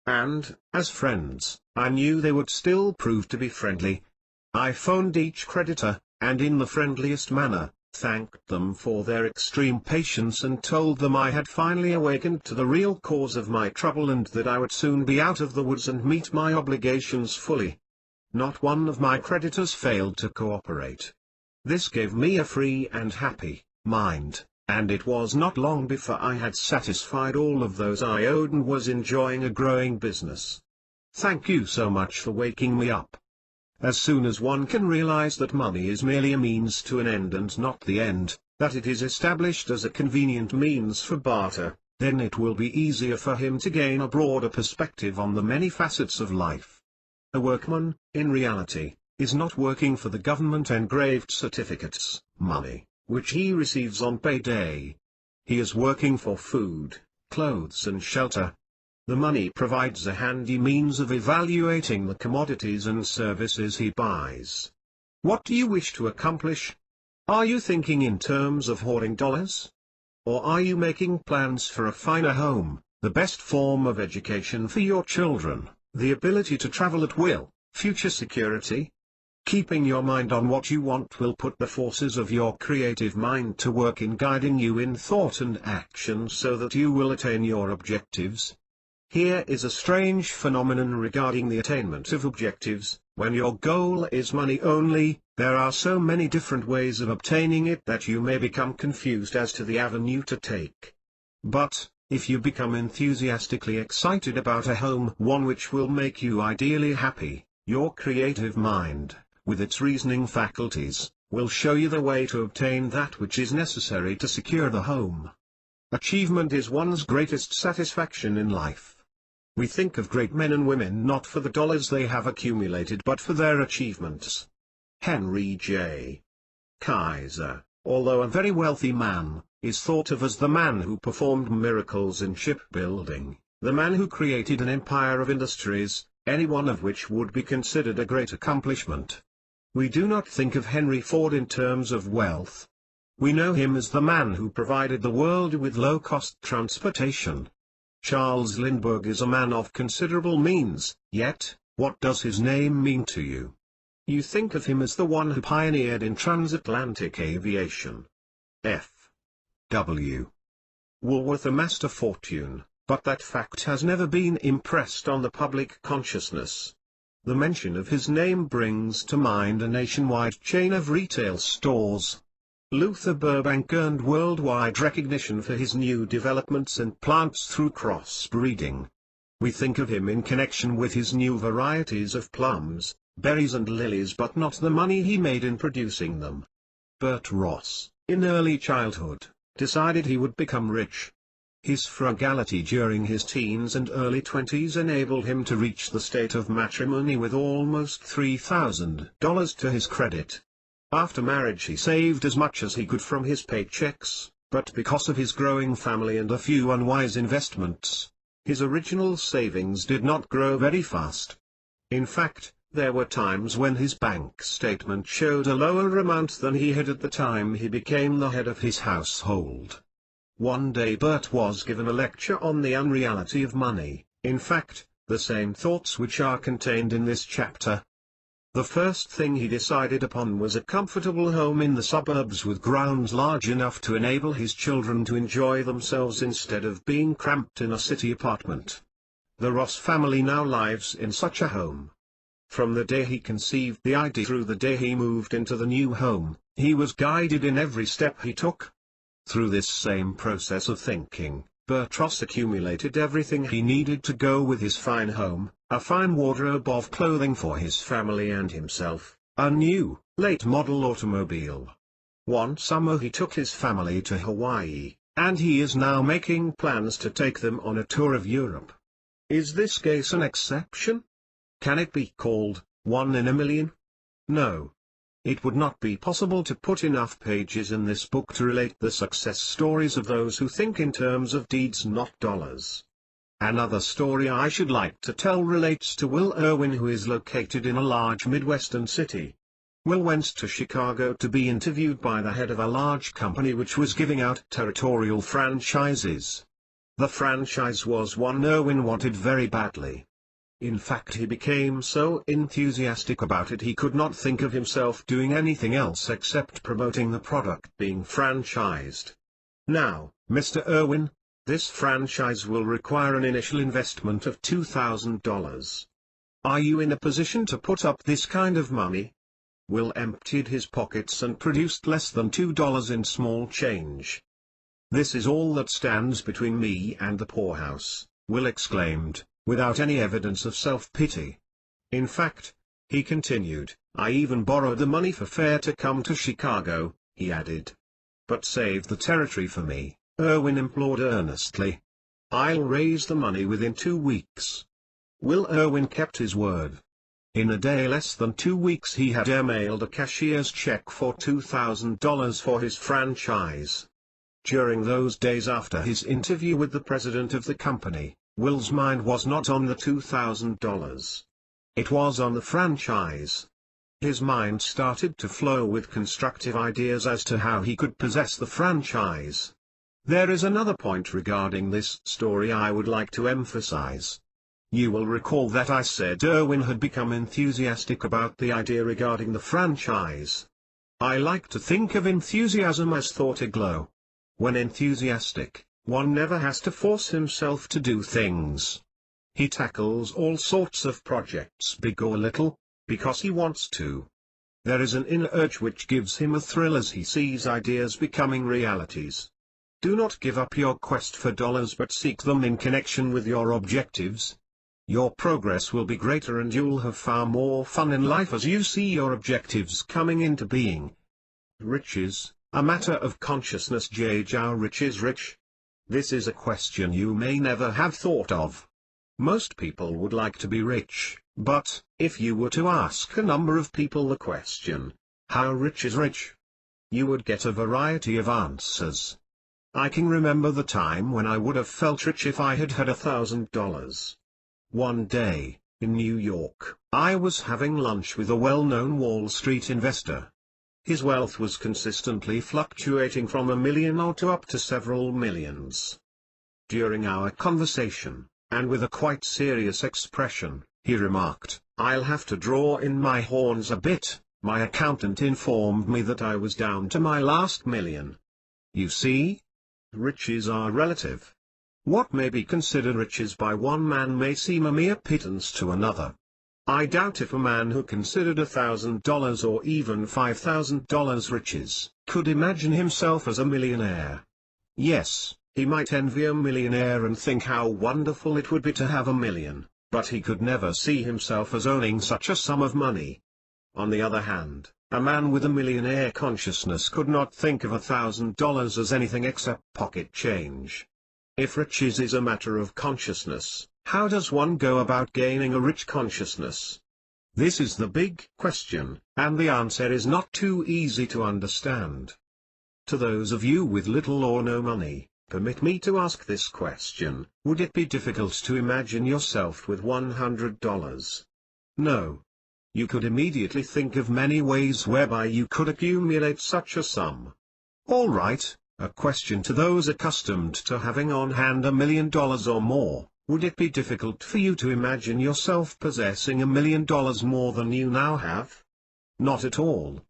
And, as friends, I knew they would still prove to be friendly. I phoned each creditor, and in the friendliest manner, thanked them for their extreme patience and told them I had finally awakened to the real cause of my trouble and that I would soon be out of the woods and meet my obligations fully. Not one of my creditors failed to cooperate. This gave me a free and happy mind, and it was not long before I had satisfied all of those I owed and was enjoying a growing business. Thank you so much for waking me up. As soon as one can realize that money is merely a means to an end and not the end, that it is established as a convenient means for barter, then it will be easier for him to gain a broader perspective on the many facets of life. A workman, in reality, is not working for the government-engraved certificates, money, which he receives on payday. He is working for food, clothes and shelter. The money provides a handy means of evaluating the commodities and services he buys. What do you wish to accomplish? Are you thinking in terms of hoarding dollars? Or are you making plans for a finer home, the best form of education for your children, the ability to travel at will, future security? Keeping your mind on what you want will put the forces of your creative mind to work in guiding you in thought and action so that you will attain your objectives. Here is a strange phenomenon regarding the attainment of objectives: when your goal is money only, there are so many different ways of obtaining it that you may become confused as to the avenue to take. But, if you become enthusiastically excited about a home, one which will make you ideally happy, your creative mind, with its reasoning faculties, will show you the way to obtain that which is necessary to secure the home. Achievement is one's greatest satisfaction in life. We think of great men and women not for the dollars they have accumulated but for their achievements. Henry J. Kaiser, although a very wealthy man, is thought of as the man who performed miracles in shipbuilding, the man who created an empire of industries, any one of which would be considered a great accomplishment. We do not think of Henry Ford in terms of wealth. We know him as the man who provided the world with low-cost transportation. Charles Lindbergh is a man of considerable means, yet, what does his name mean to you? You think of him as the one who pioneered in transatlantic aviation. F. W. Woolworth amassed a fortune, but that fact has never been impressed on the public consciousness. The mention of his name brings to mind a nationwide chain of retail stores. Luther Burbank earned worldwide recognition for his new developments in plants through crossbreeding. We think of him in connection with his new varieties of plums, berries and lilies, but not the money he made in producing them. Bert Ross, in early childhood, decided he would become rich. His frugality during his teens and early 20s enabled him to reach the state of matrimony with almost $3,000 to his credit. After marriage he saved as much as he could from his paychecks, but because of his growing family and a few unwise investments, his original savings did not grow very fast. In fact, there were times when his bank statement showed a lower amount than he had at the time he became the head of his household. One day Bert was given a lecture on the unreality of money, in fact, the same thoughts which are contained in this chapter. The first thing he decided upon was a comfortable home in the suburbs with grounds large enough to enable his children to enjoy themselves instead of being cramped in a city apartment. The Ross family now lives in such a home. From the day he conceived the idea through the day he moved into the new home, he was guided in every step he took. Through this same process of thinking, Bertros accumulated everything he needed to go with his fine home, a fine wardrobe of clothing for his family and himself, a new, late-model automobile. One summer he took his family to Hawaii, and he is now making plans to take them on a tour of Europe. Is this case an exception? Can it be called one in a million? No. It would not be possible to put enough pages in this book to relate the success stories of those who think in terms of deeds, not dollars. Another story I should like to tell relates to Will Irwin, who is located in a large Midwestern city. Will went to Chicago to be interviewed by the head of a large company which was giving out territorial franchises. The franchise was one Irwin wanted very badly. In fact, he became so enthusiastic about it he could not think of himself doing anything else except promoting the product being franchised. Now, Mr. Irwin, this franchise will require an initial investment of $2,000. Are you in a position to put up this kind of money? Will emptied his pockets and produced less than $2 in small change. This is all that stands between me and the poorhouse, Will exclaimed, without any evidence of self-pity. In fact, he continued, I even borrowed the money for fare to come to Chicago, he added. But save the territory for me, Irwin implored earnestly. I'll raise the money within 2 weeks. Will Irwin kept his word. In a day less than 2 weeks he had mailed a cashier's check for $2,000 for his franchise. During those days after his interview with the president of the company, Will's mind was not on the $2,000. It was on the franchise. His mind started to flow with constructive ideas as to how he could possess the franchise. There is another point regarding this story I would like to emphasize. You will recall that I said Irwin had become enthusiastic about the idea regarding the franchise. I like to think of enthusiasm as thought aglow. When enthusiastic, one never has to force himself to do things. He tackles all sorts of projects, big or little, because he wants to. There is an inner urge which gives him a thrill as he sees ideas becoming realities. Do not give up your quest for dollars, but seek them in connection with your objectives. Your progress will be greater and you'll have far more fun in life as you see your objectives coming into being. Riches, a matter of consciousness. How rich is rich? This is a question you may never have thought of. Most people would like to be rich, but, if you were to ask a number of people the question, how rich is rich? You would get a variety of answers. I can remember the time when I would have felt rich if I had had $1,000. One day, in New York, I was having lunch with a well-known Wall Street investor. His wealth was consistently fluctuating from $1 million to up to several millions. During our conversation, and with a quite serious expression, he remarked, I'll have to draw in my horns a bit. My accountant informed me that I was down to my last $1 million. You see? Riches are relative. What may be considered riches by one man may seem a mere pittance to another. I doubt if a man who considered $1,000 or even $5,000 riches, could imagine himself as a millionaire. Yes, he might envy a millionaire and think how wonderful it would be to have $1 million, but he could never see himself as owning such a sum of money. On the other hand, a man with a millionaire consciousness could not think of $1,000 as anything except pocket change. If riches is a matter of consciousness, how does one go about gaining a rich consciousness? This is the big question, and the answer is not too easy to understand. To those of you with little or no money, permit me to ask this question: would it be difficult to imagine yourself with $100? No. You could immediately think of many ways whereby you could accumulate such a sum. All right, a question to those accustomed to having on hand $1 million or more: would it be difficult for you to imagine yourself possessing $1 million more than you now have? Not at all.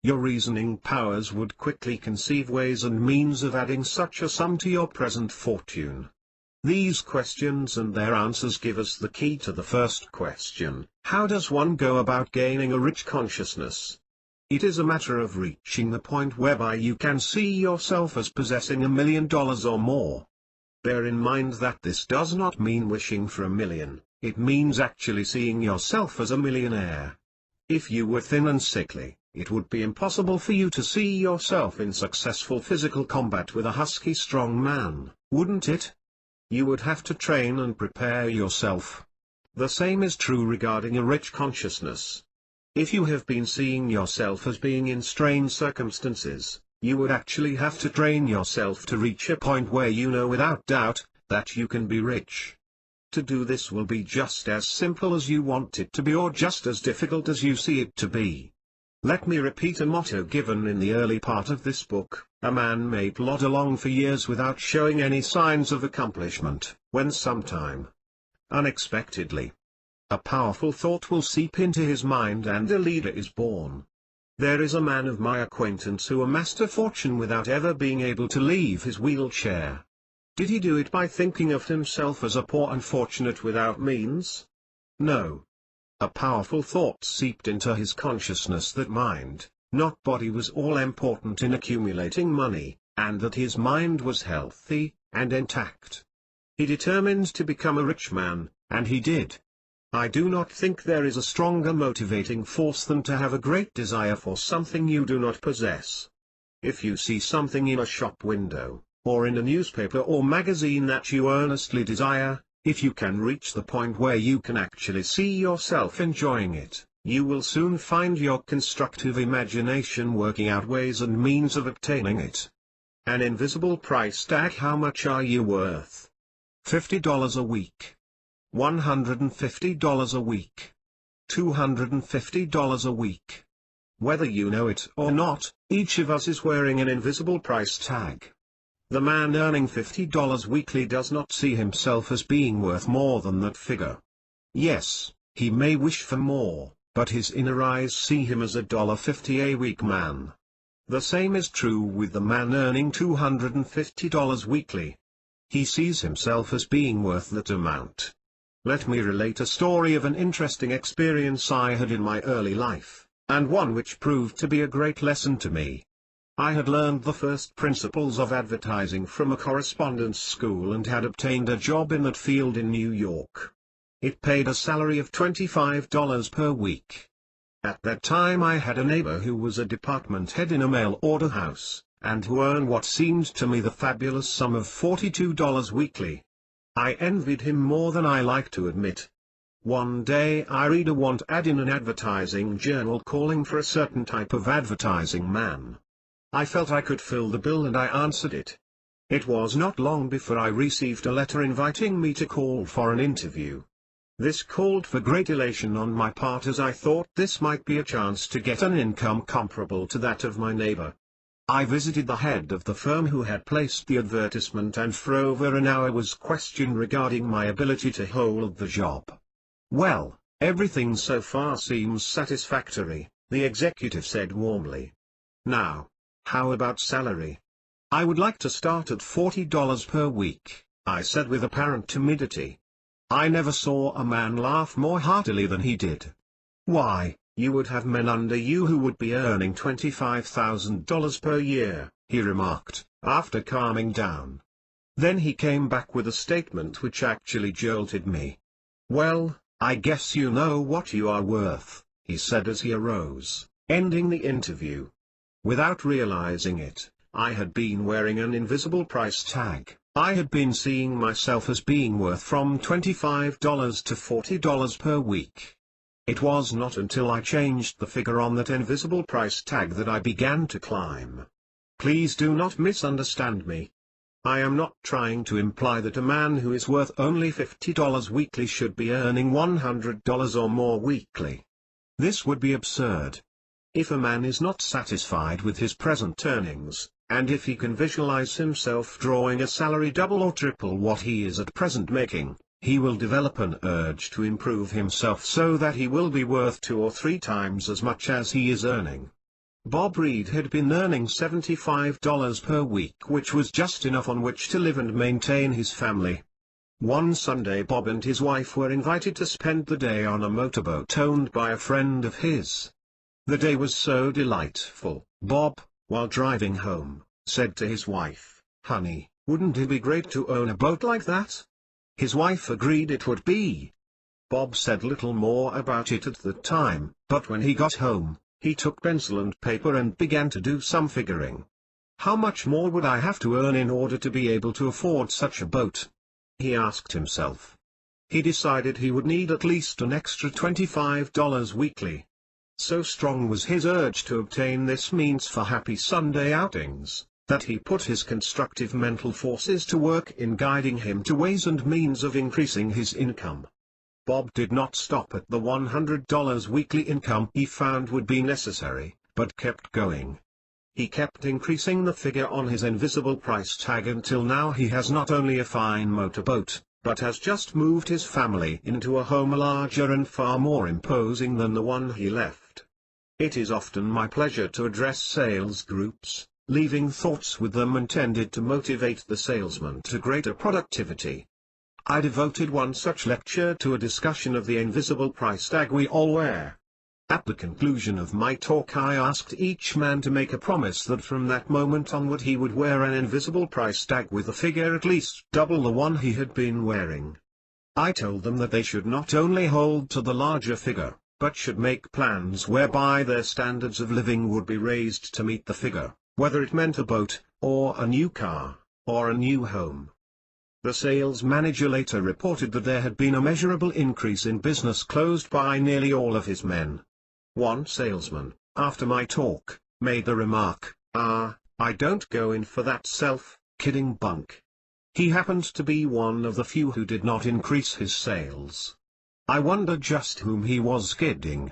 Your reasoning powers would quickly conceive ways and means of adding such a sum to your present fortune. These questions and their answers give us the key to the first question: how does one go about gaining a rich consciousness? It is a matter of reaching the point whereby you can see yourself as possessing $1 million or more. Bear in mind that this does not mean wishing for $1 million, it means actually seeing yourself as a millionaire. If you were thin and sickly, it would be impossible for you to see yourself in successful physical combat with a husky strong man, wouldn't it? You would have to train and prepare yourself. The same is true regarding a rich consciousness. If you have been seeing yourself as being in strained circumstances, you would actually have to train yourself to reach a point where you know without doubt that you can be rich. To do this will be just as simple as you want it to be, or just as difficult as you see it to be. Let me repeat a motto given in the early part of this book: a man may plod along for years without showing any signs of accomplishment, when sometime, unexpectedly, a powerful thought will seep into his mind and a leader is born. There is a man of my acquaintance who amassed a fortune without ever being able to leave his wheelchair. Did he do it by thinking of himself as a poor unfortunate without means? No. A powerful thought seeped into his consciousness that mind, not body, was all important in accumulating money, and that his mind was healthy and intact. He determined to become a rich man, and he did. I do not think there is a stronger motivating force than to have a great desire for something you do not possess. If you see something in a shop window, or in a newspaper or magazine that you earnestly desire, if you can reach the point where you can actually see yourself enjoying it, you will soon find your constructive imagination working out ways and means of obtaining it. An invisible price tag. How much are you worth? $50 a week. $150 a week. $250 a week. Whether you know it or not, each of us is wearing an invisible price tag. The man earning $50 weekly does not see himself as being worth more than that figure. Yes, he may wish for more, but his inner eyes see him as a $50 a week man. The same is true with the man earning $250 weekly. He sees himself as being worth that amount. Let me relate a story of an interesting experience I had in my early life, and one which proved to be a great lesson to me. I had learned the first principles of advertising from a correspondence school and had obtained a job in that field in New York. It paid a salary of $25 per week. At that time I had a neighbor who was a department head in a mail order house, and who earned what seemed to me the fabulous sum of $42 weekly. I envied him more than I like to admit. One day I read a want ad in an advertising journal calling for a certain type of advertising man. I felt I could fill the bill and I answered it. It was not long before I received a letter inviting me to call for an interview. This called for great elation on my part, as I thought this might be a chance to get an income comparable to that of my neighbor. I visited the head of the firm who had placed the advertisement and for over an hour was questioned regarding my ability to hold the job. Well, everything so far seems satisfactory, the executive said warmly. Now, how about salary? I would like to start at $40 per week, I said with apparent timidity. I never saw a man laugh more heartily than he did. Why, you would have men under you who would be earning $25,000 per year, he remarked, after calming down. Then he came back with a statement which actually jolted me. Well, I guess you know what you are worth, he said as he arose, ending the interview. Without realizing it, I had been wearing an invisible price tag. I had been seeing myself as being worth from $25 to $40 per week. It was not until I changed the figure on that invisible price tag that I began to climb. Please do not misunderstand me. I am not trying to imply that a man who is worth only $50 weekly should be earning $100 or more weekly. This would be absurd. If a man is not satisfied with his present earnings, and if he can visualize himself drawing a salary double or triple what he is at present making, he will develop an urge to improve himself so that he will be worth 2 or 3 times as much as he is earning. Bob Reed had been earning $75 per week, which was just enough on which to live and maintain his family. One Sunday Bob and his wife were invited to spend the day on a motorboat owned by a friend of his. The day was so delightful. Bob, while driving home, said to his wife, "Honey, wouldn't it be great to own a boat like that?" His wife agreed it would be. Bob said little more about it at the time, but when he got home, he took pencil and paper and began to do some figuring. How much more would I have to earn in order to be able to afford such a boat? He asked himself. He decided he would need at least an extra $25 weekly. So strong was his urge to obtain this means for happy Sunday outings, that he put his constructive mental forces to work in guiding him to ways and means of increasing his income. Bob did not stop at the $100 weekly income he found would be necessary, but kept going. He kept increasing the figure on his invisible price tag until now he has not only a fine motorboat, but has just moved his family into a home larger and far more imposing than the one he left. It is often my pleasure to address sales groups, leaving thoughts with them intended to motivate the salesman to greater productivity. I devoted one such lecture to a discussion of the invisible price tag we all wear. At the conclusion of my talk I asked each man to make a promise that from that moment onward he would wear an invisible price tag with a figure at least double the one he had been wearing. I told them that they should not only hold to the larger figure, but should make plans whereby their standards of living would be raised to meet the figure, whether it meant a boat, or a new car, or a new home. The sales manager later reported that there had been a measurable increase in business closed by nearly all of his men. One salesman, after my talk, made the remark, "I don't go in for that self-kidding bunk." He happened to be one of the few who did not increase his sales. I wonder just whom he was kidding.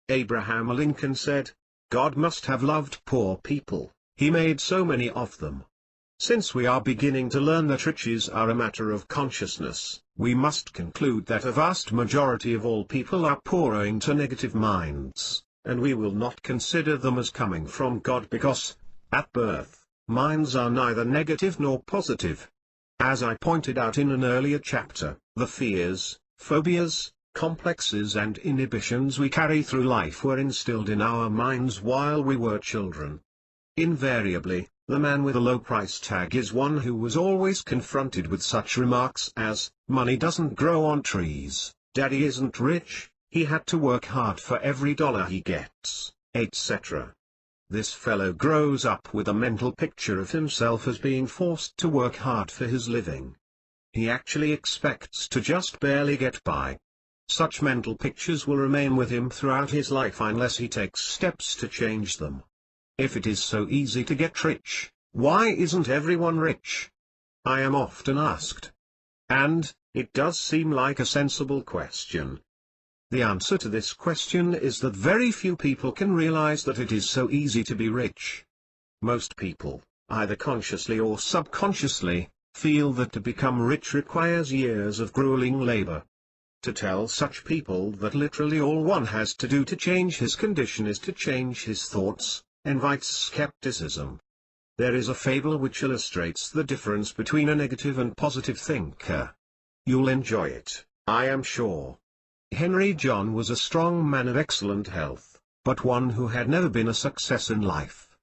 Abraham Lincoln said, "God must have loved poor people, he made so many of them." Since we are beginning to learn that riches are a matter of consciousness, we must conclude that a vast majority of all people are poor owing to negative minds, and we will not consider them as coming from God because, at birth, minds are neither negative nor positive. As I pointed out in an earlier chapter, the fears, phobias, complexes and inhibitions we carry through life were instilled in our minds while we were children. Invariably, the man with a low price tag is one who was always confronted with such remarks as, "Money doesn't grow on trees, Daddy isn't rich, he had to work hard for every dollar he gets," etc. This fellow grows up with a mental picture of himself as being forced to work hard for his living. He actually expects to just barely get by. Such mental pictures will remain with him throughout his life unless he takes steps to change them. If it is so easy to get rich, why isn't everyone rich? I am often asked. And, it does seem like a sensible question. The answer to this question is that very few people can realize that it is so easy to be rich. Most people, either consciously or subconsciously, feel that to become rich requires years of grueling labor. To tell such people that literally all one has to do to change his condition is to change his thoughts, invites skepticism. There is a fable which illustrates the difference between a negative and positive thinker. You'll enjoy it, I am sure. Henry John was a strong man of excellent health, but one who had never been a success in life.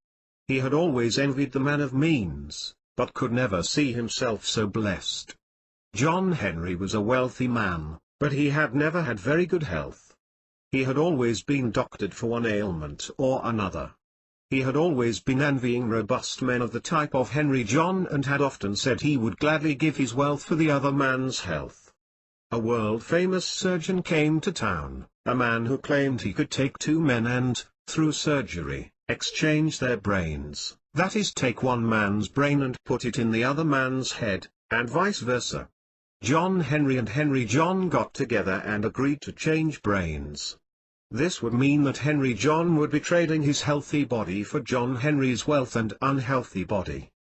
He had always envied the man of means, but could never see himself so blessed. John Henry was a wealthy man, but he had never had very good health. He had always been doctored for one ailment or another. He had always been envying robust men of the type of Henry John and had often said he would gladly give his wealth for the other man's health. A world-famous surgeon came to town, a man who claimed he could take two men and, through surgery, exchange their brains, that is take one man's brain and put it in the other man's head, and vice versa. John Henry and Henry John got together and agreed to change brains. This would mean that Henry John would be trading his healthy body for John Henry's wealth and unhealthy body.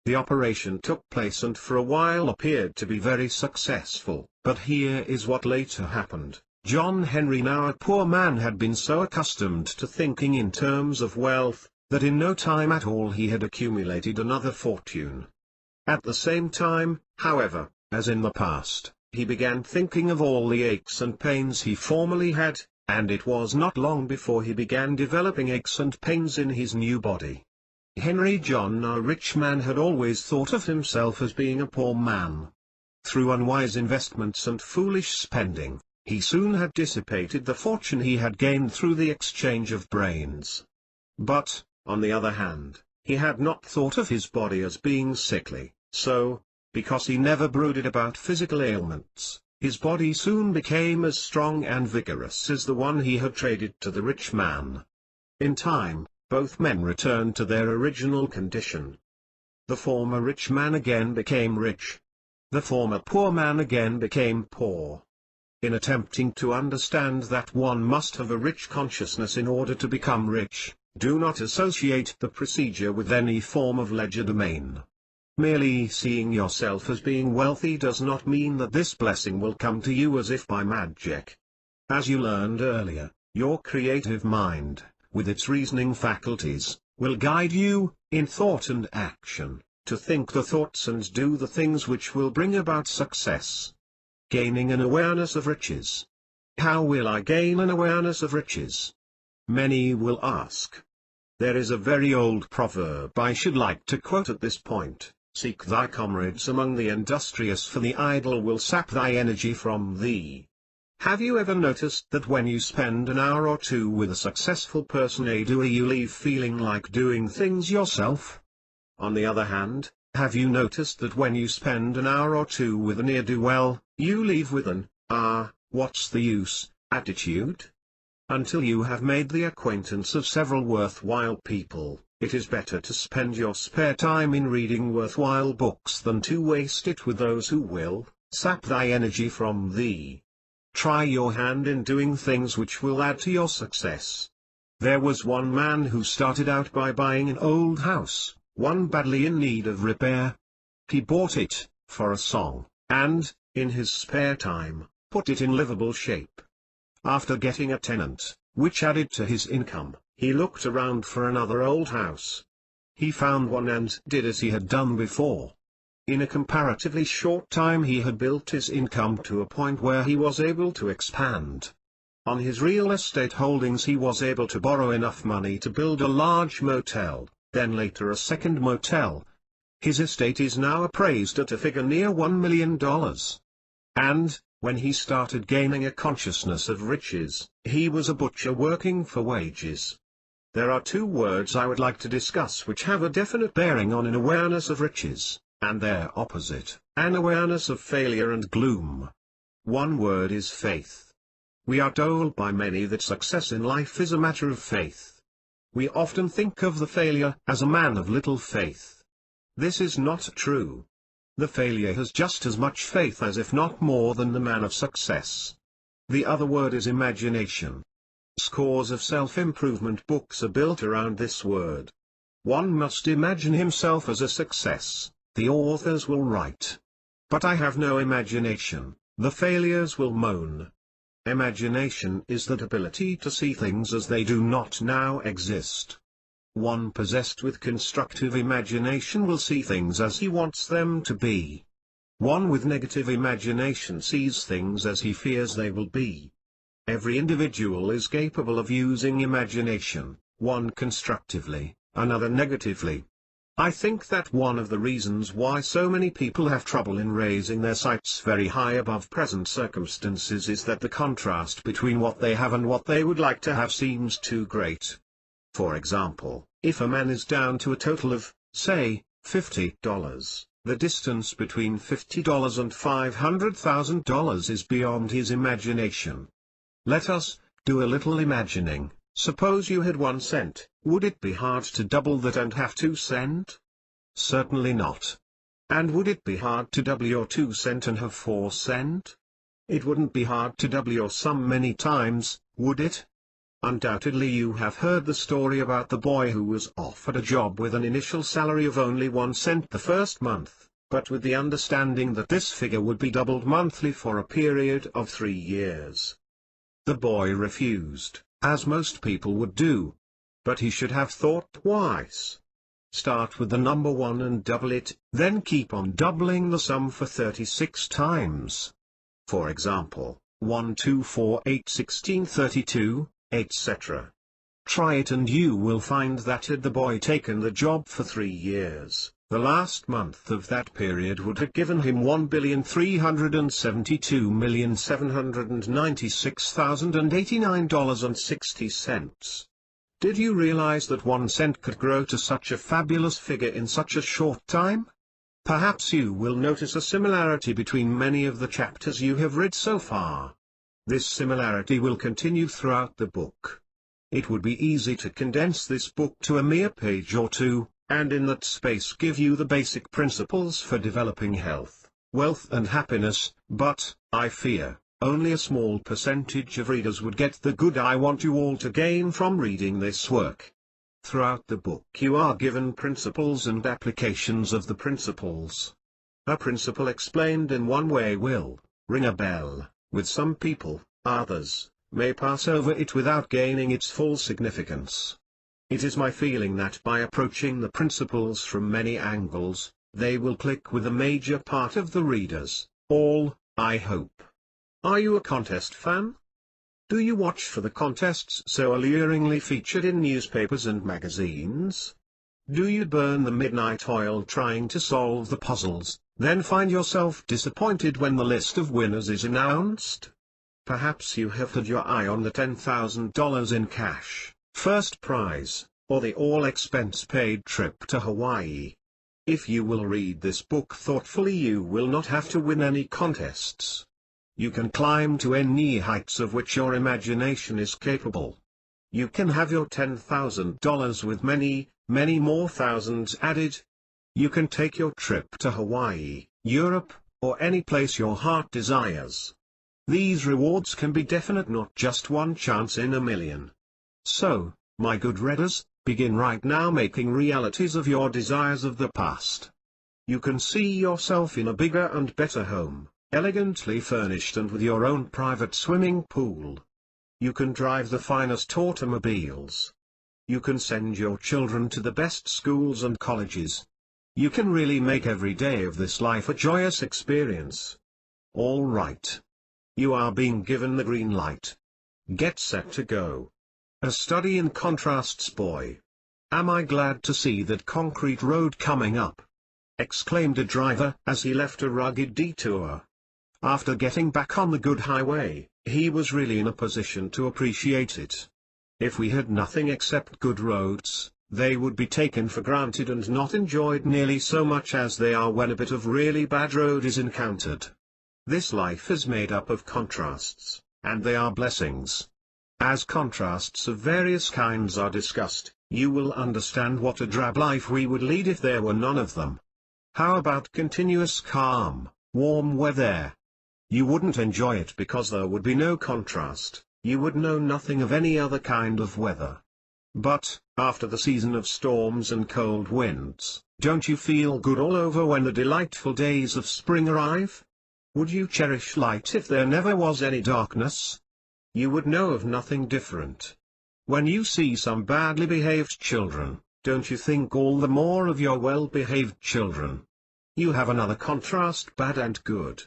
The operation took place and for a while appeared to be very successful, but here is what later happened. John Henry, now a poor man, had been so accustomed to thinking in terms of wealth, that in no time at all he had accumulated another fortune. At the same time, however, As in the past, he began thinking of all the aches and pains he formerly had, and it was not long before he began developing aches and pains in his new body. Henry John, a rich man, had always thought of himself as being a poor man. Through unwise investments and foolish spending, he soon had dissipated the fortune he had gained through the exchange of brains. But, on the other hand, he had not thought of his body as being sickly, so, because he never brooded about physical ailments, his body soon became as strong and vigorous as the one he had traded to the rich man. In time, both men returned to their original condition. The former rich man again became rich. The former poor man again became poor. In attempting to understand that one must have a rich consciousness in order to become rich, do not associate the procedure with any form of legerdemain. Merely seeing yourself as being wealthy does not mean that this blessing will come to you as if by magic. As you learned earlier, your creative mind, with its reasoning faculties, will guide you, in thought and action, to think the thoughts and do the things which will bring about success. Gaining an awareness of riches. How will I gain an awareness of riches? Many will ask. There is a very old proverb I should like to quote at this point: "Seek thy comrades among the industrious, for the idle will sap thy energy from thee." Have you ever noticed that when you spend an hour or two with a successful person, a doer, you leave feeling like doing things yourself? On the other hand, have you noticed that when you spend an hour or two with a ne'er-do-well, you leave with an, what's the use, attitude? Until you have made the acquaintance of several worthwhile people, it is better to spend your spare time in reading worthwhile books than to waste it with those who will sap thy energy from thee. Try your hand in doing things which will add to your success. There was one man who started out by buying an old house, one badly in need of repair. He bought it, for a song, and, in his spare time, put it in livable shape. After getting a tenant, which added to his income, he looked around for another old house. He found one and did as he had done before. In a comparatively short time he had built his income to a point where he was able to expand. On his real estate holdings he was able to borrow enough money to build a large motel, then later a second motel. His estate is now appraised at a figure near $1 million. And, when he started gaining a consciousness of riches, he was a butcher working for wages. There are two words I would like to discuss which have a definite bearing on an awareness of riches, and their opposite, an awareness of failure and gloom. One word is faith. We are told by many that success in life is a matter of faith. We often think of the failure as a man of little faith. This is not true. The failure has just as much faith as, if not more than, the man of success. The other word is imagination. Scores of self-improvement books are built around this word. One must imagine himself as a success, the authors will write. But I have no imagination, the failures will moan. Imagination is that ability to see things as they do not now exist. One possessed with constructive imagination will see things as he wants them to be. One with negative imagination sees things as he fears they will be. Every individual is capable of using imagination, one constructively, another negatively. I think that one of the reasons why so many people have trouble in raising their sights very high above present circumstances is that the contrast between what they have and what they would like to have seems too great. For example, if a man is down to a total of, say, $50, the distance between $50 and $500,000 is beyond his imagination. Let us do a little imagining. Suppose you had 1 cent, would it be hard to double that and have 2 cents? Certainly not. And would it be hard to double your 2 cents and have 4 cents? It wouldn't be hard to double your sum many times, would it? Undoubtedly you have heard the story about the boy who was offered a job with an initial salary of only 1 cent the first month, but with the understanding that this figure would be doubled monthly for a period of 3 years. The boy refused, as most people would do. But he should have thought twice. Start with the number 1 and double it, then keep on doubling the sum for 36 times. For example, 1 2 4 8 16 32, etc. Try it and you will find that had the boy taken the job for 3 years, the last month of that period would have given him $1,372,796,089.60. Did you realize that 1 cent could grow to such a fabulous figure in such a short time? Perhaps you will notice a similarity between many of the chapters you have read so far. This similarity will continue throughout the book. It would be easy to condense this book to a mere page or two, and in that space give you the basic principles for developing health, wealth and happiness, but, I fear, only a small percentage of readers would get the good I want you all to gain from reading this work. Throughout the book you are given principles and applications of the principles. A principle explained in one way will ring a bell with some people, others may pass over it without gaining its full significance. It is my feeling that by approaching the principles from many angles, they will click with a major part of the readers, all, I hope. Are you a contest fan? Do you watch for the contests so alluringly featured in newspapers and magazines? Do you burn the midnight oil trying to solve the puzzles, then find yourself disappointed when the list of winners is announced? Perhaps you have had your eye on the $10,000 in cash, first prize, or the all-expense-paid trip to Hawaii. If you will read this book thoughtfully you will not have to win any contests. You can climb to any heights of which your imagination is capable. You can have your $10,000 with many, many more thousands added. You can take your trip to Hawaii, Europe, or any place your heart desires. These rewards can be definite, not just one chance in a million. So, my good readers, begin right now making realities of your desires of the past. You can see yourself in a bigger and better home, elegantly furnished and with your own private swimming pool. You can drive the finest automobiles. You can send your children to the best schools and colleges. You can really make every day of this life a joyous experience. All right. You are being given the green light. Get set to go. A study in contrasts, boy. Am I glad to see that concrete road coming up? Exclaimed a driver as he left a rugged detour. After getting back on the good highway, he was really in a position to appreciate it. If we had nothing except good roads, they would be taken for granted and not enjoyed nearly so much as they are when a bit of really bad road is encountered. This life is made up of contrasts, and they are blessings. As contrasts of various kinds are discussed, you will understand what a drab life we would lead if there were none of them. How about continuous calm, warm weather? You wouldn't enjoy it because there would be no contrast, you would know nothing of any other kind of weather. But, after the season of storms and cold winds, don't you feel good all over when the delightful days of spring arrive? Would you cherish light if there never was any darkness? You would know of nothing different. When you see some badly behaved children, don't you think all the more of your well-behaved children? You have another contrast, bad and good.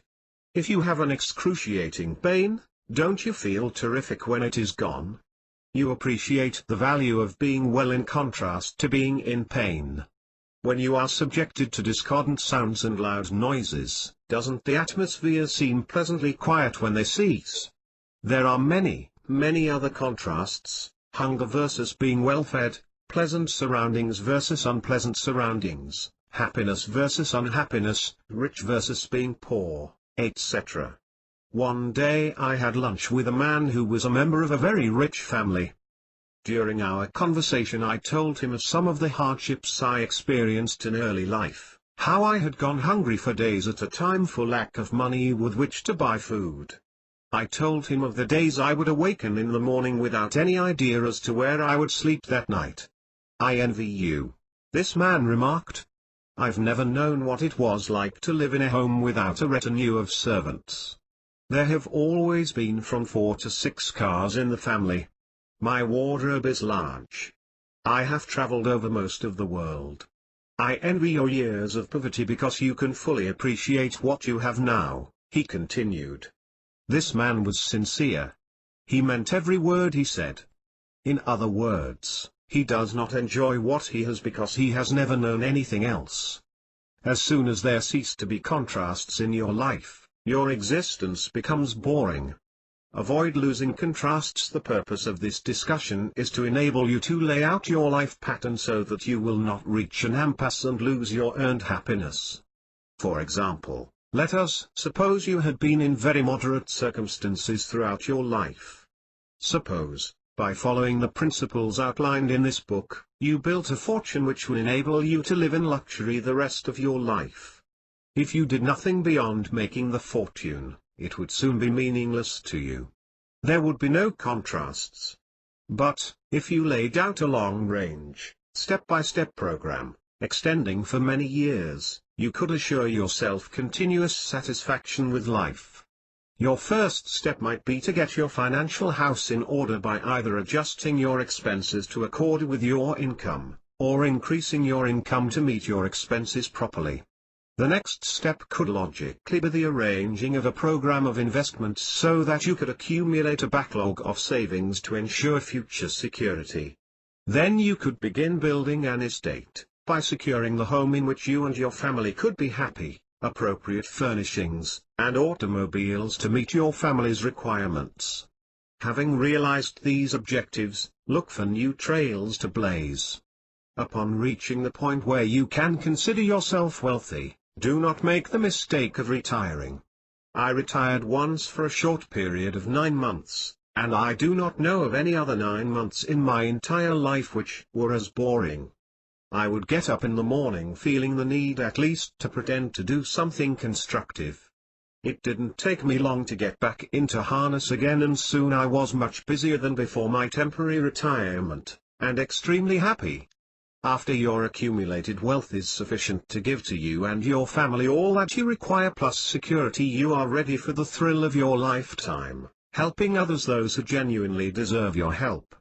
If you have an excruciating pain, don't you feel terrific when it is gone? You appreciate the value of being well in contrast to being in pain. When you are subjected to discordant sounds and loud noises, doesn't the atmosphere seem pleasantly quiet when they cease? There are many, many other contrasts: hunger versus being well-fed, pleasant surroundings versus unpleasant surroundings, happiness versus unhappiness, rich versus being poor, etc. One day I had lunch with a man who was a member of a very rich family. During our conversation I told him of some of the hardships I experienced in early life, how I had gone hungry for days at a time for lack of money with which to buy food. I told him of the days I would awaken in the morning without any idea as to where I would sleep that night. "I envy you," this man remarked. "I've never known what it was like to live in a home without a retinue of servants. There have always been from 4 to 6 cars in the family. My wardrobe is large. I have traveled over most of the world, "I envy your years of poverty because you can fully appreciate what you have now," he continued. This man was sincere. He meant every word he said. In other words, he does not enjoy what he has because he has never known anything else. As soon as there cease to be contrasts in your life, your existence becomes boring. Avoid losing contrasts. The purpose of this discussion is to enable you to lay out your life pattern so that you will not reach an impasse and lose your earned happiness. For example, let us suppose you had been in very moderate circumstances throughout your life. Suppose, by following the principles outlined in this book, you built a fortune which will enable you to live in luxury the rest of your life. If you did nothing beyond making the fortune, it would soon be meaningless to you. There would be no contrasts. But, if you laid out a long-range, step-by-step program, extending for many years, you could assure yourself continuous satisfaction with life. Your first step might be to get your financial house in order by either adjusting your expenses to accord with your income, or increasing your income to meet your expenses properly. The next step could logically be the arranging of a program of investments so that you could accumulate a backlog of savings to ensure future security. Then you could begin building an estate, by securing the home in which you and your family could be happy, appropriate furnishings, and automobiles to meet your family's requirements. Having realized these objectives, look for new trails to blaze. Upon reaching the point where you can consider yourself wealthy, do not make the mistake of retiring. I retired once for a short period of 9 months, and I do not know of any other 9 months in my entire life which were as boring. I would get up in the morning feeling the need at least to pretend to do something constructive. It didn't take me long to get back into harness again, and soon I was much busier than before my temporary retirement, and extremely happy. After your accumulated wealth is sufficient to give to you and your family all that you require plus security, you are ready for the thrill of your lifetime, helping others, those who genuinely deserve your help.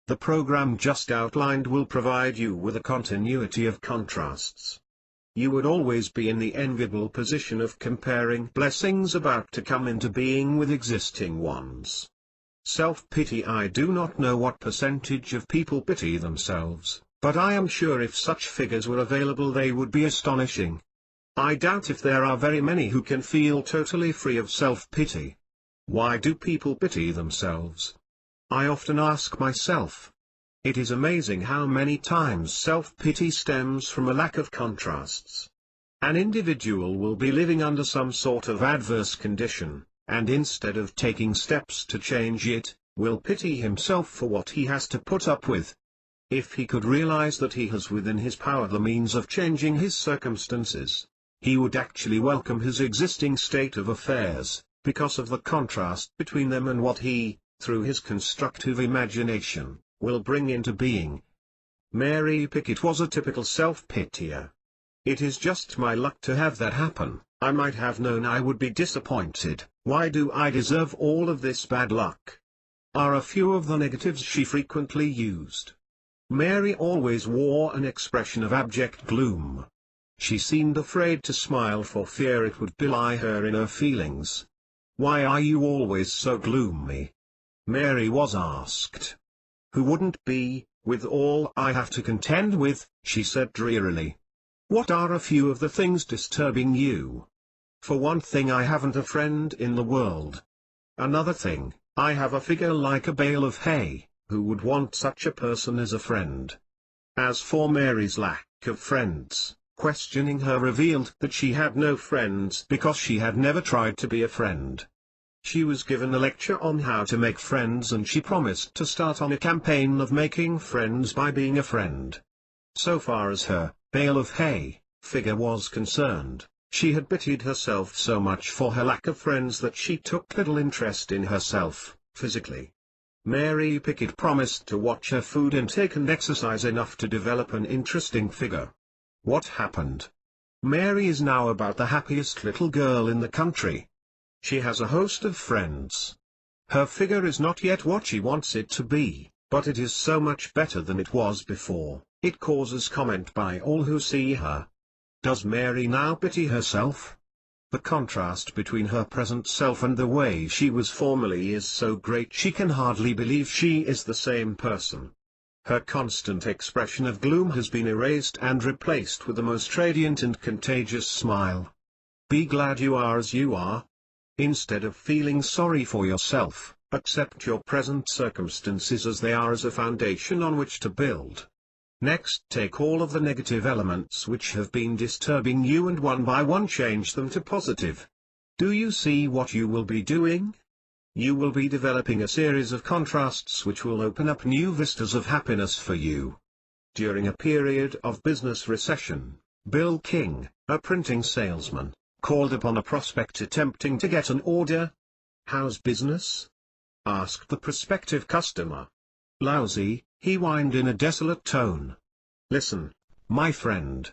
The program just outlined will provide you with a continuity of contrasts. You would always be in the enviable position of comparing blessings about to come into being with existing ones. Self-pity. I do not know what percentage of people pity themselves, but I am sure if such figures were available they would be astonishing. I doubt if there are very many who can feel totally free of self-pity. Why do people pity themselves? I often ask myself. It is amazing how many times self-pity stems from a lack of contrasts. An individual will be living under some sort of adverse condition, and instead of taking steps to change it, will pity himself for what he has to put up with. If he could realize that he has within his power the means of changing his circumstances, he would actually welcome his existing state of affairs, because of the contrast between them and what he, through his constructive imagination, will bring into being. Mary Pickett was a typical self-pitier. It is just my luck to have that happen. I might have known I would be disappointed. Why do I deserve all of this bad luck? Are a few of the negatives she frequently used. Mary always wore an expression of abject gloom. She seemed afraid to smile for fear it would belie her inner feelings. Why are you always so gloomy? Mary was asked. Who wouldn't be, with all I have to contend with, she said drearily. What are a few of the things disturbing you? For one thing, I haven't a friend in the world. Another thing, I have a figure like a bale of hay. Who would want such a person as a friend? As for Mary's lack of friends, questioning her revealed that she had no friends because she had never tried to be a friend. She was given a lecture on how to make friends, and she promised to start on a campaign of making friends by being a friend. So far as her bale of hay figure was concerned, she had pitied herself so much for her lack of friends that she took little interest in herself, physically. Mary Pickett promised to watch her food intake and exercise enough to develop an interesting figure. What happened? Mary is now about the happiest little girl in the country. She has a host of friends. Her figure is not yet what she wants it to be, but it is so much better than it was before. It causes comment by all who see her. Does Mary now pity herself? The contrast between her present self and the way she was formerly is so great she can hardly believe she is the same person. Her constant expression of gloom has been erased and replaced with a most radiant and contagious smile. Be glad you are as you are. Instead of feeling sorry for yourself, accept your present circumstances as they are as a foundation on which to build. Next, take all of the negative elements which have been disturbing you and one by one change them to positive. Do you see what you will be doing? You will be developing a series of contrasts which will open up new vistas of happiness for you. During a period of business recession, Bill King, a printing salesman, called upon a prospect attempting to get an order. "How's business?" asked the prospective customer. "Lousy," he whined in a desolate tone. "Listen, my friend.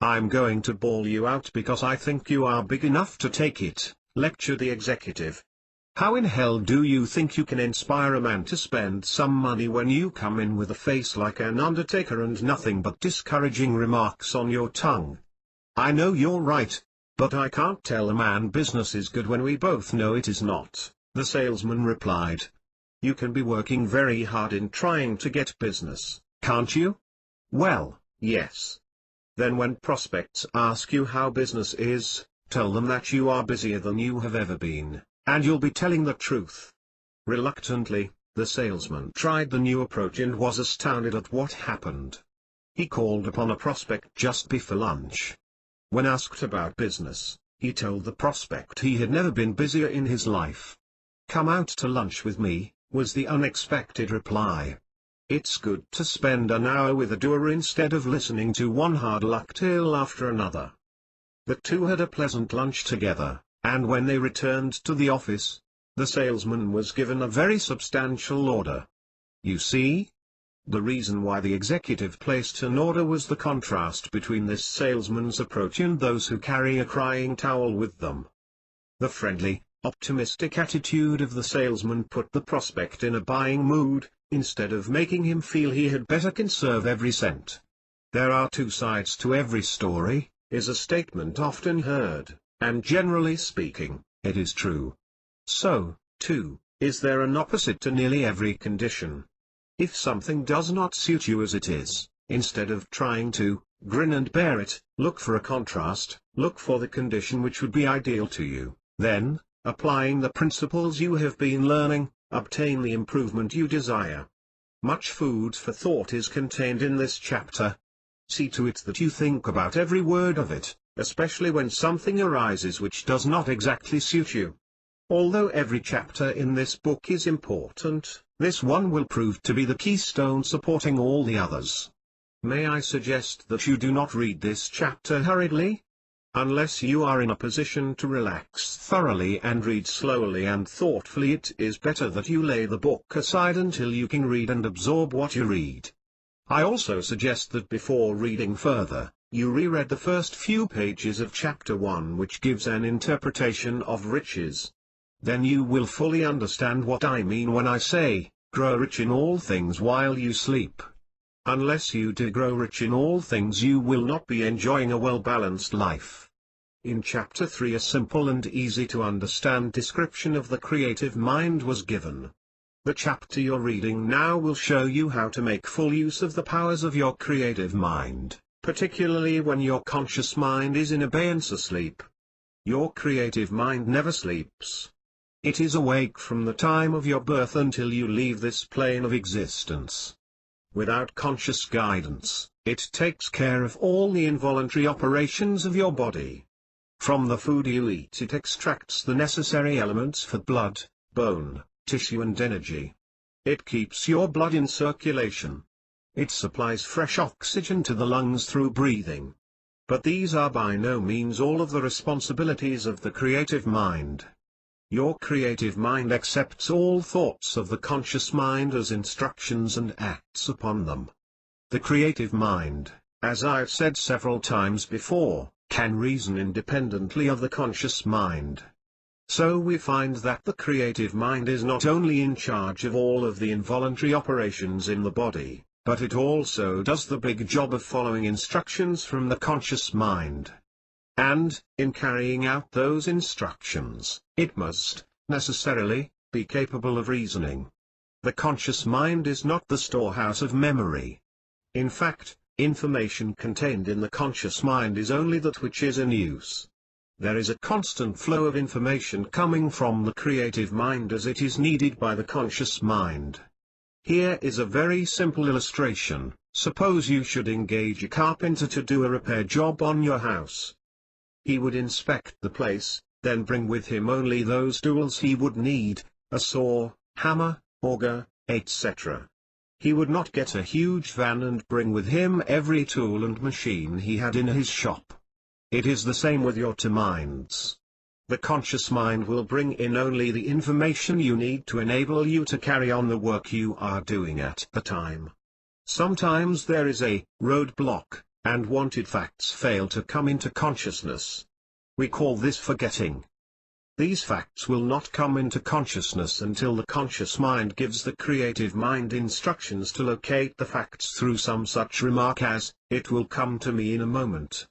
I'm going to bawl you out because I think you are big enough to take it," lectured the executive. "How in hell do you think you can inspire a man to spend some money when you come in with a face like an undertaker and nothing but discouraging remarks on your tongue?" "I know you're right, but I can't tell a man business is good when we both know it is not," the salesman replied. "You can be working very hard in trying to get business, can't you?" "Well, yes." "Then when prospects ask you how business is, tell them that you are busier than you have ever been, and you'll be telling the truth." Reluctantly, the salesman tried the new approach and was astounded at what happened. He called upon a prospect just before lunch. When asked about business, he told the prospect he had never been busier in his life. "Come out to lunch with me," was the unexpected reply. "It's good to spend an hour with a doer instead of listening to one hard luck tale after another." The two had a pleasant lunch together, and when they returned to the office, the salesman was given a very substantial order. You see? The reason why the executive placed an order was the contrast between this salesman's approach and those who carry a crying towel with them. The friendly, optimistic attitude of the salesman put the prospect in a buying mood, instead of making him feel he had better conserve every cent. "There are two sides to every story," is a statement often heard, and generally speaking, it is true. So, too, is there an opposite to nearly every condition. If something does not suit you as it is, instead of trying to grin and bear it, look for a contrast, look for the condition which would be ideal to you, then, applying the principles you have been learning, obtain the improvement you desire. Much food for thought is contained in this chapter. See to it that you think about every word of it, especially when something arises which does not exactly suit you. Although every chapter in this book is important, this one will prove to be the keystone supporting all the others. May I suggest that you do not read this chapter hurriedly? Unless you are in a position to relax thoroughly and read slowly and thoughtfully, it is better that you lay the book aside until you can read and absorb what you read. I also suggest that before reading further, you reread the first few pages of chapter 1, which gives an interpretation of riches. Then you will fully understand what I mean when I say, grow rich in all things while you sleep. Unless you do grow rich in all things, you will not be enjoying a well-balanced life. In chapter 3, a simple and easy to understand description of the creative mind was given. The chapter you're reading now will show you how to make full use of the powers of your creative mind, particularly when your conscious mind is in abeyance asleep. Your creative mind never sleeps. It is awake from the time of your birth until you leave this plane of existence. Without conscious guidance, it takes care of all the involuntary operations of your body. From the food you eat, it extracts the necessary elements for blood, bone, tissue and energy. It keeps your blood in circulation. It supplies fresh oxygen to the lungs through breathing. But these are by no means all of the responsibilities of the creative mind. Your creative mind accepts all thoughts of the conscious mind as instructions and acts upon them. The creative mind, as I've said several times before, can reason independently of the conscious mind. So we find that the creative mind is not only in charge of all of the involuntary operations in the body, but it also does the big job of following instructions from the conscious mind. And, in carrying out those instructions, it must, necessarily, be capable of reasoning. The conscious mind is not the storehouse of memory. In fact, information contained in the conscious mind is only that which is in use. There is a constant flow of information coming from the creative mind as it is needed by the conscious mind. Here is a very simple illustration. Suppose you should engage a carpenter to do a repair job on your house. He would inspect the place, then bring with him only those tools he would need, a saw, hammer, auger, etc. He would not get a huge van and bring with him every tool and machine he had in his shop. It is the same with your two minds. The conscious mind will bring in only the information you need to enable you to carry on the work you are doing at the time. Sometimes there is a roadblock, and wanted facts fail to come into consciousness. We call this forgetting. These facts will not come into consciousness until the conscious mind gives the creative mind instructions to locate the facts through some such remark as, "It will come to me in a moment."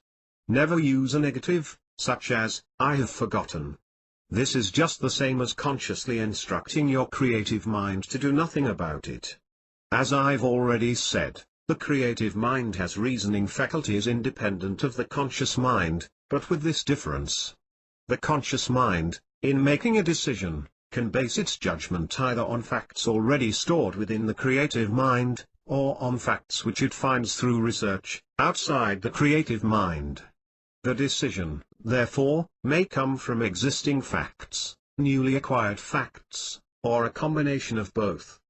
Never use a negative, such as, "I have forgotten." This is just the same as consciously instructing your creative mind to do nothing about it. As I've already said, the creative mind has reasoning faculties independent of the conscious mind, but with this difference. The conscious mind, in making a decision, can base its judgment either on facts already stored within the creative mind, or on facts which it finds through research, outside the creative mind. The decision, therefore, may come from existing facts, newly acquired facts, or a combination of both.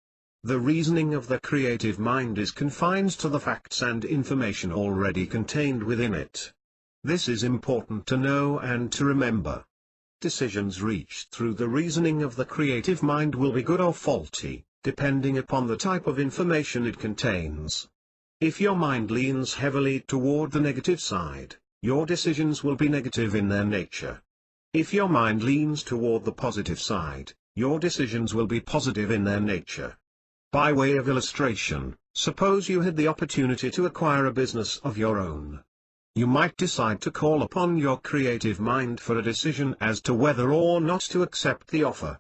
The reasoning of the creative mind is confined to the facts and information already contained within it. This is important to know and to remember. Decisions reached through the reasoning of the creative mind will be good or faulty, depending upon the type of information it contains. If your mind leans heavily toward the negative side, your decisions will be negative in their nature. If your mind leans toward the positive side, your decisions will be positive in their nature. By way of illustration, suppose you had the opportunity to acquire a business of your own. You might decide to call upon your creative mind for a decision as to whether or not to accept the offer.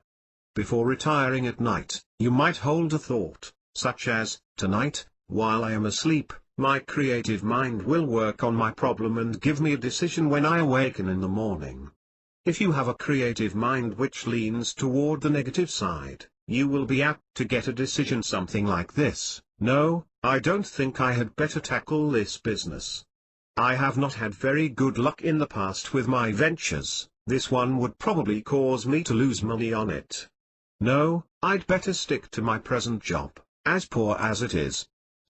Before retiring at night, you might hold a thought, such as, "Tonight, while I am asleep, my creative mind will work on my problem and give me a decision when I awaken in the morning." If you have a creative mind which leans toward the negative side, you will be apt to get a decision something like this: "No, I don't think I had better tackle this business. I have not had very good luck in the past with my ventures, this one would probably cause me to lose money on it. No, I'd better stick to my present job, as poor as it is."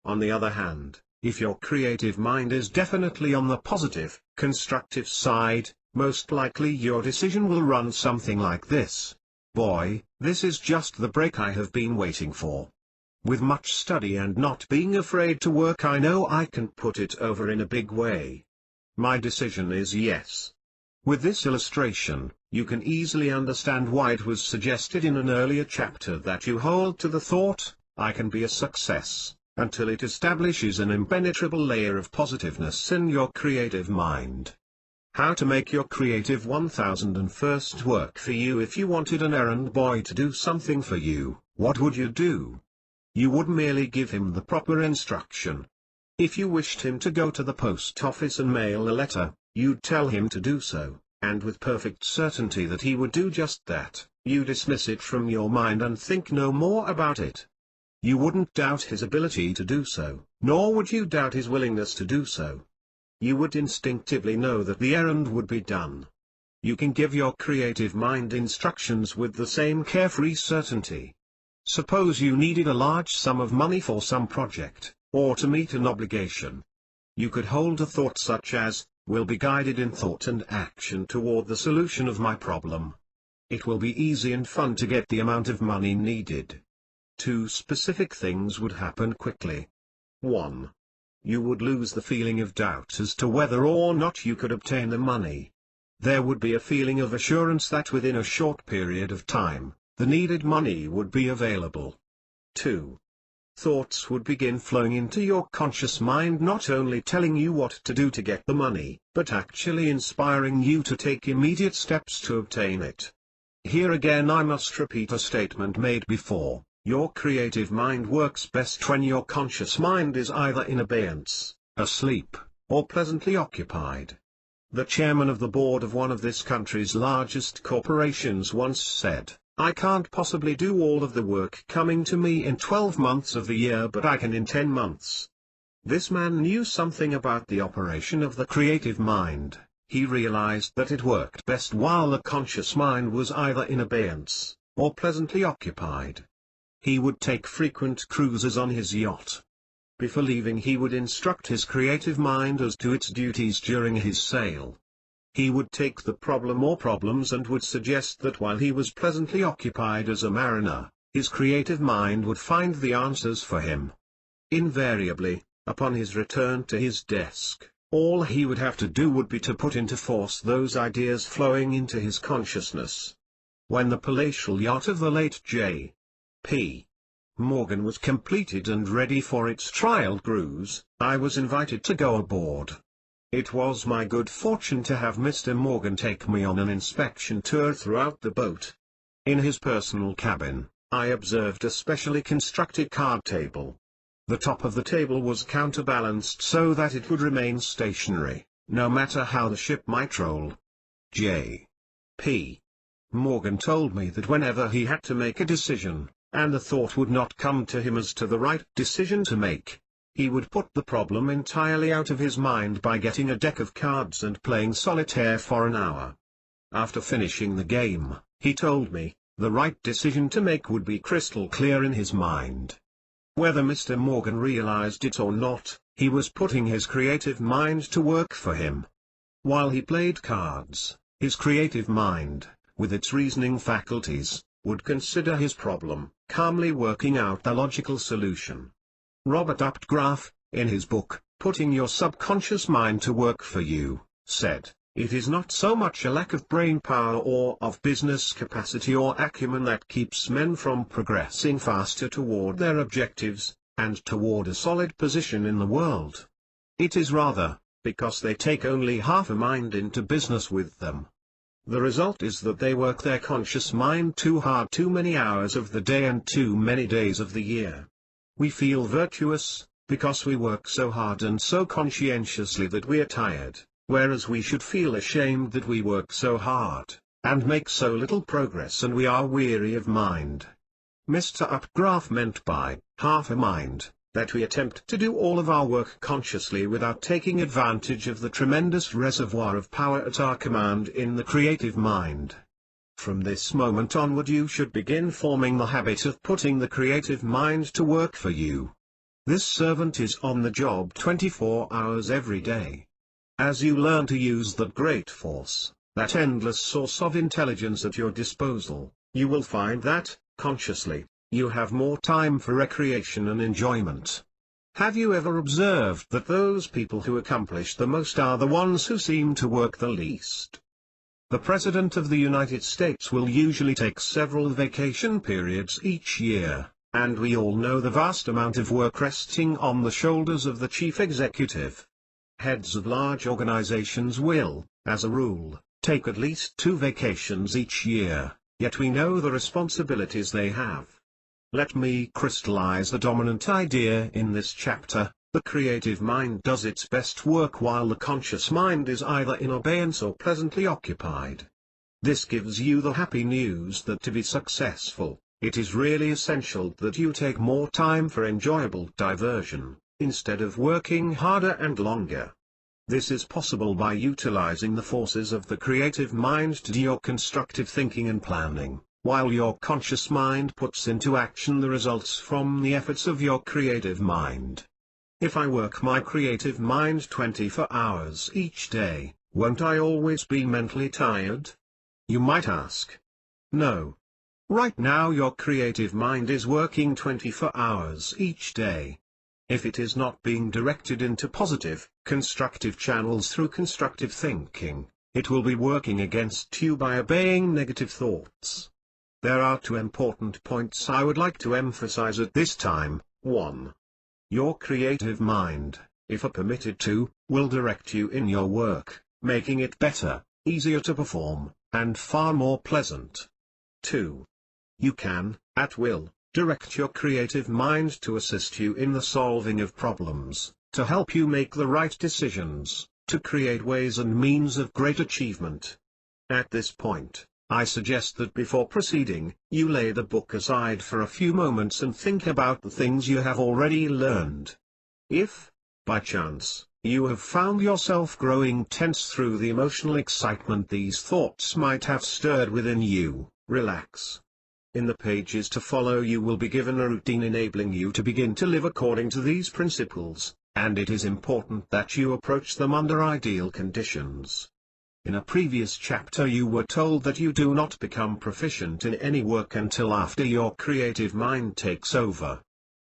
On the other hand, if your creative mind is definitely on the positive, constructive side, most likely your decision will run something like this: "Boy, this is just the break I have been waiting for. With much study and not being afraid to work, I know I can put it over in a big way. My decision is yes." With this illustration, you can easily understand why it was suggested in an earlier chapter that you hold to the thought, "I can be a success," until it establishes an impenetrable layer of positiveness in your creative mind. How to make your creative 1001st work for you. If you wanted an errand boy to do something for you, what would you do? You would merely give him the proper instruction. If you wished him to go to the post office and mail a letter, you'd tell him to do so, and with perfect certainty that he would do just that. You dismiss it from your mind and think no more about it. You wouldn't doubt his ability to do so, nor would you doubt his willingness to do so. You would instinctively know that the errand would be done. You can give your creative mind instructions with the same carefree certainty. Suppose you needed a large sum of money for some project, or to meet an obligation. You could hold a thought such as, "Will be guided in thought and action toward the solution of my problem." It will be easy and fun to get the amount of money needed. Two specific things would happen quickly. 1. You would lose the feeling of doubt as to whether or not you could obtain the money. There would be a feeling of assurance that within a short period of time, the needed money would be available. 2. thoughts would begin flowing into your conscious mind, not only telling you what to do to get the money, but actually inspiring you to take immediate steps to obtain it. Here again I must repeat a statement made before: your creative mind works best when your conscious mind is either in abeyance, asleep, or pleasantly occupied. The chairman of the board of one of this country's largest corporations once said, "I can't possibly do all of the work coming to me in 12 months of the year, but I can in 10 months. This man knew something about the operation of the creative mind. He realized that it worked best while the conscious mind was either in abeyance, or pleasantly occupied. He would take frequent cruises on his yacht. Before leaving he would instruct his creative mind as to its duties during his sail. He would take the problem or problems and would suggest that while he was pleasantly occupied as a mariner, his creative mind would find the answers for him. Invariably, upon his return to his desk, all he would have to do would be to put into force those ideas flowing into his consciousness." When the palatial yacht of the late J.P. Morgan was completed and ready for its trial cruise, I was invited to go aboard. It was my good fortune to have Mr. Morgan take me on an inspection tour throughout the boat. In his personal cabin, I observed a specially constructed card table. The top of the table was counterbalanced so that it would remain stationary, no matter how the ship might roll. J.P. Morgan told me that whenever he had to make a decision, and the thought would not come to him as to the right decision to make, he would put the problem entirely out of his mind by getting a deck of cards and playing solitaire for an hour. After finishing the game, he told me, the right decision to make would be crystal clear in his mind. Whether Mr. Morgan realized it or not, he was putting his creative mind to work for him. While he played cards, his creative mind, with its reasoning faculties, would consider his problem, calmly working out the logical solution. Robert Updegraff, in his book, Putting Your Subconscious Mind to Work for You, said, "It is not so much a lack of brain power or of business capacity or acumen that keeps men from progressing faster toward their objectives, and toward a solid position in the world. It is rather, because they take only half a mind into business with them. The result is that they work their conscious mind too hard too many hours of the day and too many days of the year. We feel virtuous, because we work so hard and so conscientiously that we are tired, whereas we should feel ashamed that we work so hard, and make so little progress and we are weary of mind." Mr. Updegraff meant by half a mind, that we attempt to do all of our work consciously without taking advantage of the tremendous reservoir of power at our command in the creative mind. From this moment onward you should begin forming the habit of putting the creative mind to work for you. This servant is on the job 24 hours every day. As you learn to use that great force, that endless source of intelligence at your disposal, you will find that, consciously, you have more time for recreation and enjoyment. Have you ever observed that those people who accomplish the most are the ones who seem to work the least? The President of the United States will usually take several vacation periods each year, and we all know the vast amount of work resting on the shoulders of the chief executive. Heads of large organizations will, as a rule, take at least 2 vacations each year, yet we know the responsibilities they have. Let me crystallize the dominant idea in this chapter: the creative mind does its best work while the conscious mind is either in abeyance or pleasantly occupied. This gives you the happy news that to be successful, it is really essential that you take more time for enjoyable diversion, instead of working harder and longer. This is possible by utilizing the forces of the creative mind to do your constructive thinking and planning, while your conscious mind puts into action the results from the efforts of your creative mind. If I work my creative mind 24 hours each day, won't I always be mentally tired? You might ask. No. Right now your creative mind is working 24 hours each day. If it is not being directed into positive, constructive channels through constructive thinking, it will be working against you by obeying negative thoughts. There are 2 important points I would like to emphasize at this time. 1. Your creative mind, if permitted to, will direct you in your work, making it better, easier to perform, and far more pleasant. 2. You can, at will, direct your creative mind to assist you in the solving of problems, to help you make the right decisions, to create ways and means of great achievement. At this point, I suggest that before proceeding, you lay the book aside for a few moments and think about the things you have already learned. If, by chance, you have found yourself growing tense through the emotional excitement these thoughts might have stirred within you, relax. In the pages to follow you will be given a routine enabling you to begin to live according to these principles, and it is important that you approach them under ideal conditions. In a previous chapter you were told that you do not become proficient in any work until after your creative mind takes over.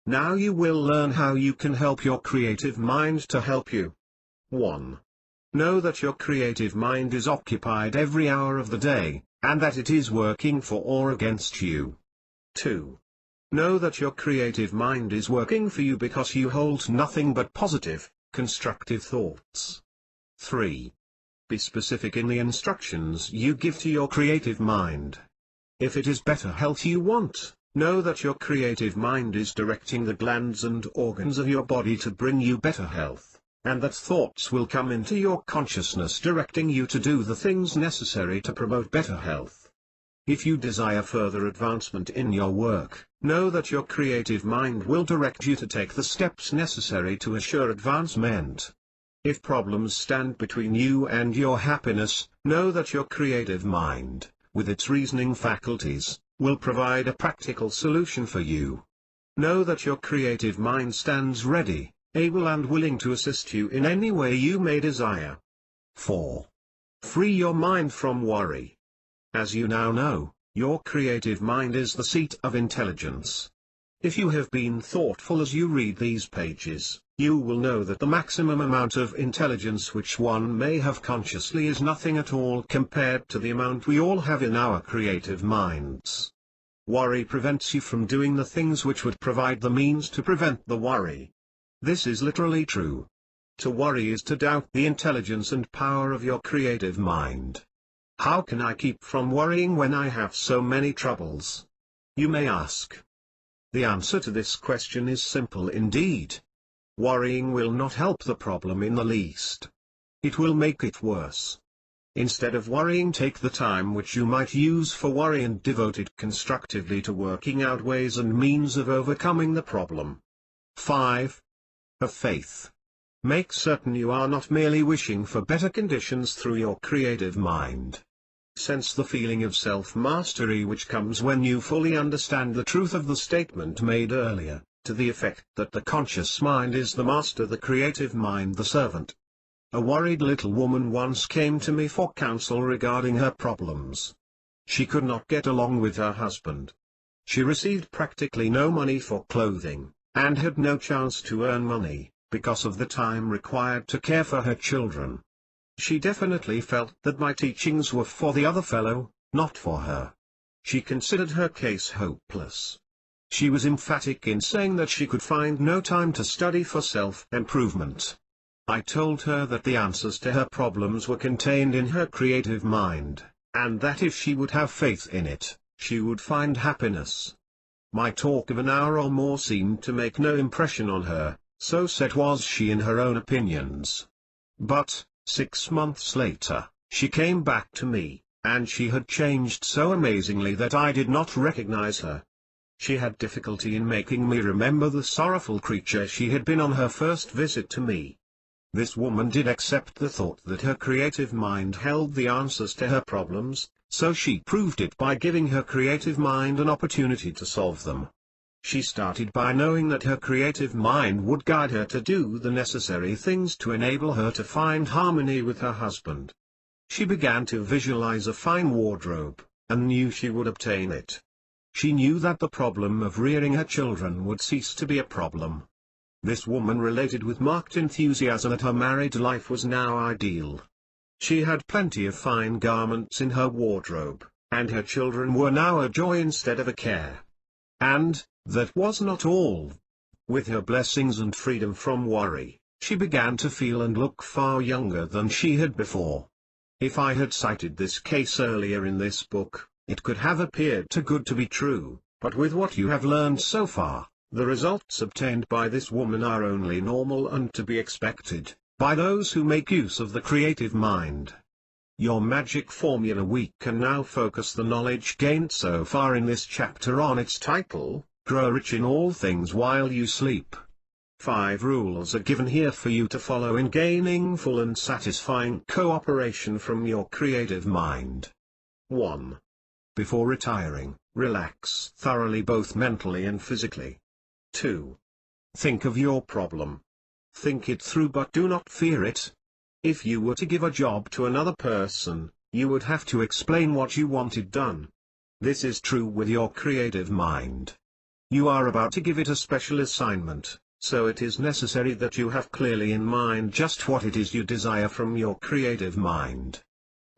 Now you will learn how you can help your creative mind to help you. 1. Know that your creative mind is occupied every hour of the day, and that it is working for or against you. 2. Know that your creative mind is working for you because you hold nothing but positive, constructive thoughts. 3. Be specific in the instructions you give to your creative mind. If it is better health you want, know that your creative mind is directing the glands and organs of your body to bring you better health, and that thoughts will come into your consciousness directing you to do the things necessary to promote better health. If you desire further advancement in your work, know that your creative mind will direct you to take the steps necessary to assure advancement. If problems stand between you and your happiness, know that your creative mind, with its reasoning faculties, will provide a practical solution for you. Know that your creative mind stands ready, able and willing to assist you in any way you may desire. 4. Free your mind from worry. As you now know, your creative mind is the seat of intelligence. If you have been thoughtful as you read these pages, you will know that the maximum amount of intelligence which one may have consciously is nothing at all compared to the amount we all have in our creative minds. Worry prevents you from doing the things which would provide the means to prevent the worry. This is literally true. To worry is to doubt the intelligence and power of your creative mind. How can I keep from worrying when I have so many troubles? You may ask. The answer to this question is simple indeed. Worrying will not help the problem in the least. It will make it worse. Instead of worrying, take the time which you might use for worry and devote it constructively to working out ways and means of overcoming the problem. 5. Have faith. Make certain you are not merely wishing for better conditions through your creative mind. Sense the feeling of self-mastery which comes when you fully understand the truth of the statement made earlier, to the effect that the conscious mind is the master, the creative mind the servant. A worried little woman once came to me for counsel regarding her problems. She could not get along with her husband. She received practically no money for clothing, and had no chance to earn money, because of the time required to care for her children. She definitely felt that my teachings were for the other fellow, not for her. She considered her case hopeless. She was emphatic in saying that she could find no time to study for self-improvement. I told her that the answers to her problems were contained in her creative mind, and that if she would have faith in it, she would find happiness. My talk of an hour or more seemed to make no impression on her, so set was she in her own opinions. But, 6 months later, she came back to me, and she had changed so amazingly that I did not recognize her. She had difficulty in making me remember the sorrowful creature she had been on her first visit to me. This woman did accept the thought that her creative mind held the answers to her problems, so she proved it by giving her creative mind an opportunity to solve them. She started by knowing that her creative mind would guide her to do the necessary things to enable her to find harmony with her husband. She began to visualize a fine wardrobe, and knew she would obtain it. She knew that the problem of rearing her children would cease to be a problem. This woman related with marked enthusiasm that her married life was now ideal. She had plenty of fine garments in her wardrobe, and her children were now a joy instead of a care. And, that was not all. With her blessings and freedom from worry, she began to feel and look far younger than she had before. If I had cited this case earlier in this book, it could have appeared too good to be true, but with what you have learned so far, the results obtained by this woman are only normal and to be expected, by those who make use of the creative mind. Your magic formula week can now focus the knowledge gained so far in this chapter on its title, Grow Rich in All Things While You Sleep. 5 rules are given here for you to follow in gaining full and satisfying cooperation from your creative mind. 1. Before retiring, relax thoroughly both mentally and physically. 2. Think of your problem. Think it through but do not fear it. If you were to give a job to another person, you would have to explain what you wanted done. This is true with your creative mind. You are about to give it a special assignment, so it is necessary that you have clearly in mind just what it is you desire from your creative mind.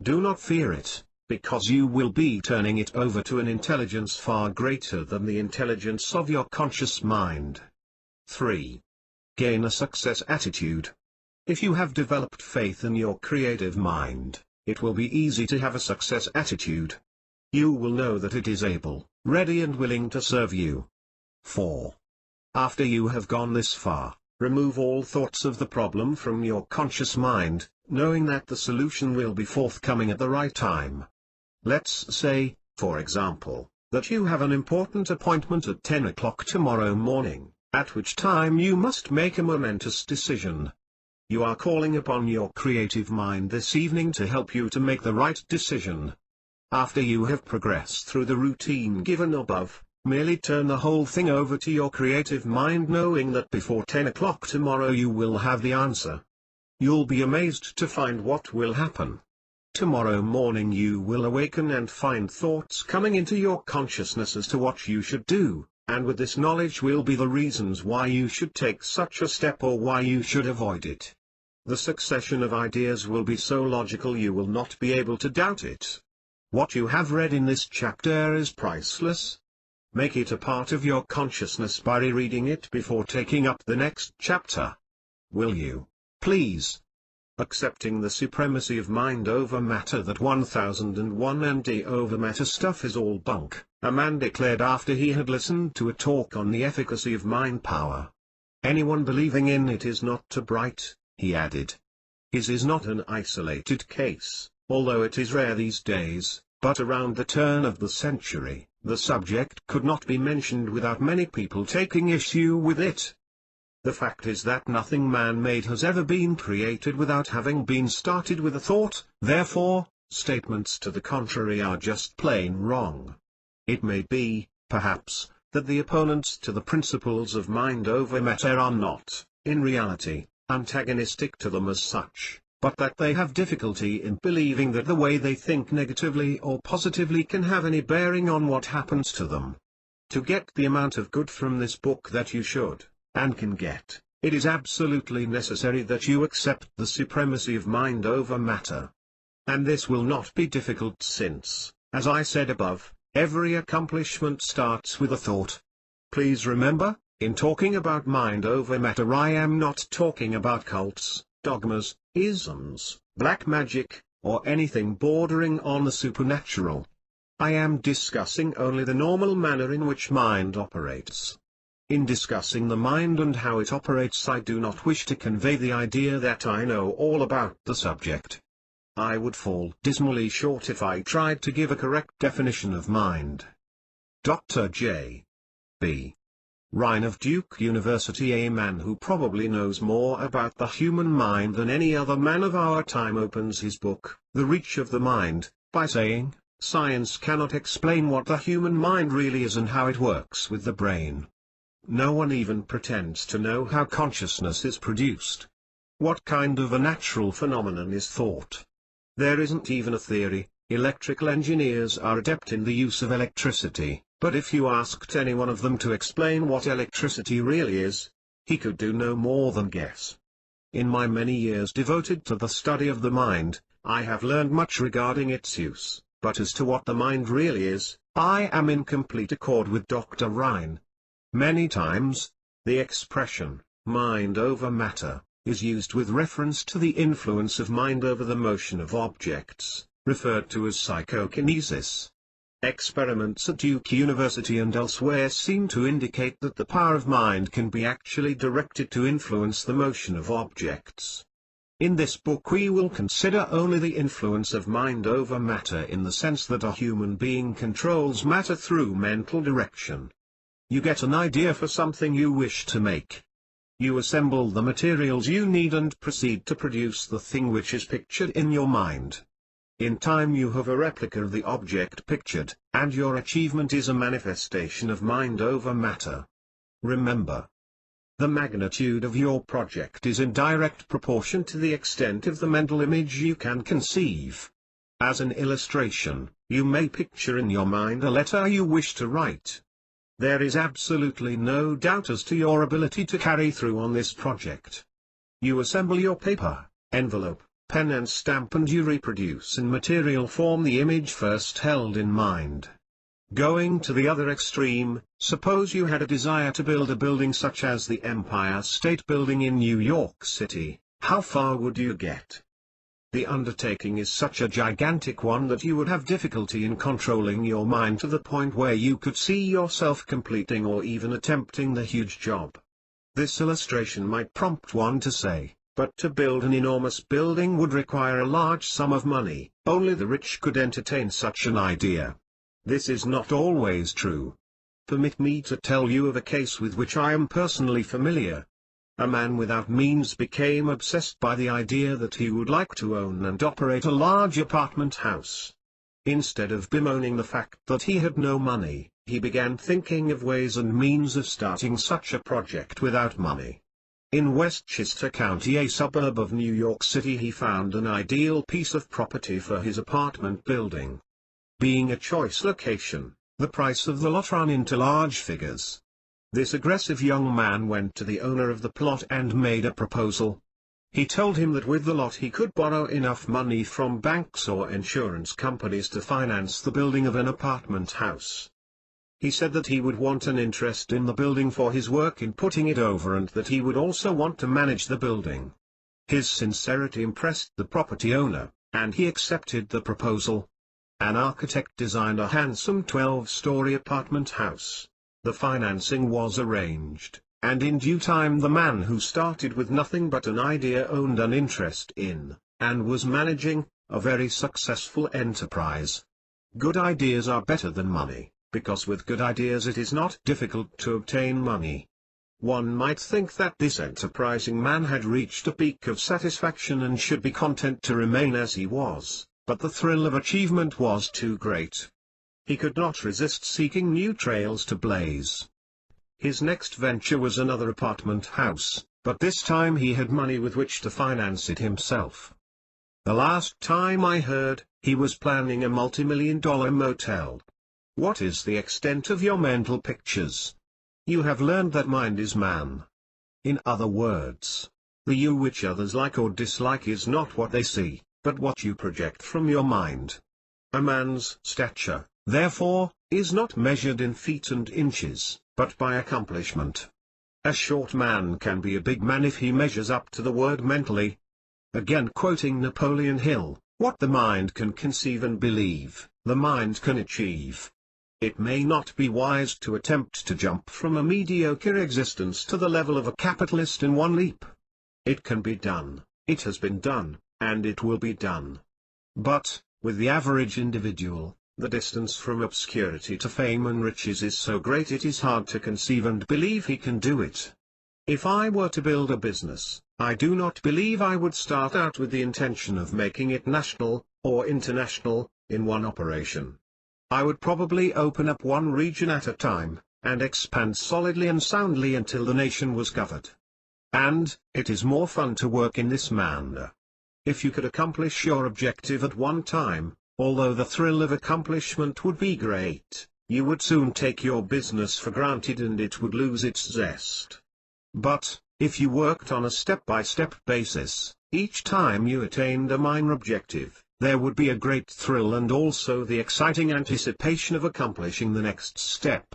Do not fear it, because you will be turning it over to an intelligence far greater than the intelligence of your conscious mind. 3. Gain a success attitude. If you have developed faith in your creative mind, it will be easy to have a success attitude. You will know that it is able, ready and willing to serve you. 4. After you have gone this far, remove all thoughts of the problem from your conscious mind, knowing that the solution will be forthcoming at the right time. Let's say, for example, that you have an important appointment at 10 o'clock tomorrow morning, at which time you must make a momentous decision. You are calling upon your creative mind this evening to help you to make the right decision. After you have progressed through the routine given above, merely turn the whole thing over to your creative mind knowing that before 10 o'clock tomorrow you will have the answer. You'll be amazed to find what will happen. Tomorrow morning you will awaken and find thoughts coming into your consciousness as to what you should do, and with this knowledge will be the reasons why you should take such a step or why you should avoid it. The succession of ideas will be so logical you will not be able to doubt it. What you have read in this chapter is priceless. Make it a part of your consciousness by rereading it before taking up the next chapter. Will you, please? Accepting the supremacy of mind over matter, that 1001 MD over matter stuff is all bunk, a man declared after he had listened to a talk on the efficacy of mind power. Anyone believing in it is not too bright, he added. His is not an isolated case, although it is rare these days, but around the turn of the century, the subject could not be mentioned without many people taking issue with it. The fact is that nothing man-made has ever been created without having been started with a thought, therefore, statements to the contrary are just plain wrong. It may be, perhaps, that the opponents to the principles of mind over matter are not, in reality, antagonistic to them as such, but that they have difficulty in believing that the way they think negatively or positively can have any bearing on what happens to them. To get the amount of good from this book that you should, and can get, it is absolutely necessary that you accept the supremacy of mind over matter. And this will not be difficult since, as I said above, every accomplishment starts with a thought. Please remember, in talking about mind over matter I am not talking about cults, dogmas, isms, black magic, or anything bordering on the supernatural. I am discussing only the normal manner in which mind operates. In discussing the mind and how it operates, I do not wish to convey the idea that I know all about the subject. I would fall dismally short if I tried to give a correct definition of mind. Dr. J. B. Ryan of Duke University, a man who probably knows more about the human mind than any other man of our time, opens his book, The Reach of the Mind, by saying, "Science cannot explain what the human mind really is and how it works with the brain. No one even pretends to know how consciousness is produced. What kind of a natural phenomenon is thought? There isn't even a theory. Electrical engineers are adept in the use of electricity, but if you asked any one of them to explain what electricity really is, he could do no more than guess. In my many years devoted to the study of the mind, I have learned much regarding its use, but as to what the mind really is, I am in complete accord with Dr. Ryan. Many times, The expression, mind over matter, is used with reference to the influence of mind over the motion of objects, referred to as psychokinesis. Experiments at Duke University and elsewhere seem to indicate that the power of mind can be actually directed to influence the motion of objects. In this book we will consider only the influence of mind over matter in the sense that a human being controls matter through mental direction. You get an idea for something you wish to make. You assemble the materials you need and proceed to produce the thing which is pictured in your mind. In time you have a replica of the object pictured, and your achievement is a manifestation of mind over matter. Remember, the magnitude of your project is in direct proportion to the extent of the mental image you can conceive. As an illustration, you may picture in your mind a letter you wish to write. There is absolutely no doubt as to your ability to carry through on this project. You assemble your paper, envelope, pen and stamp, and you reproduce in material form the image first held in mind. Going to the other extreme, suppose you had a desire to build a building such as the Empire State Building in New York City. How far would you get? The undertaking is such a gigantic one that you would have difficulty in controlling your mind to the point where you could see yourself completing or even attempting the huge job. This illustration might prompt one to say, but to build an enormous building would require a large sum of money. Only the rich could entertain such an idea. This is not always true. Permit me to tell you of a case with which I am personally familiar. A man without means became obsessed by the idea that he would like to own and operate a large apartment house. Instead of bemoaning the fact that he had no money, he began thinking of ways and means of starting such a project without money. In Westchester County, a suburb of New York City, he found an ideal piece of property for his apartment building. Being a choice location, the price of the lot ran into large figures. This aggressive young man went to the owner of the plot and made a proposal. He told him that with the lot he could borrow enough money from banks or insurance companies to finance the building of an apartment house. He said that he would want an interest in the building for his work in putting it over, and that he would also want to manage the building. His sincerity impressed the property owner, and he accepted the proposal. An architect designed a handsome 12-story apartment house. The financing was arranged, and in due time the man who started with nothing but an idea owned an interest in, and was managing, a very successful enterprise. Good ideas are better than money, because with good ideas it is not difficult to obtain money. One might think that this enterprising man had reached a peak of satisfaction and should be content to remain as he was, but the thrill of achievement was too great. He could not resist seeking new trails to blaze. His next venture was another apartment house, but this time he had money with which to finance it himself. The last time I heard, he was planning a multi-million-dollar motel. What is the extent of your mental pictures? You have learned that mind is man. In other words, the you which others like or dislike is not what they see, but what you project from your mind. A man's stature, therefore, is not measured in feet and inches, but by accomplishment. A short man can be a big man if he measures up to the word mentally. Again quoting Napoleon Hill, what the mind can conceive and believe, the mind can achieve. It may not be wise to attempt to jump from a mediocre existence to the level of a capitalist in one leap. It can be done, it has been done, and it will be done. But, with the average individual, the distance from obscurity to fame and riches is so great it is hard to conceive and believe he can do it. If I were to build a business, I do not believe I would start out with the intention of making it national, or international, in one operation. I would probably open up one region at a time, and expand solidly and soundly until the nation was covered. And, it is more fun to work in this manner. If you could accomplish your objective at one time, although the thrill of accomplishment would be great, you would soon take your business for granted and it would lose its zest. But, if you worked on a step-by-step basis, each time you attained a minor objective, there would be a great thrill and also the exciting anticipation of accomplishing the next step.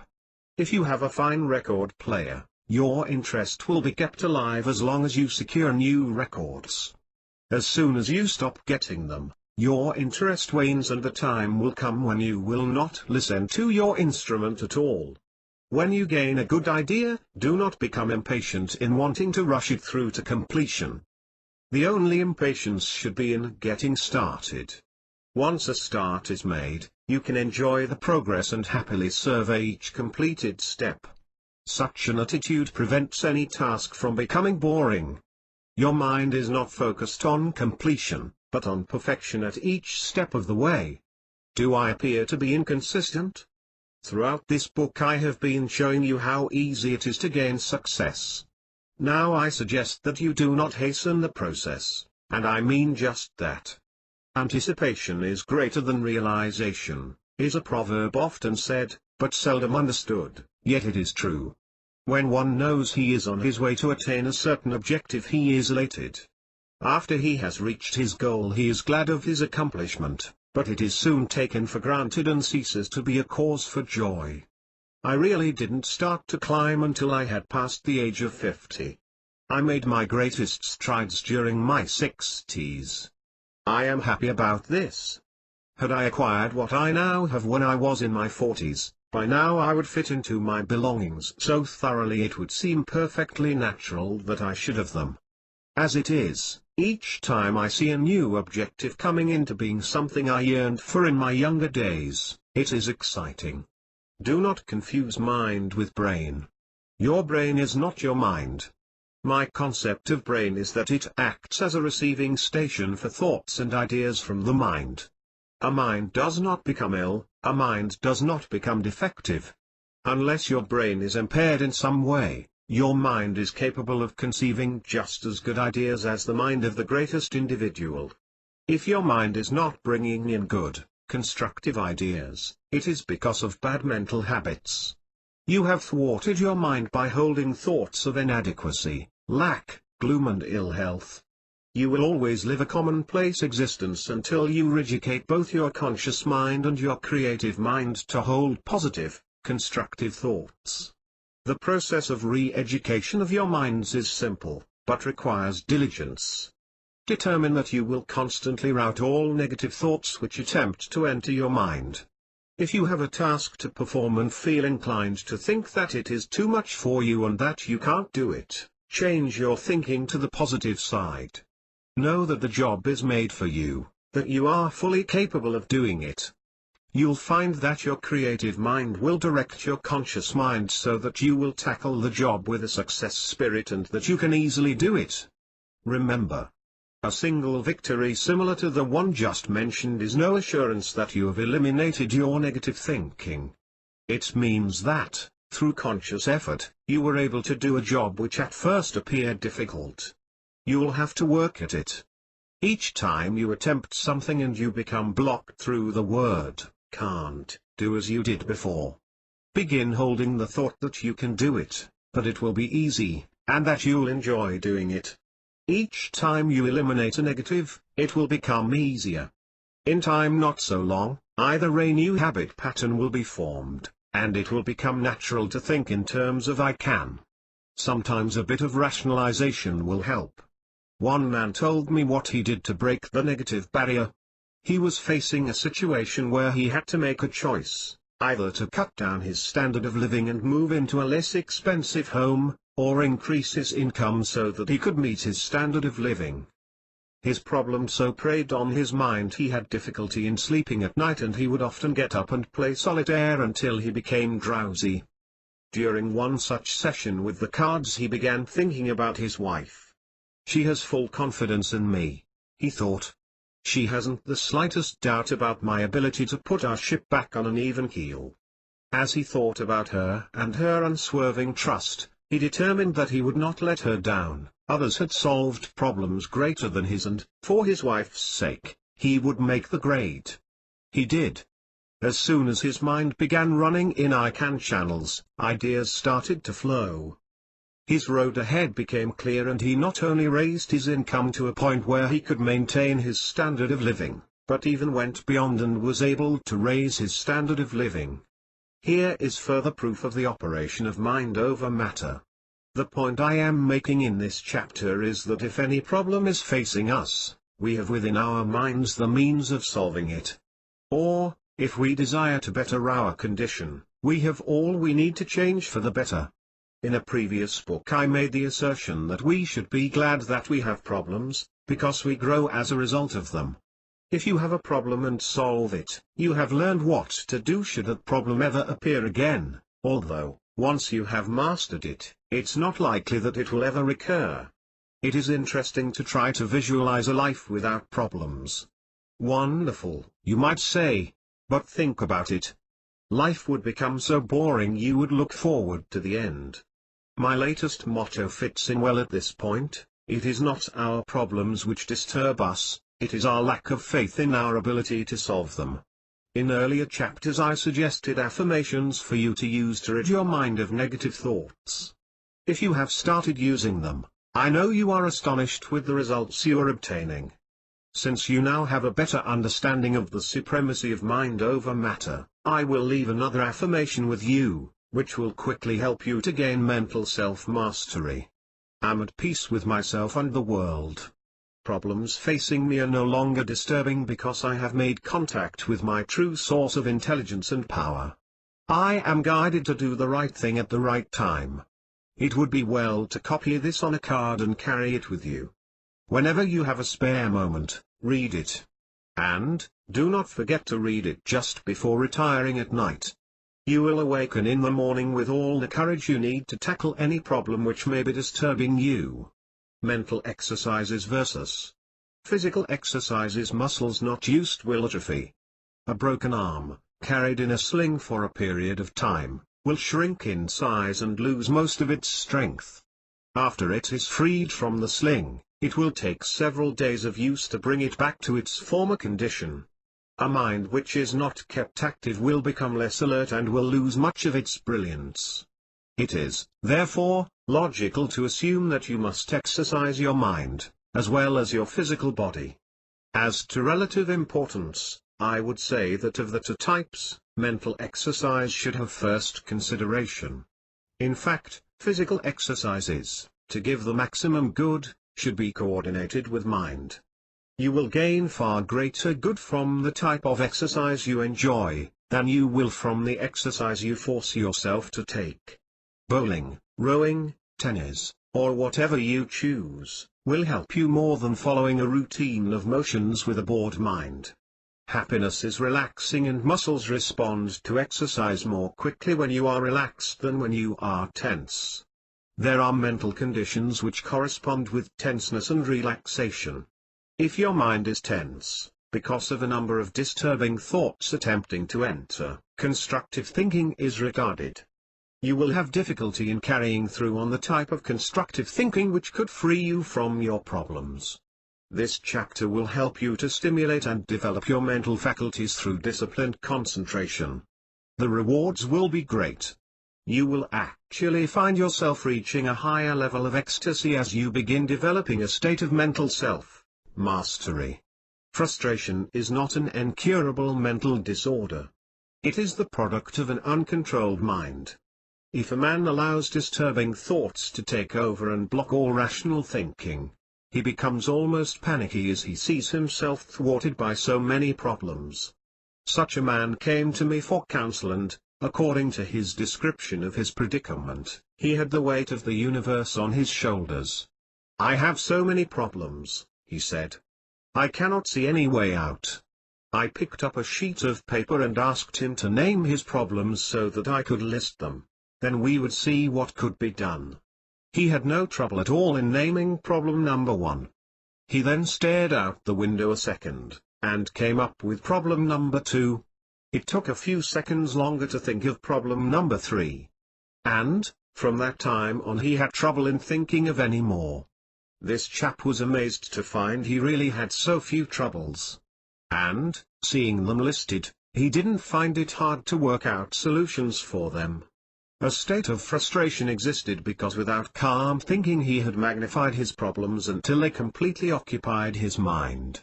If you have a fine record player, your interest will be kept alive as long as you secure new records. As soon as you stop getting them, your interest wanes and the time will come when you will not listen to your instrument at all. When you gain a good idea, do not become impatient in wanting to rush it through to completion. The only impatience should be in getting started. Once a start is made, you can enjoy the progress and happily survey each completed step. Such an attitude prevents any task from becoming boring. Your mind is not focused on completion, but on perfection at each step of the way. Do I appear to be inconsistent? Throughout this book I have been showing you how easy it is to gain success. Now I suggest that you do not hasten the process, and I mean just that. Anticipation is greater than realization, is a proverb often said, but seldom understood, yet it is true. When one knows he is on his way to attain a certain objective, he is elated. After he has reached his goal, he is glad of his accomplishment, but it is soon taken for granted and ceases to be a cause for joy. I really didn't start to climb until I had passed the age of 50. I made my greatest strides during my 60s. I am happy about this. Had I acquired what I now have when I was in my 40s, by now I would fit into my belongings so thoroughly it would seem perfectly natural that I should have them. As it is, each time I see a new objective coming into being, something I yearned for in my younger days, it is exciting. Do not confuse mind with brain. Your brain is not your mind. My concept of brain is that it acts as a receiving station for thoughts and ideas from the mind. A mind does not become ill, a mind does not become defective. Unless your brain is impaired in some way, your mind is capable of conceiving just as good ideas as the mind of the greatest individual. If your mind is not bringing in good, constructive ideas, it is because of bad mental habits. You have thwarted your mind by holding thoughts of inadequacy, lack, gloom and ill health. You will always live a commonplace existence until you re-educate both your conscious mind and your creative mind to hold positive, constructive thoughts. The process of re-education of your minds is simple, but requires diligence. Determine that you will constantly rout all negative thoughts which attempt to enter your mind. If you have a task to perform and feel inclined to think that it is too much for you and that you can't do it, change your thinking to the positive side. Know that the job is made for you, that you are fully capable of doing it. You'll find that your creative mind will direct your conscious mind so that you will tackle the job with a success spirit and that you can easily do it. Remember, a single victory similar to the one just mentioned is no assurance that you have eliminated your negative thinking. It means that, through conscious effort, you were able to do a job which at first appeared difficult. You'll have to work at it. Each time you attempt something and you become blocked through the word, can't, do as you did before. Begin holding the thought that you can do it, that it will be easy, and that you'll enjoy doing it. Each time you eliminate a negative, it will become easier. In time not so long, either a new habit pattern will be formed, and it will become natural to think in terms of I can. Sometimes a bit of rationalization will help. One man told me what he did to break the negative barrier. He was facing a situation where he had to make a choice, either to cut down his standard of living and move into a less expensive home, or increase his income so that he could meet his standard of living. His problem so preyed on his mind he had difficulty in sleeping at night and he would often get up and play solitaire until he became drowsy. During one such session with the cards he began thinking about his wife. She has full confidence in me, he thought. She hasn't the slightest doubt about my ability to put our ship back on an even keel. As he thought about her and her unswerving trust, he determined that he would not let her down. Others had solved problems greater than his and, for his wife's sake, he would make the grade. He did. As soon as his mind began running in I can channels, ideas started to flow. His road ahead became clear and he not only raised his income to a point where he could maintain his standard of living, but even went beyond and was able to raise his standard of living. Here is further proof of the operation of mind over matter. The point I am making in this chapter is that if any problem is facing us, we have within our minds the means of solving it. Or, if we desire to better our condition, we have all we need to change for the better. In a previous book I made the assertion that we should be glad that we have problems, because we grow as a result of them. If you have a problem and solve it, you have learned what to do should that problem ever appear again, although, once you have mastered it, it's not likely that it will ever recur. It is interesting to try to visualize a life without problems. Wonderful, you might say. But think about it. Life would become so boring you would look forward to the end. My latest motto fits in well at this point: it is not our problems which disturb us, it is our lack of faith in our ability to solve them. In earlier chapters I suggested affirmations for you to use to rid your mind of negative thoughts. If you have started using them, I know you are astonished with the results you are obtaining. Since you now have a better understanding of the supremacy of mind over matter, I will leave another affirmation with you, which will quickly help you to gain mental self-mastery. I'm at peace with myself and the world. Problems facing me are no longer disturbing because I have made contact with my true source of intelligence and power. I am guided to do the right thing at the right time. It would be well to copy this on a card and carry it with you. Whenever you have a spare moment, read it. And, do not forget to read it just before retiring at night. You will awaken in the morning with all the courage you need to tackle any problem which may be disturbing you. Mental exercises versus physical exercises. Muscles not used will atrophy. A broken arm, carried in a sling for a period of time, will shrink in size and lose most of its strength. After it is freed from the sling, it will take several days of use to bring it back to its former condition. A mind which is not kept active will become less alert and will lose much of its brilliance. It is, therefore, logical to assume that you must exercise your mind, as well as your physical body. As to relative importance, I would say that of the two types, mental exercise should have first consideration. In fact, physical exercises, to give the maximum good, should be coordinated with mind. You will gain far greater good from the type of exercise you enjoy, than you will from the exercise you force yourself to take. Bowling, rowing, tennis, or whatever you choose, will help you more than following a routine of motions with a bored mind. Happiness is relaxing and muscles respond to exercise more quickly when you are relaxed than when you are tense. There are mental conditions which correspond with tenseness and relaxation. If your mind is tense, because of a number of disturbing thoughts attempting to enter, constructive thinking is regarded. You will have difficulty in carrying through on the type of constructive thinking which could free you from your problems. This chapter will help you to stimulate and develop your mental faculties through disciplined concentration. The rewards will be great. You will actually find yourself reaching a higher level of ecstasy as you begin developing a state of mental self-mastery. Frustration is not an incurable mental disorder. It is the product of an uncontrolled mind. If a man allows disturbing thoughts to take over and block all rational thinking, he becomes almost panicky as he sees himself thwarted by so many problems. Such a man came to me for counsel and, according to his description of his predicament, he had the weight of the universe on his shoulders. "I have so many problems," he said. "I cannot see any way out." I picked up a sheet of paper and asked him to name his problems so that I could list them. Then we would see what could be done. He had no trouble at all in naming problem number 1. He then stared out the window a second, and came up with problem number 2. It took a few seconds longer to think of problem number 3. And, from that time on he had trouble in thinking of any more. This chap was amazed to find he really had so few troubles. And, seeing them listed, he didn't find it hard to work out solutions for them. A state of frustration existed because without calm thinking he had magnified his problems until they completely occupied his mind.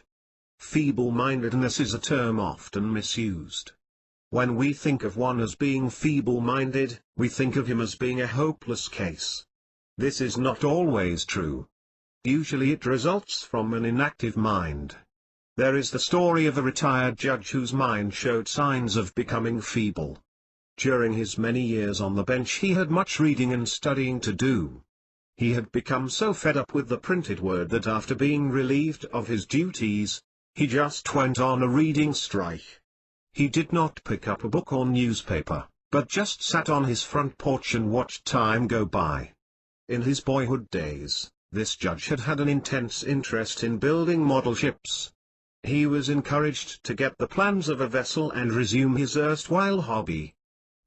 Feeble-mindedness is a term often misused. When we think of one as being feeble-minded, we think of him as being a hopeless case. This is not always true. Usually it results from an inactive mind. There is the story of a retired judge whose mind showed signs of becoming feeble. During his many years on the bench he had much reading and studying to do. He had become so fed up with the printed word that after being relieved of his duties, he just went on a reading strike. He did not pick up a book or newspaper, but just sat on his front porch and watched time go by. In his boyhood days, this judge had had an intense interest in building model ships. He was encouraged to get the plans of a vessel and resume his erstwhile hobby.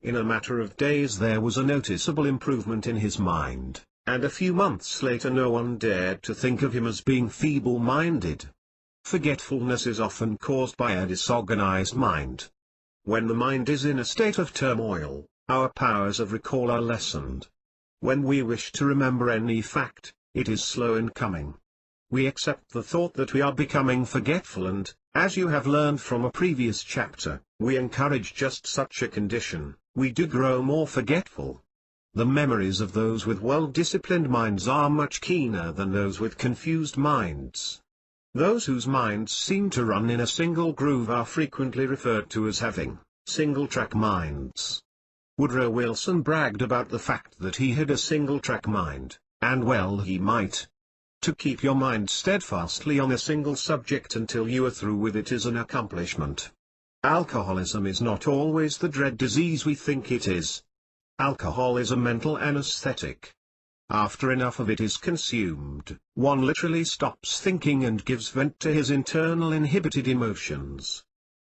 In a matter of days there was a noticeable improvement in his mind, and a few months later no one dared to think of him as being feeble-minded. Forgetfulness is often caused by a disorganized mind. When the mind is in a state of turmoil, our powers of recall are lessened. When we wish to remember any fact, it is slow in coming. We accept the thought that we are becoming forgetful and, as you have learned from a previous chapter, we encourage just such a condition, we do grow more forgetful. The memories of those with well-disciplined minds are much keener than those with confused minds. Those whose minds seem to run in a single groove are frequently referred to as having single-track minds. Woodrow Wilson bragged about the fact that he had a single-track mind, and well he might. To keep your mind steadfastly on a single subject until you are through with it is an accomplishment. Alcoholism is not always the dread disease we think it is. Alcohol is a mental anesthetic. After enough of it is consumed, one literally stops thinking and gives vent to his internal inhibited emotions.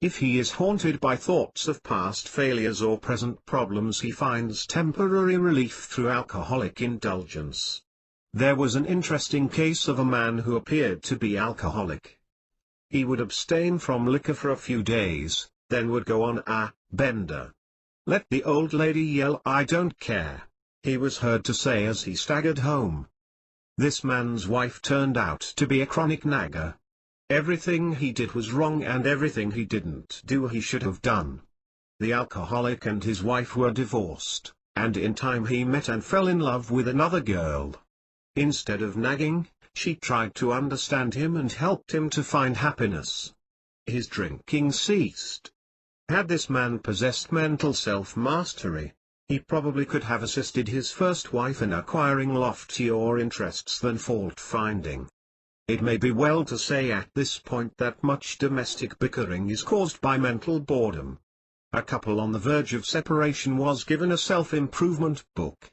If he is haunted by thoughts of past failures or present problems, he finds temporary relief through alcoholic indulgence. There was an interesting case of a man who appeared to be alcoholic. He would abstain from liquor for a few days, then would go on a bender. "Let the old lady yell, I don't care," he was heard to say as he staggered home. This man's wife turned out to be a chronic nagger. Everything he did was wrong and everything he didn't do he should have done. The alcoholic and his wife were divorced, and in time he met and fell in love with another girl. Instead of nagging, she tried to understand him and helped him to find happiness. His drinking ceased. Had this man possessed mental self-mastery, he probably could have assisted his first wife in acquiring loftier interests than fault-finding. It may be well to say at this point that much domestic bickering is caused by mental boredom. A couple on the verge of separation was given a self-improvement book.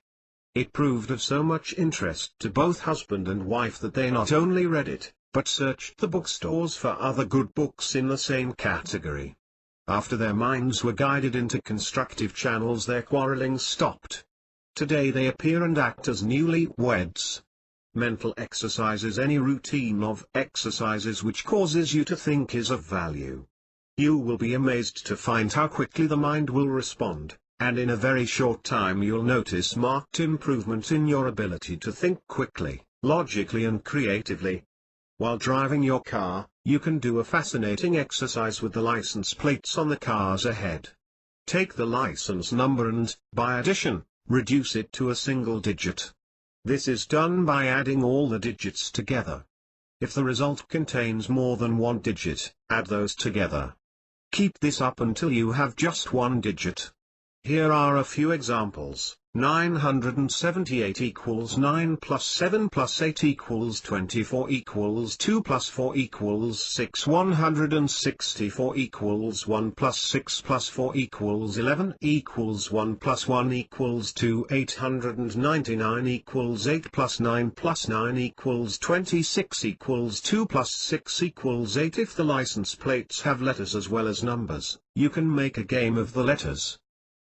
It proved of so much interest to both husband and wife that they not only read it, but searched the bookstores for other good books in the same category. After their minds were guided into constructive channels, their quarreling stopped. Today they appear and act as newlyweds. Mental exercise is any routine of exercises which causes you to think is of value. You will be amazed to find how quickly the mind will respond, and in a very short time you'll notice marked improvement in your ability to think quickly, logically and creatively. While driving your car, you can do a fascinating exercise with the license plates on the cars ahead. Take the license number and, by addition, reduce it to a single digit. This is done by adding all the digits together. If the result contains more than one digit, add those together. Keep this up until you have just one digit. Here are a few examples. 978 equals 9 plus 7 plus 8 equals 24 equals 2 plus 4 equals 6 164 equals 1 plus 6 plus 4 equals 11 equals 1 plus 1 equals 2 899 equals 8 plus 9 equals 26 equals 2 plus 6 equals 8. If the license plates have letters as well as numbers, you can make a game of the letters.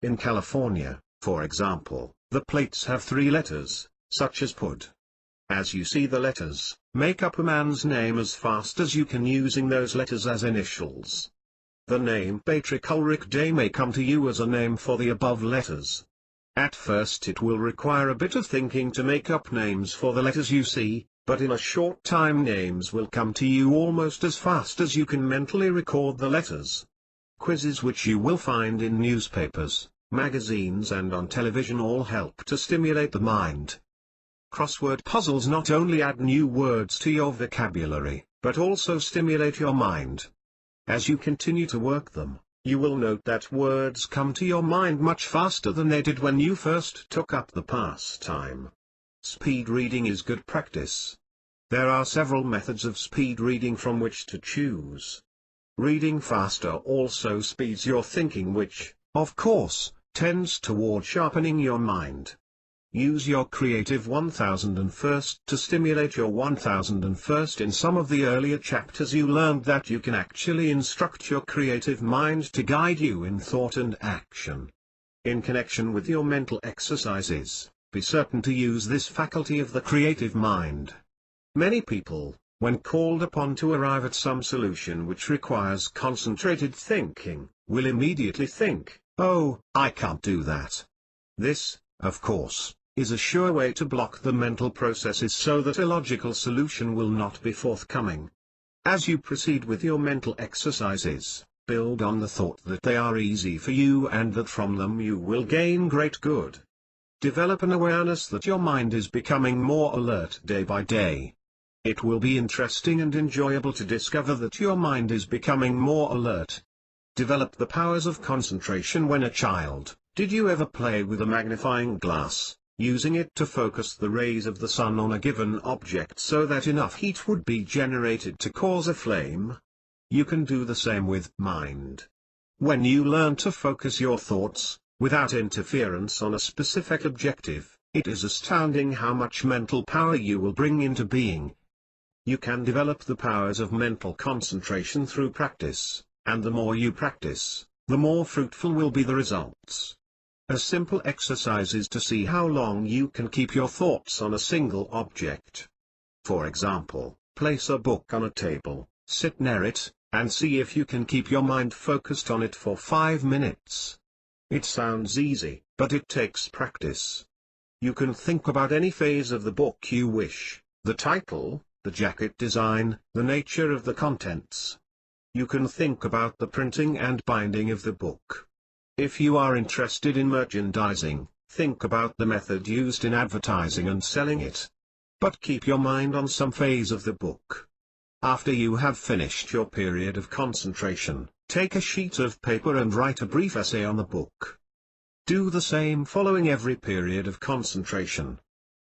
In California, for example, the plates have 3 letters, such as PUD. As you see the letters, make up a man's name as fast as you can using those letters as initials. The name Patrick Ulrich Day may come to you as a name for the above letters. At first it will require a bit of thinking to make up names for the letters you see, but in a short time names will come to you almost as fast as you can mentally record the letters. Quizzes which you will find in newspapers, magazines and on television all help to stimulate the mind. Crossword puzzles not only add new words to your vocabulary, but also stimulate your mind. As you continue to work them, you will note that words come to your mind much faster than they did when you first took up the pastime. Speed reading is good practice. There are several methods of speed reading from which to choose. Reading faster also speeds your thinking, which, of course, tends toward sharpening your mind. Use your creative 1001st to stimulate your 1001st. In some of the earlier chapters you learned that you can actually instruct your creative mind to guide you in thought and action. In connection with your mental exercises, be certain to use this faculty of the creative mind. Many people, when called upon to arrive at some solution which requires concentrated thinking, will immediately think, "Oh, I can't do that." This, of course, is a sure way to block the mental processes so that a logical solution will not be forthcoming. As you proceed with your mental exercises, build on the thought that they are easy for you and that from them you will gain great good. Develop an awareness that your mind is becoming more alert day by day. It will be interesting and enjoyable to discover that your mind is becoming more alert. Develop the powers of concentration when a child. Did you ever play with a magnifying glass, using it to focus the rays of the sun on a given object so that enough heat would be generated to cause a flame? You can do the same with mind. When you learn to focus your thoughts, without interference on a specific objective, it is astounding how much mental power you will bring into being. You can develop the powers of mental concentration through practice, and the more you practice, the more fruitful will be the results. A simple exercise is to see how long you can keep your thoughts on a single object. For example, place a book on a table, sit near it, and see if you can keep your mind focused on it for 5 minutes. It sounds easy, but it takes practice. You can think about any phase of the book you wish, the title, the jacket design, the nature of the contents. You can think about the printing and binding of the book. If you are interested in merchandising, think about the method used in advertising and selling it. But keep your mind on some phase of the book. After you have finished your period of concentration, take a sheet of paper and write a brief essay on the book. Do the same following every period of concentration.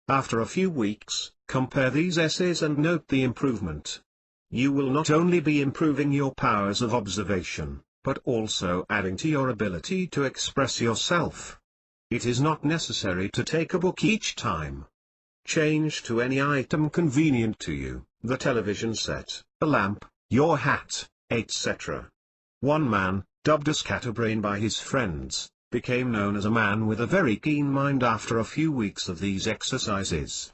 After a few weeks, compare these essays and note the improvement. You will not only be improving your powers of observation, but also adding to your ability to express yourself. It is not necessary to take a book each time. Change to any item convenient to you, the television set, a lamp, your hat, etc. One man, dubbed a scatterbrain by his friends, became known as a man with a very keen mind after a few weeks of these exercises.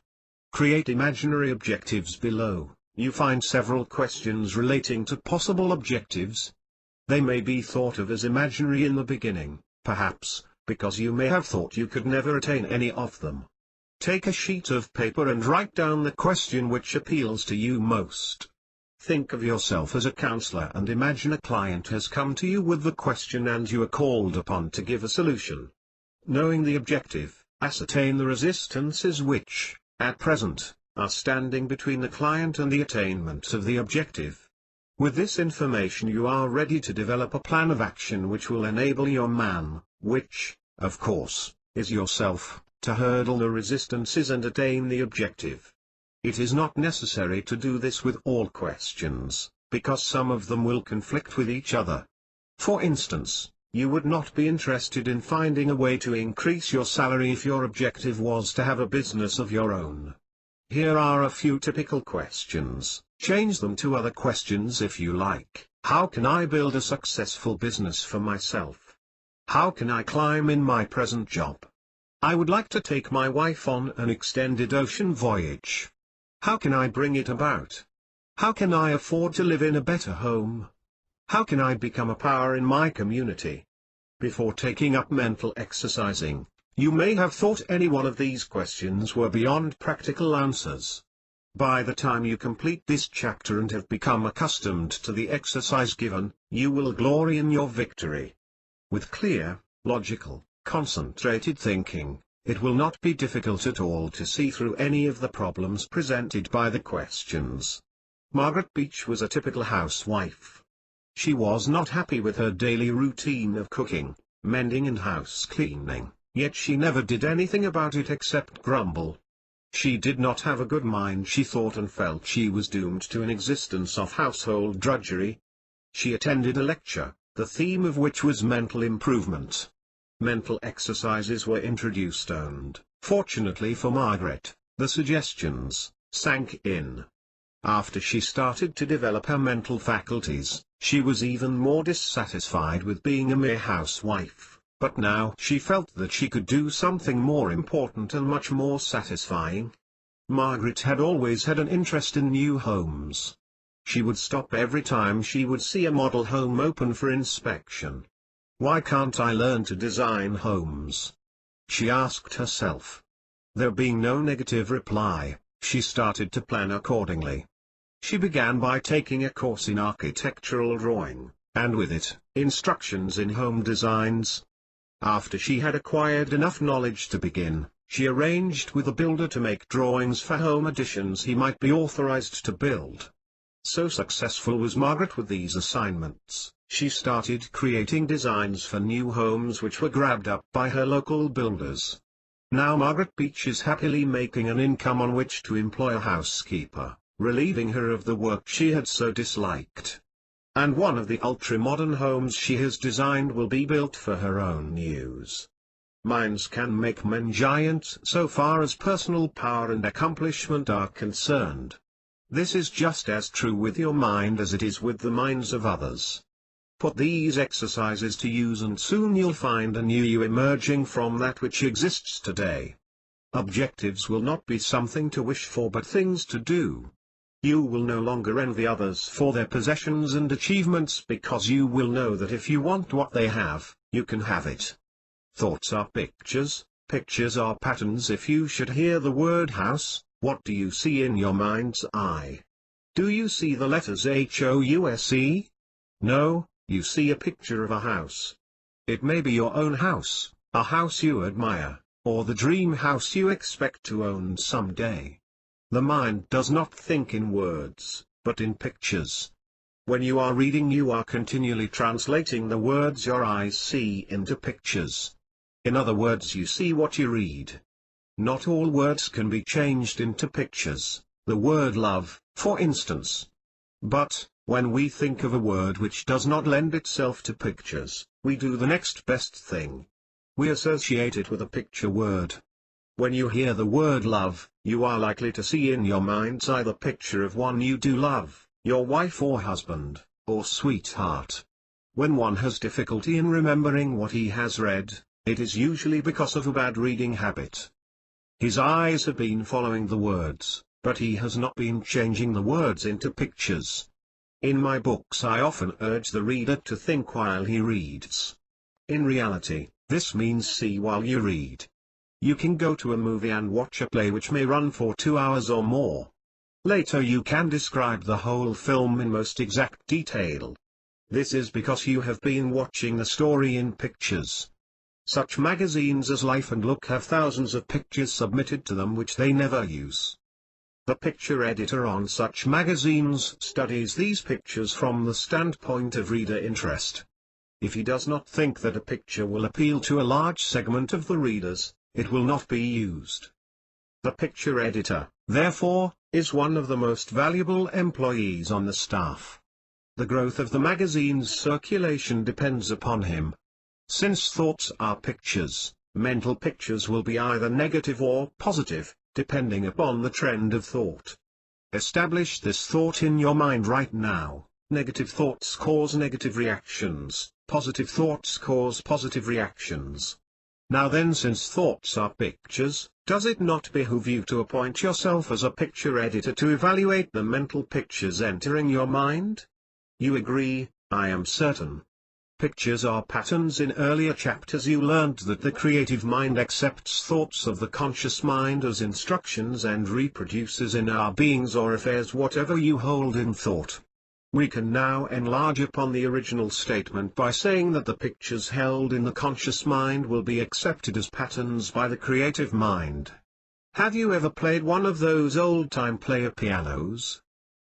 Create imaginary objectives. Below, you find several questions relating to possible objectives. They may be thought of as imaginary in the beginning, perhaps, because you may have thought you could never attain any of them. Take a sheet of paper and write down the question which appeals to you most. Think of yourself as a counselor and imagine a client has come to you with the question and you are called upon to give a solution. Knowing the objective, ascertain the resistances which, at present, are standing between the client and the attainment of the objective. With this information you are ready to develop a plan of action which will enable your man, which, of course, is yourself, to hurdle the resistances and attain the objective. It is not necessary to do this with all questions, because some of them will conflict with each other. For instance, you would not be interested in finding a way to increase your salary if your objective was to have a business of your own. Here are a few typical questions. Change them to other questions if you like. How can I build a successful business for myself? How can I climb in my present job? I would like to take my wife on an extended ocean voyage. How can I bring it about? How can I afford to live in a better home? How can I become a power in my community? Before taking up mental exercising, you may have thought any one of these questions were beyond practical answers. By the time you complete this chapter and have become accustomed to the exercise given, you will glory in your victory. With clear, logical, concentrated thinking, It will not be difficult at all to see through any of the problems presented by the questions. Margaret Beach was a typical housewife. She was not happy with her daily routine of cooking, mending and house cleaning, yet she never did anything about it except grumble. She did not have a good mind, she thought, and felt she was doomed to an existence of household drudgery. She attended a lecture, the theme of which was mental improvement. Mental exercises were introduced and, fortunately for Margaret, the suggestions sank in. After she started to develop her mental faculties, she was even more dissatisfied with being a mere housewife, but now she felt that she could do something more important and much more satisfying. Margaret had always had an interest in new homes. She would stop every time she would see a model home open for inspection. Why can't I learn to design homes? She asked herself. There being no negative reply, she started to plan accordingly. She began by taking a course in architectural drawing, and with it, instructions in home designs. After she had acquired enough knowledge to begin, she arranged with a builder to make drawings for home additions he might be authorized to build. So successful was Margaret with these assignments, she started creating designs for new homes which were grabbed up by her local builders. Now Margaret Beach is happily making an income on which to employ a housekeeper, relieving her of the work she had so disliked. And one of the ultra-modern homes she has designed will be built for her own use. Minds can make men giant so far as personal power and accomplishment are concerned. This is just as true with your mind as it is with the minds of others. Put these exercises to use and soon you'll find a new you emerging from that which exists today. Objectives will not be something to wish for but things to do. You will no longer envy others for their possessions and achievements because you will know that if you want what they have, you can have it. Thoughts are pictures, pictures are patterns. If you should hear the word house, what do you see in your mind's eye? Do you see the letters HOUSE? No, you see a picture of a house. It may be your own house, a house you admire, or the dream house you expect to own someday. The mind does not think in words, but in pictures. When you are reading, you are continually translating the words your eyes see into pictures. In other words, you see what you read. Not all words can be changed into pictures, the word love, for instance. But, when we think of a word which does not lend itself to pictures, we do the next best thing. We associate it with a picture word. When you hear the word love, you are likely to see in your mind's eye the picture of one you do love, your wife or husband, or sweetheart. When one has difficulty in remembering what he has read, it is usually because of a bad reading habit. His eyes have been following the words, but he has not been changing the words into pictures. In my books I often urge the reader to think while he reads. In reality, this means see while you read. You can go to a movie and watch a play which may run for 2 hours or more. Later you can describe the whole film in most exact detail. This is because you have been watching the story in pictures. Such magazines as Life and Look have thousands of pictures submitted to them which they never use. The picture editor on such magazines studies these pictures from the standpoint of reader interest. If he does not think that a picture will appeal to a large segment of the readers, it will not be used. The picture editor, therefore, is one of the most valuable employees on the staff. The growth of the magazine's circulation depends upon him. Since thoughts are pictures, mental pictures will be either negative or positive, depending upon the trend of thought. Establish this thought in your mind right now: negative thoughts cause negative reactions, positive thoughts cause positive reactions. Now then, since thoughts are pictures, does it not behoove you to appoint yourself as a picture editor to evaluate the mental pictures entering your mind? You agree, I am certain. Pictures are patterns. In earlier chapters you learned that the creative mind accepts thoughts of the conscious mind as instructions and reproduces in our beings or affairs whatever you hold in thought. We can now enlarge upon the original statement by saying that the pictures held in the conscious mind will be accepted as patterns by the creative mind. Have you ever played one of those old-time player pianos?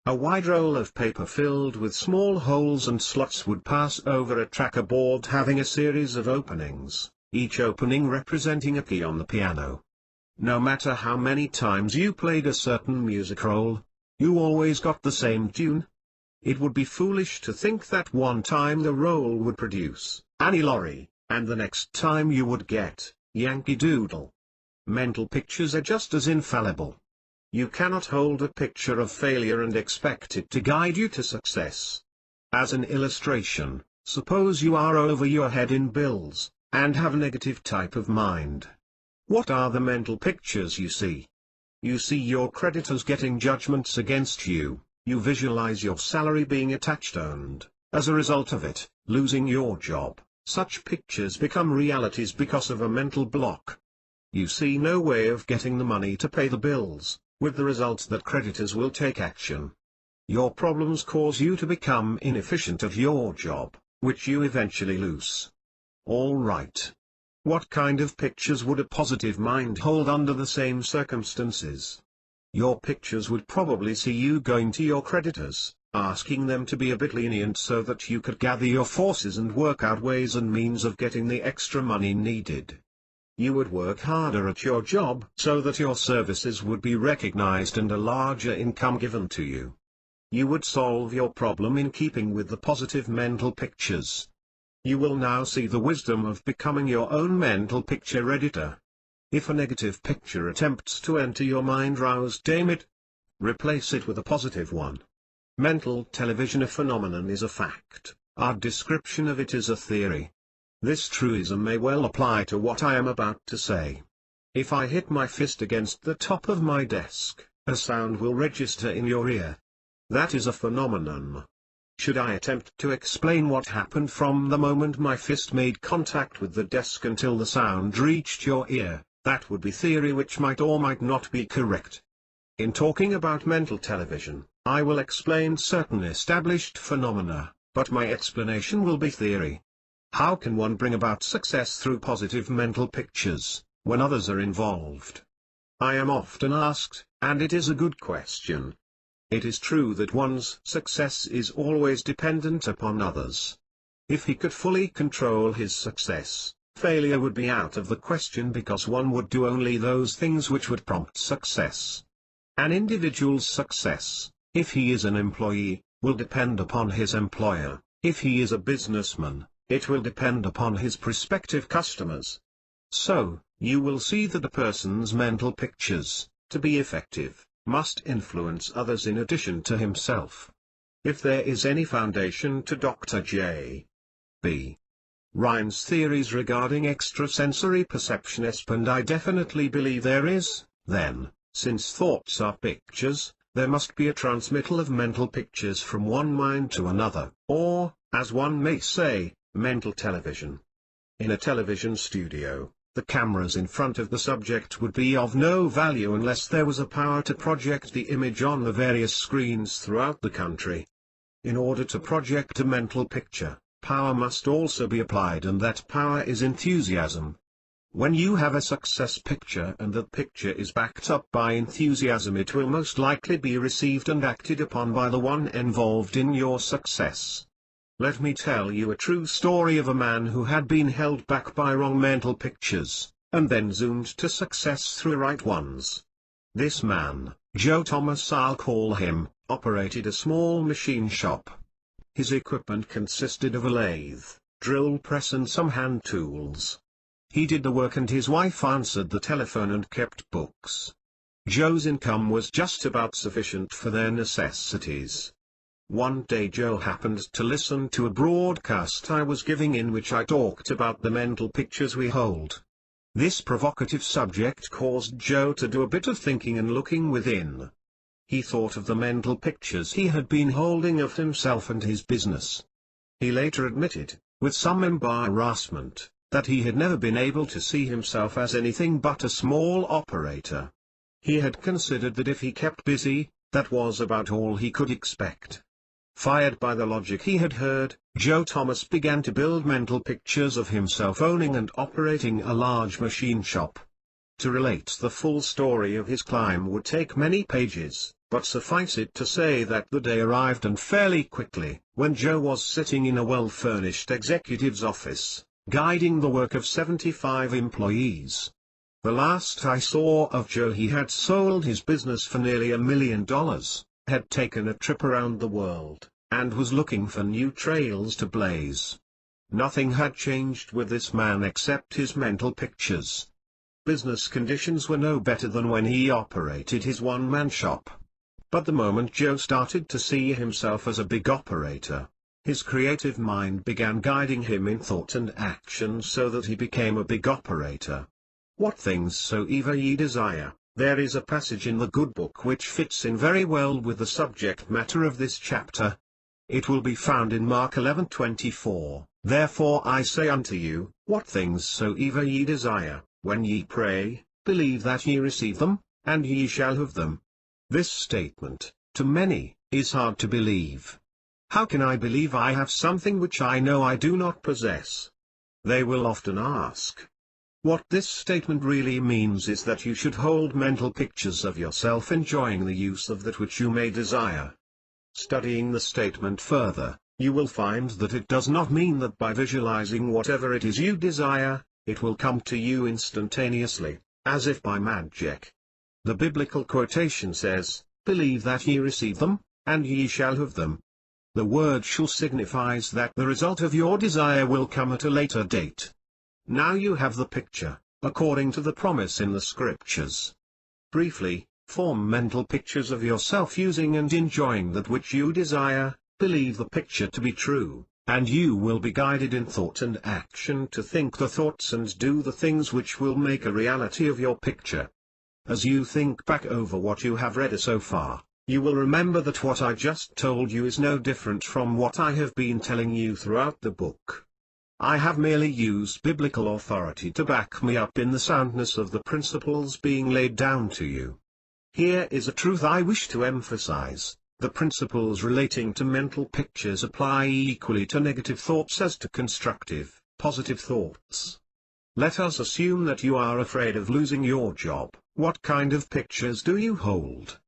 A wide roll of paper filled with small holes and slots would pass over a tracker board having a series of openings, each opening representing a key on the piano. No matter how many times you played a certain music roll, you always got the same tune. It would be foolish to think that one time the roll would produce Annie Laurie, and the next time you would get Yankee Doodle. Mental pictures are just as infallible. You cannot hold a picture of failure and expect it to guide you to success. As an illustration, suppose you are over your head in bills, and have a negative type of mind. What are the mental pictures you see? You see your creditors getting judgments against you. You visualize your salary being attached and, as a result of it, losing your job. Such pictures become realities because of a mental block. You see no way of getting the money to pay the bills, with the result that creditors will take action. Your problems cause you to become inefficient at your job, which you eventually lose. All right. What kind of pictures would a positive mind hold under the same circumstances? Your pictures would probably see you going to your creditors, asking them to be a bit lenient so that you could gather your forces and work out ways and means of getting the extra money needed. You would work harder at your job so that your services would be recognized and a larger income given to you. You would solve your problem in keeping with the positive mental pictures. You will now see the wisdom of becoming your own mental picture editor. If a negative picture attempts to enter your mind, damn it, replace it with a positive one. Mental television, a phenomenon, is a fact. Our description of it is a theory. This truism may well apply to what I am about to say. If I hit my fist against the top of my desk, a sound will register in your ear. That is a phenomenon. Should I attempt to explain what happened from the moment my fist made contact with the desk until the sound reached your ear, that would be theory which might or might not be correct. In talking about mental television, I will explain certain established phenomena, but my explanation will be theory. How can one bring about success through positive mental pictures, when others are involved? I am often asked, and it is a good question. It is true that one's success is always dependent upon others. If he could fully control his success, failure would be out of the question because one would do only those things which would prompt success. An individual's success, if he is an employee, will depend upon his employer. If he is a businessman, it will depend upon his prospective customers. So, you will see that a person's mental pictures, to be effective, must influence others in addition to himself. If there is any foundation to Dr. J. B. Rhine's theories regarding extrasensory perception, and I definitely believe there is, then, since thoughts are pictures, there must be a transmittal of mental pictures from one mind to another, or, as one may say, mental television. In a television studio, the cameras in front of the subject would be of no value unless there was a power to project the image on the various screens throughout the country. In order to project a mental picture, power must also be applied, and that power is enthusiasm. When you have a success picture and that picture is backed up by enthusiasm, it will most likely be received and acted upon by the one involved in your success. Let me tell you a true story of a man who had been held back by wrong mental pictures, and then zoomed to success through right ones. This man, Joe Thomas I'll call him, operated a small machine shop. His equipment consisted of a lathe, drill press and some hand tools. He did the work and his wife answered the telephone and kept books. Joe's income was just about sufficient for their necessities. One day Joe happened to listen to a broadcast I was giving in which I talked about the mental pictures we hold. This provocative subject caused Joe to do a bit of thinking and looking within. He thought of the mental pictures he had been holding of himself and his business. He later admitted, with some embarrassment, that he had never been able to see himself as anything but a small operator. He had considered that if he kept busy, that was about all he could expect. Fired by the logic he had heard, Joe Thomas began to build mental pictures of himself owning and operating a large machine shop. To relate the full story of his climb would take many pages, but suffice it to say that the day arrived, and fairly quickly, when Joe was sitting in a well-furnished executive's office, guiding the work of 75 employees. The last I saw of Joe, he had sold his business for nearly $1 million, had taken a trip around the world, and was looking for new trails to blaze. Nothing had changed with this man except his mental pictures. Business conditions were no better than when he operated his one-man shop. But the moment Joe started to see himself as a big operator, his creative mind began guiding him in thought and action so that he became a big operator. What things soever ye desire. There is a passage in the good book which fits in very well with the subject matter of this chapter. It will be found in Mark 11:24. Therefore I say unto you, what things soever ye desire, when ye pray, believe that ye receive them, and ye shall have them. This statement, to many, is hard to believe. How can I believe I have something which I know I do not possess? They will often ask. What this statement really means is that you should hold mental pictures of yourself enjoying the use of that which you may desire. Studying the statement further, you will find that it does not mean that by visualizing whatever it is you desire, it will come to you instantaneously, as if by magic. The biblical quotation says, "Believe that ye receive them, and ye shall have them." The word "shall" signifies that the result of your desire will come at a later date. Now you have the picture, according to the promise in the scriptures. Briefly, form mental pictures of yourself using and enjoying that which you desire, believe the picture to be true, and you will be guided in thought and action to think the thoughts and do the things which will make a reality of your picture. As you think back over what you have read so far, you will remember that what I just told you is no different from what I have been telling you throughout the book. I have merely used biblical authority to back me up in the soundness of the principles being laid down to you. Here is a truth I wish to emphasize: the principles relating to mental pictures apply equally to negative thoughts as to constructive, positive thoughts. Let us assume that you are afraid of losing your job. What kind of pictures do you hold?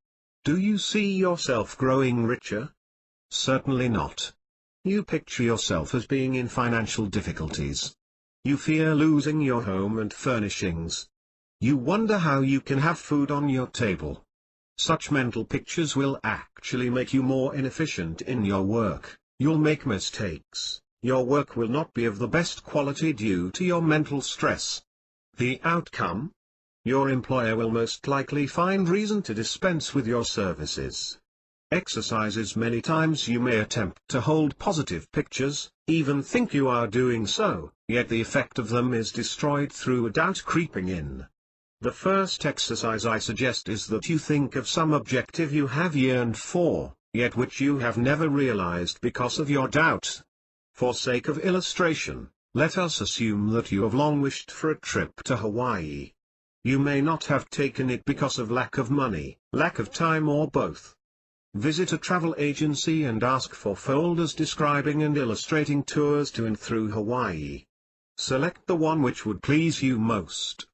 Do you see yourself growing richer? Certainly not. You picture yourself as being in financial difficulties. You fear losing your home and furnishings. You wonder how you can have food on your table. Such mental pictures will actually make you more inefficient in your work. You'll make mistakes. Your work will not be of the best quality due to your mental stress. The outcome? Your employer will most likely find reason to dispense with your services. Exercises. Many times you may attempt to hold positive pictures, even think you are doing so, yet the effect of them is destroyed through a doubt creeping in. The first exercise I suggest is that you think of some objective you have yearned for, yet which you have never realized because of your doubt. For sake of illustration, let us assume that you have long wished for a trip to Hawaii. You may not have taken it because of lack of money, lack of time, or both. Visit a travel agency and ask for folders describing and illustrating tours to and through Hawaii. Select the one which would please you most.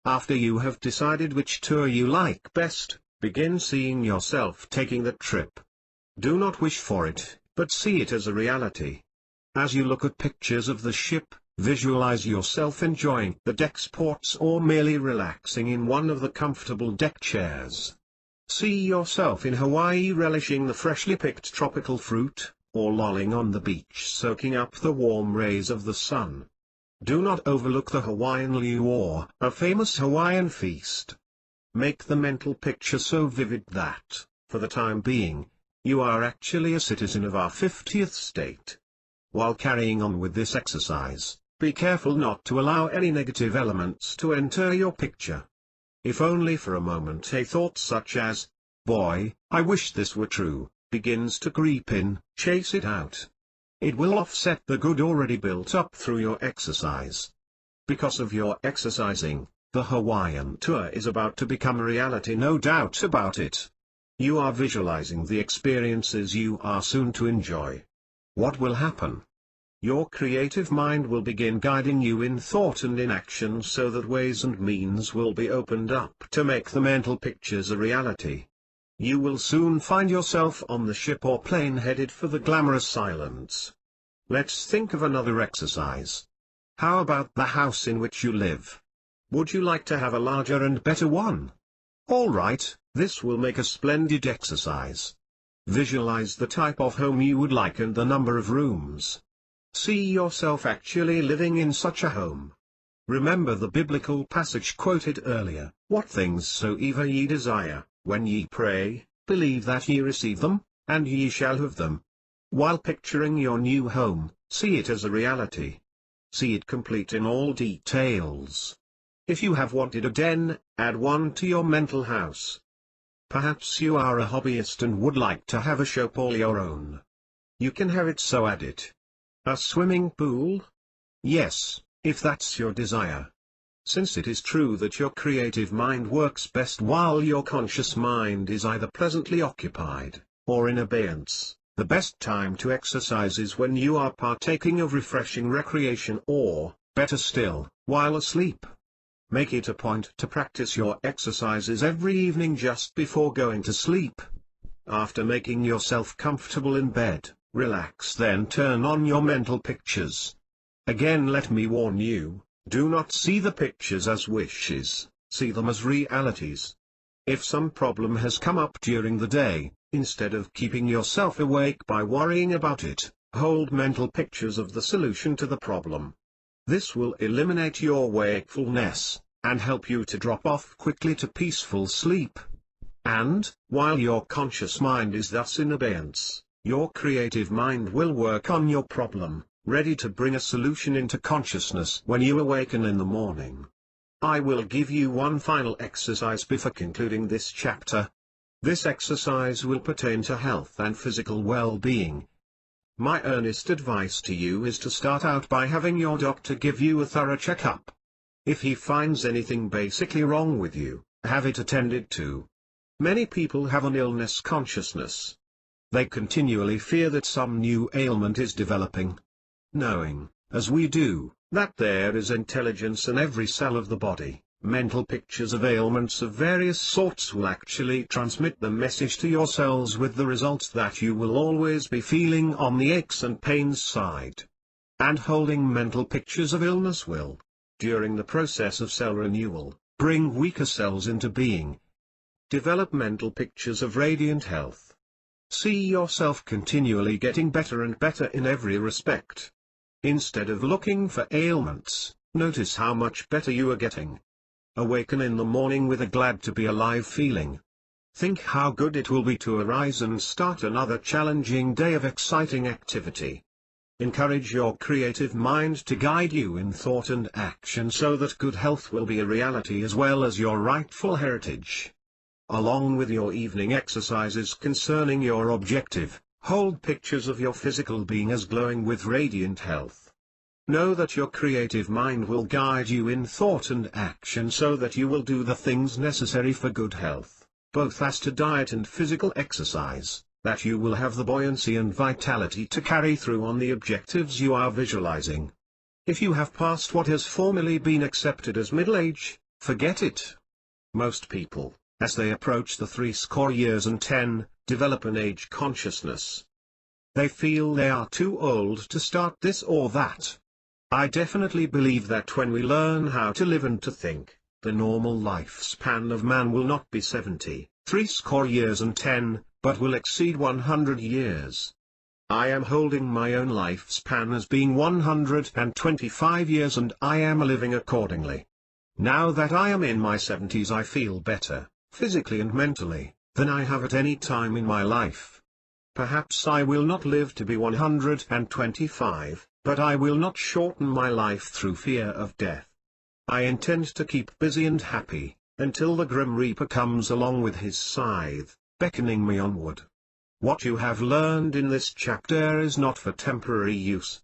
After you have decided which tour you like best, begin seeing yourself taking the trip. Do not wish for it, but see it as a reality. As you look at pictures of the ship, visualize yourself enjoying the deck sports or merely relaxing in one of the comfortable deck chairs. See yourself in Hawaii relishing the freshly picked tropical fruit, or lolling on the beach soaking up the warm rays of the sun. Do not overlook the Hawaiian liu, a famous Hawaiian feast. Make the mental picture so vivid that, for the time being, you are actually a citizen of our 50th state. While carrying on with this exercise, be careful not to allow any negative elements to enter your picture. If only for a moment a thought such as, "Boy, I wish this were true," begins to creep in, chase it out. It will offset the good already built up through your exercise. Because of your exercising, the Hawaiian tour is about to become a reality, no doubt about it. You are visualizing the experiences you are soon to enjoy. What will happen? Your creative mind will begin guiding you in thought and in action so that ways and means will be opened up to make the mental pictures a reality. You will soon find yourself on the ship or plane headed for the glamorous islands. Let's think of another exercise. How about the house in which you live? Would you like to have a larger and better one? All right, this will make a splendid exercise. Visualize the type of home you would like and the number of rooms. See yourself actually living in such a home. Remember the biblical passage quoted earlier, "What things soever ye desire, when ye pray, believe that ye receive them, and ye shall have them." While picturing your new home, see it as a reality. See it complete in all details. If you have wanted a den, add one to your mental house. Perhaps you are a hobbyist and would like to have a shop all your own. You can have it, so add it. A swimming pool? Yes, if that's your desire. Since it is true that your creative mind works best while your conscious mind is either pleasantly occupied, or in abeyance, the best time to exercise is when you are partaking of refreshing recreation or, better still, while asleep. Make it a point to practice your exercises every evening just before going to sleep. After making yourself comfortable in bed, relax, then turn on your mental pictures. Again, let me warn you, do not see the pictures as wishes, see them as realities. If some problem has come up during the day, instead of keeping yourself awake by worrying about it, hold mental pictures of the solution to the problem. This will eliminate your wakefulness, and help you to drop off quickly to peaceful sleep. And, while your conscious mind is thus in abeyance, your creative mind will work on your problem, ready to bring a solution into consciousness when you awaken in the morning. I will give you one final exercise before concluding this chapter. This exercise will pertain to health and physical well-being. My earnest advice to you is to start out by having your doctor give you a thorough checkup. If he finds anything basically wrong with you, have it attended to. Many people have an illness consciousness. They continually fear that some new ailment is developing. Knowing, as we do, that there is intelligence in every cell of the body, mental pictures of ailments of various sorts will actually transmit the message to your cells, with the result that you will always be feeling on the aches and pains side. And holding mental pictures of illness will, during the process of cell renewal, bring weaker cells into being. Develop mental pictures of radiant health. See yourself continually getting better and better in every respect. Instead of looking for ailments, notice how much better you are getting. Awaken in the morning with a glad to be alive feeling. Think how good it will be to arise and start another challenging day of exciting activity. Encourage your creative mind to guide you in thought and action so that good health will be a reality as well as your rightful heritage. Along with your evening exercises concerning your objective, hold pictures of your physical being as glowing with radiant health. Know that your creative mind will guide you in thought and action so that you will do the things necessary for good health, both as to diet and physical exercise, that you will have the buoyancy and vitality to carry through on the objectives you are visualizing. If you have passed what has formerly been accepted as middle age, forget it. Most people, as they approach the 60 years and 10, develop an age consciousness. They feel they are too old to start this or that. I definitely believe that when we learn how to live and to think, the normal lifespan of man will not be 70, 60 years and 10, but will exceed 100 years. I am holding my own lifespan as being 125 years and I am living accordingly. Now that I am in my 70s, I feel better, physically and mentally, than I have at any time in my life. Perhaps I will not live to be 125, but I will not shorten my life through fear of death. I intend to keep busy and happy, until the Grim Reaper comes along with his scythe, beckoning me onward. What you have learned in this chapter is not for temporary use.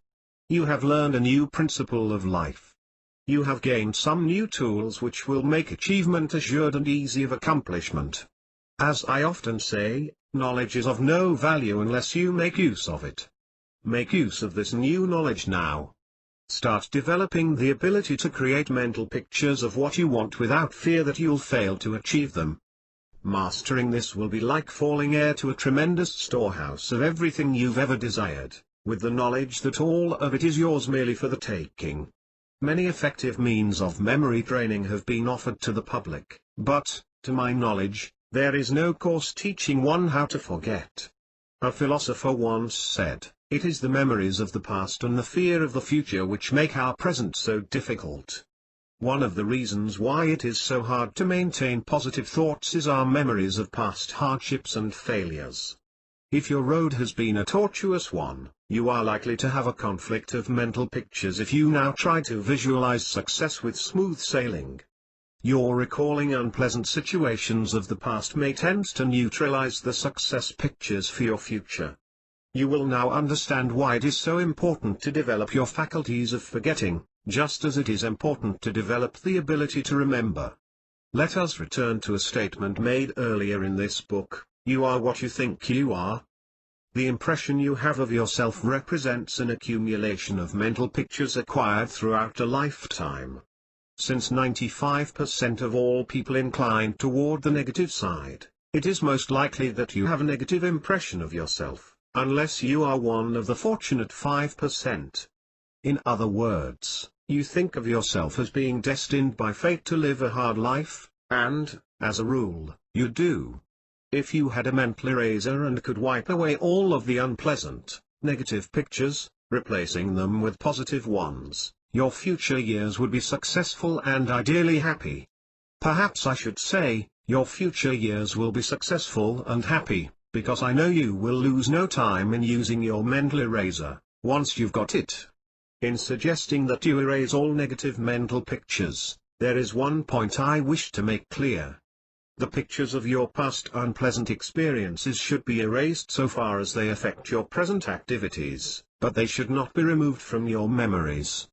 You have learned a new principle of life. You have gained some new tools which will make achievement assured and easy of accomplishment. As I often say, knowledge is of no value unless you make use of it. Make use of this new knowledge now. Start developing the ability to create mental pictures of what you want without fear that you'll fail to achieve them. Mastering this will be like falling heir to a tremendous storehouse of everything you've ever desired, with the knowledge that all of it is yours merely for the taking. Many effective means of memory training have been offered to the public, but, to my knowledge, there is no course teaching one how to forget. A philosopher once said, "It is the memories of the past and the fear of the future which make our present so difficult." One of the reasons why it is so hard to maintain positive thoughts is our memories of past hardships and failures. If your road has been a tortuous one, you are likely to have a conflict of mental pictures if you now try to visualize success with smooth sailing. Your recalling unpleasant situations of the past may tend to neutralize the success pictures for your future. You will now understand why it is so important to develop your faculties of forgetting, just as it is important to develop the ability to remember. Let us return to a statement made earlier in this book: you are what you think you are. The impression you have of yourself represents an accumulation of mental pictures acquired throughout a lifetime. Since 95% of all people incline toward the negative side, it is most likely that you have a negative impression of yourself, unless you are one of the fortunate 5%. In other words, you think of yourself as being destined by fate to live a hard life, and, as a rule, you do. If you had a mental eraser and could wipe away all of the unpleasant, negative pictures, replacing them with positive ones, your future years would be successful and ideally happy. Perhaps I should say, your future years will be successful and happy, because I know you will lose no time in using your mental eraser, once you've got it. In suggesting that you erase all negative mental pictures, there is one point I wish to make clear. The pictures of your past unpleasant experiences should be erased so far as they affect your present activities, but they should not be removed from your memories.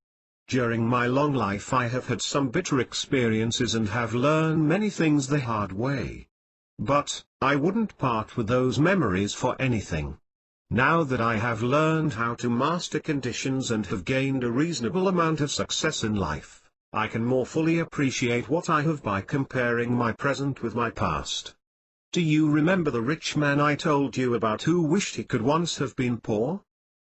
During my long life I have had some bitter experiences and have learned many things the hard way. But, I wouldn't part with those memories for anything. Now that I have learned how to master conditions and have gained a reasonable amount of success in life, I can more fully appreciate what I have by comparing my present with my past. Do you remember the rich man I told you about who wished he could once have been poor?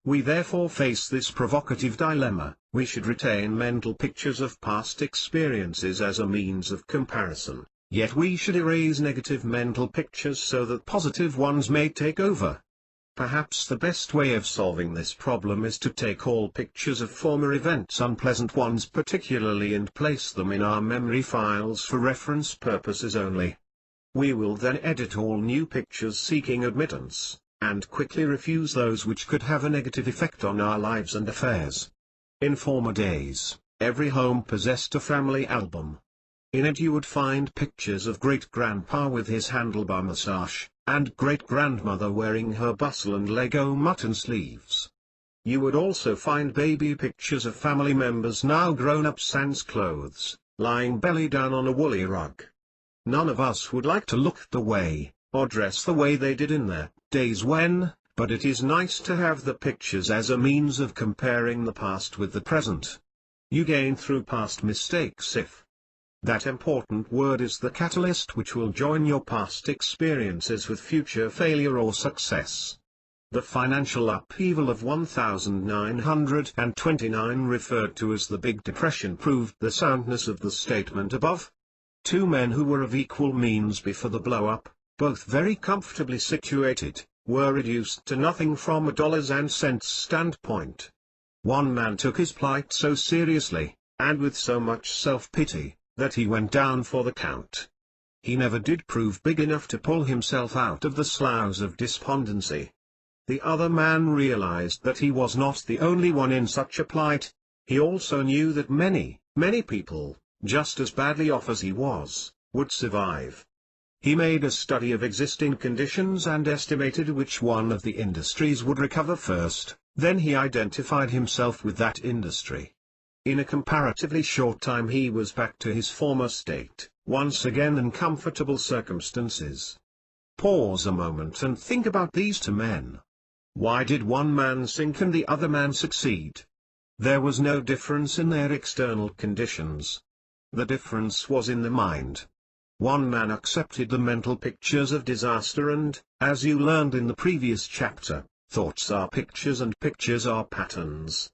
We therefore face this provocative dilemma: we should retain mental pictures of past experiences as a means of comparison, yet we should erase negative mental pictures so that positive ones may take over. Perhaps the best way of solving this problem is to take all pictures of former events, unpleasant ones particularly, and place them in our memory files for reference purposes only. We will then edit all new pictures seeking admittance, and quickly refuse those which could have a negative effect on our lives and affairs. In former days, every home possessed a family album. In it you would find pictures of great-grandpa with his handlebar moustache, and great-grandmother wearing her bustle and Lego mutton sleeves. You would also find baby pictures of family members now grown up sans clothes, lying belly down on a woolly rug. None of us would like to look the way, or dress the way they did in their days when, but it is nice to have the pictures as a means of comparing the past with the present. You gain through past mistakes if that important word is the catalyst which will join your past experiences with future failure or success. The financial upheaval of 1929 referred to as the Big Depression proved the soundness of the statement above. Two men who were of equal means before the blow-up, both very comfortably situated, were reduced to nothing from a dollars and cents standpoint. One man took his plight so seriously, and with so much self-pity, that he went down for the count. He never did prove big enough to pull himself out of the sloughs of despondency. The other man realized that he was not the only one in such a plight. He also knew that many, many people, just as badly off as he was, would survive. He made a study of existing conditions and estimated which one of the industries would recover first, then he identified himself with that industry. In a comparatively short time he was back to his former state, once again in comfortable circumstances. Pause a moment and think about these two men. Why did one man sink and the other man succeed? There was no difference in their external conditions. The difference was in the mind. One man accepted the mental pictures of disaster and, as you learned in the previous chapter, thoughts are pictures and pictures are patterns.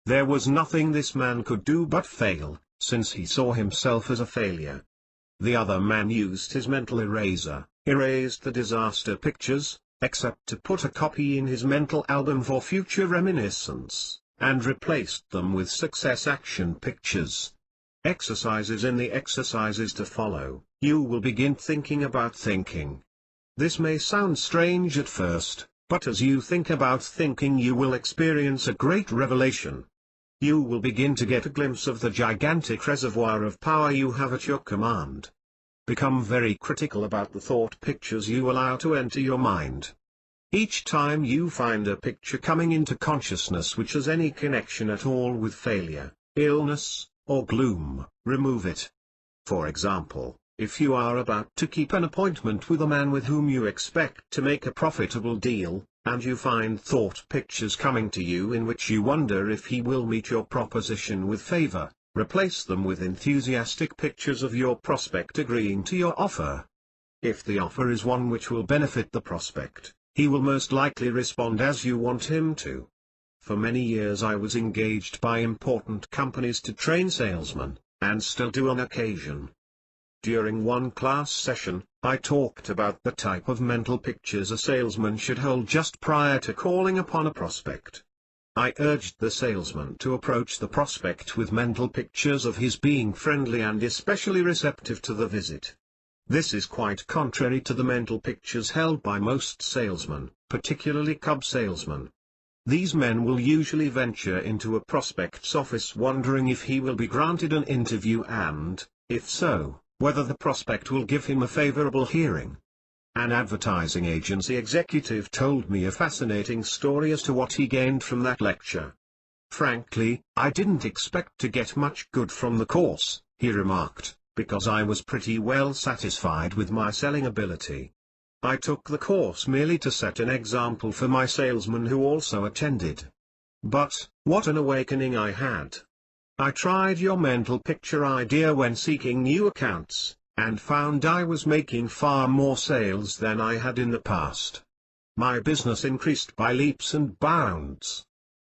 There was nothing this man could do but fail, since he saw himself as a failure. The other man used his mental eraser, erased the disaster pictures, except to put a copy in his mental album for future reminiscence, and replaced them with success action pictures. Exercises. In the exercises to follow, you will begin thinking about thinking. This may sound strange at first, but as you think about thinking you will experience a great revelation. You will begin to get a glimpse of the gigantic reservoir of power you have at your command. Become very critical about the thought pictures you allow to enter your mind. Each time you find a picture coming into consciousness which has any connection at all with failure, illness, or gloom, remove it. For example, if you are about to keep an appointment with a man with whom you expect to make a profitable deal, and you find thought pictures coming to you in which you wonder if he will meet your proposition with favor, replace them with enthusiastic pictures of your prospect agreeing to your offer. If the offer is one which will benefit the prospect, he will most likely respond as you want him to. For many years I was engaged by important companies to train salesmen, and still do on occasion. During one class session, I talked about the type of mental pictures a salesman should hold just prior to calling upon a prospect. I urged the salesman to approach the prospect with mental pictures of his being friendly and especially receptive to the visit. This is quite contrary to the mental pictures held by most salesmen, particularly cub salesmen. These men will usually venture into a prospect's office wondering if he will be granted an interview and, if so, whether the prospect will give him a favorable hearing. An advertising agency executive told me a fascinating story as to what he gained from that lecture. Frankly, I didn't expect to get much good from the course, he remarked, because I was pretty well satisfied with my selling ability. I took the course merely to set an example for my salesmen who also attended. But, what an awakening I had! I tried your mental picture idea when seeking new accounts, and found I was making far more sales than I had in the past. My business increased by leaps and bounds.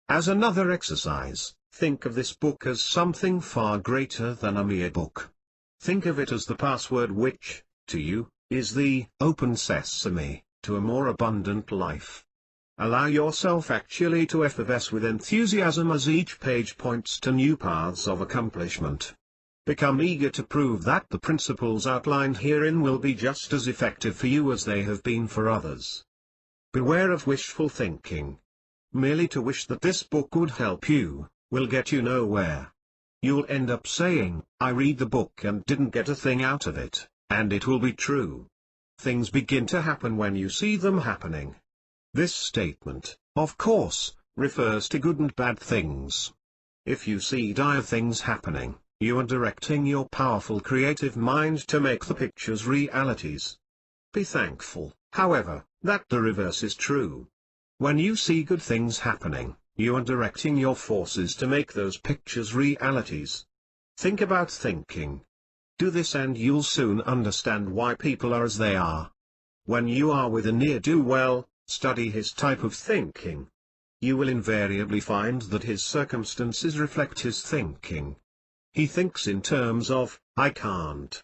As another exercise, think of this book as something far greater than a mere book. Think of it as the password which, to you, is the open sesame to a more abundant life. Allow yourself actually to effervesce with enthusiasm as each page points to new paths of accomplishment. Become eager to prove that the principles outlined herein will be just as effective for you as they have been for others. Beware of wishful thinking. Merely to wish that this book would help you, will get you nowhere. You'll end up saying, I read the book and didn't get a thing out of it, and it will be true. Things begin to happen when you see them happening. This statement, of course, refers to good and bad things. If you see dire things happening, you are directing your powerful creative mind to make the pictures realities. Be thankful, however, that the reverse is true. When you see good things happening, you are directing your forces to make those pictures realities. Think about thinking. Do this and you'll soon understand why people are as they are. When you are with a ne'er-do-well, study his type of thinking. You will invariably find that his circumstances reflect his thinking. He thinks in terms of, I can't.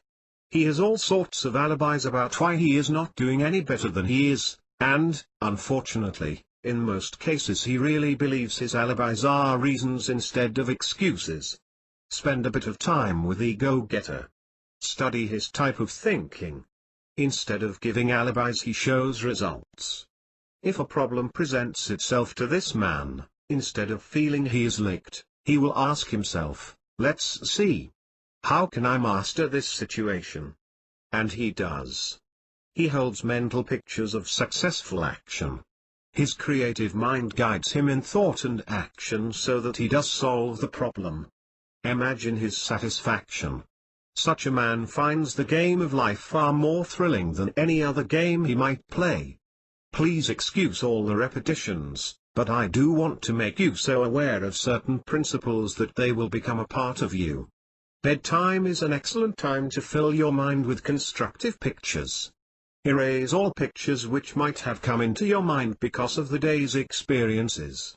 He has all sorts of alibis about why he is not doing any better than he is, and, unfortunately, in most cases he really believes his alibis are reasons instead of excuses. Spend a bit of time with the go-getter. Study his type of thinking. Instead of giving alibis he shows results. If a problem presents itself to this man, instead of feeling he is licked, he will ask himself, let's see. How can I master this situation? And he does. He holds mental pictures of successful action. His creative mind guides him in thought and action so that he does solve the problem. Imagine his satisfaction. Such a man finds the game of life far more thrilling than any other game he might play. Please excuse all the repetitions, but I do want to make you so aware of certain principles that they will become a part of you. Bedtime is an excellent time to fill your mind with constructive pictures. Erase all pictures which might have come into your mind because of the day's experiences.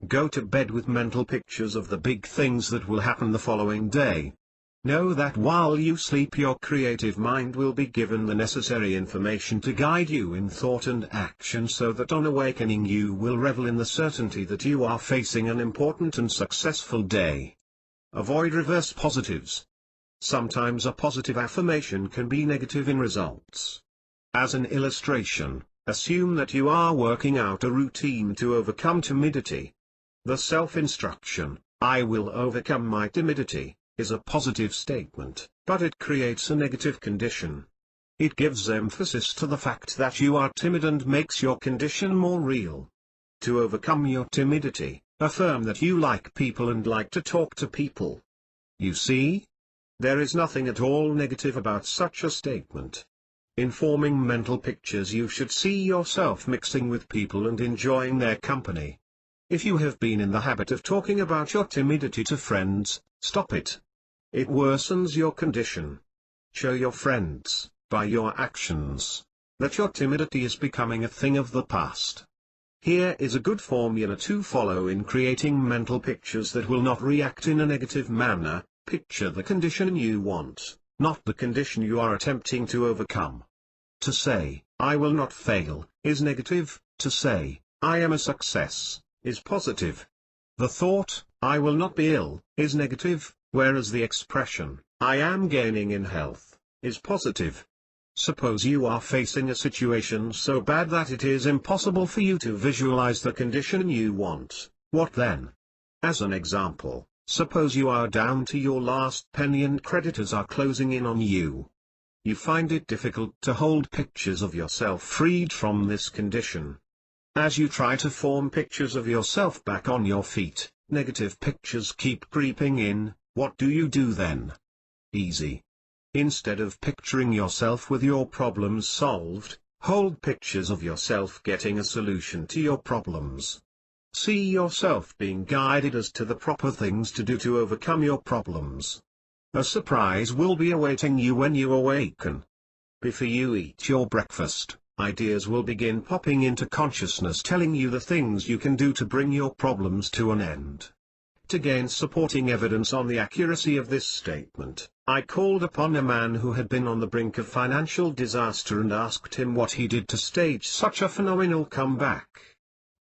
Go to bed with mental pictures of the big things that will happen the following day. Know that while you sleep your creative mind will be given the necessary information to guide you in thought and action so that on awakening you will revel in the certainty that you are facing an important and successful day. Avoid reverse positives. Sometimes a positive affirmation can be negative in results. As an illustration, assume that you are working out a routine to overcome timidity. The self-instruction, "I will overcome my timidity," is a positive statement, but it creates a negative condition. It gives emphasis to the fact that you are timid and makes your condition more real. To overcome your timidity, affirm that you like people and like to talk to people. You see? There is nothing at all negative about such a statement. In forming mental pictures you should see yourself mixing with people and enjoying their company. If you have been in the habit of talking about your timidity to friends, stop it. It worsens your condition. Show your friends, by your actions, that your timidity is becoming a thing of the past. Here is a good formula to follow in creating mental pictures that will not react in a negative manner. Picture the condition you want, not the condition you are attempting to overcome. To say, "I will not fail," is negative. To say, "I am a success," is positive. The thought, "I will not be ill," is negative, whereas the expression, "I am gaining in health," is positive. Suppose you are facing a situation so bad that it is impossible for you to visualize the condition you want. What then? As an example, suppose you are down to your last penny and creditors are closing in on you. You find it difficult to hold pictures of yourself freed from this condition. As you try to form pictures of yourself back on your feet, negative pictures keep creeping in. What do you do then? Easy. Instead of picturing yourself with your problems solved, hold pictures of yourself getting a solution to your problems. See yourself being guided as to the proper things to do to overcome your problems. A surprise will be awaiting you when you awaken. Before you eat your breakfast, ideas will begin popping into consciousness telling you the things you can do to bring your problems to an end. To gain supporting evidence on the accuracy of this statement, I called upon a man who had been on the brink of financial disaster and asked him what he did to stage such a phenomenal comeback.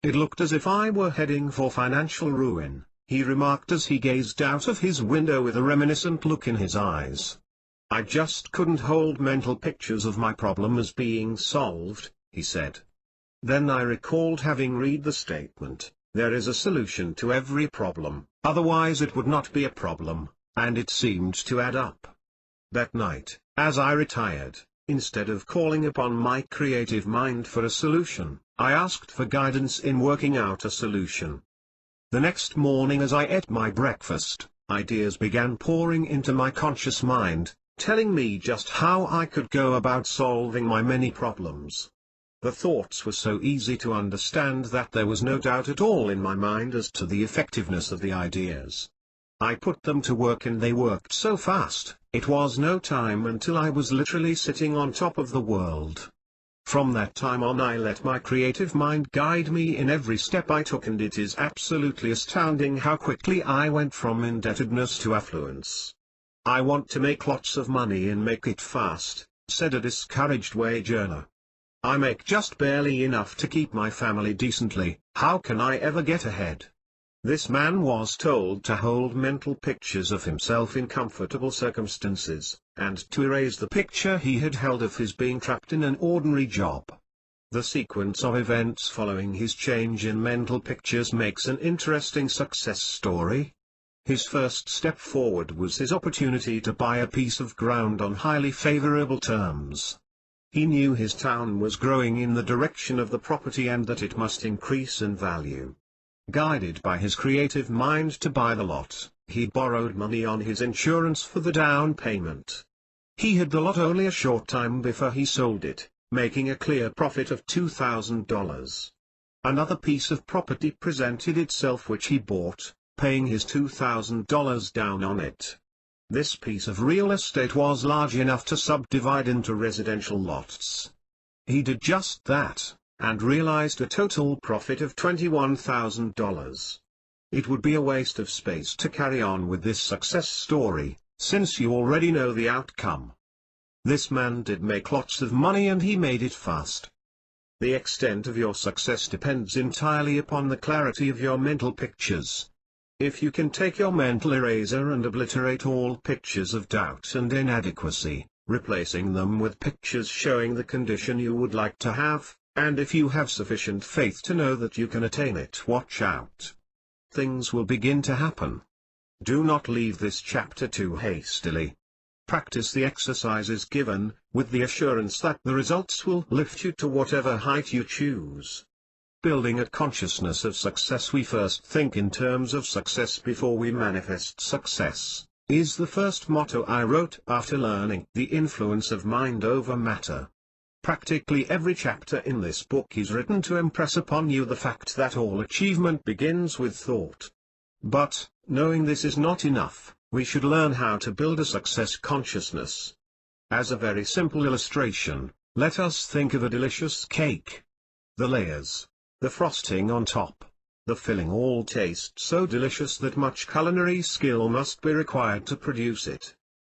"It looked as if I were heading for financial ruin," he remarked as he gazed out of his window with a reminiscent look in his eyes. "I just couldn't hold mental pictures of my problem as being solved," he said. Then I recalled having read the statement, "There is a solution to every problem, otherwise it would not be a problem," and it seemed to add up. That night, as I retired, instead of calling upon my creative mind for a solution, I asked for guidance in working out a solution. The next morning as I ate my breakfast, ideas began pouring into my conscious mind, telling me just how I could go about solving my many problems. The thoughts were so easy to understand that there was no doubt at all in my mind as to the effectiveness of the ideas. I put them to work and they worked so fast, it was no time until I was literally sitting on top of the world. From that time on I let my creative mind guide me in every step I took, and it is absolutely astounding how quickly I went from indebtedness to affluence. "I want to make lots of money and make it fast," said a discouraged wage earner. "I make just barely enough to keep my family decently, how can I ever get ahead?" This man was told to hold mental pictures of himself in comfortable circumstances, and to erase the picture he had held of his being trapped in an ordinary job. The sequence of events following his change in mental pictures makes an interesting success story. His first step forward was his opportunity to buy a piece of ground on highly favorable terms. He knew his town was growing in the direction of the property and that it must increase in value. Guided by his creative mind to buy the lot, He borrowed money on his insurance for the down payment. He had the lot only a short time before he sold it, making a clear profit of $2,000. Another piece of property presented itself which he bought, paying his $2,000 down on it. This piece of real estate was large enough to subdivide into residential lots. He did just that, and realized a total profit of $21,000. It would be a waste of space to carry on with this success story, since you already know the outcome. This man did make lots of money and he made it fast. The extent of your success depends entirely upon the clarity of your mental pictures. If you can take your mental eraser and obliterate all pictures of doubt and inadequacy, replacing them with pictures showing the condition you would like to have, and if you have sufficient faith to know that you can attain it, watch out. Things will begin to happen. Do not leave this chapter too hastily. Practice the exercises given, with the assurance that the results will lift you to whatever height you choose. Building a consciousness of success. We first think in terms of success before we manifest success, is the first motto I wrote after learning the influence of mind over matter. Practically every chapter in this book is written to impress upon you the fact that all achievement begins with thought. But, knowing this is not enough, we should learn how to build a success consciousness. As a very simple illustration, let us think of a delicious cake. The layers, the frosting on top, the filling all taste so delicious that much culinary skill must be required to produce it.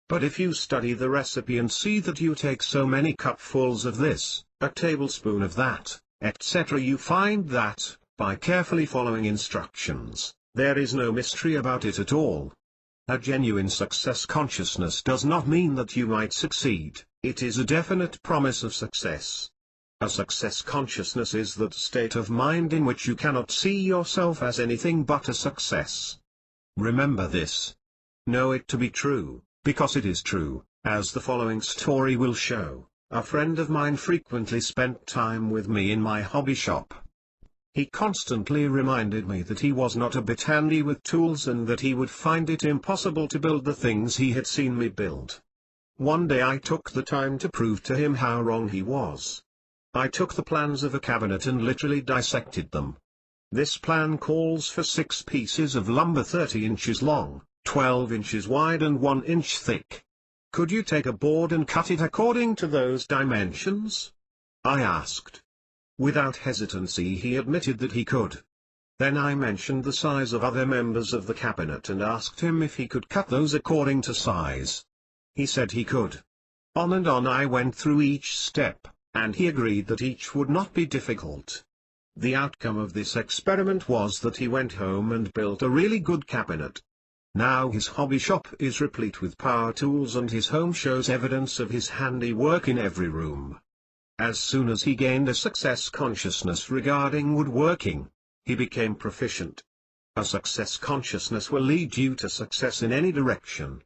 But if you study the recipe and see that you take so many cupfuls of this, a tablespoon of that, etc., you find that, by carefully following instructions, there is no mystery about it at all. A genuine success consciousness does not mean that you might succeed, it is a definite promise of success. A success consciousness is that state of mind in which you cannot see yourself as anything but a success. Remember this. Know it to be true, because it is true, as the following story will show. A friend of mine frequently spent time with me in my hobby shop. He constantly reminded me that he was not a bit handy with tools and that he would find it impossible to build the things he had seen me build. One day I took the time to prove to him how wrong he was. I took the plans of a cabinet and literally dissected them. This plan calls for 6 pieces of lumber 30 inches long, 12 inches wide and 1 inch thick. Could you take a board and cut it according to those dimensions? I asked. Without hesitancy he admitted that he could. Then I mentioned the size of other members of the cabinet and asked him if he could cut those according to size. He said he could. On and on I went through each step, and he agreed that each would not be difficult. The outcome of this experiment was that he went home and built a really good cabinet. Now his hobby shop is replete with power tools and his home shows evidence of his handiwork in every room. As soon as he gained a success consciousness regarding woodworking, he became proficient. A success consciousness will lead you to success in any direction.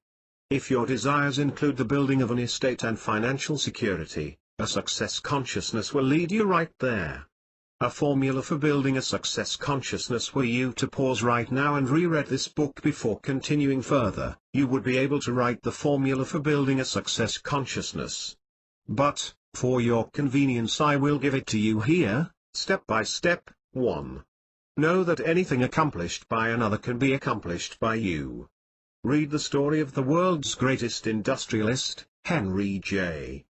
If your desires include the building of an estate and financial security, a success consciousness will lead you right there. A formula for building a success consciousness. Were you to pause right now and reread this book before continuing further, you would be able to write the formula for building a success consciousness. But, for your convenience I will give it to you here, step by step. 1. Know that anything accomplished by another can be accomplished by you. Read the story of the world's greatest industrialist, Henry J.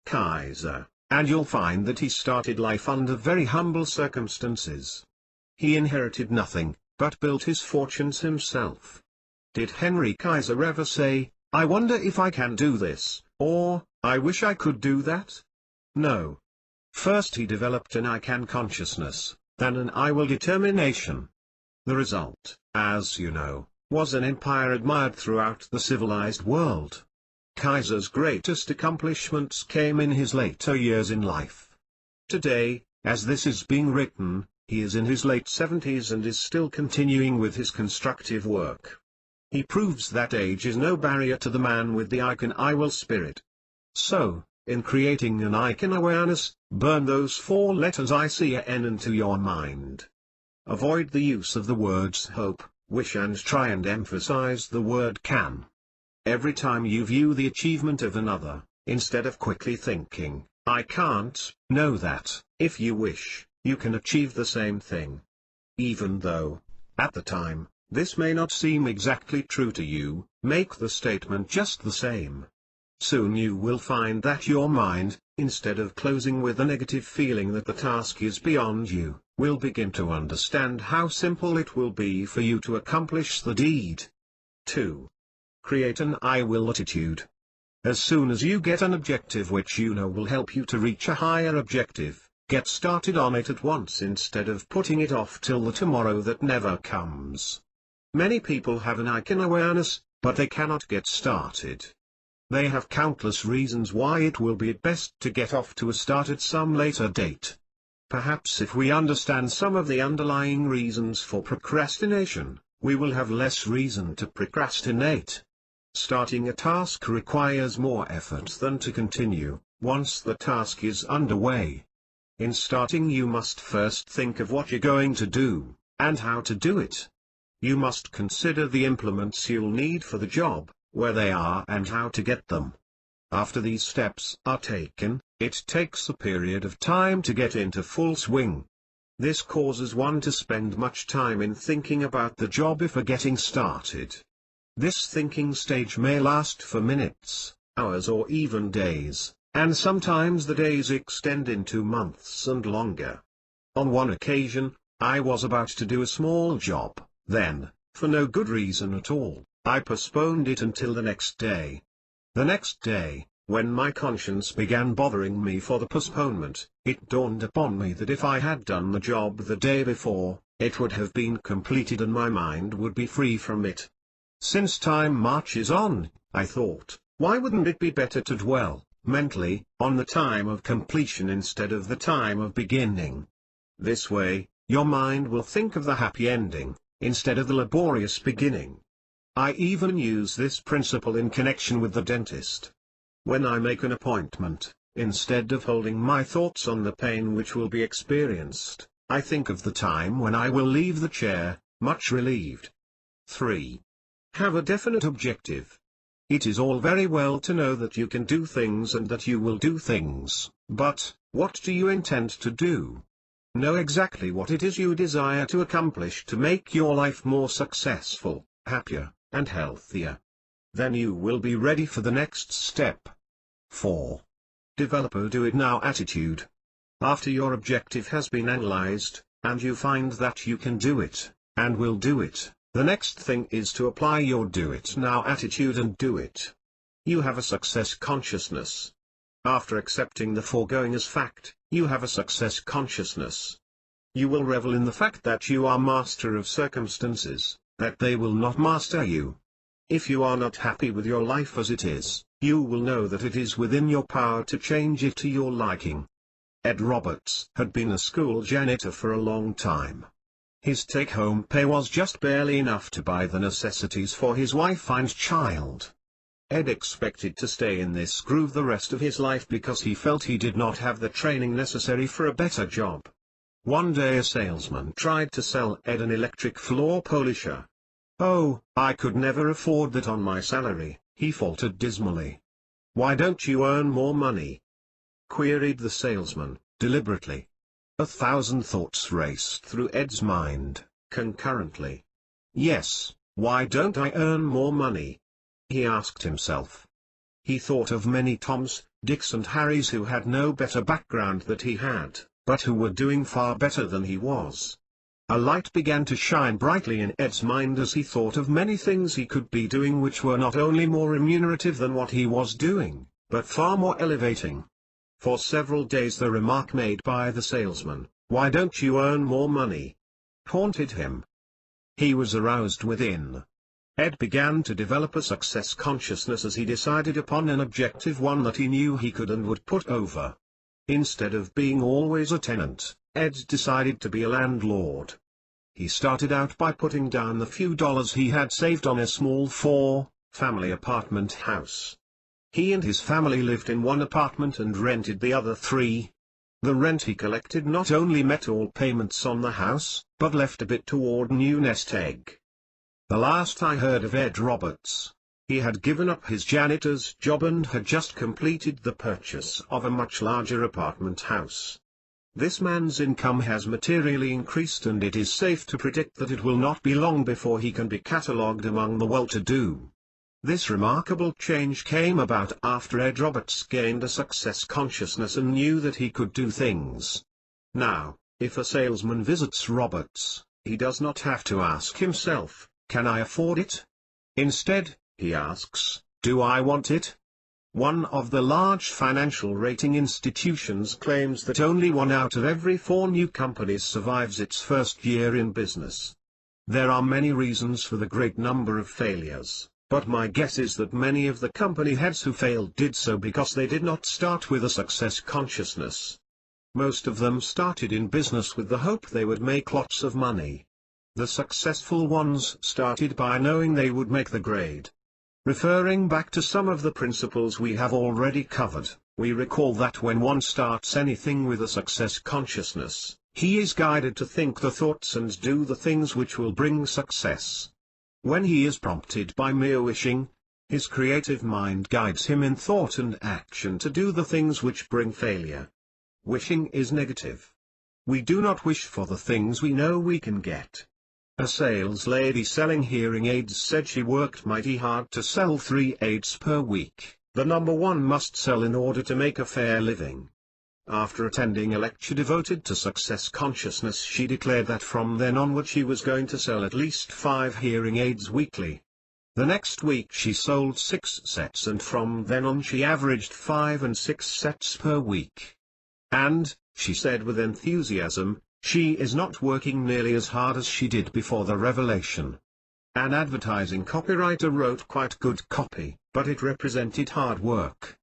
Kaiser, and you'll find that he started life under very humble circumstances. He inherited nothing, but built his fortunes himself. Did Henry Kaiser ever say, "I wonder if I can do this," or, "I wish I could do that"? No. First he developed an I can consciousness, then an I will determination. The result, as you know, was an empire admired throughout the civilized world. Kaiser's greatest accomplishments came in his later years in life. Today, as this is being written, he is in his late 70s and is still continuing with his constructive work. He proves that age is no barrier to the man with the I can I will spirit. So, in creating an I can awareness, burn those 4 letters ICAN into your mind. Avoid the use of the words hope, wish and try and emphasize the word can. Every time you view the achievement of another, instead of quickly thinking, I can't, know that, if you wish, you can achieve the same thing. Even though, at the time, this may not seem exactly true to you, make the statement just the same. Soon you will find that your mind, instead of closing with a negative feeling that the task is beyond you, will begin to understand how simple it will be for you to accomplish the deed. 2. Create an I will attitude. As soon as you get an objective which you know will help you to reach a higher objective, get started on it at once instead of putting it off till the tomorrow that never comes. Many people have an I can awareness, but they cannot get started. They have countless reasons why it will be best to get off to a start at some later date. Perhaps if we understand some of the underlying reasons for procrastination, we will have less reason to procrastinate. Starting a task requires more effort than to continue, once the task is underway. In starting you must first think of what you're going to do, and how to do it. You must consider the implements you'll need for the job, where they are and how to get them. After these steps are taken, it takes a period of time to get into full swing. This causes one to spend much time in thinking about the job before getting started. This thinking stage may last for minutes, hours or even days, and sometimes the days extend into months and longer. On one occasion, I was about to do a small job, then, for no good reason at all, I postponed it until the next day. The next day, when my conscience began bothering me for the postponement, it dawned upon me that if I had done the job the day before, it would have been completed and my mind would be free from it. Since time marches on, I thought, why wouldn't it be better to dwell, mentally, on the time of completion instead of the time of beginning? This way, your mind will think of the happy ending, instead of the laborious beginning. I even use this principle in connection with the dentist. When I make an appointment, instead of holding my thoughts on the pain which will be experienced, I think of the time when I will leave the chair, much relieved. 3. Have a definite objective. It is all very well to know that you can do things and that you will do things, but, what do you intend to do? Know exactly what it is you desire to accomplish to make your life more successful, happier, and healthier. Then you will be ready for the next step. 4. Develop a do-it-now attitude. After your objective has been analyzed, and you find that you can do it, and will do it, the next thing is to apply your do-it-now attitude and do it. You have a success consciousness. After accepting the foregoing as fact, you have a success consciousness. You will revel in the fact that you are master of circumstances, that they will not master you. If you are not happy with your life as it is, you will know that it is within your power to change it to your liking. Ed Roberts had been a school janitor for a long time. His take-home pay was just barely enough to buy the necessities for his wife and child. Ed expected to stay in this groove the rest of his life because he felt he did not have the training necessary for a better job. One day a salesman tried to sell Ed an electric floor polisher. "Oh, I could never afford that on my salary," he faltered dismally. "Why don't you earn more money?" queried the salesman, deliberately. 1,000 thoughts raced through Ed's mind, concurrently. "Yes, why don't I earn more money?" he asked himself. He thought of many Toms, Dicks and Harrys who had no better background than he had, but who were doing far better than he was. A light began to shine brightly in Ed's mind as he thought of many things he could be doing which were not only more remunerative than what he was doing, but far more elevating. For several days the remark made by the salesman, "Why don't you earn more money?" haunted him. He was aroused within. Ed began to develop a success consciousness as he decided upon an objective, one that he knew he could and would put over. Instead of being always a tenant, Ed decided to be a landlord. He started out by putting down the few dollars he had saved on a small 4-family apartment house. He and his family lived in one apartment and rented the other 3. The rent he collected not only met all payments on the house, but left a bit toward new nest egg. The last I heard of Ed Roberts, he had given up his janitor's job and had just completed the purchase of a much larger apartment house. This man's income has materially increased, and it is safe to predict that it will not be long before he can be catalogued among the well-to-do. This remarkable change came about after Ed Roberts gained a success consciousness and knew that he could do things. Now, if a salesman visits Roberts, he does not have to ask himself, "Can I afford it?" Instead, he asks, "Do I want it?" One of the large financial rating institutions claims that only 1 out of every 4 new companies survives its first year in business. There are many reasons for the great number of failures, but my guess is that many of the company heads who failed did so because they did not start with a success consciousness. Most of them started in business with the hope they would make lots of money. The successful ones started by knowing they would make the grade. Referring back to some of the principles we have already covered, we recall that when one starts anything with a success consciousness, he is guided to think the thoughts and do the things which will bring success. When he is prompted by mere wishing, his creative mind guides him in thought and action to do the things which bring failure. Wishing is negative. We do not wish for the things we know we can get. A sales lady selling hearing aids said she worked mighty hard to sell 3 aids per week, the number one must sell in order to make a fair living. After attending a lecture devoted to success consciousness, she declared that from then onward she was going to sell at least 5 hearing aids weekly. The next week she sold 6 sets, and from then on she averaged 5 and 6 sets per week. And, she said with enthusiasm, she is not working nearly as hard as she did before the revelation. An advertising copywriter wrote quite good copy, but it represented hard work.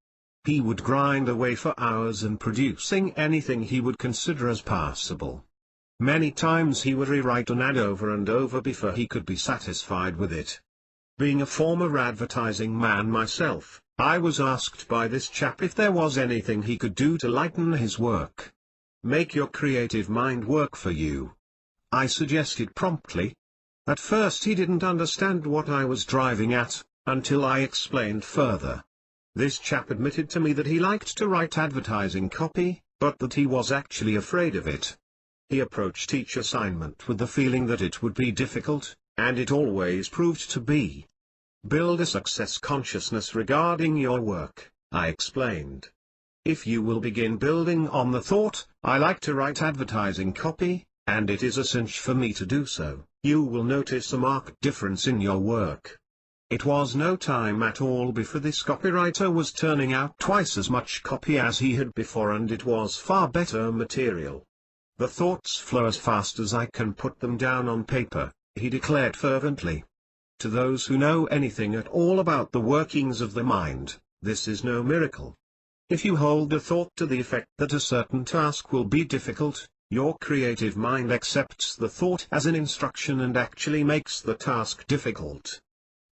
He would grind away for hours in producing anything he would consider as passable. Many times he would rewrite an ad over and over before he could be satisfied with it. Being a former advertising man myself, I was asked by this chap if there was anything he could do to lighten his work. Make your creative mind work for you. I suggested promptly. At first he didn't understand what I was driving at, until I explained further. This chap admitted to me that he liked to write advertising copy, but that he was actually afraid of it. He approached each assignment with the feeling that it would be difficult, and it always proved to be. Build a success consciousness regarding your work, I explained. If you will begin building on the thought, "I like to write advertising copy, and it is a cinch for me to do so," you will notice a marked difference in your work. It was no time at all before this copywriter was turning out twice as much copy as he had before, and it was far better material. The thoughts flow as fast as I can put them down on paper, he declared fervently. To those who know anything at all about the workings of the mind, this is no miracle. If you hold a thought to the effect that a certain task will be difficult, your creative mind accepts the thought as an instruction and actually makes the task difficult.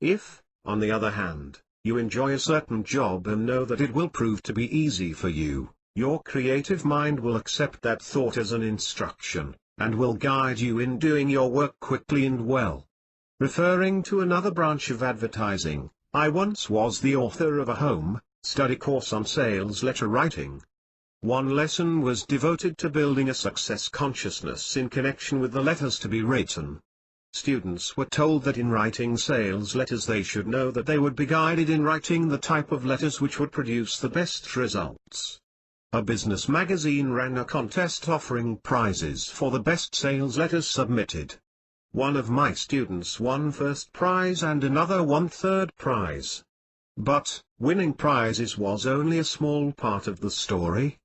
If, on the other hand, you enjoy a certain job and know that it will prove to be easy for you, your creative mind will accept that thought as an instruction, and will guide you in doing your work quickly and well. Referring to another branch of advertising, I once was the author of a home study course on sales letter writing. One lesson was devoted to building a success consciousness in connection with the letters to be written. Students were told that in writing sales letters they should know that they would be guided in writing the type of letters which would produce the best results. A business magazine ran a contest offering prizes for the best sales letters submitted. One of my students won first prize and another won third prize. But, winning prizes was only a small part of the story.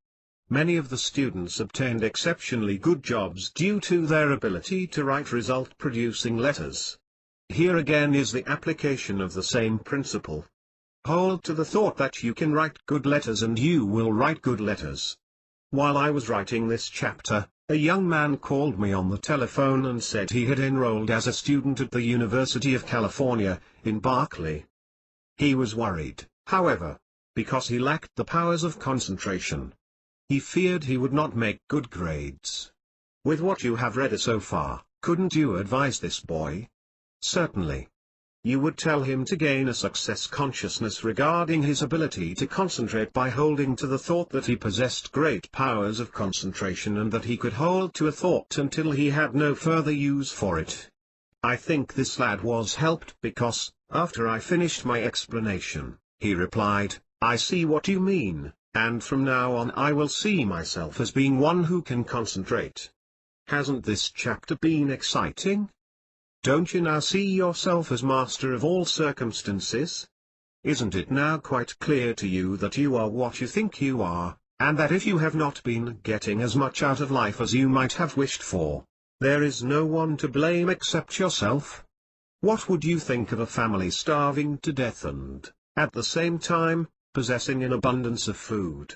Many of the students obtained exceptionally good jobs due to their ability to write result-producing letters. Here again is the application of the same principle. Hold to the thought that you can write good letters and you will write good letters. While I was writing this chapter, a young man called me on the telephone and said he had enrolled as a student at the University of California, in Berkeley. He was worried, however, because he lacked the powers of concentration. He feared he would not make good grades. With what you have read so far, couldn't you advise this boy? Certainly. You would tell him to gain a success consciousness regarding his ability to concentrate by holding to the thought that he possessed great powers of concentration and that he could hold to a thought until he had no further use for it. I think this lad was helped because, after I finished my explanation, he replied, "I see what you mean, and from now on I will see myself as being one who can concentrate." Hasn't this chapter been exciting? Don't you now see yourself as master of all circumstances? Isn't it now quite clear to you that you are what you think you are, and that if you have not been getting as much out of life as you might have wished for, there is no one to blame except yourself? What would you think of a family starving to death and, at the same time, possessing an abundance of food?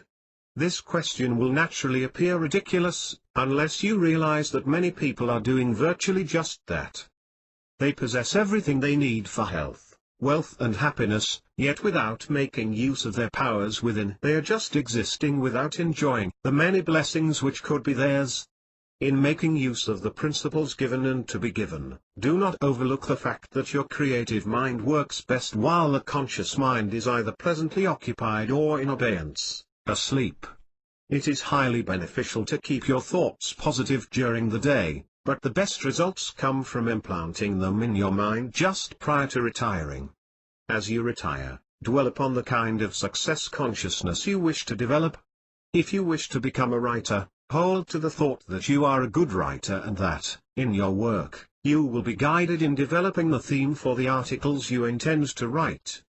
This question will naturally appear ridiculous, unless you realize that many people are doing virtually just that. They possess everything they need for health, wealth and happiness, yet without making use of their powers within. They are just existing without enjoying the many blessings which could be theirs. In making use of the principles given and to be given, do not overlook the fact that your creative mind works best while the conscious mind is either pleasantly occupied or in abeyance, asleep. It is highly beneficial to keep your thoughts positive during the day, but the best results come from implanting them in your mind just prior to retiring. As you retire, dwell upon the kind of success consciousness you wish to develop. If you wish to become a writer, hold to the thought that you are a good writer and that, in your work, you will be guided in developing the theme for the articles you intend to write.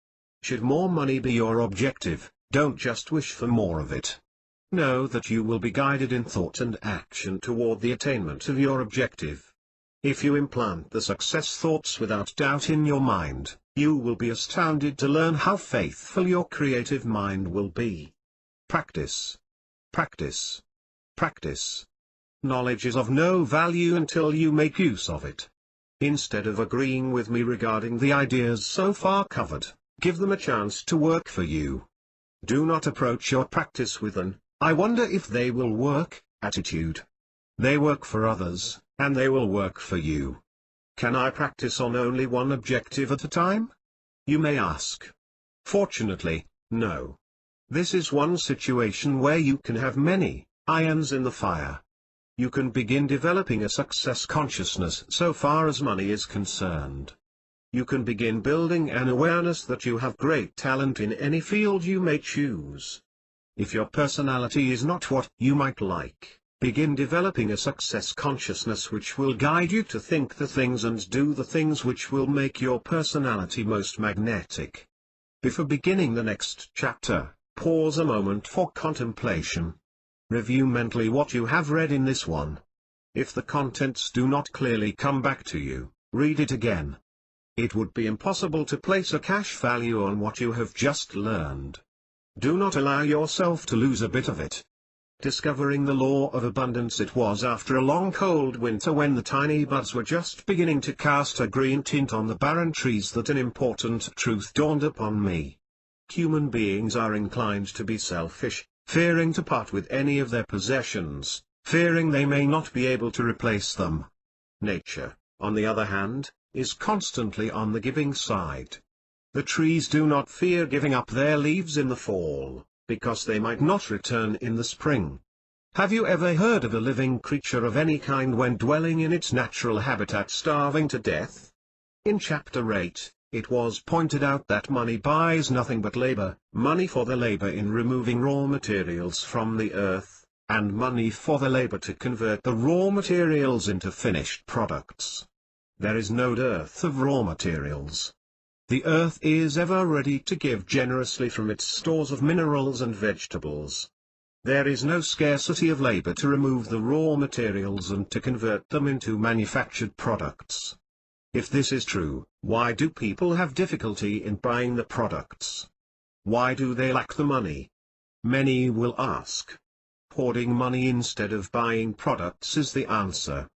Should more money be your objective, don't just wish for more of it. Know that you will be guided in thought and action toward the attainment of your objective. If you implant the success thoughts without doubt in your mind, you will be astounded to learn how faithful your creative mind will be. Practice. Practice. Practice. Knowledge is of no value until you make use of it. Instead of agreeing with me regarding the ideas so far covered, give them a chance to work for you. Do not approach your practice with an "I wonder if they will work" attitude. They work for others, and they will work for you. Can I practice on only one objective at a time? You may ask. Fortunately, no. This is one situation where you can have many irons in the fire. You can begin developing a success consciousness so far as money is concerned. You can begin building an awareness that you have great talent in any field you may choose. If your personality is not what you might like, begin developing a success consciousness which will guide you to think the things and do the things which will make your personality most magnetic. Before beginning the next chapter, pause a moment for contemplation. Review mentally what you have read in this one. If the contents do not clearly come back to you, read it again. It would be impossible to place a cash value on what you have just learned. Do not allow yourself to lose a bit of it. Discovering the law of abundance. It was after a long cold winter when the tiny buds were just beginning to cast a green tint on the barren trees that an important truth dawned upon me. Human beings are inclined to be selfish, fearing to part with any of their possessions, fearing they may not be able to replace them. Nature, on the other hand, is constantly on the giving side. The trees do not fear giving up their leaves in the fall, because they might not return in the spring. Have you ever heard of a living creature of any kind when dwelling in its natural habitat starving to death? In Chapter 8, it was pointed out that money buys nothing but labor, money for the labor in removing raw materials from the earth, and money for the labor to convert the raw materials into finished products. There is no dearth of raw materials. The earth is ever ready to give generously from its stores of minerals and vegetables. There is no scarcity of labor to remove the raw materials and to convert them into manufactured products. If this is true, why do people have difficulty in buying the products? Why do they lack the money? Many will ask. Hoarding money instead of buying products is the answer.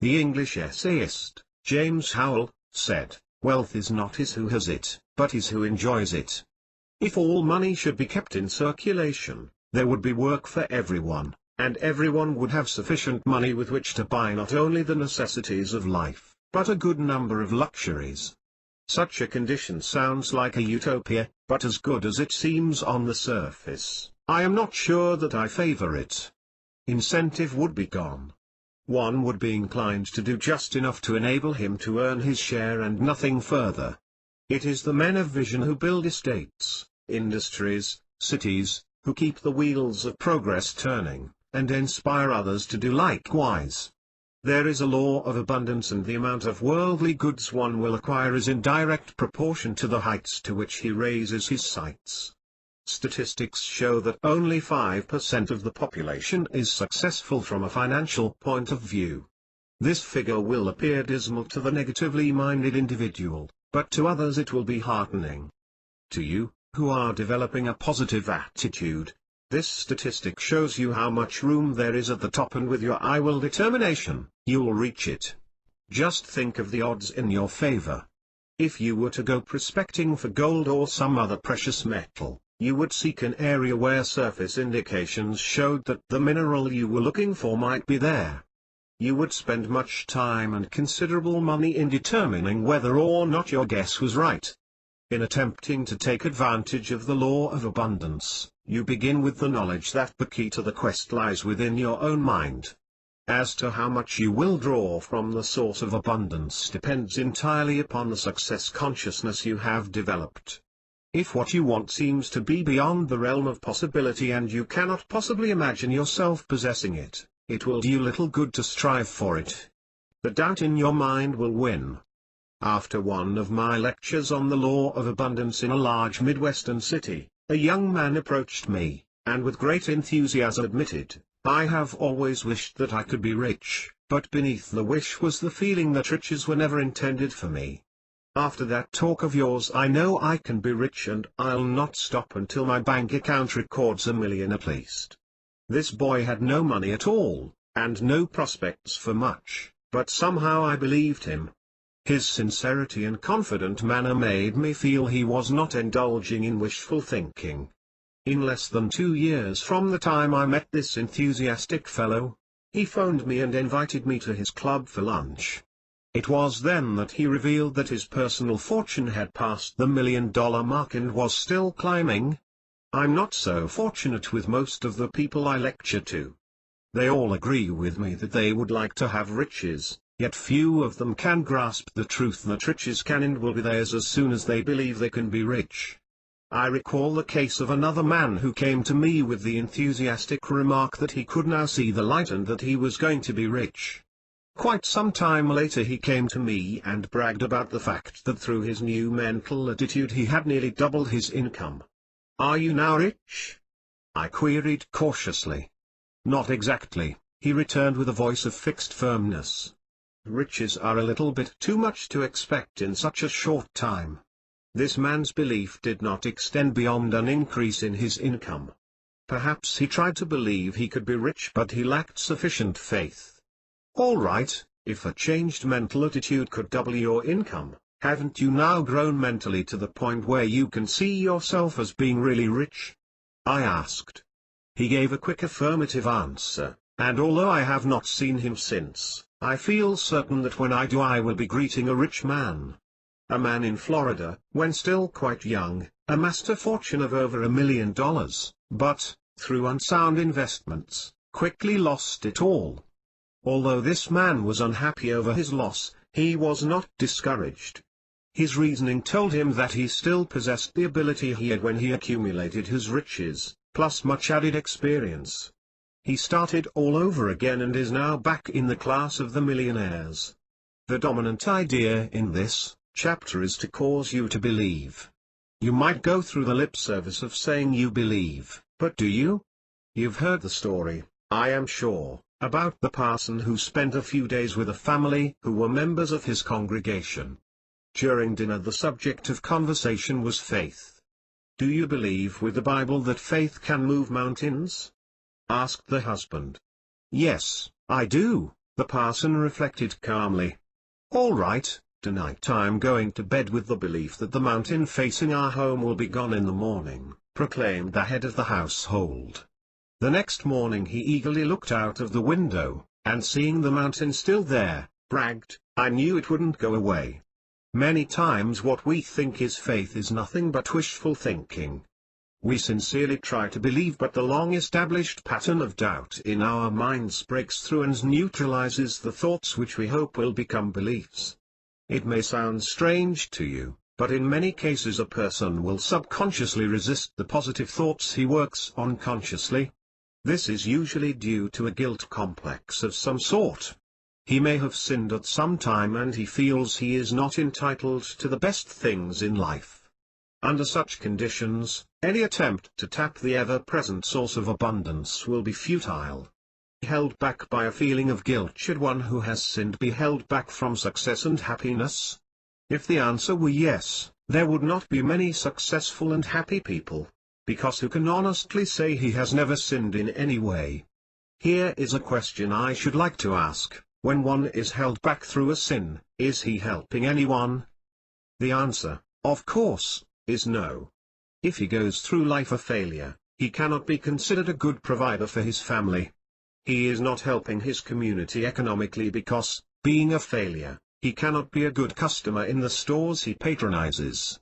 The English essayist, James Howell, said, "Wealth is not his who has it, but his who enjoys it." If all money should be kept in circulation, there would be work for everyone, and everyone would have sufficient money with which to buy not only the necessities of life, but a good number of luxuries. Such a condition sounds like a utopia, but as good as it seems on the surface, I am not sure that I favor it. Incentive would be gone. One would be inclined to do just enough to enable him to earn his share and nothing further. It is the men of vision who build estates, industries, cities, who keep the wheels of progress turning, and inspire others to do likewise. There is a law of abundance, and the amount of worldly goods one will acquire is in direct proportion to the heights to which he raises his sights. Statistics show that only 5% of the population is successful from a financial point of view. This figure will appear dismal to the negatively minded individual, but to others it will be heartening. To you, who are developing a positive attitude, this statistic shows you how much room there is at the top, and with your I will determination, you'll reach it. Just think of the odds in your favor. If you were to go prospecting for gold or some other precious metal, you would seek an area where surface indications showed that the mineral you were looking for might be there. You would spend much time and considerable money in determining whether or not your guess was right. In attempting to take advantage of the law of abundance, you begin with the knowledge that the key to the quest lies within your own mind. As to how much you will draw from the source of abundance depends entirely upon the success consciousness you have developed. If what you want seems to be beyond the realm of possibility and you cannot possibly imagine yourself possessing it, it will do you little good to strive for it. The doubt in your mind will win. After one of my lectures on the law of abundance in a large Midwestern city, a young man approached me, and with great enthusiasm admitted, "I have always wished that I could be rich, but beneath the wish was the feeling that riches were never intended for me. After that talk of yours I know I can be rich, and I'll not stop until my bank account records $1 million at least." This boy had no money at all, and no prospects for much, but somehow I believed him. His sincerity and confident manner made me feel he was not indulging in wishful thinking. In less than 2 years from the time I met this enthusiastic fellow, he phoned me and invited me to his club for lunch. It was then that he revealed that his personal fortune had passed the $1 million mark and was still climbing. I'm not so fortunate with most of the people I lecture to. They all agree with me that they would like to have riches, yet few of them can grasp the truth that riches can and will be theirs as soon as they believe they can be rich. I recall the case of another man who came to me with the enthusiastic remark that he could now see the light and that he was going to be rich. Quite some time later he came to me and bragged about the fact that through his new mental attitude he had nearly doubled his income. "Are you now rich?" I queried cautiously. "Not exactly," he returned with a voice of fixed firmness. "Riches are a little bit too much to expect in such a short time." This man's belief did not extend beyond an increase in his income. Perhaps he tried to believe he could be rich, but he lacked sufficient faith. All right, if a changed mental attitude could double your income, haven't you now grown mentally to the point where you can see yourself as being really rich? I asked. He gave a quick affirmative answer, and although I have not seen him since, I feel certain that when I do I will be greeting a rich man. A man in Florida, when still quite young, amassed a fortune of over $1 million, but, through unsound investments, quickly lost it all. Although this man was unhappy over his loss, he was not discouraged. His reasoning told him that he still possessed the ability he had when he accumulated his riches, plus much added experience. He started all over again and is now back in the class of the millionaires. The dominant idea in this chapter is to cause you to believe. You might go through the lip service of saying you believe, but do you? You've heard the story, I am sure, about the parson who spent a few days with a family who were members of his congregation. During dinner the subject of conversation was faith. "Do you believe with the Bible that faith can move mountains?" asked the husband. "Yes, I do," the parson reflected calmly. "All right. Tonight I'm going to bed with the belief that the mountain facing our home will be gone in the morning," proclaimed the head of the household. The next morning he eagerly looked out of the window, and seeing the mountain still there, bragged, I knew it wouldn't go away. Many times what we think is faith is nothing but wishful thinking. We sincerely try to believe, but the long-established pattern of doubt in our minds breaks through and neutralizes the thoughts which we hope will become beliefs. It may sound strange to you, but in many cases a person will subconsciously resist the positive thoughts he works on consciously. This is usually due to a guilt complex of some sort. He may have sinned at some time and he feels he is not entitled to the best things in life. Under such conditions, any attempt to tap the ever-present source of abundance will be futile. Held back by a feeling of guilt, should one who has sinned be held back from success and happiness? If the answer were yes, there would not be many successful and happy people, because who can honestly say he has never sinned in any way? Here is a question I should like to ask: when one is held back through a sin, is he helping anyone? The answer, of course, is no. If he goes through life a failure, he cannot be considered a good provider for his family. He is not helping his community economically because, being a failure, he cannot be a good customer in the stores he patronizes.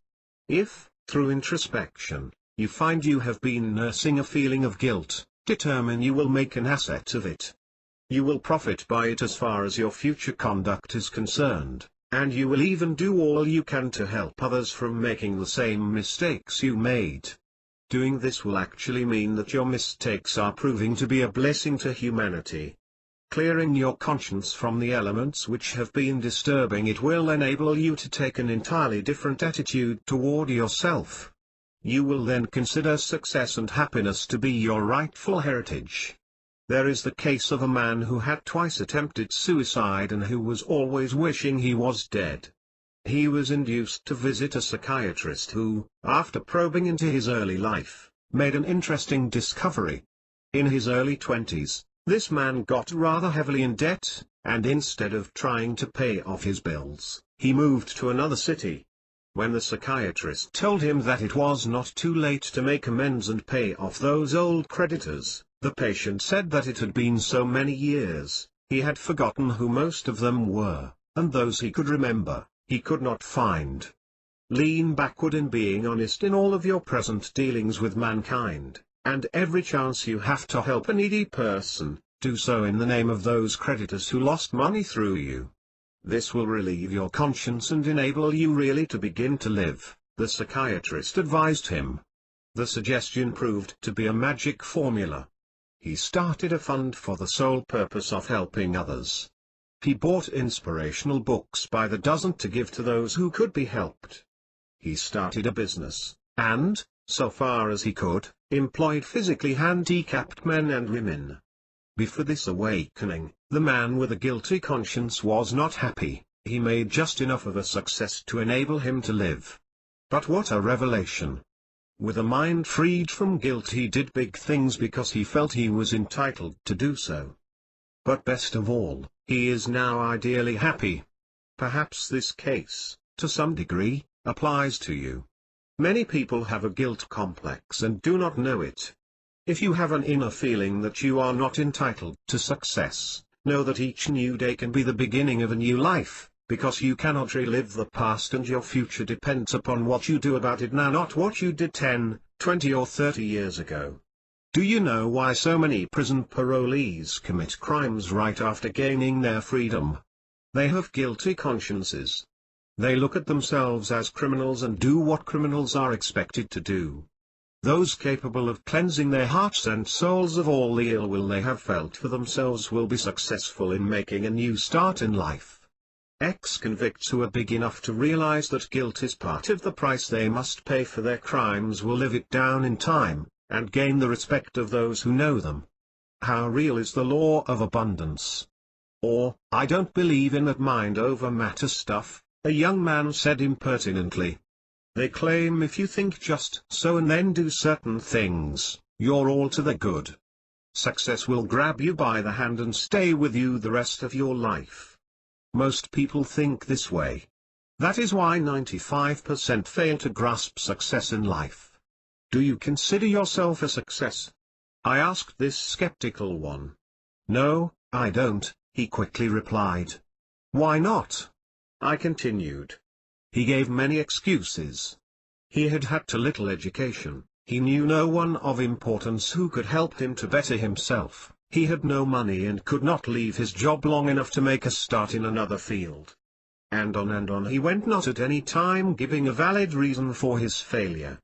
If, through introspection, you find you have been nursing a feeling of guilt, determine you will make an asset of it. You will profit by it as far as your future conduct is concerned, and you will even do all you can to help others from making the same mistakes you made. Doing this will actually mean that your mistakes are proving to be a blessing to humanity. Clearing your conscience from the elements which have been disturbing it will enable you to take an entirely different attitude toward yourself. You will then consider success and happiness to be your rightful heritage. There is the case of a man who had twice attempted suicide and who was always wishing he was dead. He was induced to visit a psychiatrist who, after probing into his early life, made an interesting discovery. In his early 20s, this man got rather heavily in debt, and instead of trying to pay off his bills, he moved to another city. When the psychiatrist told him that it was not too late to make amends and pay off those old creditors, the patient said that it had been so many years, he had forgotten who most of them were, and those he could remember, he could not find. Lean backward in being honest in all of your present dealings with mankind, and every chance you have to help a needy person, do so in the name of those creditors who lost money through you. This will relieve your conscience and enable you really to begin to live, the psychiatrist advised him. The suggestion proved to be a magic formula. He started a fund for the sole purpose of helping others. He bought inspirational books by the dozen to give to those who could be helped. He started a business, and, so far as he could, employed physically handicapped men and women. Before this awakening, the man with a guilty conscience was not happy. He made just enough of a success to enable him to live. But what a revelation! With a mind freed from guilt, he did big things because he felt he was entitled to do so. But best of all, he is now ideally happy. Perhaps this case, to some degree, applies to you. Many people have a guilt complex and do not know it. If you have an inner feeling that you are not entitled to success, know that each new day can be the beginning of a new life, because you cannot relive the past and your future depends upon what you do about it now, not what you did 10, 20 or 30 years ago. Do you know why so many prison parolees commit crimes right after gaining their freedom? They have guilty consciences. They look at themselves as criminals and do what criminals are expected to do. Those capable of cleansing their hearts and souls of all the ill will they have felt for themselves will be successful in making a new start in life. Ex-convicts who are big enough to realize that guilt is part of the price they must pay for their crimes will live it down in time, and gain the respect of those who know them. How real is the law of abundance? Or, I don't believe in that mind over matter stuff, a young man said impertinently. They claim if you think just so and then do certain things, you're all to the good. Success will grab you by the hand and stay with you the rest of your life. Most people think this way. That is why 95% fail to grasp success in life. Do you consider yourself a success? I asked this skeptical one. No, I don't, he quickly replied. Why not? I continued. He gave many excuses. He had had too little education, he knew no one of importance who could help him to better himself, he had no money and could not leave his job long enough to make a start in another field. And on he went, not at any time giving a valid reason for his failure.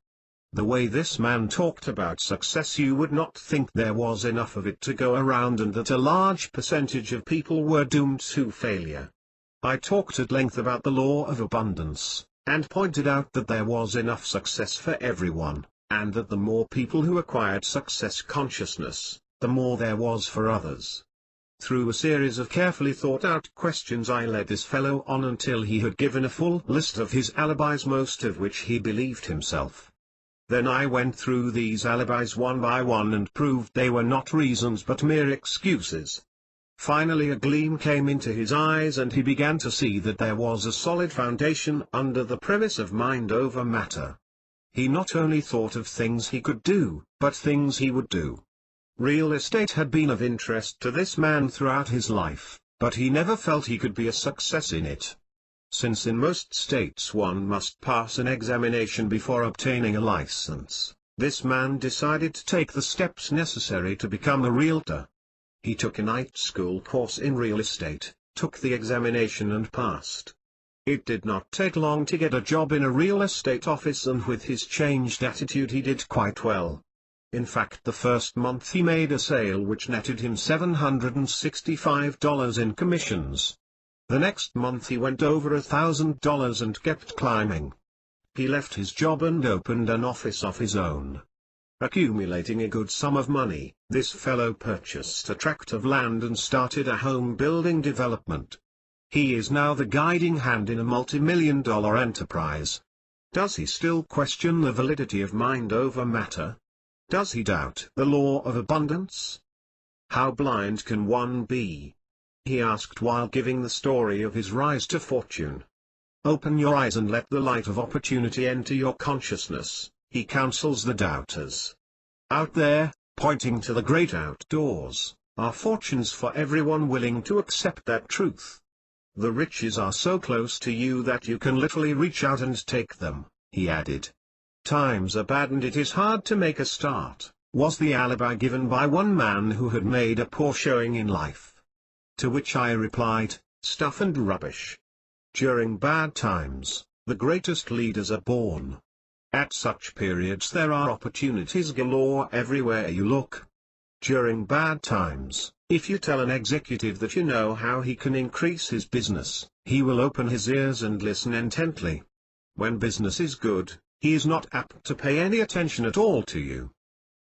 The way this man talked about success, you would not think there was enough of it to go around, and that a large percentage of people were doomed to failure. I talked at length about the law of abundance, and pointed out that there was enough success for everyone, and that the more people who acquired success consciousness, the more there was for others. Through a series of carefully thought-out questions I led this fellow on until he had given a full list of his alibis, most of which he believed himself. Then I went through these alibis one by one and proved they were not reasons but mere excuses. Finally a gleam came into his eyes and he began to see that there was a solid foundation under the premise of mind over matter. He not only thought of things he could do, but things he would do. Real estate had been of interest to this man throughout his life, but he never felt he could be a success in it. Since in most states one must pass an examination before obtaining a license, this man decided to take the steps necessary to become a realtor. He took a night school course in real estate, took the examination and passed. It did not take long to get a job in a real estate office, and with his changed attitude he did quite well. In fact, the first month he made a sale which netted him $765 in commissions. The next month he went over $1,000 and kept climbing. He left his job and opened an office of his own. Accumulating a good sum of money, this fellow purchased a tract of land and started a home building development. He is now the guiding hand in a multi-million-dollar enterprise. Does he still question the validity of mind over matter? Does he doubt the law of abundance? How blind can one be? He asked while giving the story of his rise to fortune. Open your eyes and let the light of opportunity enter your consciousness, he counsels the doubters. Out there, pointing to the great outdoors, are fortunes for everyone willing to accept that truth. The riches are so close to you that you can literally reach out and take them, he added. Times are bad and it is hard to make a start, was the alibi given by one man who had made a poor showing in life. To which I replied, stuff and rubbish. During bad times, the greatest leaders are born. At such periods there are opportunities galore everywhere you look. During bad times, if you tell an executive that you know how he can increase his business, he will open his ears and listen intently. When business is good, he is not apt to pay any attention at all to you.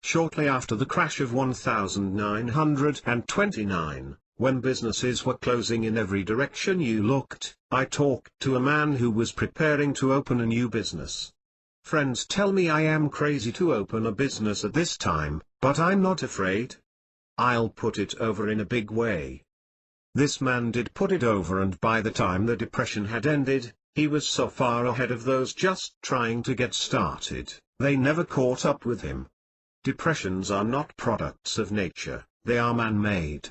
Shortly after the crash of 1929, when businesses were closing in every direction you looked, I talked to a man who was preparing to open a new business. Friends tell me I am crazy to open a business at this time, but I'm not afraid. I'll put it over in a big way. This man did put it over, and by the time the depression had ended, he was so far ahead of those just trying to get started, they never caught up with him. Depressions are not products of nature, they are man-made.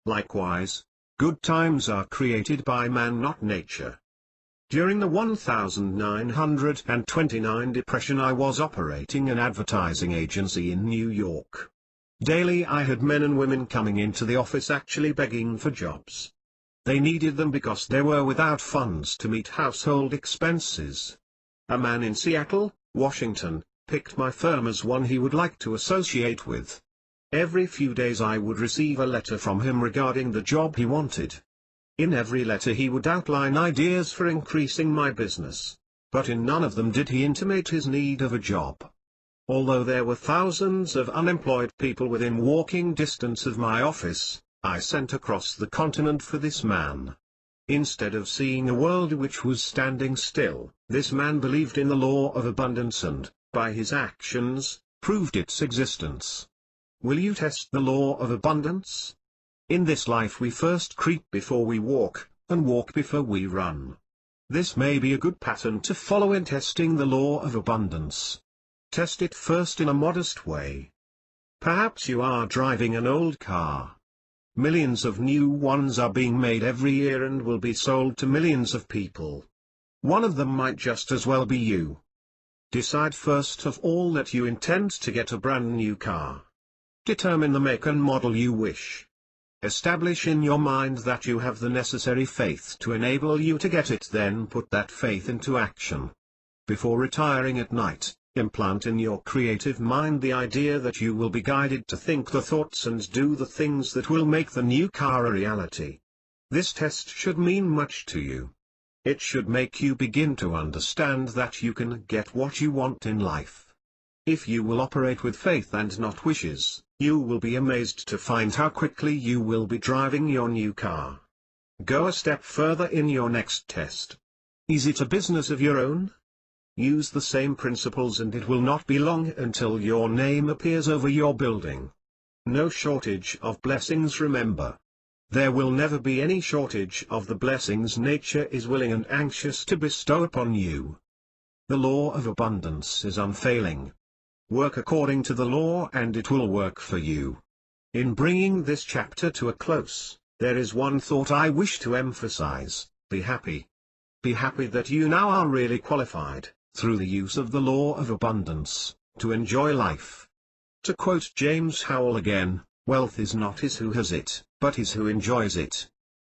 Likewise, good times are created by man, not nature. During the 1929 depression I was operating an advertising agency in New York. Daily I had men and women coming into the office actually begging for jobs. They needed them because they were without funds to meet household expenses. A man in Seattle, Washington, picked my firm as one he would like to associate with. Every few days I would receive a letter from him regarding the job he wanted. In every letter he would outline ideas for increasing my business, but in none of them did he intimate his need of a job. Although there were thousands of unemployed people within walking distance of my office, I sent across the continent for this man. Instead of seeing a world which was standing still, this man believed in the law of abundance and, by his actions, proved its existence. Will you test the law of abundance? In this life we first creep before we walk, and walk before we run. This may be a good pattern to follow in testing the law of abundance. Test it first in a modest way. Perhaps you are driving an old car. Millions of new ones are being made every year and will be sold to millions of people. One of them might just as well be you. Decide first of all that you intend to get a brand new car. Determine the make and model you wish. Establish in your mind that you have the necessary faith to enable you to get it, then put that faith into action. Before retiring at night, implant in your creative mind the idea that you will be guided to think the thoughts and do the things that will make the new car a reality. This test should mean much to you. It should make you begin to understand that you can get what you want in life. If you will operate with faith and not wishes, you will be amazed to find how quickly you will be driving your new car. Go a step further in your next test. Is it a business of your own? Use the same principles and it will not be long until your name appears over your building. No shortage of blessings, remember. There will never be any shortage of the blessings nature is willing and anxious to bestow upon you. The law of abundance is unfailing. Work according to the law and it will work for you. In bringing this chapter to a close, there is one thought I wish to emphasize: be happy. Be happy that you now are really qualified, through the use of the law of abundance, to enjoy life. To quote James Howell again, wealth is not his who has it, but his who enjoys it.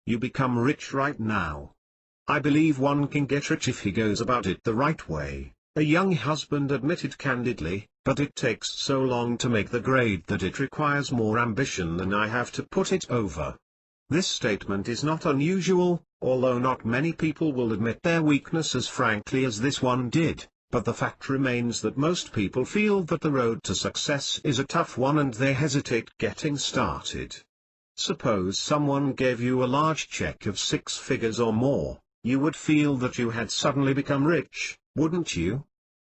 You become rich right now. I believe one can get rich if he goes about it the right way, a young husband admitted candidly, but it takes so long to make the grade that it requires more ambition than I have to put it over. This statement is not unusual, although not many people will admit their weakness as frankly as this one did, but the fact remains that most people feel that the road to success is a tough one and they hesitate getting started. Suppose someone gave you a large check of 6 figures or more, you would feel that you had suddenly become rich, wouldn't you?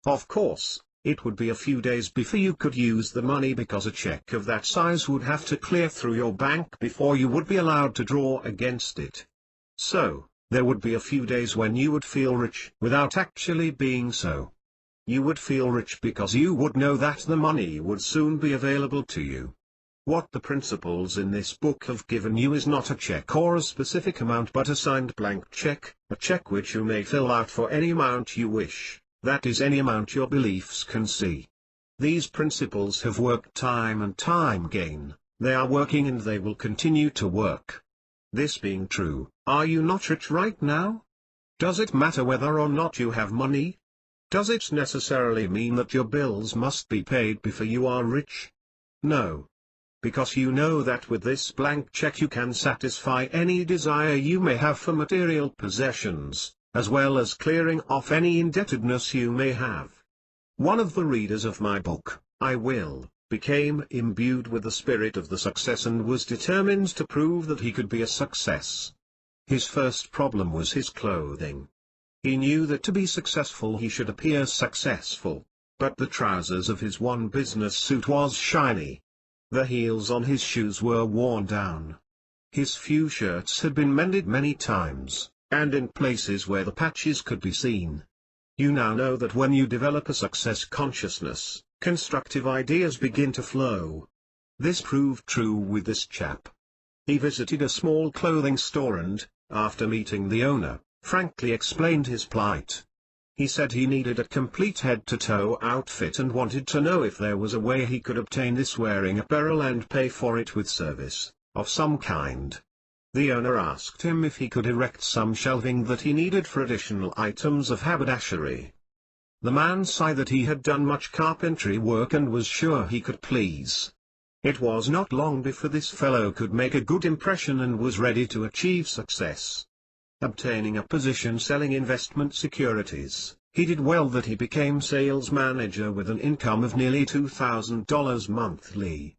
Of course, it would be a few days before you could use the money because a check of that size would have to clear through your bank before you would be allowed to draw against it. So, there would be a few days when you would feel rich without actually being so. You would feel rich because you would know that the money would soon be available to you. What the principles in this book have given you is not a check or a specific amount but a signed blank check, a check which you may fill out for any amount you wish. That is any amount your beliefs can see. These principles have worked time and time again, they are working and they will continue to work. This being true, are you not rich right now? Does it matter whether or not you have money? Does it necessarily mean that your bills must be paid before you are rich? No. Because you know that with this blank check you can satisfy any desire you may have for material possessions, as well as clearing off any indebtedness you may have. One of the readers of my book, I Will, became imbued with the spirit of the success and was determined to prove that he could be a success. His first problem was his clothing. He knew that to be successful he should appear successful, but the trousers of his one business suit was shiny. The heels on his shoes were worn down. His few shirts had been mended many times, and in places where the patches could be seen. You now know that when you develop a success consciousness, constructive ideas begin to flow. This proved true with this chap. He visited a small clothing store and, after meeting the owner, frankly explained his plight. He said he needed a complete head-to-toe outfit and wanted to know if there was a way he could obtain this wearing apparel and pay for it with service, of some kind. The owner asked him if he could erect some shelving that he needed for additional items of haberdashery. The man sighed that he had done much carpentry work and was sure he could please. It was not long before this fellow could make a good impression and was ready to achieve success. Obtaining a position selling investment securities, he did well that he became sales manager with an income of nearly $2,000 monthly.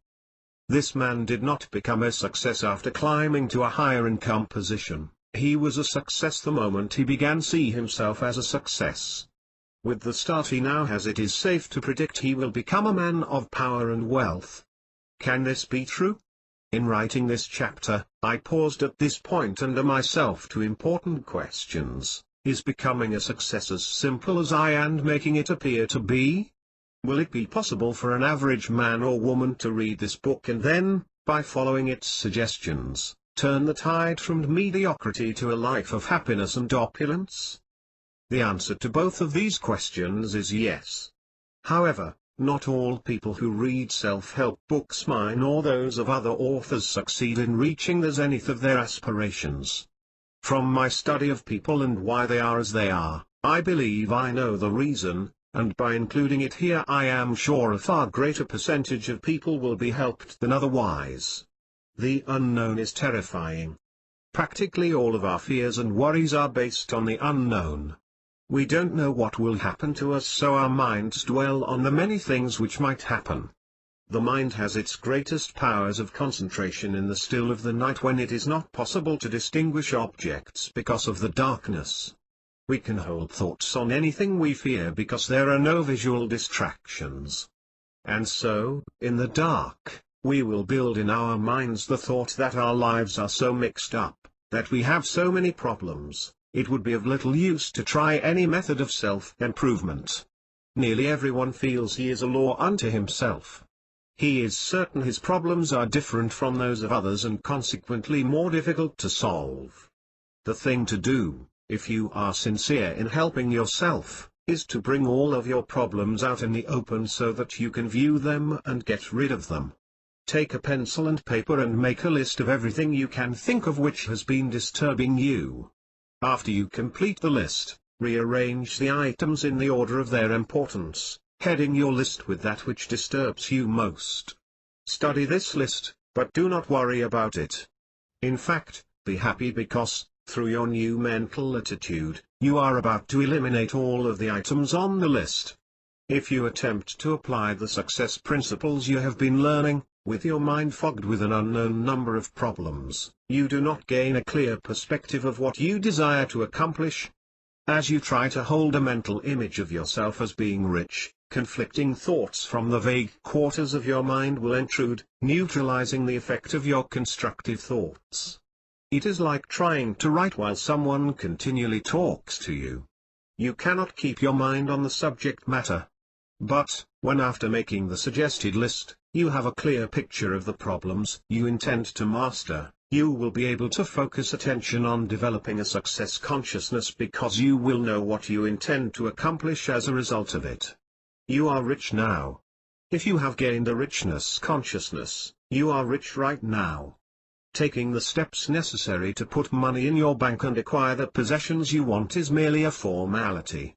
This man did not become a success after climbing to a higher income position, he was a success the moment he began see himself as a success. With the start he now has, it is safe to predict he will become a man of power and wealth. Can this be true? In writing this chapter, I paused at this point and asked myself two important questions. Is becoming a success as simple as I and making it appear to be? Will it be possible for an average man or woman to read this book and then, by following its suggestions, turn the tide from mediocrity to a life of happiness and opulence? The answer to both of these questions is yes. However, not all people who read self-help books, mine or those of other authors, succeed in reaching the zenith of their aspirations. From my study of people and why they are as they are, I believe I know the reason, and by including it here I am sure a far greater percentage of people will be helped than otherwise. The unknown is terrifying. Practically all of our fears and worries are based on the unknown. We don't know what will happen to us, so our minds dwell on the many things which might happen. The mind has its greatest powers of concentration in the still of the night, when it is not possible to distinguish objects because of the darkness. We can hold thoughts on anything we fear because there are no visual distractions. And so, in the dark, we will build in our minds the thought that our lives are so mixed up, that we have so many problems. It would be of little use to try any method of self-improvement. Nearly everyone feels he is a law unto himself. He is certain his problems are different from those of others and consequently more difficult to solve. The thing to do, if you are sincere in helping yourself, is to bring all of your problems out in the open so that you can view them and get rid of them. Take a pencil and paper and make a list of everything you can think of which has been disturbing you. After you complete the list, rearrange the items in the order of their importance, heading your list with that which disturbs you most. Study this list, but do not worry about it. In fact, be happy because, through your new mental attitude, you are about to eliminate all of the items on the list. If you attempt to apply the success principles you have been learning, with your mind fogged with an unknown number of problems, you do not gain a clear perspective of what you desire to accomplish. As you try to hold a mental image of yourself as being rich, conflicting thoughts from the vague quarters of your mind will intrude, neutralizing the effect of your constructive thoughts. It is like trying to write while someone continually talks to you. You cannot keep your mind on the subject matter. But, when after making the suggested list, you have a clear picture of the problems you intend to master, you will be able to focus attention on developing a success consciousness because you will know what you intend to accomplish as a result of it. You are rich now. If you have gained a richness consciousness, you are rich right now. Taking the steps necessary to put money in your bank and acquire the possessions you want is merely a formality.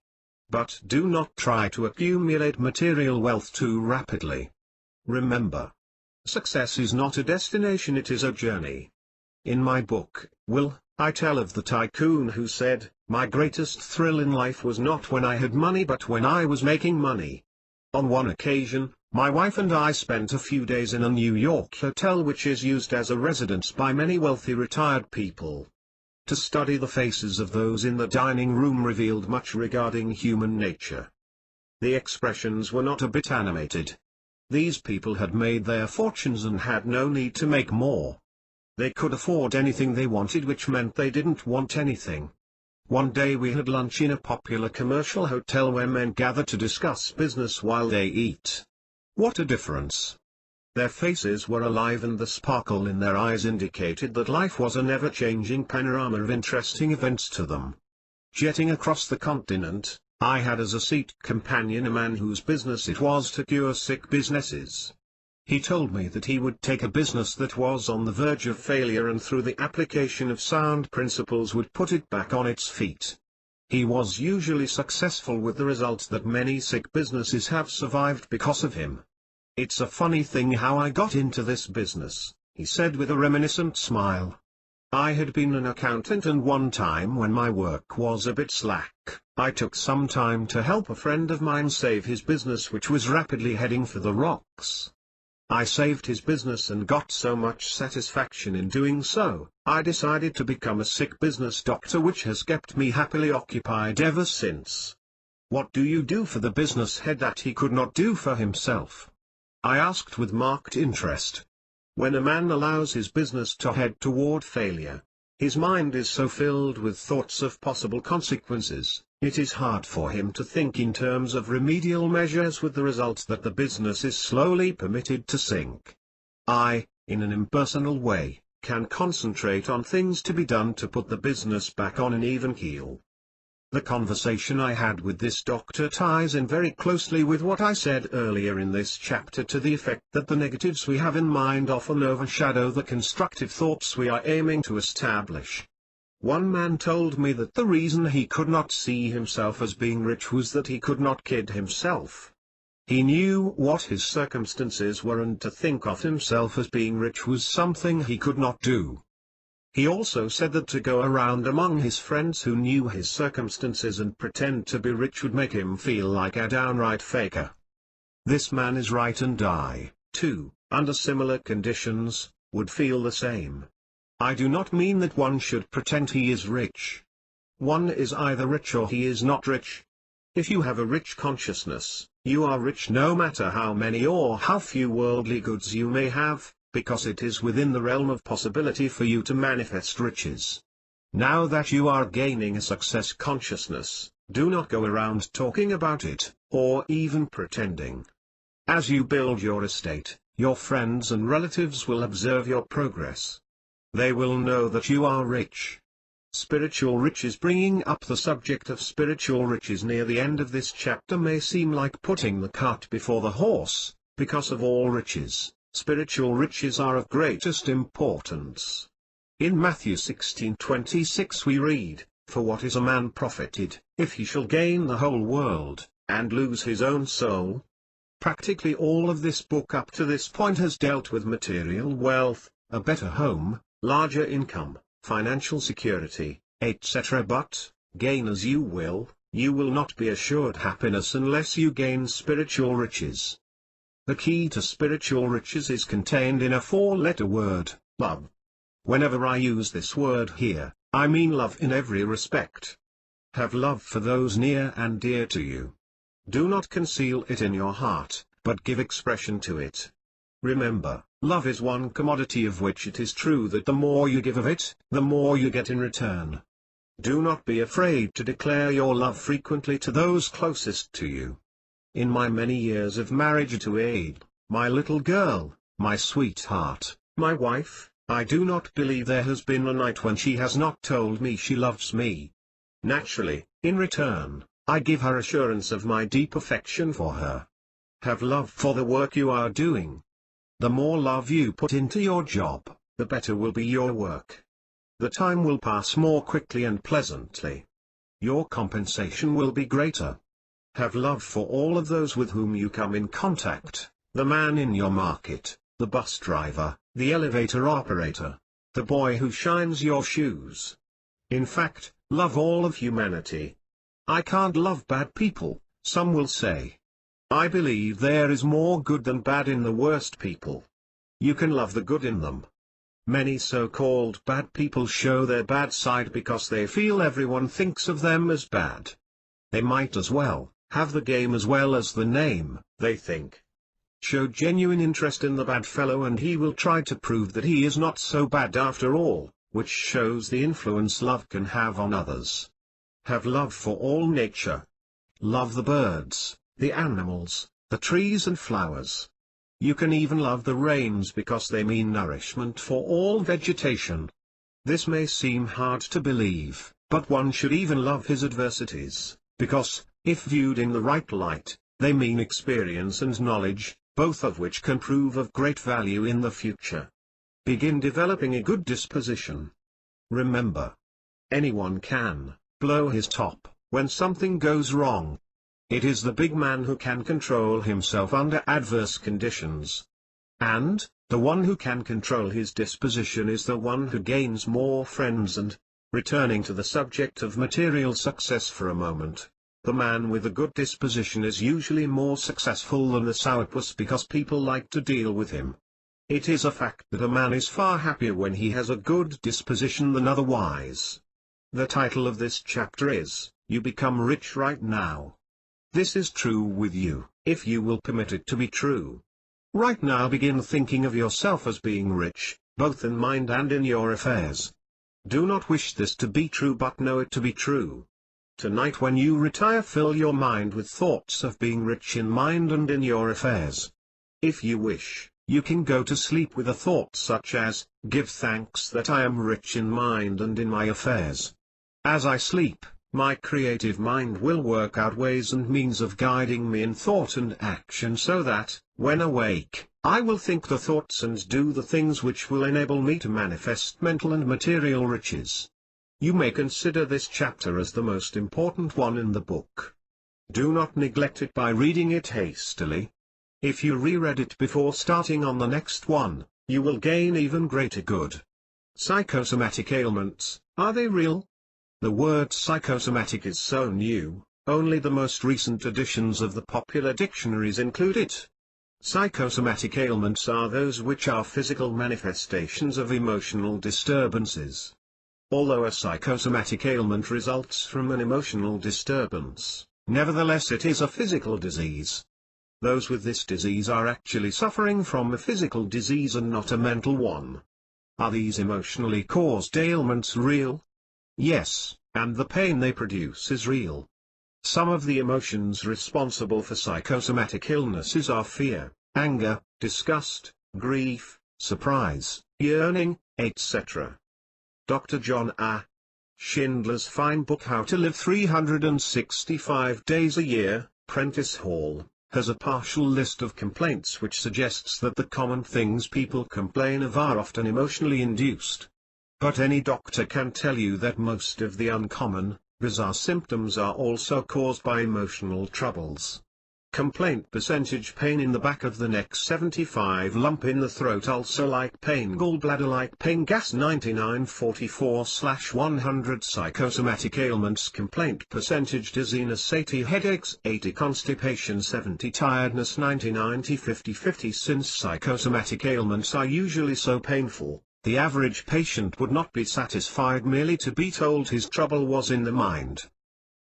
But do not try to accumulate material wealth too rapidly. Remember, success is not a destination, it is a journey. In my book, Will, I tell of the tycoon who said, "My greatest thrill in life was not when I had money but when I was making money." On one occasion, my wife and I spent a few days in a New York hotel which is used as a residence by many wealthy retired people. To study the faces of those in the dining room revealed much regarding human nature. The expressions were not a bit animated. These people had made their fortunes and had no need to make more. They could afford anything they wanted, which meant they didn't want anything. One day we had lunch in a popular commercial hotel where men gather to discuss business while they eat. What a difference! Their faces were alive and the sparkle in their eyes indicated that life was a never-changing panorama of interesting events to them. Jetting across the continent, I had as a seat companion a man whose business it was to cure sick businesses. He told me that he would take a business that was on the verge of failure and through the application of sound principles would put it back on its feet. He was usually successful, with the result that many sick businesses have survived because of him. "It's a funny thing how I got into this business," he said with a reminiscent smile. "I had been an accountant, and one time when my work was a bit slack, I took some time to help a friend of mine save his business, which was rapidly heading for the rocks. I saved his business and got so much satisfaction in doing so, I decided to become a sick business doctor, which has kept me happily occupied ever since." "What do you do for the business head that he could not do for himself?" I asked with marked interest. When a man allows his business to head toward failure, his mind is so filled with thoughts of possible consequences, it is hard for him to think in terms of remedial measures, with the result that the business is slowly permitted to sink. I, in an impersonal way, can concentrate on things to be done to put the business back on an even keel. The conversation I had with this doctor ties in very closely with what I said earlier in this chapter, to the effect that the negatives we have in mind often overshadow the constructive thoughts we are aiming to establish. One man told me that the reason he could not see himself as being rich was that he could not kid himself. He knew what his circumstances were, and to think of himself as being rich was something he could not do. He also said that to go around among his friends who knew his circumstances and pretend to be rich would make him feel like a downright faker. This man is right, and I, too, under similar conditions, would feel the same. I do not mean that one should pretend he is rich. One is either rich or he is not rich. If you have a rich consciousness, you are rich no matter how many or how few worldly goods you may have, because it is within the realm of possibility for you to manifest riches. Now that you are gaining a success consciousness, do not go around talking about it, or even pretending. As you build your estate, your friends and relatives will observe your progress. They will know that you are rich. Spiritual riches. Bringing up the subject of spiritual riches near the end of this chapter may seem like putting the cart before the horse, because of all riches, spiritual riches are of greatest importance. In Matthew 16:26 we read, "For what is a man profited, if he shall gain the whole world, and lose his own soul?" Practically all of this book up to this point has dealt with material wealth, a better home, larger income, financial security, etc. But, gain as you will not be assured happiness unless you gain spiritual riches. The key to spiritual riches is contained in a four-letter word, love. Whenever I use this word here, I mean love in every respect. Have love for those near and dear to you. Do not conceal it in your heart, but give expression to it. Remember, love is one commodity of which it is true that the more you give of it, the more you get in return. Do not be afraid to declare your love frequently to those closest to you. In my many years of marriage to Aid, my little girl, my sweetheart, my wife, I do not believe there has been a night when she has not told me she loves me. Naturally, in return, I give her assurance of my deep affection for her. Have love for the work you are doing. The more love you put into your job, the better will be your work. The time will pass more quickly and pleasantly. Your compensation will be greater. Have love for all of those with whom you come in contact, the man in your market, the bus driver, the elevator operator, the boy who shines your shoes. In fact, love all of humanity. I can't love bad people, some will say. I believe there is more good than bad in the worst people. You can love the good in them. Many so-called bad people show their bad side because they feel everyone thinks of them as bad. They might as well have the game as well as the name, they think. Show genuine interest in the bad fellow and he will try to prove that he is not so bad after all, which shows the influence love can have on others. Have love for all nature. Love the birds, the animals, the trees and flowers. You can even love the rains because they mean nourishment for all vegetation. This may seem hard to believe, but one should even love his adversities, because, if viewed in the right light, they mean experience and knowledge, both of which can prove of great value in the future. Begin developing a good disposition. Remember, anyone can blow his top when something goes wrong. It is the big man who can control himself under adverse conditions. And, the one who can control his disposition is the one who gains more friends. And, returning to the subject of material success for a moment, the man with a good disposition is usually more successful than the sourpuss because people like to deal with him. It is a fact that a man is far happier when he has a good disposition than otherwise. The title of this chapter is, You Become Rich Right Now. This is true with you, if you will permit it to be true. Right now begin thinking of yourself as being rich, both in mind and in your affairs. Do not wish this to be true but know it to be true. Tonight when you retire fill your mind with thoughts of being rich in mind and in your affairs. If you wish, You can go to sleep with a thought such as, "Give thanks that I am rich in mind and in my affairs." As I sleep, my creative mind will work out ways and means of guiding me in thought and action so that, when awake, I will think the thoughts and do the things which will enable me to manifest mental and material riches. You may consider this chapter as the most important one in the book. Do not neglect it by reading it hastily. If you reread it before starting on the next one, you will gain even greater good. Psychosomatic ailments, are they real? The word psychosomatic is so new, only the most recent editions of the popular dictionaries include it. Psychosomatic ailments are those which are physical manifestations of emotional disturbances. Although a psychosomatic ailment results from an emotional disturbance, nevertheless it is a physical disease. Those with this disease are actually suffering from a physical disease and not a mental one. Are these emotionally caused ailments real? Yes, and the pain they produce is real. Some of the emotions responsible for psychosomatic illnesses are fear, anger, disgust, grief, surprise, yearning, etc. Dr. John A. Schindler's fine book How to Live 365 Days a Year, Prentice Hall, has a partial list of complaints which suggests that the common things people complain of are often emotionally induced. But any doctor can tell you that most of the uncommon, bizarre symptoms are also caused by emotional troubles. Complaint percentage: pain in the back of the neck 75, lump in the throat, ulcer-like pain, gallbladder-like pain, gas 9944/100. Psychosomatic ailments complaint percentage: dizziness 80, headaches 80, constipation 70, tiredness 90, 50/50. Since psychosomatic ailments are usually so painful, the average patient would not be satisfied merely to be told his trouble was in the mind.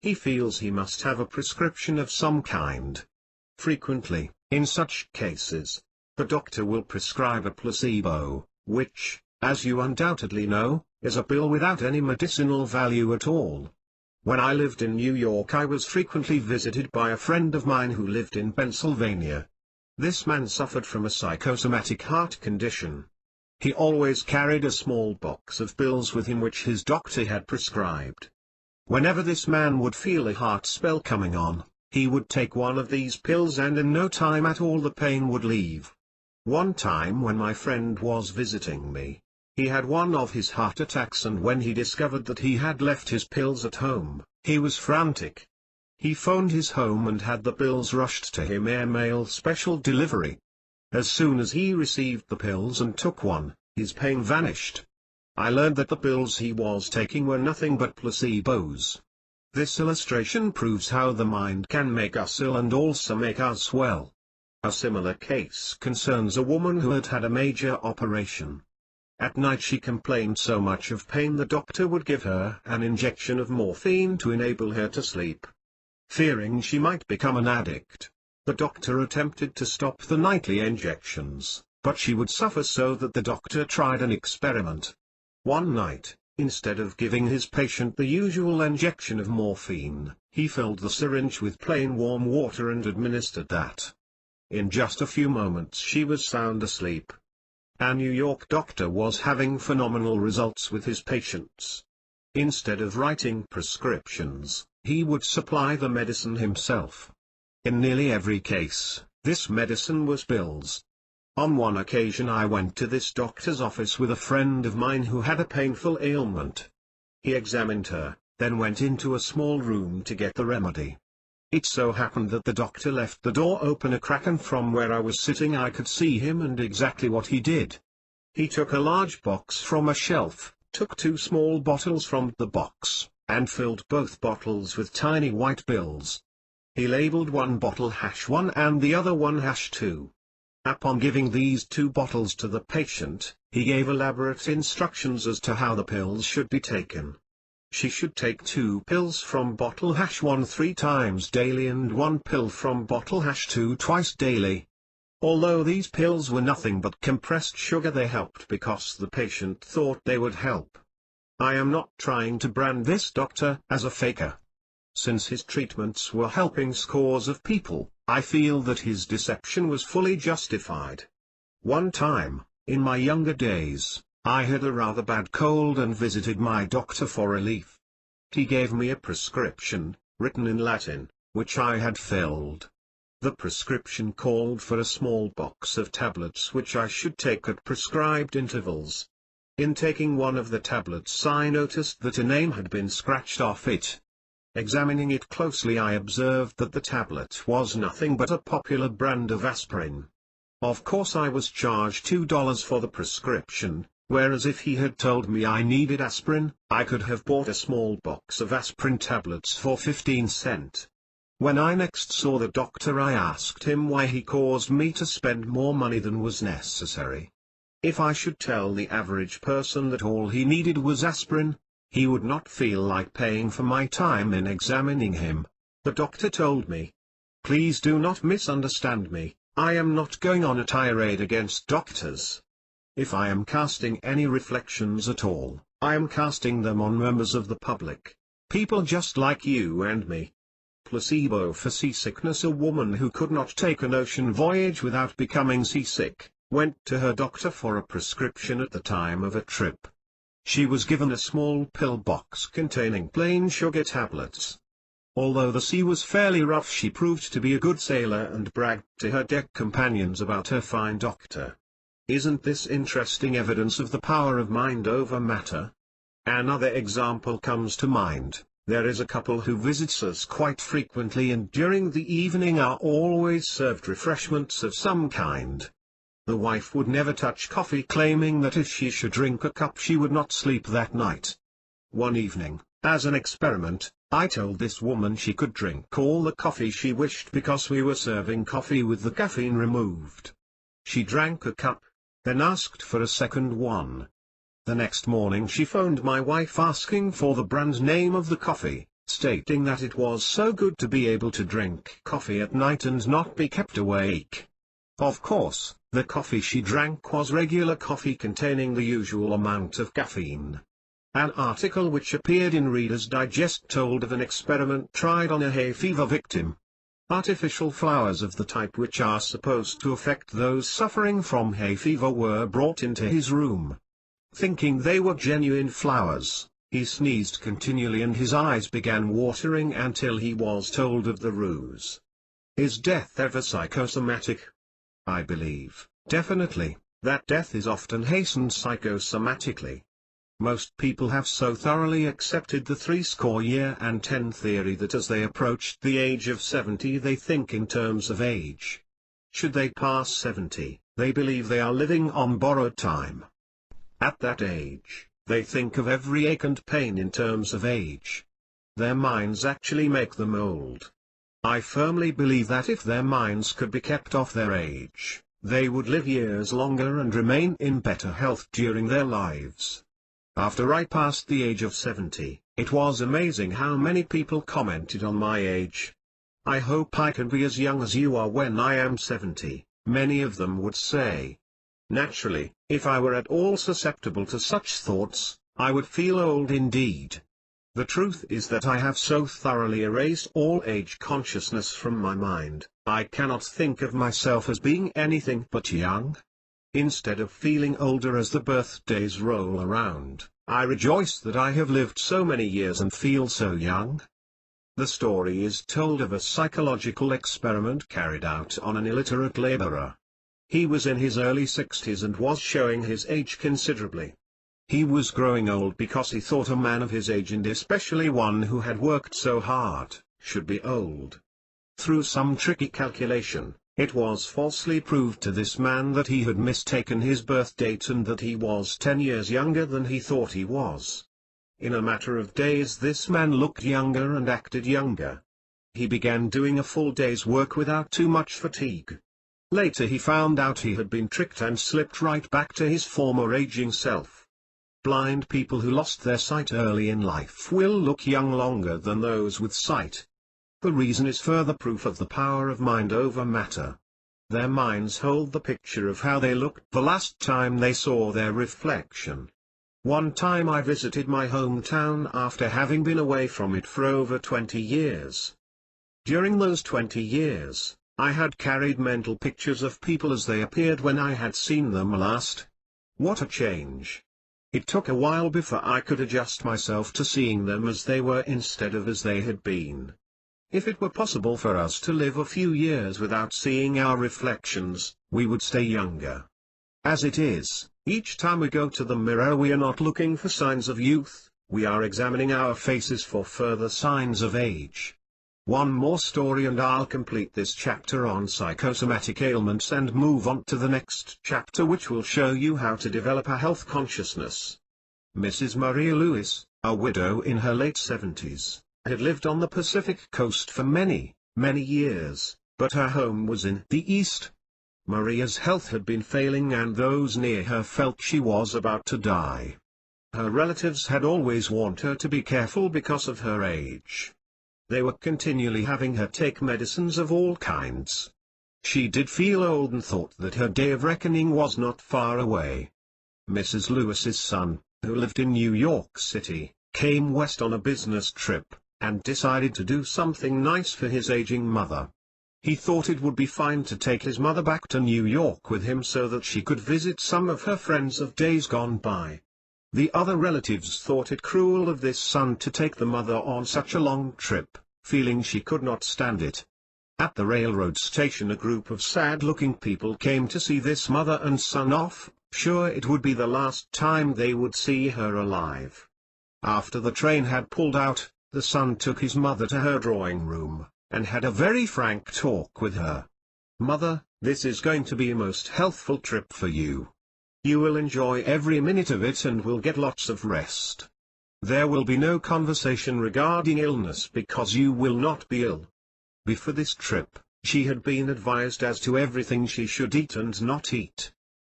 He feels he must have a prescription of some kind. Frequently, in such cases, the doctor will prescribe a placebo, which, as you undoubtedly know, is a pill without any medicinal value at all. When I lived in New York, I was frequently visited by a friend of mine who lived in Pennsylvania. This man suffered from a psychosomatic heart condition. He always carried a small box of pills with him which his doctor had prescribed. Whenever this man would feel a heart spell coming on, he would take one of these pills and in no time at all the pain would leave. One time when my friend was visiting me, he had one of his heart attacks, and when he discovered that he had left his pills at home, he was frantic. He phoned his home and had the pills rushed to him airmail special delivery. As soon as he received the pills and took one, his pain vanished. I learned that the pills he was taking were nothing but placebos. This illustration proves how the mind can make us ill and also make us well. A similar case concerns a woman who had had a major operation. At night she complained so much of pain the doctor would give her an injection of morphine to enable her to sleep. Fearing she might become an addict, the doctor attempted to stop the nightly injections, but she would suffer so that the doctor tried an experiment. One night, instead of giving his patient the usual injection of morphine, he filled the syringe with plain warm water and administered that. In just a few moments she was sound asleep. A New York doctor was having phenomenal results with his patients. Instead of writing prescriptions, he would supply the medicine himself. In nearly every case, this medicine was pills. On one occasion I went to this doctor's office with a friend of mine who had a painful ailment. He examined her, then went into a small room to get the remedy. It so happened that the doctor left the door open a crack, and from where I was sitting I could see him and exactly what he did. He took a large box from a shelf, took 2 small bottles from the box, and filled both bottles with tiny white pills. He labeled one bottle #1 and the other one #2. Upon giving these 2 bottles to the patient, he gave elaborate instructions as to how the pills should be taken. She should take 2 pills from bottle #1 3 times daily and 1 pill from bottle #2 twice daily. Although these pills were nothing but compressed sugar, they helped because the patient thought they would help. I am not trying to brand this doctor as a faker. Since his treatments were helping scores of people, I feel that his deception was fully justified. One time, in my younger days, I had a rather bad cold and visited my doctor for relief. He gave me a prescription, written in Latin, which I had filled. The prescription called for a small box of tablets which I should take at prescribed intervals. In taking one of the tablets I noticed that a name had been scratched off it. Examining it closely I observed that the tablet was nothing but a popular brand of aspirin. Of course I was charged $2 for the prescription, whereas if he had told me I needed aspirin, I could have bought a small box of aspirin tablets for 15 cents. When I next saw the doctor I asked him why he caused me to spend more money than was necessary. If I should tell the average person that all he needed was aspirin, he would not feel like paying for my time in examining him. The doctor told me. Please do not misunderstand me, I am not going on a tirade against doctors. If I am casting any reflections at all, I am casting them on members of the public, people just like you and me. Placebo for seasickness. A woman who could not take an ocean voyage without becoming seasick, went to her doctor for a prescription at the time of a trip. She was given a small pill box containing plain sugar tablets. Although the sea was fairly rough, she proved to be a good sailor and bragged to her deck companions about her fine doctor. Isn't this interesting evidence of the power of mind over matter? Another example comes to mind. There is a couple who visits us quite frequently, and during the evening are always served refreshments of some kind. The wife would never touch coffee, claiming that if she should drink a cup she would not sleep that night. One evening, as an experiment, I told this woman she could drink all the coffee she wished because we were serving coffee with the caffeine removed. She drank a cup, then asked for a second one. The next morning she phoned my wife asking for the brand name of the coffee, stating that it was so good to be able to drink coffee at night and not be kept awake. Of course, the coffee she drank was regular coffee containing the usual amount of caffeine. An article which appeared in Reader's Digest told of an experiment tried on a hay fever victim. Artificial flowers of the type which are supposed to affect those suffering from hay fever were brought into his room. Thinking they were genuine flowers, he sneezed continually and his eyes began watering until he was told of the ruse. Is death ever psychosomatic? I believe, definitely, that death is often hastened psychosomatically. Most people have so thoroughly accepted the 70 theory that as they approach the age of 70 they think in terms of age. Should they pass 70, they believe they are living on borrowed time. At that age, they think of every ache and pain in terms of age. Their minds actually make them old. I firmly believe that if their minds could be kept off their age, they would live years longer and remain in better health during their lives. After I passed the age of 70, it was amazing how many people commented on my age. I hope I can be as young as you are when I am 70, many of them would say. Naturally, if I were at all susceptible to such thoughts, I would feel old indeed. The truth is that I have so thoroughly erased all age consciousness from my mind, I cannot think of myself as being anything but young. Instead of feeling older as the birthdays roll around, I rejoice that I have lived so many years and feel so young. The story is told of a psychological experiment carried out on an illiterate laborer. He was in his early 60s and was showing his age considerably. He was growing old because he thought a man of his age, and especially one who had worked so hard, should be old. Through some tricky calculation, it was falsely proved to this man that he had mistaken his birth date and that he was 10 years younger than he thought he was. In a matter of days this man looked younger and acted younger. He began doing a full day's work without too much fatigue. Later he found out he had been tricked and slipped right back to his former aging self. Blind people who lost their sight early in life will look young longer than those with sight. The reason is further proof of the power of mind over matter. Their minds hold the picture of how they looked the last time they saw their reflection. One time I visited my hometown after having been away from it for over 20 years. During those 20 years, I had carried mental pictures of people as they appeared when I had seen them last. What a change! It took a while before I could adjust myself to seeing them as they were instead of as they had been. If it were possible for us to live a few years without seeing our reflections, we would stay younger. As it is, each time we go to the mirror we are not looking for signs of youth, we are examining our faces for further signs of age. One more story and I'll complete this chapter on psychosomatic ailments and move on to the next chapter, which will show you how to develop a health consciousness. Mrs. Maria Lewis, a widow in her late 70s, had lived on the Pacific coast for many, many years, but her home was in the East. Maria's health had been failing and those near her felt she was about to die. Her relatives had always warned her to be careful because of her age. They were continually having her take medicines of all kinds. She did feel old and thought that her day of reckoning was not far away. Mrs. Lewis's son, who lived in New York City, came west on a business trip, and decided to do something nice for his aging mother. He thought it would be fine to take his mother back to New York with him so that she could visit some of her friends of days gone by. The other relatives thought it cruel of this son to take the mother on such a long trip, feeling she could not stand it. At the railroad station a group of sad-looking people came to see this mother and son off, sure it would be the last time they would see her alive. After the train had pulled out, the son took his mother to her drawing room, and had a very frank talk with her. "Mother, this is going to be a most healthful trip for you. You will enjoy every minute of it and will get lots of rest. There will be no conversation regarding illness because you will not be ill." Before this trip, she had been advised as to everything she should eat and not eat.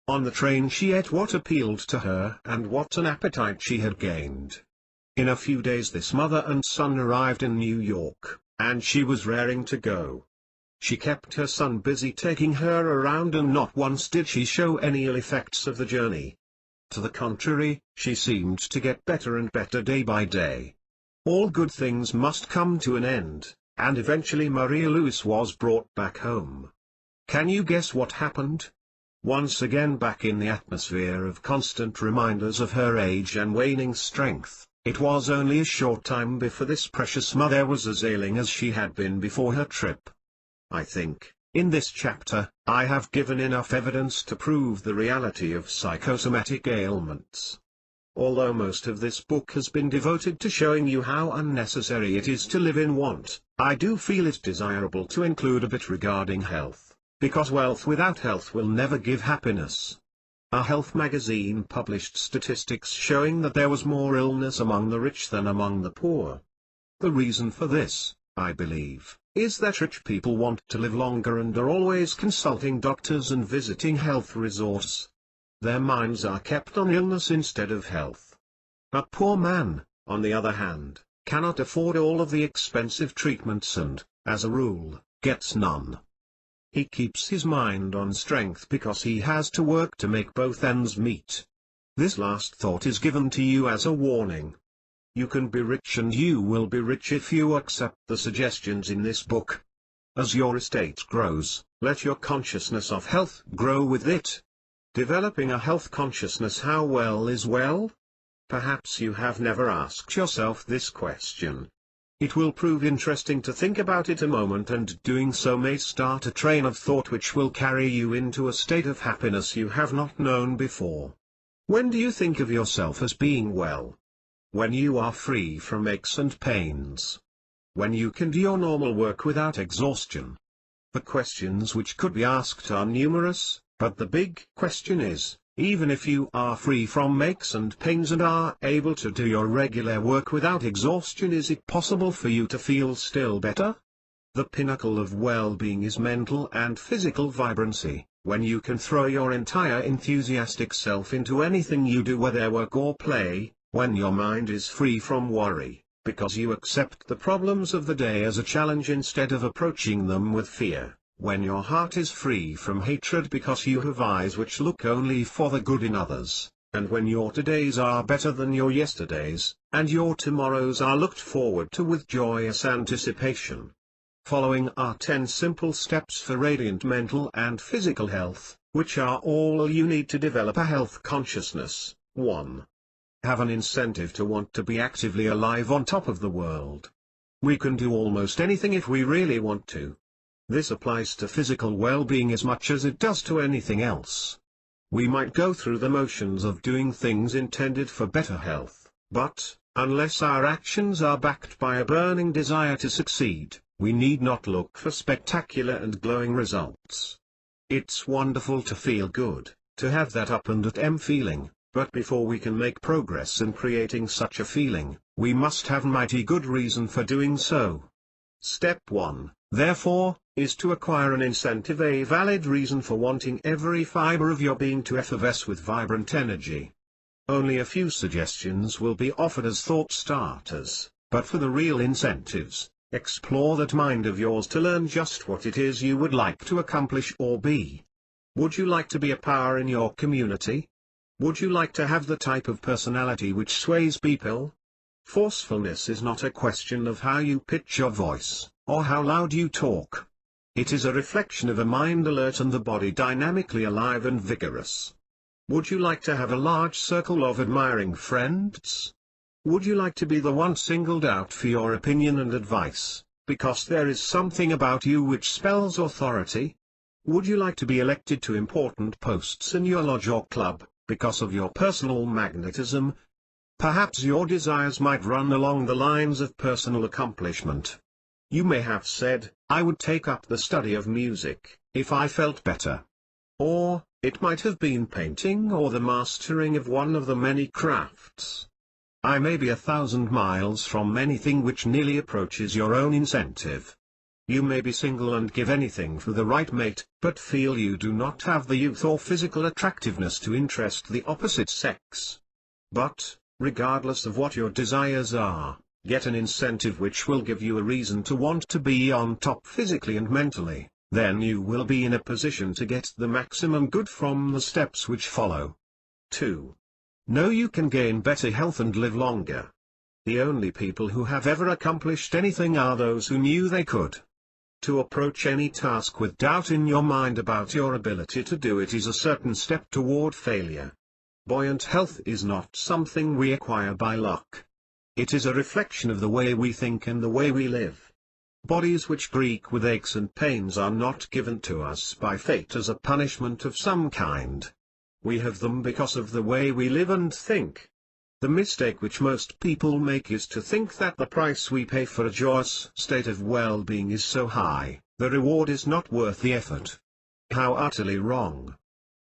On the train she ate what appealed to her and what an appetite she had gained. In a few days this mother and son arrived in New York, and she was raring to go. She kept her son busy taking her around and not once did she show any ill effects of the journey. To the contrary, she seemed to get better and better day by day. All good things must come to an end, and eventually Maria Lewis was brought back home. Can you guess what happened? Once again back in the atmosphere of constant reminders of her age and waning strength. It was only a short time before this precious mother was as ailing as she had been before her trip. I think, in this chapter, I have given enough evidence to prove the reality of psychosomatic ailments. Although most of this book has been devoted to showing you how unnecessary it is to live in want, I do feel it desirable to include a bit regarding health, because wealth without health will never give happiness. A health magazine published statistics showing that there was more illness among the rich than among the poor. The reason for this, I believe, is that rich people want to live longer and are always consulting doctors and visiting health resorts. Their minds are kept on illness instead of health. A poor man, on the other hand, cannot afford all of the expensive treatments and, as a rule, gets none. He keeps his mind on strength because he has to work to make both ends meet. This last thought is given to you as a warning. You can be rich and you will be rich if you accept the suggestions in this book. As your estate grows, let your consciousness of health grow with it. Developing a health consciousness. How well is well? Perhaps you have never asked yourself this question. It will prove interesting to think about it a moment, and doing so may start a train of thought which will carry you into a state of happiness you have not known before. When do you think of yourself as being well? When you are free from aches and pains. When you can do your normal work without exhaustion. The questions which could be asked are numerous, but the big question is, even if you are free from aches and pains and are able to do your regular work without exhaustion, is it possible for you to feel still better? The pinnacle of well-being is mental and physical vibrancy, when you can throw your entire enthusiastic self into anything you do, whether work or play, when your mind is free from worry, because you accept the problems of the day as a challenge instead of approaching them with fear. When your heart is free from hatred because you have eyes which look only for the good in others, and when your todays are better than your yesterdays, and your tomorrows are looked forward to with joyous anticipation. Following are 10 simple steps for radiant mental and physical health, which are all you need to develop a health consciousness. 1. Have an incentive to want to be actively alive on top of the world. We can do almost anything if we really want to. This applies to physical well-being as much as it does to anything else. We might go through the motions of doing things intended for better health, but, unless our actions are backed by a burning desire to succeed, we need not look for spectacular and glowing results. It's wonderful to feel good, to have that up and at 'em feeling, but before we can make progress in creating such a feeling, we must have mighty good reason for doing so. Step 1, therefore, is to acquire an incentive, a valid reason for wanting every fiber of your being to effervesce with vibrant energy. Only a few suggestions will be offered as thought starters, but for the real incentives, explore that mind of yours to learn just what it is you would like to accomplish or be. Would you like to be a power in your community? Would you like to have the type of personality which sways people? Forcefulness is not a question of how you pitch your voice, or how loud you talk. It is a reflection of a mind alert and the body dynamically alive and vigorous. Would you like to have a large circle of admiring friends? Would you like to be the one singled out for your opinion and advice, because there is something about you which spells authority? Would you like to be elected to important posts in your lodge or club, because of your personal magnetism? Perhaps your desires might run along the lines of personal accomplishment. You may have said, "I would take up the study of music, if I felt better." Or, it might have been painting or the mastering of one of the many crafts. I may be 1,000 miles from anything which nearly approaches your own incentive. You may be single and give anything for the right mate, but feel you do not have the youth or physical attractiveness to interest the opposite sex. But, regardless of what your desires are, get an incentive which will give you a reason to want to be on top physically and mentally, then you will be in a position to get the maximum good from the steps which follow. 2. Know you can gain better health and live longer. The only people who have ever accomplished anything are those who knew they could. To approach any task with doubt in your mind about your ability to do it is a certain step toward failure. Buoyant health is not something we acquire by luck. It is a reflection of the way we think and the way we live. Bodies which creak with aches and pains are not given to us by fate as a punishment of some kind. We have them because of the way we live and think. The mistake which most people make is to think that the price we pay for a joyous state of well-being is so high, the reward is not worth the effort. How utterly wrong.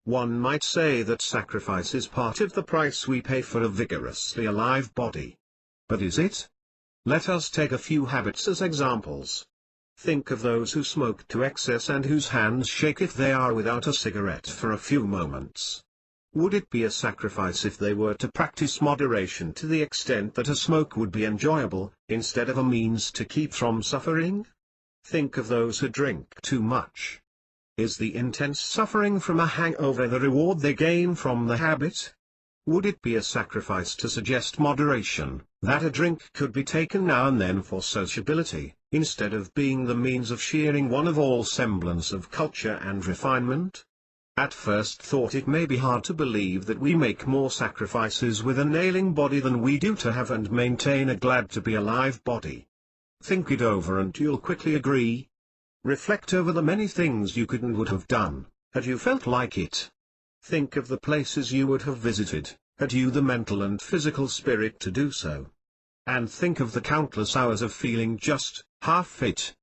One might say that sacrifice is part of the price we pay for a vigorously alive body. But is it? Let us take a few habits as examples. Think of those who smoke to excess and whose hands shake if they are without a cigarette for a few moments. Would it be a sacrifice if they were to practice moderation to the extent that a smoke would be enjoyable, instead of a means to keep from suffering? Think of those who drink too much. Is the intense suffering from a hangover the reward they gain from the habit? Would it be a sacrifice to suggest moderation, that a drink could be taken now and then for sociability, instead of being the means of shearing one of all semblance of culture and refinement? At first thought it may be hard to believe that we make more sacrifices with a ailing body than we do to have and maintain a glad-to-be-alive body. Think it over and you'll quickly agree. Reflect over the many things you could and would have done, had you felt like it. Think of the places you would have visited, had you the mental and physical spirit to do so. And think of the countless hours of feeling just half fit.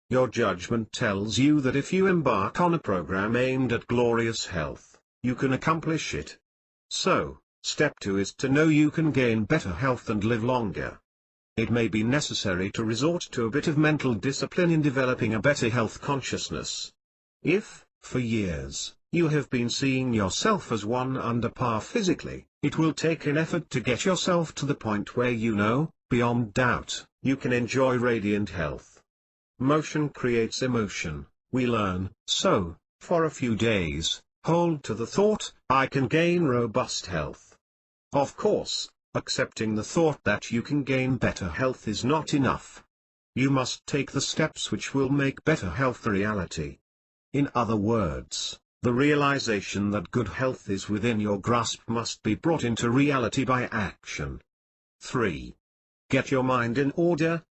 Your judgment tells you that if you embark on a program aimed at glorious health, you can accomplish it. So, step 2 is to know you can gain better health and live longer. It may be necessary to resort to a bit of mental discipline in developing a better health consciousness. If, for years, you have been seeing yourself as one under par physically, it will take an effort to get yourself to the point where you know, beyond doubt, you can enjoy radiant health. Motion creates emotion, we learn, so, for a few days, hold to the thought, I can gain robust health. Of course, accepting the thought that you can gain better health is not enough. You must take the steps which will make better health a reality. In other words, the realization that good health is within your grasp must be brought into reality by action. 3. Get your mind in order.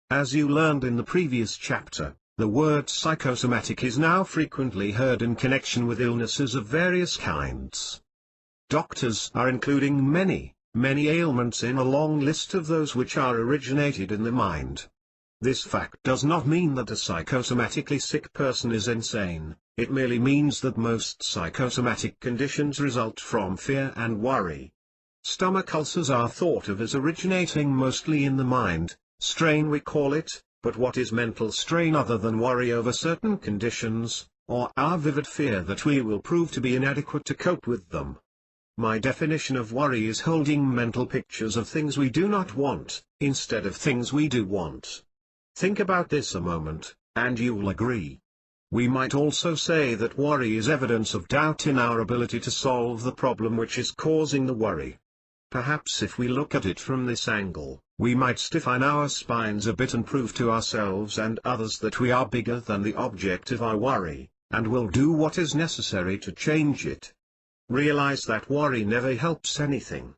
As you learned in the previous chapter, the word psychosomatic is now frequently heard in connection with illnesses of various kinds. Doctors are including many ailments in a long list of those which are originated in the mind. This fact does not mean that a psychosomatically sick person is insane, it merely means that most psychosomatic conditions result from fear and worry. Stomach ulcers are thought of as originating mostly in the mind, strain we call it, but what is mental strain other than worry over certain conditions, or our vivid fear that we will prove to be inadequate to cope with them? My definition of worry is holding mental pictures of things we do not want, instead of things we do want. Think about this a moment, and you'll agree. We might also say that worry is evidence of doubt in our ability to solve the problem which is causing the worry. Perhaps if we look at it from this angle, we might stiffen our spines a bit and prove to ourselves and others that we are bigger than the object of our worry, and will do what is necessary to change it. Realize that worry never helps anything.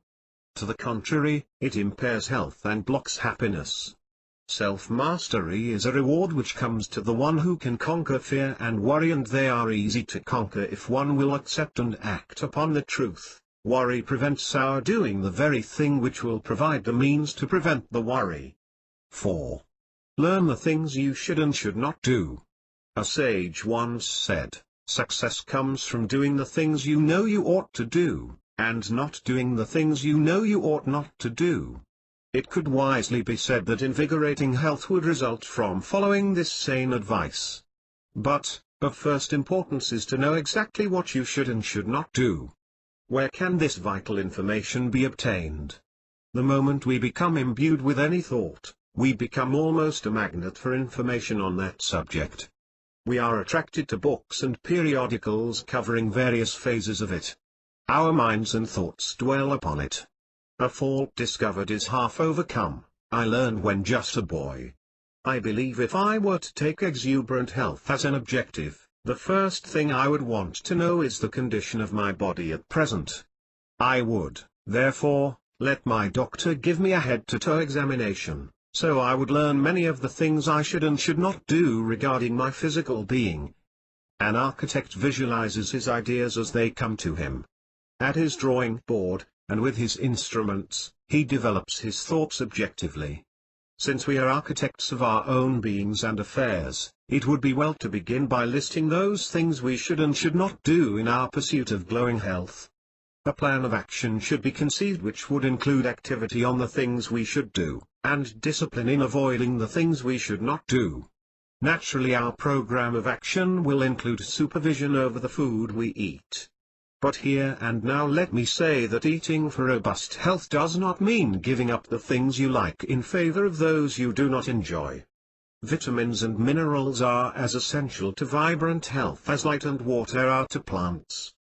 To the contrary, it impairs health and blocks happiness. Self-mastery is a reward which comes to the one who can conquer fear and worry, and they are easy to conquer if one will accept and act upon the truth. Worry prevents our doing the very thing which will provide the means to prevent the worry. 4. Learn the things you should and should not do. A sage once said, "Success comes from doing the things you know you ought to do, and not doing the things you know you ought not to do." It could wisely be said that invigorating health would result from following this sane advice. But, of first importance is to know exactly what you should and should not do. Where can this vital information be obtained? The moment we become imbued with any thought, we become almost a magnet for information on that subject. We are attracted to books and periodicals covering various phases of it. Our minds and thoughts dwell upon it. A fault discovered is half overcome, I learned when just a boy. I believe if I were to take exuberant health as an objective, the first thing I would want to know is the condition of my body at present. I would, therefore, let my doctor give me a head-to-toe examination, so I would learn many of the things I should and should not do regarding my physical being. An architect visualizes his ideas as they come to him. At his drawing board, and with his instruments, he develops his thoughts objectively. Since we are architects of our own beings and affairs, it would be well to begin by listing those things we should and should not do in our pursuit of glowing health. A plan of action should be conceived which would include activity on the things we should do, and discipline in avoiding the things we should not do. Naturally, our program of action will include supervision over the food we eat. But here and now let me say that eating for robust health does not mean giving up the things you like in favor of those you do not enjoy. Vitamins and minerals are as essential to vibrant health as light and water are to plants.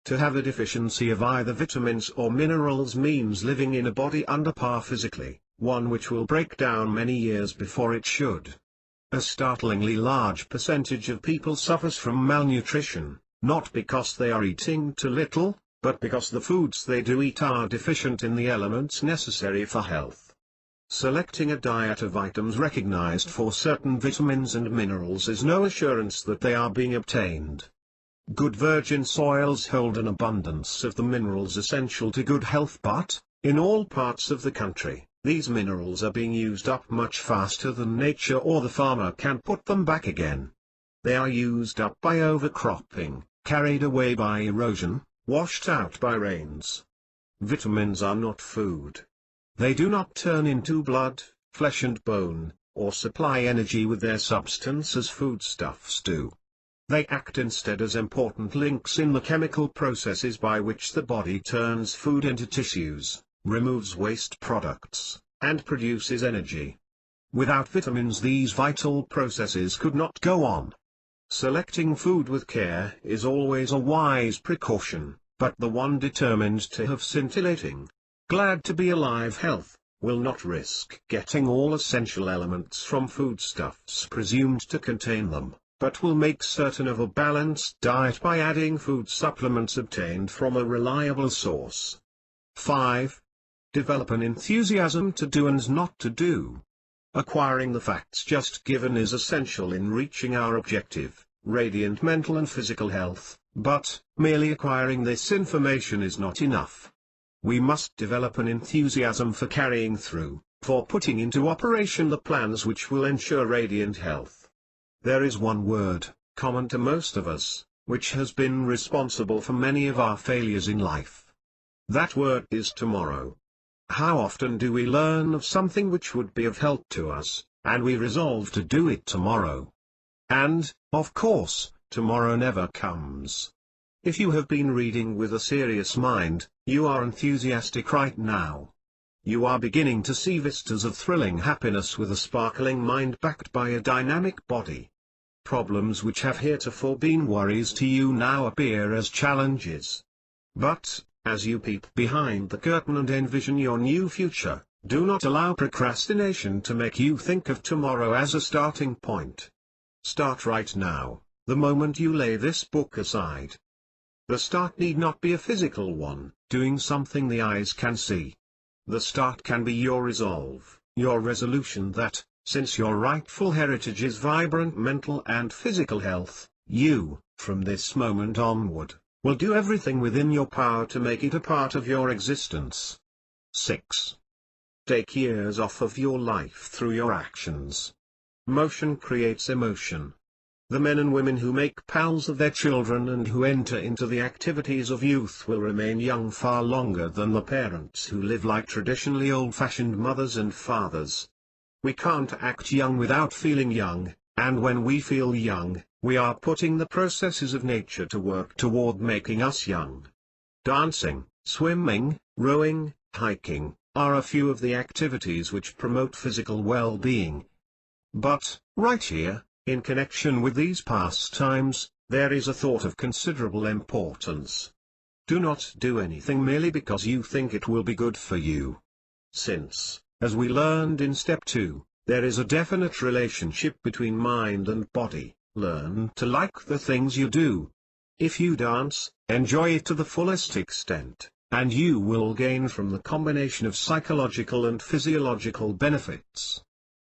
To have a deficiency of either vitamins or minerals means living in a body under par physically, one which will break down many years before it should. A startlingly large percentage of people suffers from malnutrition, not because they are eating too little, but because the foods they do eat are deficient in the elements necessary for health. Selecting a diet of items recognized for certain vitamins and minerals is no assurance that they are being obtained. Good virgin soils hold an abundance of the minerals essential to good health, but, in all parts of the country, these minerals are being used up much faster than nature or the farmer can put them back again. They are used up by overcropping, carried away by erosion, washed out by rains. Vitamins are not food. They do not turn into blood, flesh and bone, or supply energy with their substance as foodstuffs do. They act instead as important links in the chemical processes by which the body turns food into tissues, removes waste products, and produces energy. Without vitamins, these vital processes could not go on. Selecting food with care is always a wise precaution, but the one determined to have scintillating, glad to be alive health, will not risk getting all essential elements from foodstuffs presumed to contain them, but will make certain of a balanced diet by adding food supplements obtained from a reliable source. 5. Develop an enthusiasm to do and not to do. Acquiring the facts just given is essential in reaching our objective, radiant mental and physical health, but merely acquiring this information is not enough. We must develop an enthusiasm for carrying through, for putting into operation the plans which will ensure radiant health. There is one word, common to most of us, which has been responsible for many of our failures in life. That word is tomorrow. How often do we learn of something which would be of help to us, and we resolve to do it tomorrow? And, of course, tomorrow never comes. If you have been reading with a serious mind, you are enthusiastic right now. You are beginning to see vistas of thrilling happiness with a sparkling mind backed by a dynamic body. Problems which have heretofore been worries to you now appear as challenges. But, as you peep behind the curtain and envision your new future, do not allow procrastination to make you think of tomorrow as a starting point. Start right now, the moment you lay this book aside. The start need not be a physical one, doing something the eyes can see. The start can be your resolve, your resolution that, since your rightful heritage is vibrant mental and physical health, you, from this moment onward, will do everything within your power to make it a part of your existence. 6. Take years off of your life through your actions. Motion creates emotion. The men and women who make pals of their children and who enter into the activities of youth will remain young far longer than the parents who live like traditionally old-fashioned mothers and fathers. We can't act young without feeling young, and when we feel young, we are putting the processes of nature to work toward making us young. Dancing, swimming, rowing, hiking, are a few of the activities which promote physical well-being. But, right here, in connection with these pastimes, there is a thought of considerable importance. Do not do anything merely because you think it will be good for you. Since, as we learned in Step 2, there is a definite relationship between mind and body, learn to like the things you do. If you dance, enjoy it to the fullest extent, and you will gain from the combination of psychological and physiological benefits.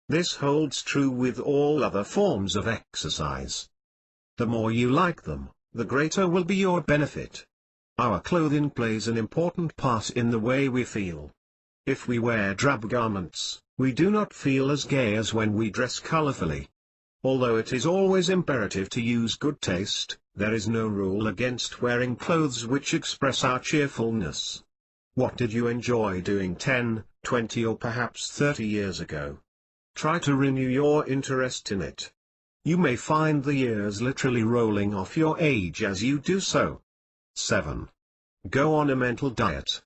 This holds true with all other forms of exercise. The more you like them, the greater will be your benefit. Our clothing plays an important part in the way we feel. If we wear drab garments, we do not feel as gay as when we dress colorfully. Although it is always imperative to use good taste, there is no rule against wearing clothes which express our cheerfulness. What did you enjoy doing 10, 20 or perhaps 30 years ago? Try to renew your interest in it. You may find the years literally rolling off your age as you do so. 7. Go on a mental diet.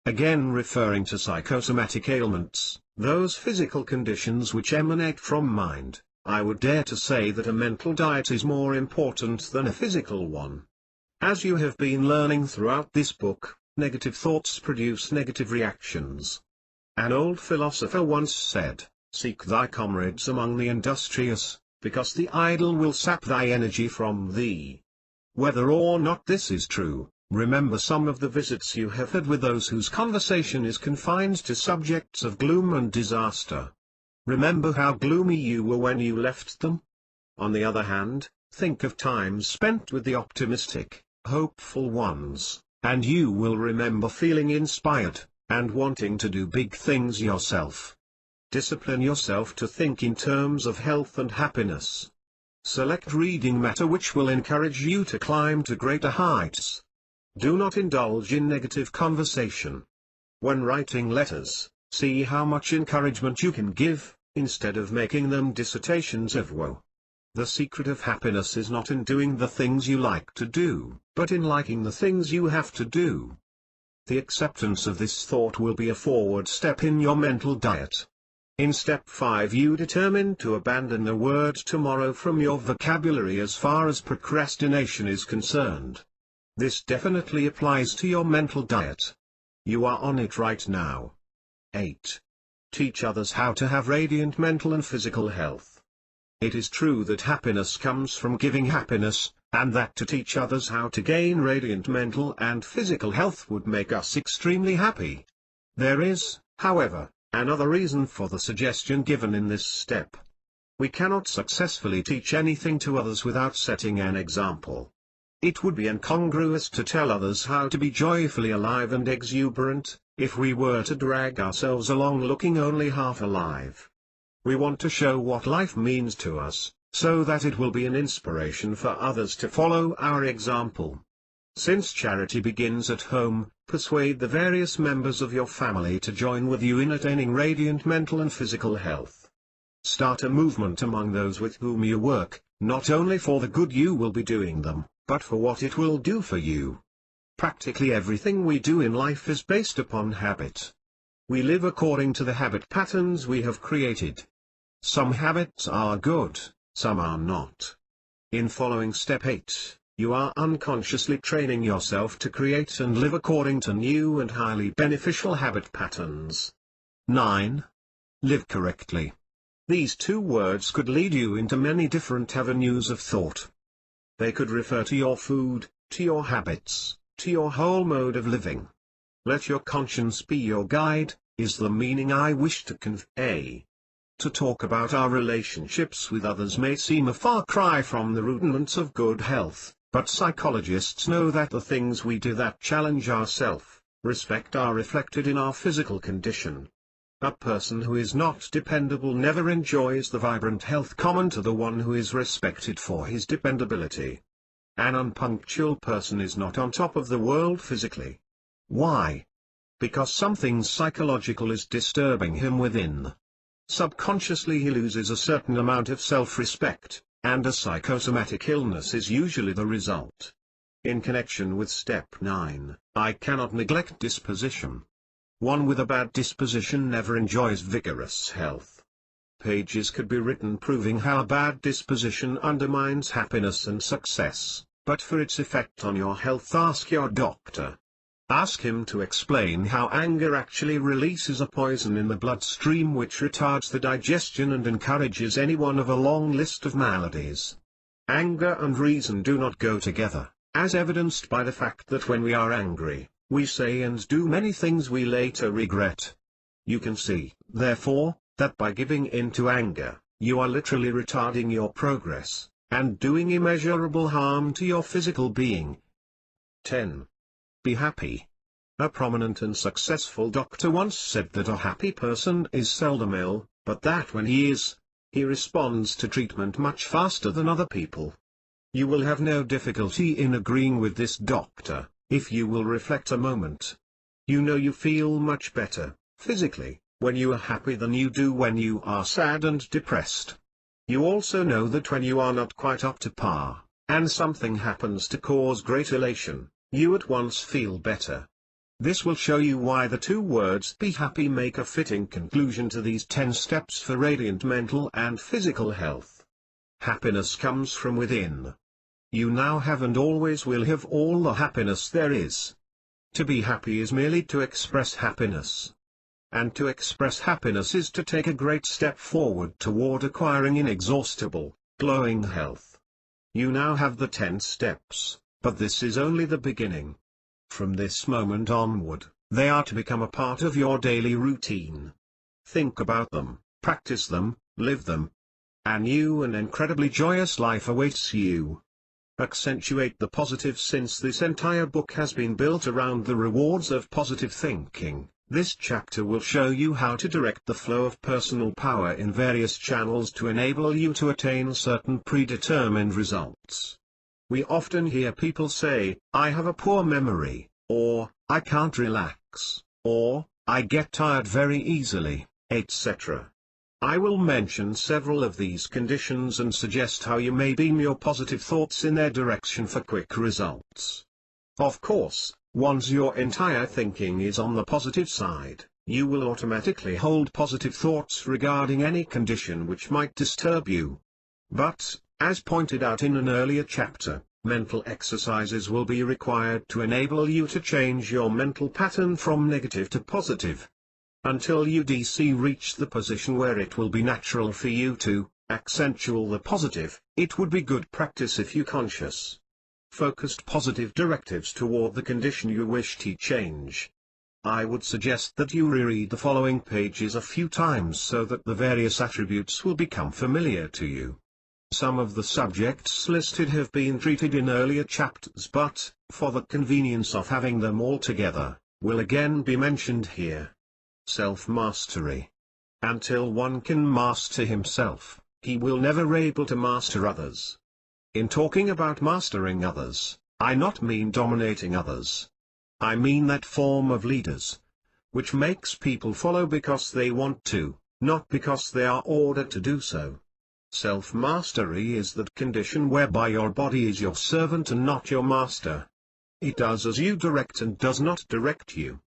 Again referring to psychosomatic ailments, those physical conditions which emanate from mind, I would dare to say that a mental diet is more important than a physical one. As you have been learning throughout this book, negative thoughts produce negative reactions. An old philosopher once said, "Seek thy comrades among the industrious, because the idle will sap thy energy from thee." Whether or not this is true, remember some of the visits you have had with those whose conversation is confined to subjects of gloom and disaster. Remember how gloomy you were when you left them. On the other hand, think of times spent with the optimistic, hopeful ones, and you will remember feeling inspired, and wanting to do big things yourself. Discipline yourself to think in terms of health and happiness. Select reading matter which will encourage you to climb to greater heights. Do not indulge in negative conversation. When writing letters, see how much encouragement you can give, instead of making them dissertations of woe. The secret of happiness is not in doing the things you like to do, but in liking the things you have to do. The acceptance of this thought will be a forward step in your mental diet. In Step 5 you determine to abandon the word tomorrow from your vocabulary as far as procrastination is concerned. This definitely applies to your mental diet. You are on it right now. 8. Teach others how to have radiant mental and physical health. It is true that happiness comes from giving happiness, and that to teach others how to gain radiant mental and physical health would make us extremely happy. There is, however, another reason for the suggestion given in this step. We cannot successfully teach anything to others without setting an example. It would be incongruous to tell others how to be joyfully alive and exuberant, if we were to drag ourselves along looking only half alive. We want to show what life means to us, so that it will be an inspiration for others to follow our example. Since charity begins at home, persuade the various members of your family to join with you in attaining radiant mental and physical health. Start a movement among those with whom you work, not only for the good you will be doing them, but for what it will do for you. Practically everything we do in life is based upon habit. We live according to the habit patterns we have created. Some habits are good, some are not. In following step 8, you are unconsciously training yourself to create and live according to new and highly beneficial habit patterns. 9. Live correctly. These two words could lead you into many different avenues of thought. They could refer to your food, to your habits, to your whole mode of living. Let your conscience be your guide, is the meaning I wish to convey. To talk about our relationships with others may seem a far cry from the rudiments of good health, but psychologists know that the things we do that challenge our self-respect are reflected in our physical condition. A person who is not dependable never enjoys the vibrant health common to the one who is respected for his dependability. An unpunctual person is not on top of the world physically. Why? Because something psychological is disturbing him within. Subconsciously he loses a certain amount of self-respect, and a psychosomatic illness is usually the result. In connection with step 9, I cannot neglect disposition. One with a bad disposition never enjoys vigorous health. Pages could be written proving how a bad disposition undermines happiness and success, but for its effect on your health ask your doctor. Ask him to explain how anger actually releases a poison in the bloodstream which retards the digestion and encourages any one of a long list of maladies. Anger and reason do not go together, as evidenced by the fact that when we are angry, we say and do many things we later regret. You can see, therefore, that by giving in to anger, you are literally retarding your progress, and doing immeasurable harm to your physical being. 10. Be happy. A prominent and successful doctor once said that a happy person is seldom ill, but that when he is, he responds to treatment much faster than other people. You will have no difficulty in agreeing with this doctor, if you will reflect a moment. You know you feel much better, physically, when you are happy than you do when you are sad and depressed. You also know that when you are not quite up to par, and something happens to cause great elation, you at once feel better. This will show you why the two words be happy make a fitting conclusion to these 10 steps for radiant mental and physical health. Happiness comes from within. You now have and always will have all the happiness there is. To be happy is merely to express happiness. And to express happiness is to take a great step forward toward acquiring inexhaustible, glowing health. You now have the 10 steps, but this is only the beginning. From this moment onward, they are to become a part of your daily routine. Think about them, practice them, live them. A new and incredibly joyous life awaits you. Accentuate the positive. Since this entire book has been built around the rewards of positive thinking, this chapter will show you how to direct the flow of personal power in various channels to enable you to attain certain predetermined results. We often hear people say, I have a poor memory, or, I can't relax, or, I get tired very easily, etc. I will mention several of these conditions and suggest how you may beam your positive thoughts in their direction for quick results. Of course, once your entire thinking is on the positive side, you will automatically hold positive thoughts regarding any condition which might disturb you. But, as pointed out in an earlier chapter, mental exercises will be required to enable you to change your mental pattern from negative to positive. until you reach the position where it will be natural for you to accentuate the positive. It would be good practice if you conscious, focused positive directives toward the condition you wish to change. I would suggest that you reread the following pages a few times so that the various attributes will become familiar to you. Some of the subjects listed have been treated in earlier chapters, but, for the convenience of having them all together, will again be mentioned here. Self-mastery. Until one can master himself, he will never able to master others. In talking about mastering others, I not mean dominating others. I mean that form of leaders, which makes people follow because they want to, not because they are ordered to do so. Self-mastery is that condition whereby your body is your servant and not your master. It does as you direct and does not direct you.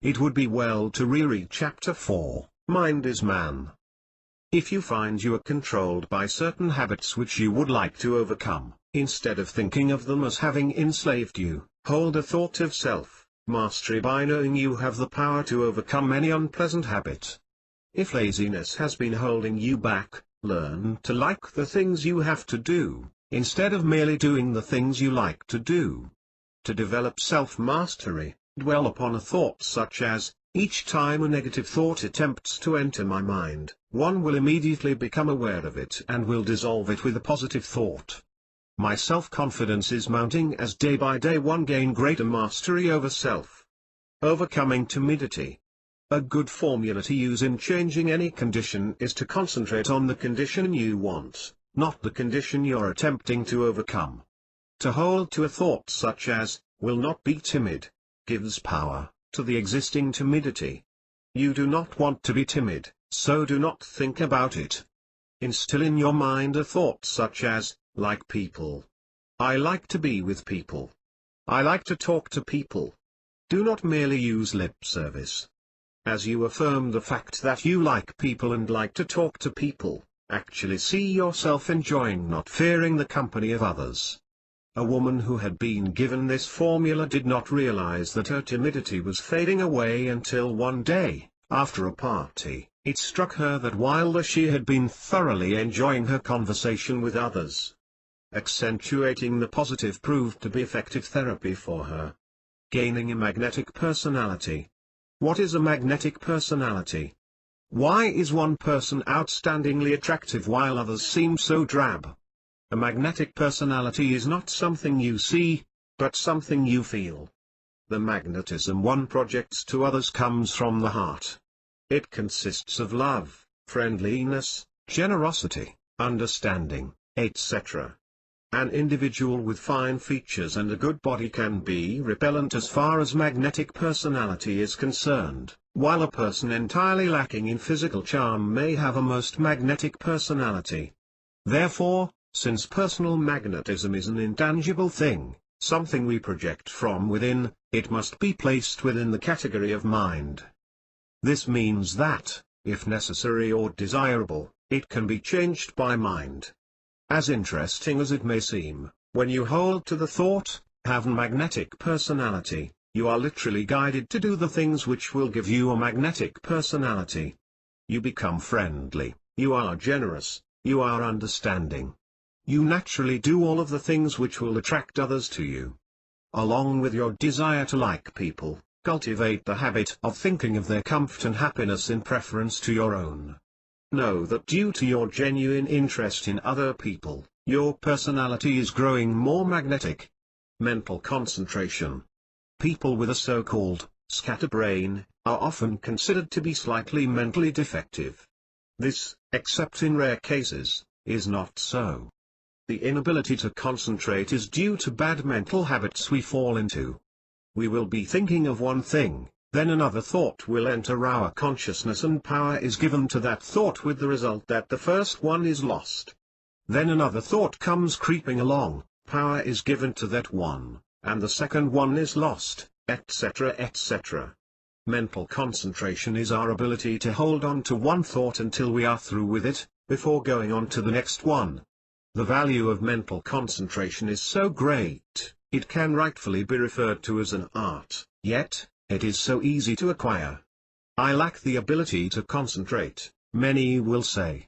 It would be well to reread Chapter 4, Mind is Man. If you find you are controlled by certain habits which you would like to overcome, instead of thinking of them as having enslaved you, hold a thought of self-mastery by knowing you have the power to overcome any unpleasant habit. If laziness has been holding you back, learn to like the things you have to do, instead of merely doing the things you like to do. To develop self-mastery, dwell upon a thought such as, each time a negative thought attempts to enter my mind, one will immediately become aware of it and will dissolve it with a positive thought. My self-confidence is mounting as day by day one gain greater mastery over self. Overcoming timidity. A good formula to use in changing any condition is to concentrate on the condition you want, not the condition you're attempting to overcome. To hold to a thought such as, will not be timid, gives power to the existing timidity. You do not want to be timid, so do not think about it. Instill in your mind a thought such as, like people. I like to be with people. I like to talk to people. Do not merely use lip service. As you affirm the fact that you like people and like to talk to people, actually see yourself enjoying not fearing the company of others. A woman who had been given this formula did not realize that her timidity was fading away until one day, after a party, it struck her that while she had been thoroughly enjoying her conversation with others, accentuating the positive proved to be effective therapy for her. Gaining a magnetic personality. What is a magnetic personality? Why is one person outstandingly attractive while others seem so drab? A magnetic personality is not something you see, but something you feel. The magnetism one projects to others comes from the heart. It consists of love, friendliness, generosity, understanding, etc. An individual with fine features and a good body can be repellent as far as magnetic personality is concerned, while a person entirely lacking in physical charm may have a most magnetic personality. Therefore, since personal magnetism is an intangible thing, something we project from within, it must be placed within the category of mind. This means that, if necessary or desirable, it can be changed by mind. As interesting as it may seem, when you hold to the thought, have a magnetic personality, you are literally guided to do the things which will give you a magnetic personality. You become friendly, you are generous, you are understanding. You naturally do all of the things which will attract others to you. Along with your desire to like people, cultivate the habit of thinking of their comfort and happiness in preference to your own. Know that due to your genuine interest in other people, your personality is growing more magnetic. Mental concentration. People with a so-called scatterbrain are often considered to be slightly mentally defective. This, except in rare cases, is not so. The inability to concentrate is due to bad mental habits we fall into. We will be thinking of one thing, then another thought will enter our consciousness and power is given to that thought with the result that the first one is lost. Then another thought comes creeping along, power is given to that one, and the second one is lost, etc. etc. Mental concentration is our ability to hold on to one thought until we are through with it, before going on to the next one. The value of mental concentration is so great, it can rightfully be referred to as an art, yet, it is so easy to acquire. I lack the ability to concentrate, many will say.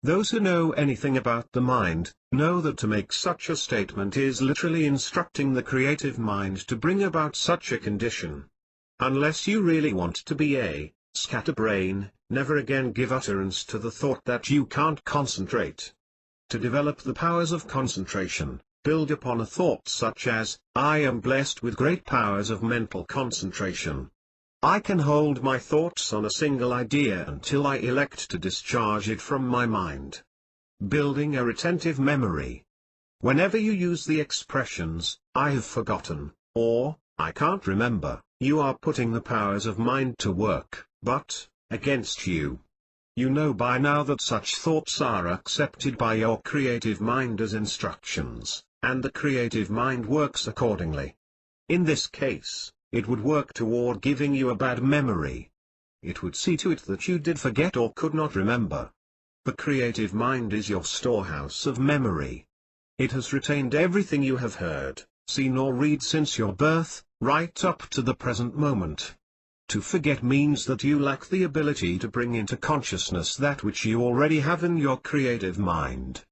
Those who know anything about the mind, know that to make such a statement is literally instructing the creative mind to bring about such a condition. Unless you really want to be a scatterbrain, never again give utterance to the thought that you can't concentrate. To develop the powers of concentration, build upon a thought such as, I am blessed with great powers of mental concentration. I can hold my thoughts on a single idea until I elect to discharge it from my mind. Building a retentive memory. Whenever you use the expressions, I have forgotten, or, I can't remember, you are putting the powers of mind to work, but, against you. You know by now that such thoughts are accepted by your creative mind as instructions, and the creative mind works accordingly. In this case, it would work toward giving you a bad memory. It would see to it that you did forget or could not remember. The creative mind is your storehouse of memory. It has retained everything you have heard, seen or read since your birth, right up to the present moment. To forget means that you lack the ability to bring into consciousness that which you already have in your creative mind.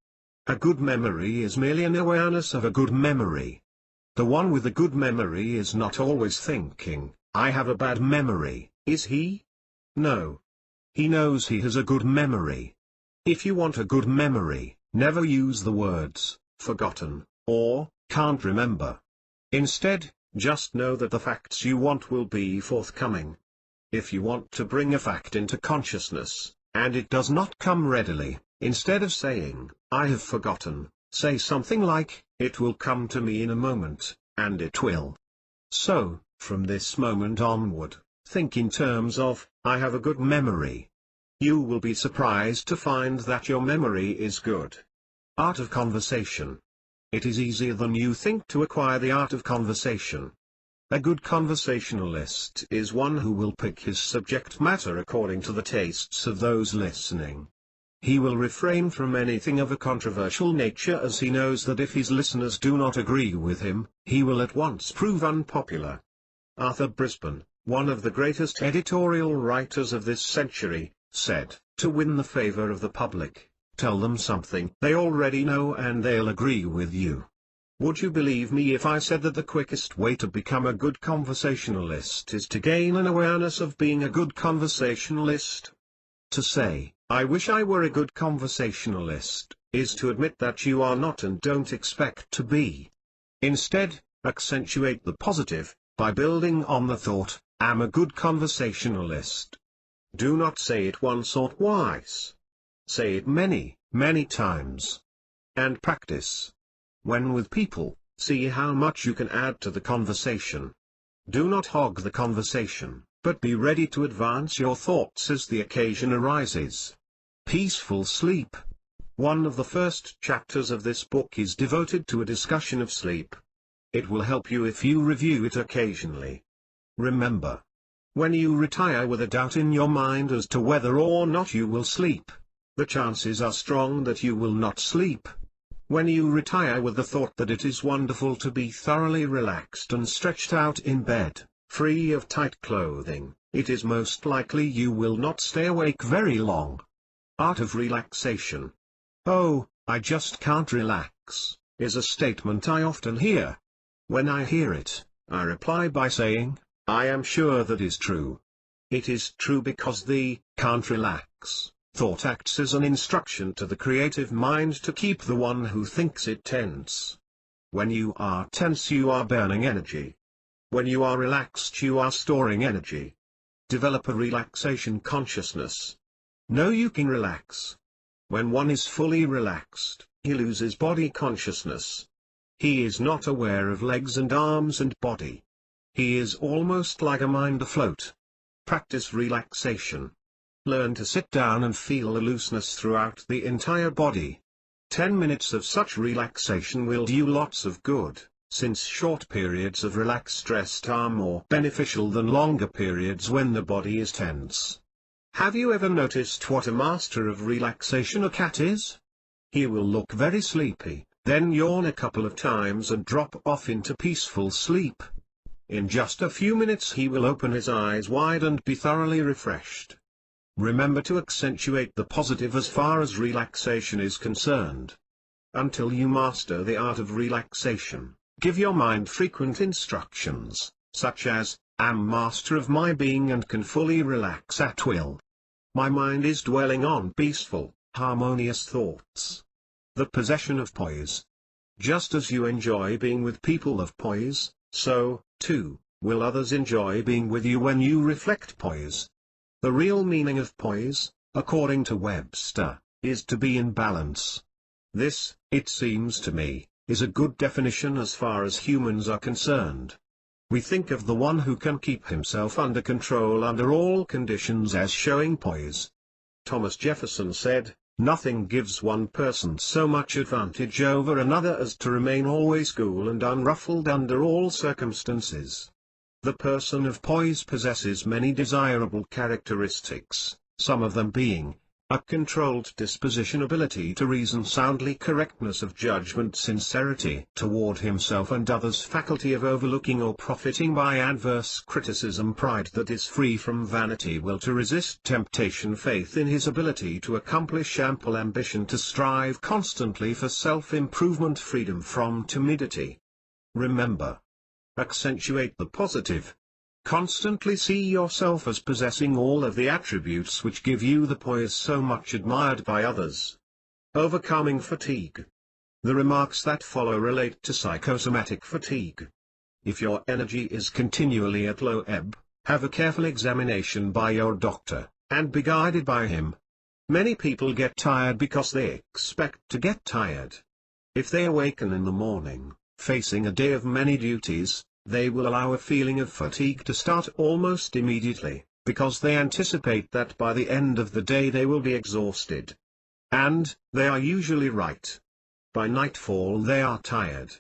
A good memory is merely an awareness of a good memory. The one with a good memory is not always thinking, I have a bad memory, is he? No. He knows he has a good memory. If you want a good memory, never use the words, forgotten, or, can't remember. Instead, just know that the facts you want will be forthcoming. If you want to bring a fact into consciousness, and it does not come readily, instead of saying, I have forgotten, say something like, it will come to me in a moment, and it will. So, from this moment onward, think in terms of, I have a good memory. You will be surprised to find that your memory is good. Art of conversation. It is easier than you think to acquire the art of conversation. A good conversationalist is one who will pick his subject matter according to the tastes of those listening. He will refrain from anything of a controversial nature, as he knows that if his listeners do not agree with him, he will at once prove unpopular. Arthur Brisbane, one of the greatest editorial writers of this century, said, to win the favor of the public, tell them something they already know and they'll agree with you. Would you believe me if I said that the quickest way to become a good conversationalist is to gain an awareness of being a good conversationalist? To say, I wish I were a good conversationalist, is to admit that you are not and don't expect to be. Instead, accentuate the positive, by building on the thought, I'm a good conversationalist. Do not say it once or twice. Say it many, many times. And practice. When with people, see how much you can add to the conversation. Do not hog the conversation, but be ready to advance your thoughts as the occasion arises. Peaceful sleep. One of the first chapters of this book is devoted to a discussion of sleep. It will help you if you review it occasionally. Remember, when you retire with a doubt in your mind as to whether or not you will sleep, the chances are strong that you will not sleep. When you retire with the thought that it is wonderful to be thoroughly relaxed and stretched out in bed, free of tight clothing, it is most likely you will not stay awake very long. Art of relaxation. Oh, I just can't relax, is a statement I often hear. When I hear it, I reply by saying, I am sure that is true. It is true because the can't relax thought acts as an instruction to the creative mind to keep the one who thinks it tense. When you are tense, you are burning energy. When you are relaxed, you are storing energy. Develop a relaxation consciousness. Know you can relax. When one is fully relaxed, he loses body consciousness. He is not aware of legs and arms and body. He is almost like a mind afloat. Practice relaxation. Learn to sit down and feel a looseness throughout the entire body. 10 minutes of such relaxation will do you lots of good, since short periods of relaxed rest are more beneficial than longer periods when the body is tense. Have you ever noticed what a master of relaxation a cat is? He will look very sleepy, then yawn a couple of times and drop off into peaceful sleep. in just a few minutes he will open his eyes wide and be thoroughly refreshed. Remember to accentuate the positive as far as relaxation is concerned. Until you master the art of relaxation, give your mind frequent instructions, such as, "Am master of my being and can fully relax at will. My mind is dwelling on peaceful, harmonious thoughts." The possession of poise. Just as you enjoy being with people of poise, so, too, will others enjoy being with you when you reflect poise. The real meaning of poise, according to Webster, is to be in balance. This, it seems to me, is a good definition as far as humans are concerned. We think of the one who can keep himself under control under all conditions as showing poise. Thomas Jefferson said, "Nothing gives one person so much advantage over another as to remain always cool and unruffled under all circumstances." The person of poise possesses many desirable characteristics, some of them being, a controlled disposition, ability to reason soundly, correctness of judgment, sincerity toward himself and others, faculty of overlooking or profiting by adverse criticism, pride that is free from vanity, will to resist temptation, faith in his ability to accomplish, ample ambition to strive constantly for self-improvement, freedom from timidity. Remember, accentuate the positive. Constantly see yourself as possessing all of the attributes which give you the poise so much admired by others. Overcoming fatigue. The remarks that follow relate to psychosomatic fatigue. If your energy is continually at low ebb, have a careful examination by your doctor, and be guided by him. Many people get tired because they expect to get tired. If they awaken in the morning, facing a day of many duties, they will allow a feeling of fatigue to start almost immediately, because they anticipate that by the end of the day they will be exhausted. And, they are usually right. By nightfall they are tired.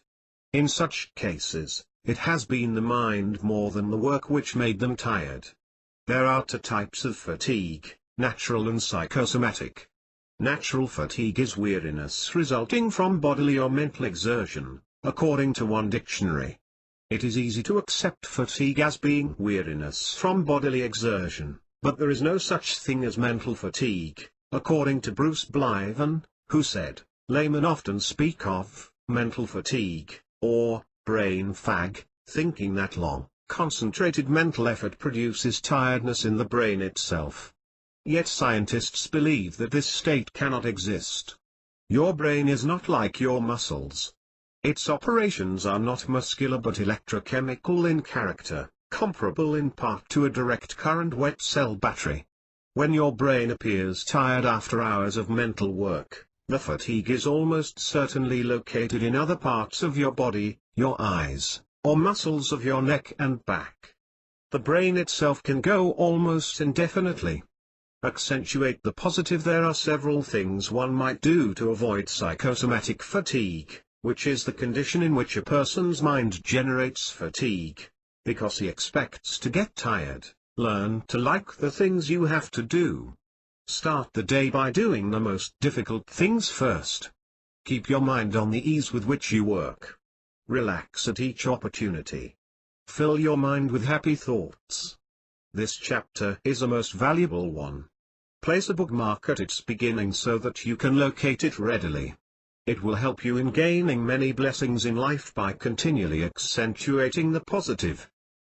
In such cases, it has been the mind more than the work which made them tired. There are two types of fatigue, natural and psychosomatic. Natural fatigue is weariness resulting from bodily or mental exertion, according to one dictionary. It is easy to accept fatigue as being weariness from bodily exertion, but there is no such thing as mental fatigue, according to Bruce Blythen, who said, "Laymen often speak of mental fatigue, or brain fag, thinking that long, concentrated mental effort produces tiredness in the brain itself. Yet scientists believe that this state cannot exist. Your brain is not like your muscles. Its operations are not muscular but electrochemical in character, comparable in part to a direct current wet cell battery. When your brain appears tired after hours of mental work, the fatigue is almost certainly located in other parts of your body, your eyes, or muscles of your neck and back. The brain itself can go almost indefinitely. Accentuate the positive. There are several things one might do to avoid psychosomatic fatigue, which is the condition in which a person's mind generates fatigue, because he expects to get tired. Learn to like the things you have to do. Start the day by doing the most difficult things first. Keep your mind on the ease with which you work. Relax at each opportunity. Fill your mind with happy thoughts. This chapter is a most valuable one. Place a bookmark at its beginning so that you can locate it readily. It will help you in gaining many blessings in life by continually accentuating the positive.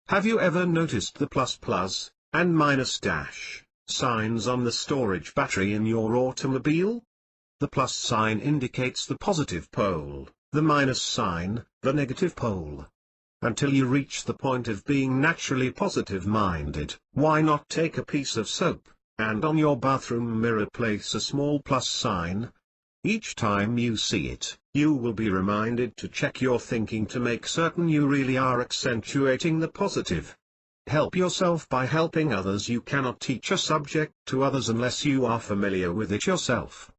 Have you ever noticed the plus and minus dash signs on the storage battery in your automobile? The plus sign indicates the positive pole, the minus sign, the negative pole. Until you reach the point of being naturally positive-minded, why not take a piece of soap, and on your bathroom mirror place a small plus sign? Each time you see it, you will be reminded to check your thinking to make certain you really are accentuating the positive. Help yourself by helping others. You cannot teach a subject to others unless you are familiar with it yourself.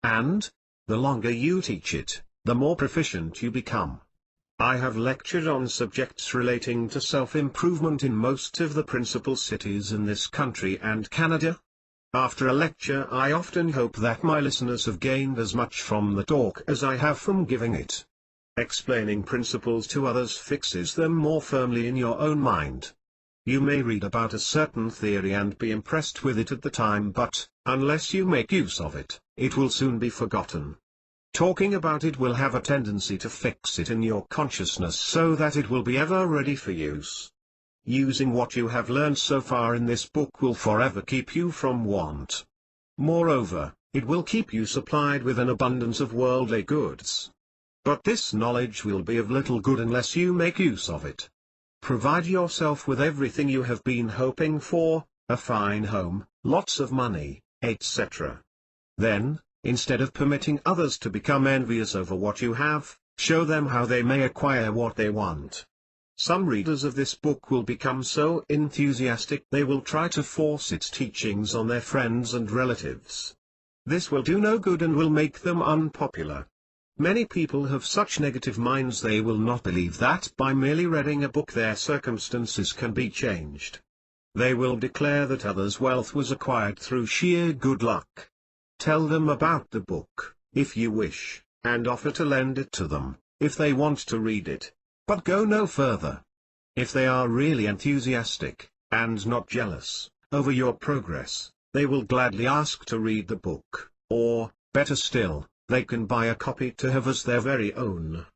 And, the longer you teach it, the more proficient you become. I have lectured on subjects relating to self-improvement in most of the principal cities in this country and Canada. After a lecture, I often hope that my listeners have gained as much from the talk as I have from giving it. Explaining principles to others fixes them more firmly in your own mind. You may read about a certain theory and be impressed with it at the time, but, unless you make use of it, it will soon be forgotten. Talking about it will have a tendency to fix it in your consciousness so that it will be ever ready for use. Using what you have learned so far in this book will forever keep you from want. Moreover, it will keep you supplied with an abundance of worldly goods. But this knowledge will be of little good unless you make use of it. Provide yourself with everything you have been hoping for, a fine home, lots of money, etc. Then, instead of permitting others to become envious over what you have, show them how they may acquire what they want. Some readers of this book will become so enthusiastic they will try to force its teachings on their friends and relatives. This will do no good and will make them unpopular. Many people have such negative minds they will not believe that by merely reading a book their circumstances can be changed. They will declare that others' wealth was acquired through sheer good luck. Tell them about the book, if you wish, and offer to lend it to them, if they want to read it. But go no further. If they are really enthusiastic, and not jealous, over your progress, they will gladly ask to read the book, or, better still, they can buy a copy to have as their very own.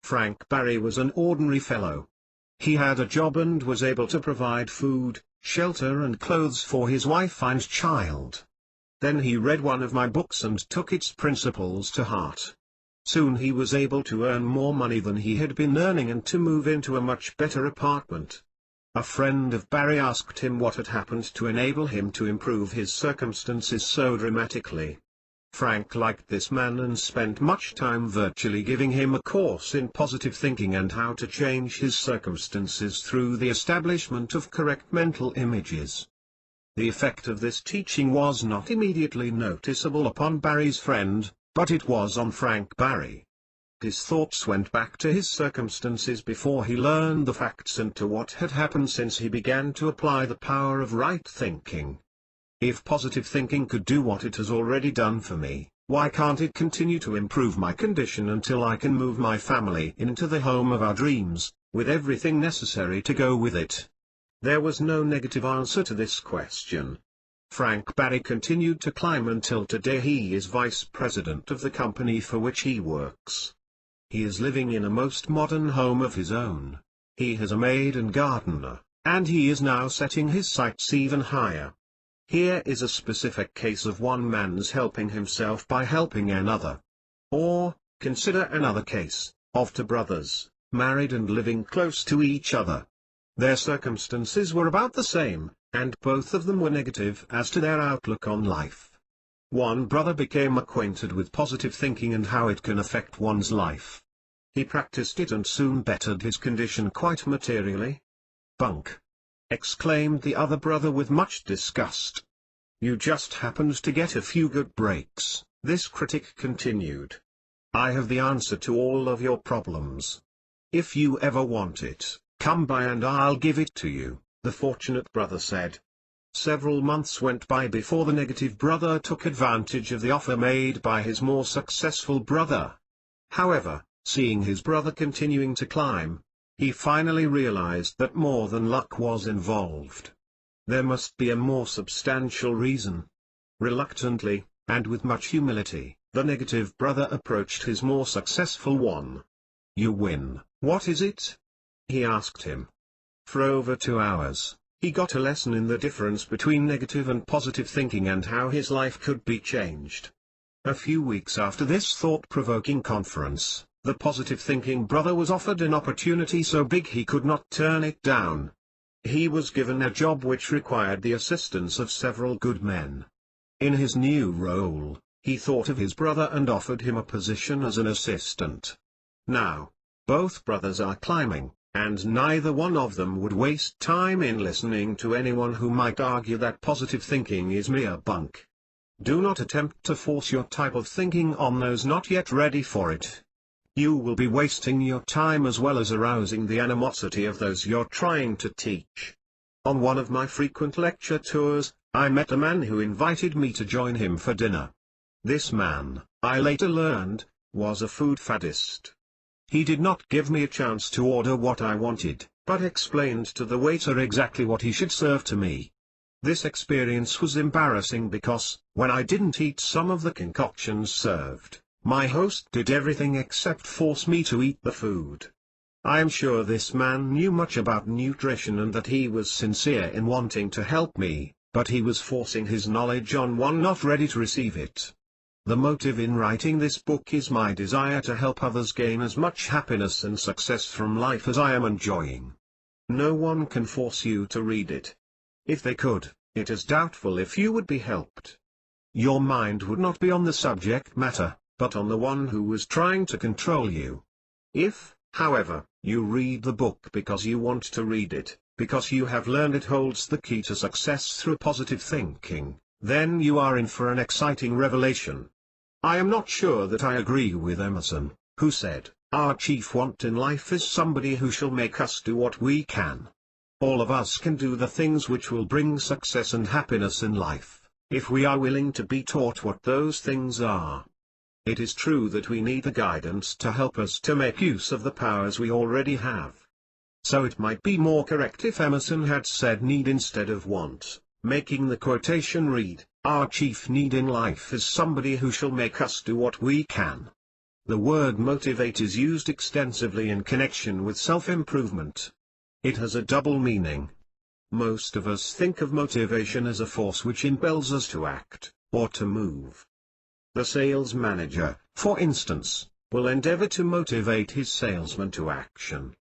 Frank Barry was an ordinary fellow. He had a job and was able to provide food, shelter and clothes for his wife and child. Then he read one of my books and took its principles to heart. Soon he was able to earn more money than he had been earning and to move into a much better apartment. A friend of Barry asked him what had happened to enable him to improve his circumstances so dramatically. Frank liked this man and spent much time virtually giving him a course in positive thinking and how to change his circumstances through the establishment of correct mental images. The effect of this teaching was not immediately noticeable upon Barry's friend, but it was on Frank Barry. His thoughts went back to his circumstances before he learned the facts and to what had happened since he began to apply the power of right thinking. If positive thinking could do what it has already done for me, why can't it continue to improve my condition until I can move my family into the home of our dreams, with everything necessary to go with it? There was no negative answer to this question. Frank Barry continued to climb until today he is vice president of the company for which he works. He is living in a most modern home of his own. He has a maid and gardener, and he is now setting his sights even higher. Here is a specific case of one man's helping himself by helping another. Or, consider another case, of two brothers, married and living close to each other. Their circumstances were about the same, and both of them were negative as to their outlook on life. One brother became acquainted with positive thinking and how it can affect one's life. He practiced it and soon bettered his condition quite materially. "Bunk!" exclaimed the other brother with much disgust. "You just happened to get a few good breaks," this critic continued. "I have the answer to all of your problems. If you ever want it, come by and I'll give it to you," the fortunate brother said. Several months went by before the negative brother took advantage of the offer made by his more successful brother. However, seeing his brother continuing to climb, he finally realized that more than luck was involved. There must be a more substantial reason. Reluctantly, and with much humility, the negative brother approached his more successful one. "You win, what is it?" he asked him. For over 2 hours, he got a lesson in the difference between negative and positive thinking and how his life could be changed. A few weeks after this thought-provoking conference, the positive thinking brother was offered an opportunity so big he could not turn it down. He was given a job which required the assistance of several good men. In his new role, he thought of his brother and offered him a position as an assistant. Now, both brothers are climbing, and neither one of them would waste time in listening to anyone who might argue that positive thinking is mere bunk. Do not attempt to force your type of thinking on those not yet ready for it. You will be wasting your time as well as arousing the animosity of those you're trying to teach. On one of my frequent lecture tours, I met a man who invited me to join him for dinner. This man, I later learned, was a food faddist. He did not give me a chance to order what I wanted, but explained to the waiter exactly what he should serve to me. This experience was embarrassing because, when I didn't eat some of the concoctions served, my host did everything except force me to eat the food. I am sure this man knew much about nutrition and that he was sincere in wanting to help me, but he was forcing his knowledge on one not ready to receive it. The motive in writing this book is my desire to help others gain as much happiness and success from life as I am enjoying. No one can force you to read it. If they could, it is doubtful if you would be helped. Your mind would not be on the subject matter, but on the one who was trying to control you. If, however, you read the book because you want to read it, because you have learned it holds the key to success through positive thinking, then you are in for an exciting revelation. I am not sure that I agree with Emerson, who said, "Our chief want in life is somebody who shall make us do what we can." All of us can do the things which will bring success and happiness in life, if we are willing to be taught what those things are. It is true that we need the guidance to help us to make use of the powers we already have. So it might be more correct if Emerson had said need instead of want, making the quotation read, "Our chief need in life is somebody who shall make us do what we can." The word motivate is used extensively in connection with self-improvement. It has a double meaning. Most of us think of motivation as a force which impels us to act, or to move. The sales manager, for instance, will endeavor to motivate his salesman to action.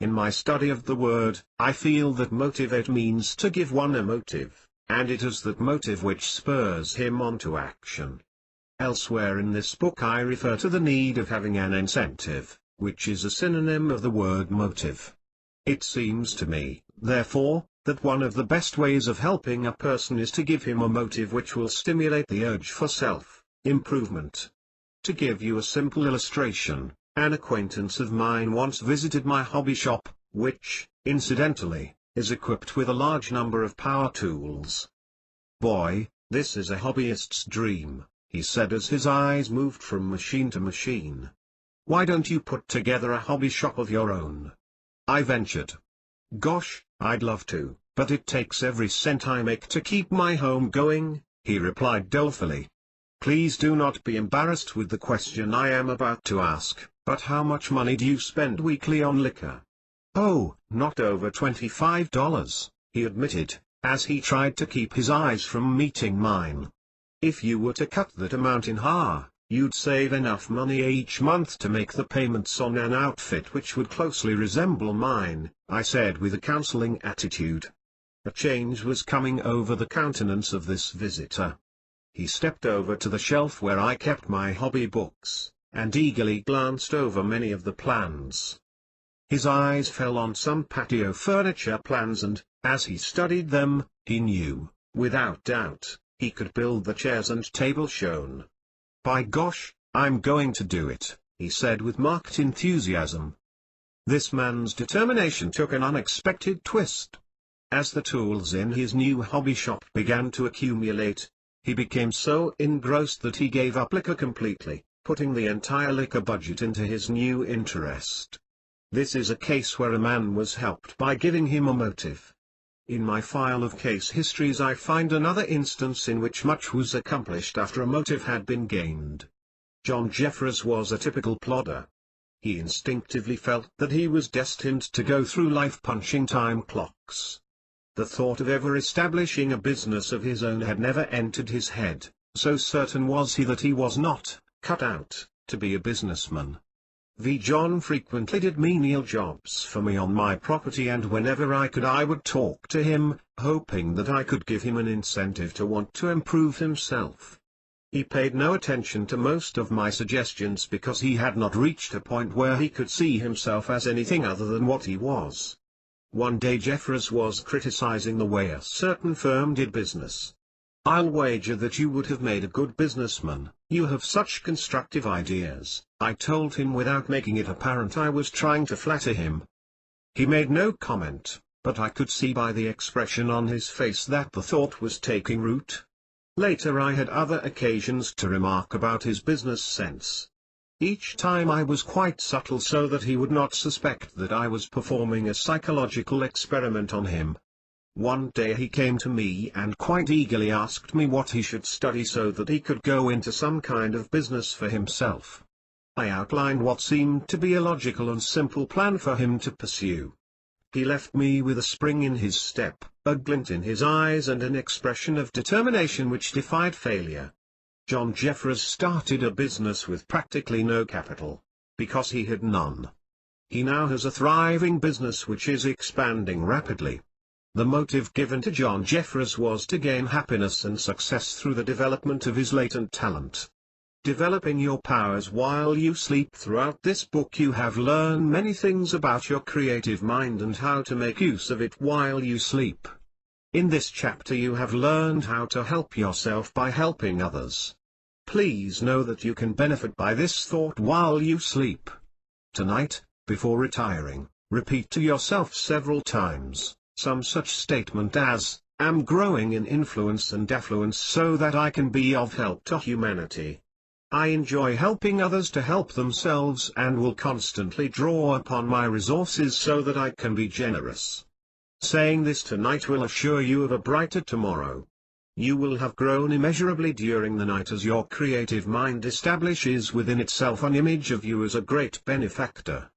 In my study of the word, I feel that motivate means to give one a motive, and it is that motive which spurs him on to action. Elsewhere in this book I refer to the need of having an incentive, which is a synonym of the word motive. It seems to me, therefore, that one of the best ways of helping a person is to give him a motive which will stimulate the urge for self-improvement. To give you a simple illustration, an acquaintance of mine once visited my hobby shop, which, incidentally, is equipped with a large number of power tools. "Boy, this is a hobbyist's dream," he said as his eyes moved from machine to machine. "Why don't you put together a hobby shop of your own?" I ventured. "Gosh, I'd love to, but it takes every cent I make to keep my home going," he replied dolefully. Please do not be embarrassed with the question I am about to ask, but how much money do you spend weekly on liquor? "Oh, not over $25, he admitted, as he tried to keep his eyes from meeting mine. "If you were to cut that amount in half, you'd save enough money each month to make the payments on an outfit which would closely resemble mine," I said with a counseling attitude. A change was coming over the countenance of this visitor. He stepped over to the shelf where I kept my hobby books, and eagerly glanced over many of the plans. His eyes fell on some patio furniture plans and, as he studied them, he knew, without doubt, he could build the chairs and table shown. "By gosh, I'm going to do it," he said with marked enthusiasm. This man's determination took an unexpected twist. As the tools in his new hobby shop began to accumulate, he became so engrossed that he gave up liquor completely, putting the entire liquor budget into his new interest. This is a case where a man was helped by giving him a motive. In my file of case histories I find another instance in which much was accomplished after a motive had been gained. John Jeffers was a typical plodder. He instinctively felt that he was destined to go through life punching time clocks. The thought of ever establishing a business of his own had never entered his head, so certain was he that he was not cut out to be a businessman. John frequently did menial jobs for me on my property, and whenever I could I would talk to him, hoping that I could give him an incentive to want to improve himself. He paid no attention to most of my suggestions because he had not reached a point where he could see himself as anything other than what he was. One day Jeffers was criticizing the way a certain firm did business. "I'll wager that you would have made a good businessman, you have such constructive ideas," I told him without making it apparent I was trying to flatter him. He made no comment, but I could see by the expression on his face that the thought was taking root. Later I had other occasions to remark about his business sense. Each time I was quite subtle so that he would not suspect that I was performing a psychological experiment on him. One day he came to me and quite eagerly asked me what he should study so that he could go into some kind of business for himself. I outlined what seemed to be a logical and simple plan for him to pursue. He left me with a spring in his step, a glint in his eyes and an expression of determination which defied failure. John Jeffers started a business with practically no capital, because he had none. He now has a thriving business which is expanding rapidly. The motive given to John Jeffers was to gain happiness and success through the development of his latent talent. Developing your powers while you sleep. Throughout this book you have learned many things about your creative mind and how to make use of it while you sleep. In this chapter you have learned how to help yourself by helping others. Please know that you can benefit by this thought while you sleep. Tonight, before retiring, repeat to yourself several times some such statement as, "I'm growing in influence and affluence so that I can be of help to humanity. I enjoy helping others to help themselves and will constantly draw upon my resources so that I can be generous." Saying this tonight will assure you of a brighter tomorrow. You will have grown immeasurably during the night as your creative mind establishes within itself an image of you as a great benefactor.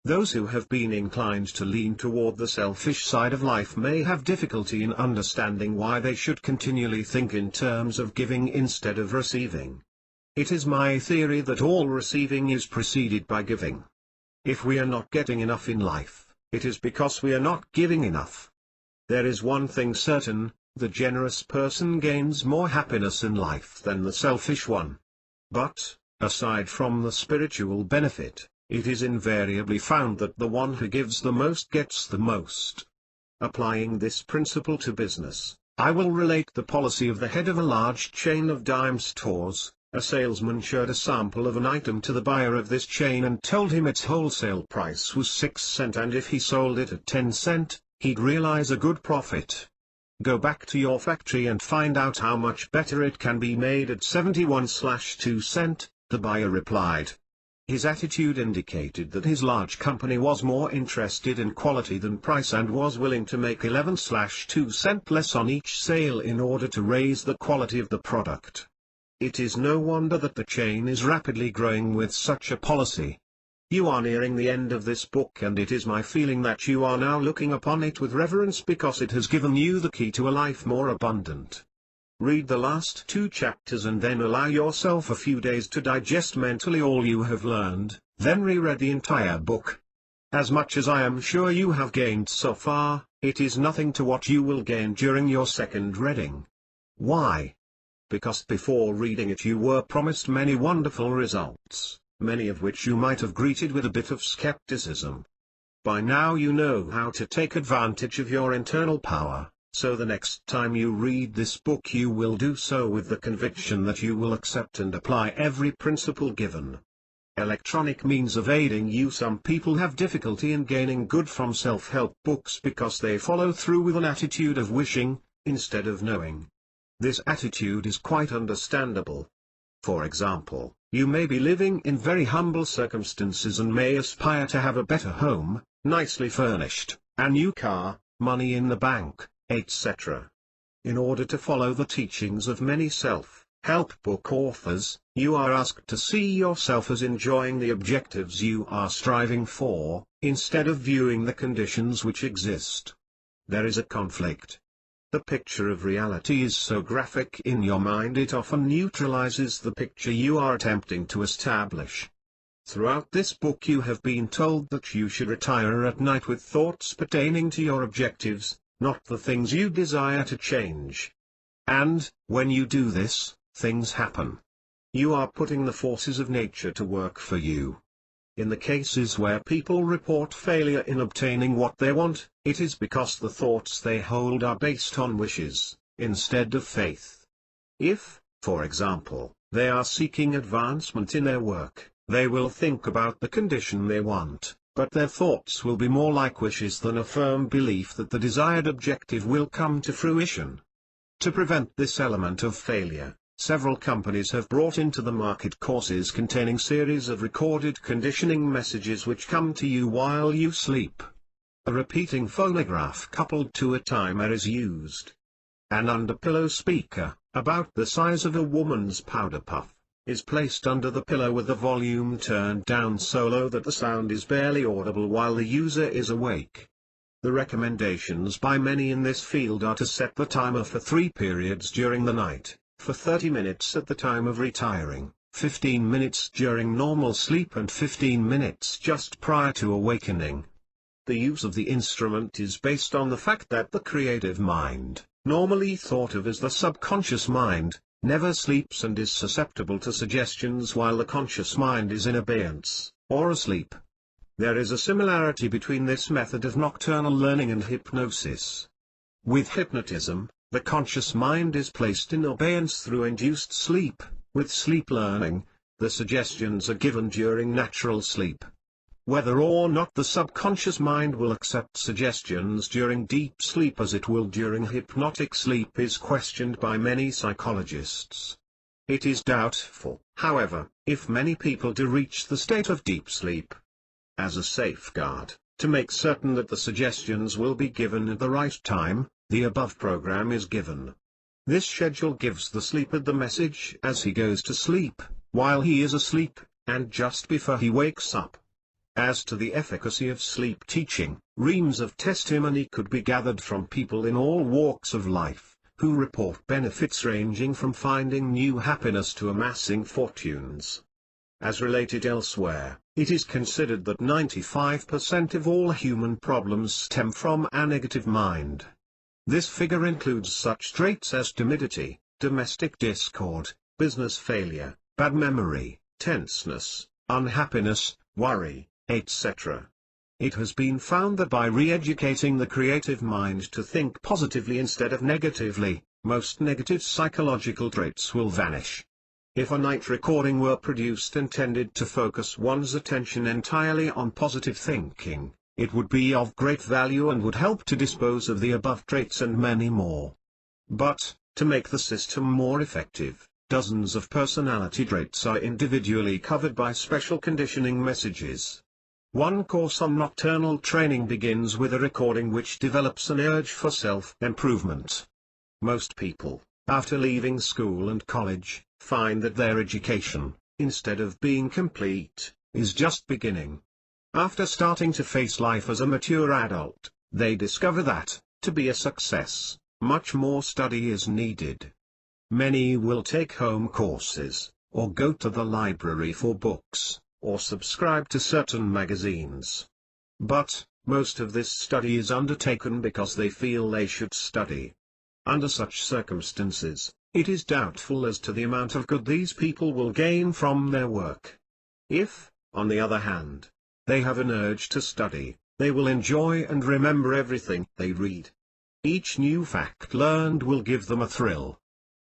Those who have been inclined to lean toward the selfish side of life may have difficulty in understanding why they should continually think in terms of giving instead of receiving. It is my theory that all receiving is preceded by giving. If we are not getting enough in life, it is because we are not giving enough. There is one thing certain: the generous person gains more happiness in life than the selfish one. But, aside from the spiritual benefit, it is invariably found that the one who gives the most gets the most. Applying this principle to business, I will relate the policy of the head of a large chain of dime stores. A salesman showed a sample of an item to the buyer of this chain and told him its wholesale price was 6 cents and if he sold it at 10 cents, he'd realize a good profit. Go back to your factory and find out how much better it can be made at 71/2 cents, the buyer replied. His attitude indicated that his large company was more interested in quality than price and was willing to make 11/2 cents less on each sale in order to raise the quality of the product. It is no wonder that the chain is rapidly growing with such a policy. You are nearing the end of this book and it is my feeling that you are now looking upon it with reverence because it has given you the key to a life more abundant. Read the last 2 chapters and then allow yourself a few days to digest mentally all you have learned, then reread the entire book. As much as I am sure you have gained so far, it is nothing to what you will gain during your second reading. Why? Because before reading it you were promised many wonderful results, many of which you might have greeted with a bit of skepticism. By now you know how to take advantage of your internal power, so the next time you read this book you will do so with the conviction that you will accept and apply every principle given. Electronic means of aiding you. Some people have difficulty in gaining good from self-help books because they follow through with an attitude of wishing, instead of knowing. This attitude is quite understandable. For example, you may be living in very humble circumstances and may aspire to have a better home, nicely furnished, a new car, money in the bank, etc. In order to follow the teachings of many self-help book authors, you are asked to see yourself as enjoying the objectives you are striving for, instead of viewing the conditions which exist. There is a conflict. The picture of reality is so graphic in your mind it often neutralizes the picture you are attempting to establish. Throughout this book you have been told that you should retire at night with thoughts pertaining to your objectives, not the things you desire to change. And, when you do this, things happen. You are putting the forces of nature to work for you. In the cases where people report failure in obtaining what they want, it is because the thoughts they hold are based on wishes, instead of faith. If, for example, they are seeking advancement in their work, they will think about the condition they want, but their thoughts will be more like wishes than a firm belief that the desired objective will come to fruition. To prevent this element of failure, Several companies have brought into the market courses containing series of recorded conditioning messages which come to you while you sleep. A repeating phonograph coupled to a timer is used. An under-pillow speaker, about the size of a woman's powder puff, is placed under the pillow with the volume turned down so low that the sound is barely audible while the user is awake. The recommendations by many in this field are to set the timer for 3 periods during the night, for 30 minutes at the time of retiring, 15 minutes during normal sleep and 15 minutes just prior to awakening. The use of the instrument is based on the fact that the creative mind, normally thought of as the subconscious mind, never sleeps and is susceptible to suggestions while the conscious mind is in abeyance, or asleep. There is a similarity between this method of nocturnal learning and hypnosis. With hypnotism, the conscious mind is placed in abeyance through induced sleep. With sleep learning, the suggestions are given during natural sleep. Whether or not the subconscious mind will accept suggestions during deep sleep as it will during hypnotic sleep is questioned by many psychologists. It is doubtful, however, if many people do reach the state of deep sleep. As a safeguard, to make certain that the suggestions will be given at the right time, the above program is given. This schedule gives the sleeper the message as he goes to sleep, while he is asleep, and just before he wakes up. As to the efficacy of sleep teaching, reams of testimony could be gathered from people in all walks of life, who report benefits ranging from finding new happiness to amassing fortunes. As related elsewhere, it is considered that 95% of all human problems stem from a negative mind. This figure includes such traits as timidity, domestic discord, business failure, bad memory, tenseness, unhappiness, worry, etc. It has been found that by re-educating the creative mind to think positively instead of negatively, most negative psychological traits will vanish. If a night recording were produced intended to focus one's attention entirely on positive thinking, it would be of great value and would help to dispose of the above traits and many more. But, to make the system more effective, dozens of personality traits are individually covered by special conditioning messages. One course on nocturnal training begins with a recording which develops an urge for self-improvement. Most people, after leaving school and college, find that their education, instead of being complete, is just beginning. After starting to face life as a mature adult, they discover that, to be a success, much more study is needed. Many will take home courses, or go to the library for books, or subscribe to certain magazines. But, most of this study is undertaken because they feel they should study. Under such circumstances, it is doubtful as to the amount of good these people will gain from their work. If, on the other hand, they have an urge to study, they will enjoy and remember everything they read. Each new fact learned will give them a thrill.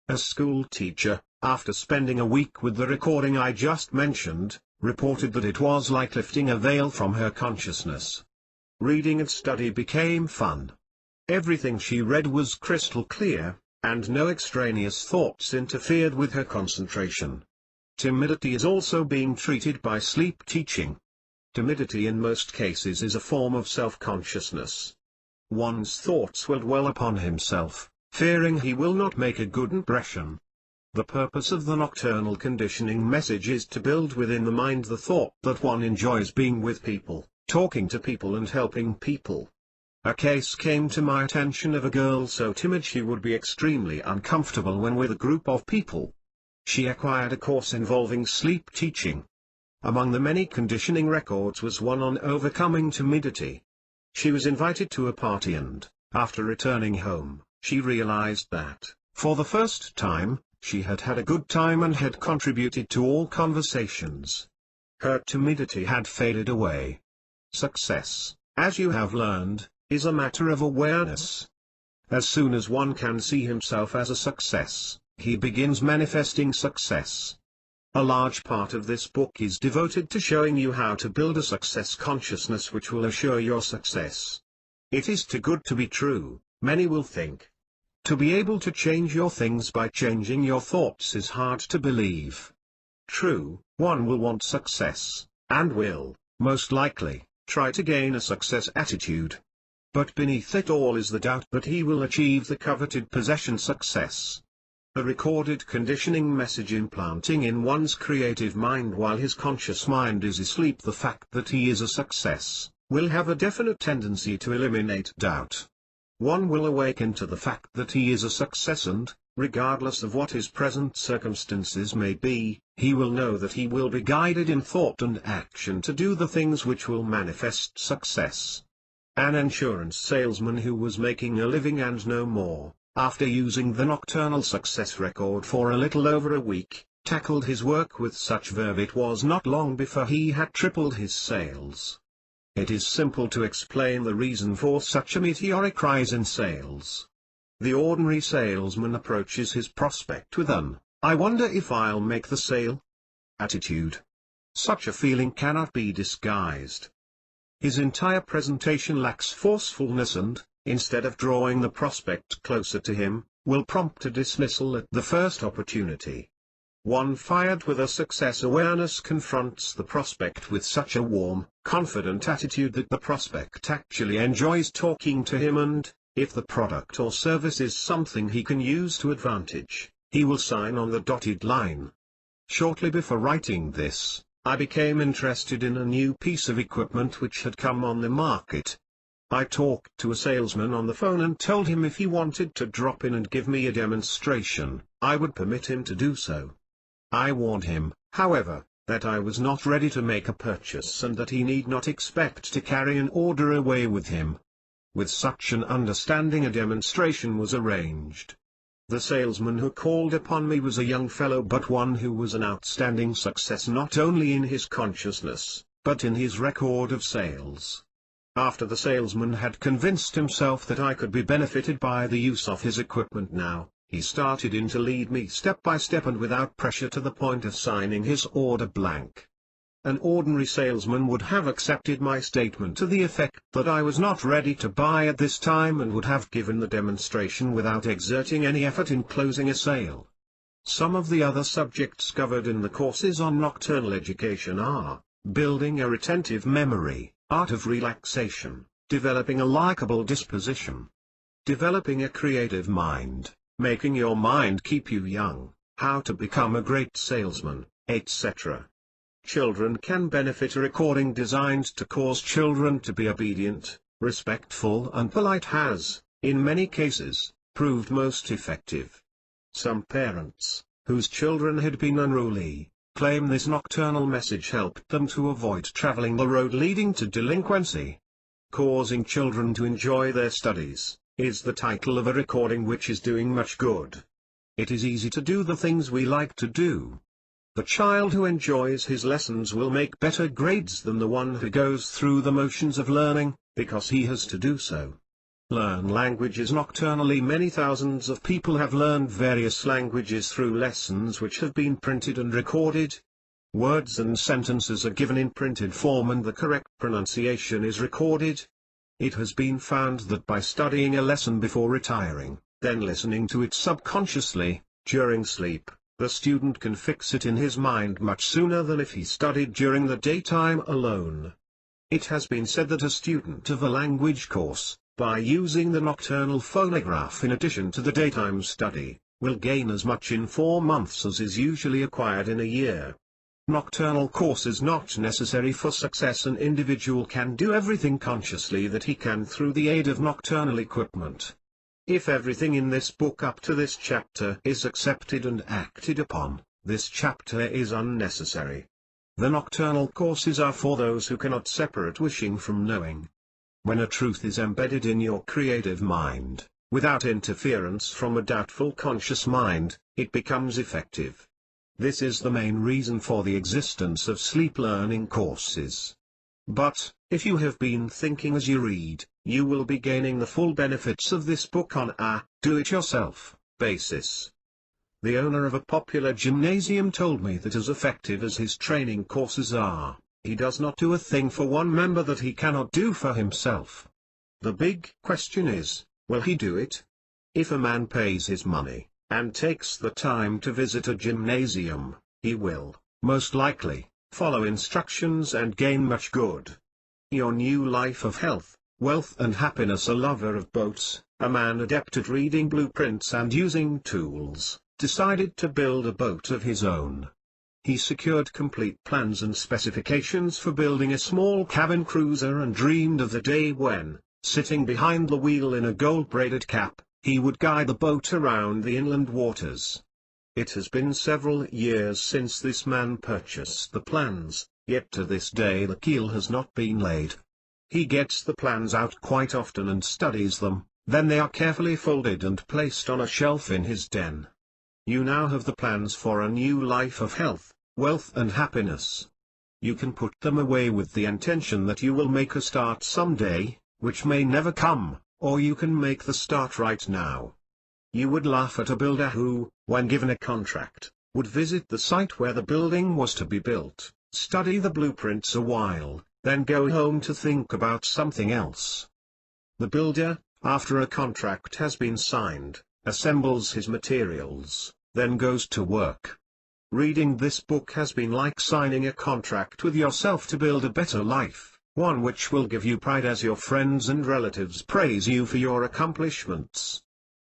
A school teacher, after spending a week with the recording I just mentioned, reported that it was like lifting a veil from her consciousness. Reading and study became fun. Everything she read was crystal clear, and no extraneous thoughts interfered with her concentration. Timidity is also being treated by sleep teaching. Timidity in most cases is a form of self-consciousness. One's thoughts will dwell upon himself, fearing he will not make a good impression. The purpose of the nocturnal conditioning message is to build within the mind the thought that one enjoys being with people, talking to people and helping people. A case came to my attention of a girl so timid she would be extremely uncomfortable when with a group of people. She acquired a course involving sleep teaching. Among the many conditioning records was one on overcoming timidity. She was invited to a party and, after returning home, she realized that, for the first time, she had had a good time and had contributed to all conversations. Her timidity had faded away. Success, as you have learned, is a matter of awareness. As soon as one can see himself as a success, he begins manifesting success. A large part of this book is devoted to showing you how to build a success consciousness which will assure your success. It is too good to be true, many will think. To be able to change your things by changing your thoughts is hard to believe. True, one will want success, and will, most likely, try to gain a success attitude. But beneath it all is the doubt that he will achieve the coveted possession success. A recorded conditioning message implanting in one's creative mind while his conscious mind is asleep the fact that he is a success, will have a definite tendency to eliminate doubt. One will awaken to the fact that he is a success and, regardless of what his present circumstances may be, he will know that he will be guided in thought and action to do the things which will manifest success. An insurance salesman who was making a living and no more, after using the nocturnal success record for a little over a week, tackled his work with such verve it was not long before he had tripled his sales. It is simple to explain the reason for such a meteoric rise in sales. The ordinary salesman approaches his prospect with an, "I wonder if I'll make the sale?" attitude. Such a feeling cannot be disguised. His entire presentation lacks forcefulness and, instead of drawing the prospect closer to him, will prompt a dismissal at the first opportunity. One fired with a success awareness confronts the prospect with such a warm, confident attitude that the prospect actually enjoys talking to him and, if the product or service is something he can use to advantage, he will sign on the dotted line. Shortly before writing this, I became interested in a new piece of equipment which had come on the market. I talked to a salesman on the phone and told him if he wanted to drop in and give me a demonstration, I would permit him to do so. I warned him, however, that I was not ready to make a purchase and that he need not expect to carry an order away with him. With such an understanding a demonstration was arranged. The salesman who called upon me was a young fellow but one who was an outstanding success not only in his consciousness, but in his record of sales. After the salesman had convinced himself that I could be benefited by the use of his equipment now, he started in to lead me step by step and without pressure to the point of signing his order blank. An ordinary salesman would have accepted my statement to the effect that I was not ready to buy at this time and would have given the demonstration without exerting any effort in closing a sale. Some of the other subjects covered in the courses on nocturnal education are, building a retentive memory, art of relaxation, developing a likable disposition, developing a creative mind, making your mind keep you young, how to become a great salesman, etc. Children can benefit a recording designed to cause children to be obedient, respectful and polite has, in many cases, proved most effective. Some parents, whose children had been unruly, claim this nocturnal message helped them to avoid traveling the road leading to delinquency. Causing children to enjoy their studies, is the title of a recording which is doing much good. It is easy to do the things we like to do. The child who enjoys his lessons will make better grades than the one who goes through the motions of learning, because he has to do so. Learn languages nocturnally. Many thousands of people have learned various languages through lessons which have been printed and recorded. Words and sentences are given in printed form and the correct pronunciation is recorded. It has been found that by studying a lesson before retiring, then listening to it subconsciously, during sleep, the student can fix it in his mind much sooner than if he studied during the daytime alone. It has been said that a student of a language course, by using the nocturnal phonograph in addition to the daytime study, will gain as much in 4 months as is usually acquired in a year. Nocturnal course is not necessary for success. An individual can do everything consciously that he can through the aid of nocturnal equipment. If everything in this book up to this chapter is accepted and acted upon, this chapter is unnecessary. The nocturnal courses are for those who cannot separate wishing from knowing. When a truth is embedded in your creative mind, without interference from a doubtful conscious mind, it becomes effective. This is the main reason for the existence of sleep learning courses. But, if you have been thinking as you read, you will be gaining the full benefits of this book on a do-it-yourself basis. The owner of a popular gymnasium told me that as effective as his training courses are, he does not do a thing for one member that he cannot do for himself. The big question is, will he do it? If a man pays his money, and takes the time to visit a gymnasium, he will, most likely, follow instructions and gain much good. Your new life of health, wealth and happiness. A lover of boats, a man adept at reading blueprints and using tools, decided to build a boat of his own. He secured complete plans and specifications for building a small cabin cruiser and dreamed of the day when, sitting behind the wheel in a gold-braided cap, he would guide the boat around the inland waters. It has been several years since this man purchased the plans, yet to this day the keel has not been laid. He gets the plans out quite often and studies them, then they are carefully folded and placed on a shelf in his den. You now have the plans for a new life of health, wealth and happiness. You can put them away with the intention that you will make a start someday, which may never come, or you can make the start right now. You would laugh at a builder who, when given a contract, would visit the site where the building was to be built, study the blueprints a while, then go home to think about something else. The builder, after a contract has been signed, assembles his materials, then goes to work. Reading this book has been like signing a contract with yourself to build a better life, one which will give you pride as your friends and relatives praise you for your accomplishments.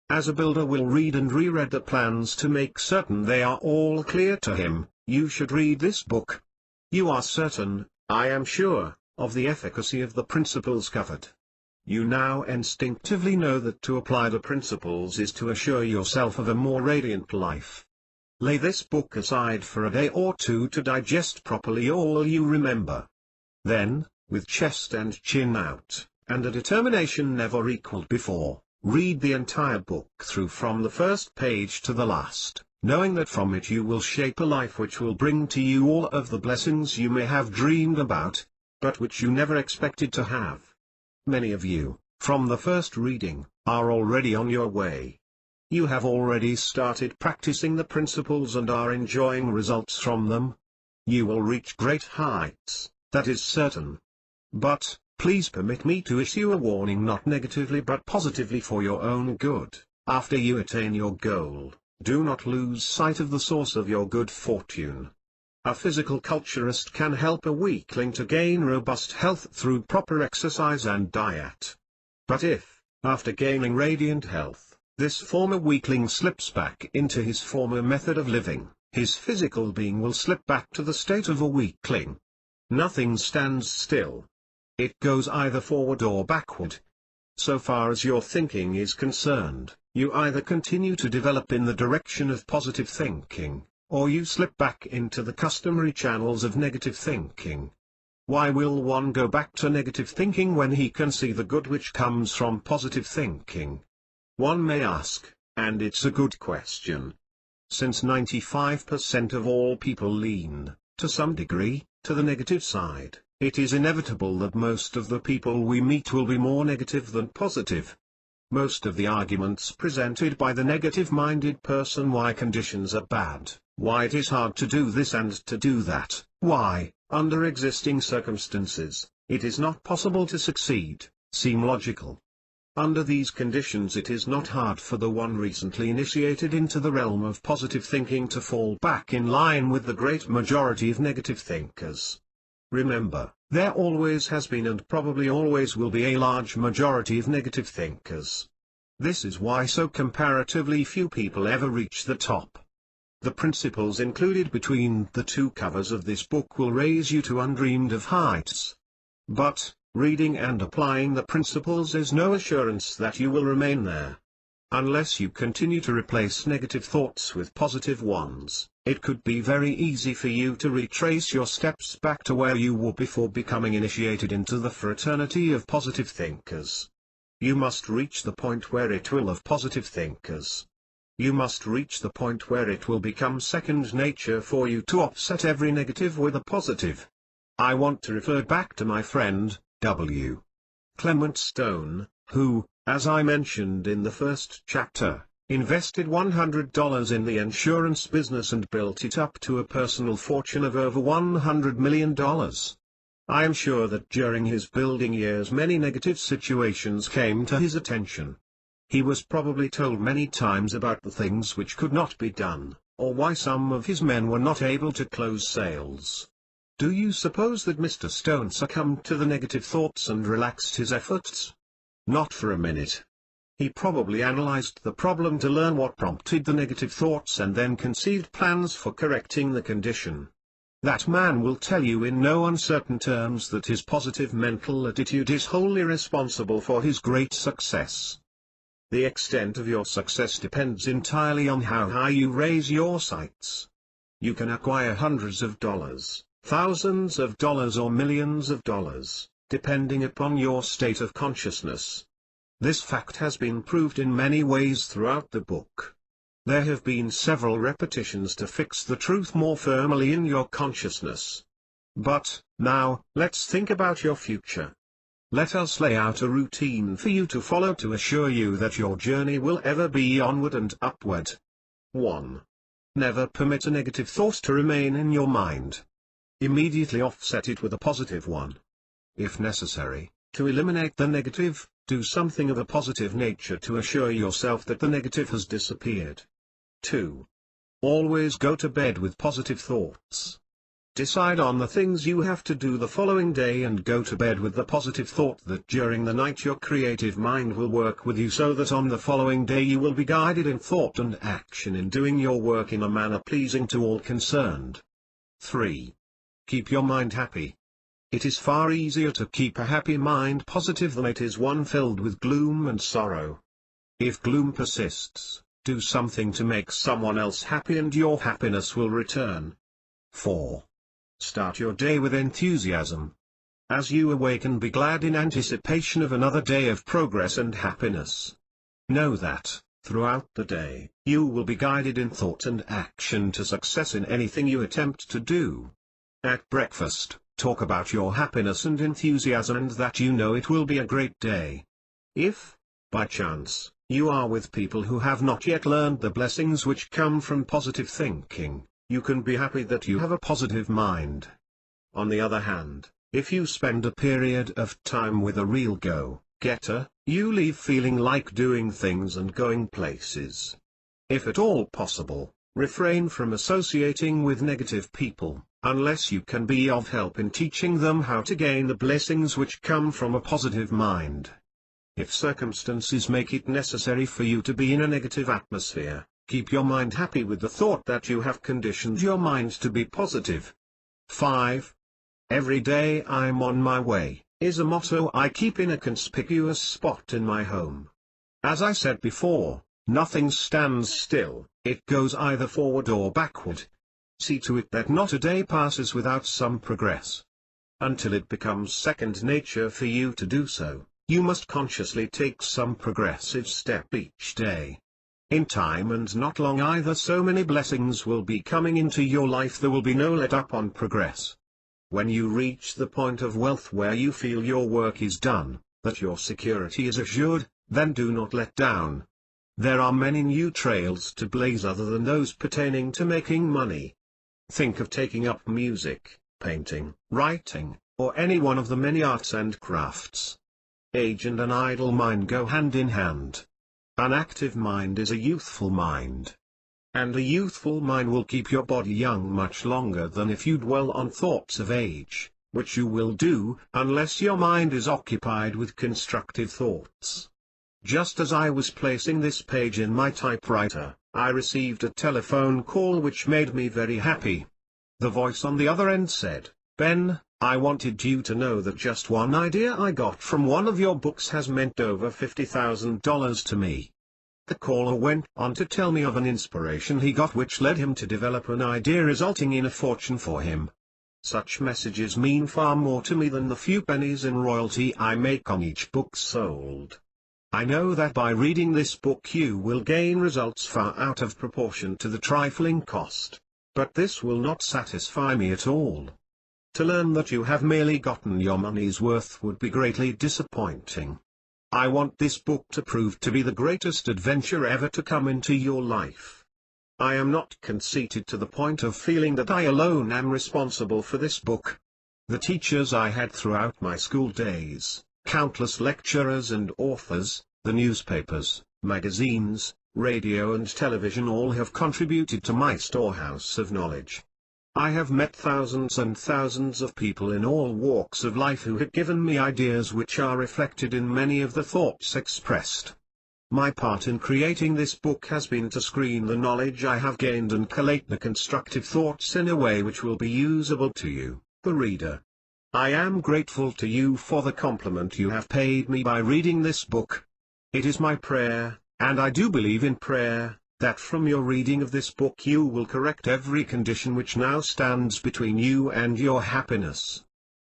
As a builder will read and reread the plans to make certain they are all clear to him, you should read this book. You are certain, I am sure, of the efficacy of the principles covered. You now instinctively know that to apply the principles is to assure yourself of a more radiant life. Lay this book aside for a day or two to digest properly all you remember. Then, with chest and chin out, and a determination never equaled before, read the entire book through from the first page to the last, knowing that from it you will shape a life which will bring to you all of the blessings you may have dreamed about, but which you never expected to have. Many of you, from the first reading, are already on your way. You have already started practicing the principles and are enjoying results from them. You will reach great heights, that is certain. But, please permit me to issue a warning, not negatively but positively for your own good. After you attain your goal, do not lose sight of the source of your good fortune. A physical culturist can help a weakling to gain robust health through proper exercise and diet. But if, after gaining radiant health, this former weakling slips back into his former method of living, his physical being will slip back to the state of a weakling. Nothing stands still. It goes either forward or backward. So far as your thinking is concerned, you either continue to develop in the direction of positive thinking, or you slip back into the customary channels of negative thinking. Why will one go back to negative thinking when he can see the good which comes from positive thinking? One may ask, and it's a good question. Since 95% of all people lean, to some degree, to the negative side, it is inevitable that most of the people we meet will be more negative than positive. Most of the arguments presented by the negative-minded person, why conditions are bad, why it is hard to do this and to do that, why, under existing circumstances, it is not possible to succeed, seem logical. Under these conditions it is not hard for the one recently initiated into the realm of positive thinking to fall back in line with the great majority of negative thinkers. Remember, there always has been and probably always will be a large majority of negative thinkers. This is why so comparatively few people ever reach the top. The principles included between the two covers of this book will raise you to undreamed of heights. But, reading and applying the principles is no assurance that you will remain there. Unless you continue to replace negative thoughts with positive ones, it could be very easy for you to retrace your steps back to where you were before becoming initiated into the fraternity of positive thinkers. You must reach the point where it will of positive thinkers. You must reach the point where it will become second nature for you to offset every negative with a positive. I want to refer back to my friend, W. Clement Stone, who, as I mentioned in the first chapter, invested $100 in the insurance business and built it up to a personal fortune of over $100 million. I am sure that during his building years many negative situations came to his attention. He was probably told many times about the things which could not be done, or why some of his men were not able to close sales. Do you suppose that Mr. Stone succumbed to the negative thoughts and relaxed his efforts? Not for a minute. He probably analyzed the problem to learn what prompted the negative thoughts and then conceived plans for correcting the condition. That man will tell you in no uncertain terms that his positive mental attitude is wholly responsible for his great success. The extent of your success depends entirely on how high you raise your sights. You can acquire hundreds of dollars, thousands of dollars or millions of dollars, depending upon your state of consciousness. This fact has been proved in many ways throughout the book. There have been several repetitions to fix the truth more firmly in your consciousness. But, now, let's think about your future. Let us lay out a routine for you to follow to assure you that your journey will ever be onward and upward. 1. Never permit a negative thought to remain in your mind. Immediately offset it with a positive one. If necessary, to eliminate the negative, do something of a positive nature to assure yourself that the negative has disappeared. 2. Always go to bed with positive thoughts. Decide on the things you have to do the following day and go to bed with the positive thought that during the night your creative mind will work with you so that on the following day you will be guided in thought and action in doing your work in a manner pleasing to all concerned. 3. Keep your mind happy. It is far easier to keep a happy mind positive than it is one filled with gloom and sorrow. If gloom persists, do something to make someone else happy and your happiness will return. 4. Start your day with enthusiasm. As you awaken, be glad in anticipation of another day of progress and happiness. Know that, throughout the day, you will be guided in thought and action to success in anything you attempt to do. At breakfast, talk about your happiness and enthusiasm and that you know it will be a great day. If, by chance, you are with people who have not yet learned the blessings which come from positive thinking, you can be happy that you have a positive mind. On the other hand, if you spend a period of time with a real go-getter, you leave feeling like doing things and going places. If at all possible, refrain from associating with negative people, unless you can be of help in teaching them how to gain the blessings which come from a positive mind. If circumstances make it necessary for you to be in a negative atmosphere, keep your mind happy with the thought that you have conditioned your mind to be positive. 5. Every day I'm on my way, is a motto I keep in a conspicuous spot in my home. As I said before, nothing stands still, it goes either forward or backward. See to it that not a day passes without some progress. Until it becomes second nature for you to do so, you must consciously take some progressive step each day. In time and not long either, so many blessings will be coming into your life there will be no let up on progress. When you reach the point of wealth where you feel your work is done, that your security is assured, then do not let down. There are many new trails to blaze other than those pertaining to making money. Think of taking up music, painting, writing, or any one of the many arts and crafts. Age and an idle mind go hand in hand. An active mind is a youthful mind. And a youthful mind will keep your body young much longer than if you dwell on thoughts of age, which you will do, unless your mind is occupied with constructive thoughts. Just as I was placing this page in my typewriter, I received a telephone call which made me very happy. The voice on the other end said, "Ben, I wanted you to know that just one idea I got from one of your books has meant over $50,000 to me." The caller went on to tell me of an inspiration he got which led him to develop an idea resulting in a fortune for him. Such messages mean far more to me than the few pennies in royalty I make on each book sold. I know that by reading this book you will gain results far out of proportion to the trifling cost. But this will not satisfy me at all. To learn that you have merely gotten your money's worth would be greatly disappointing. I want this book to prove to be the greatest adventure ever to come into your life. I am not conceited to the point of feeling that I alone am responsible for this book. The teachers I had throughout my school days, countless lecturers and authors, the newspapers, magazines, radio and television all have contributed to my storehouse of knowledge. I have met thousands and thousands of people in all walks of life who have given me ideas which are reflected in many of the thoughts expressed. My part in creating this book has been to screen the knowledge I have gained and collate the constructive thoughts in a way which will be usable to you, the reader. I am grateful to you for the compliment you have paid me by reading this book. It is my prayer, and I do believe in prayer, that from your reading of this book you will correct every condition which now stands between you and your happiness.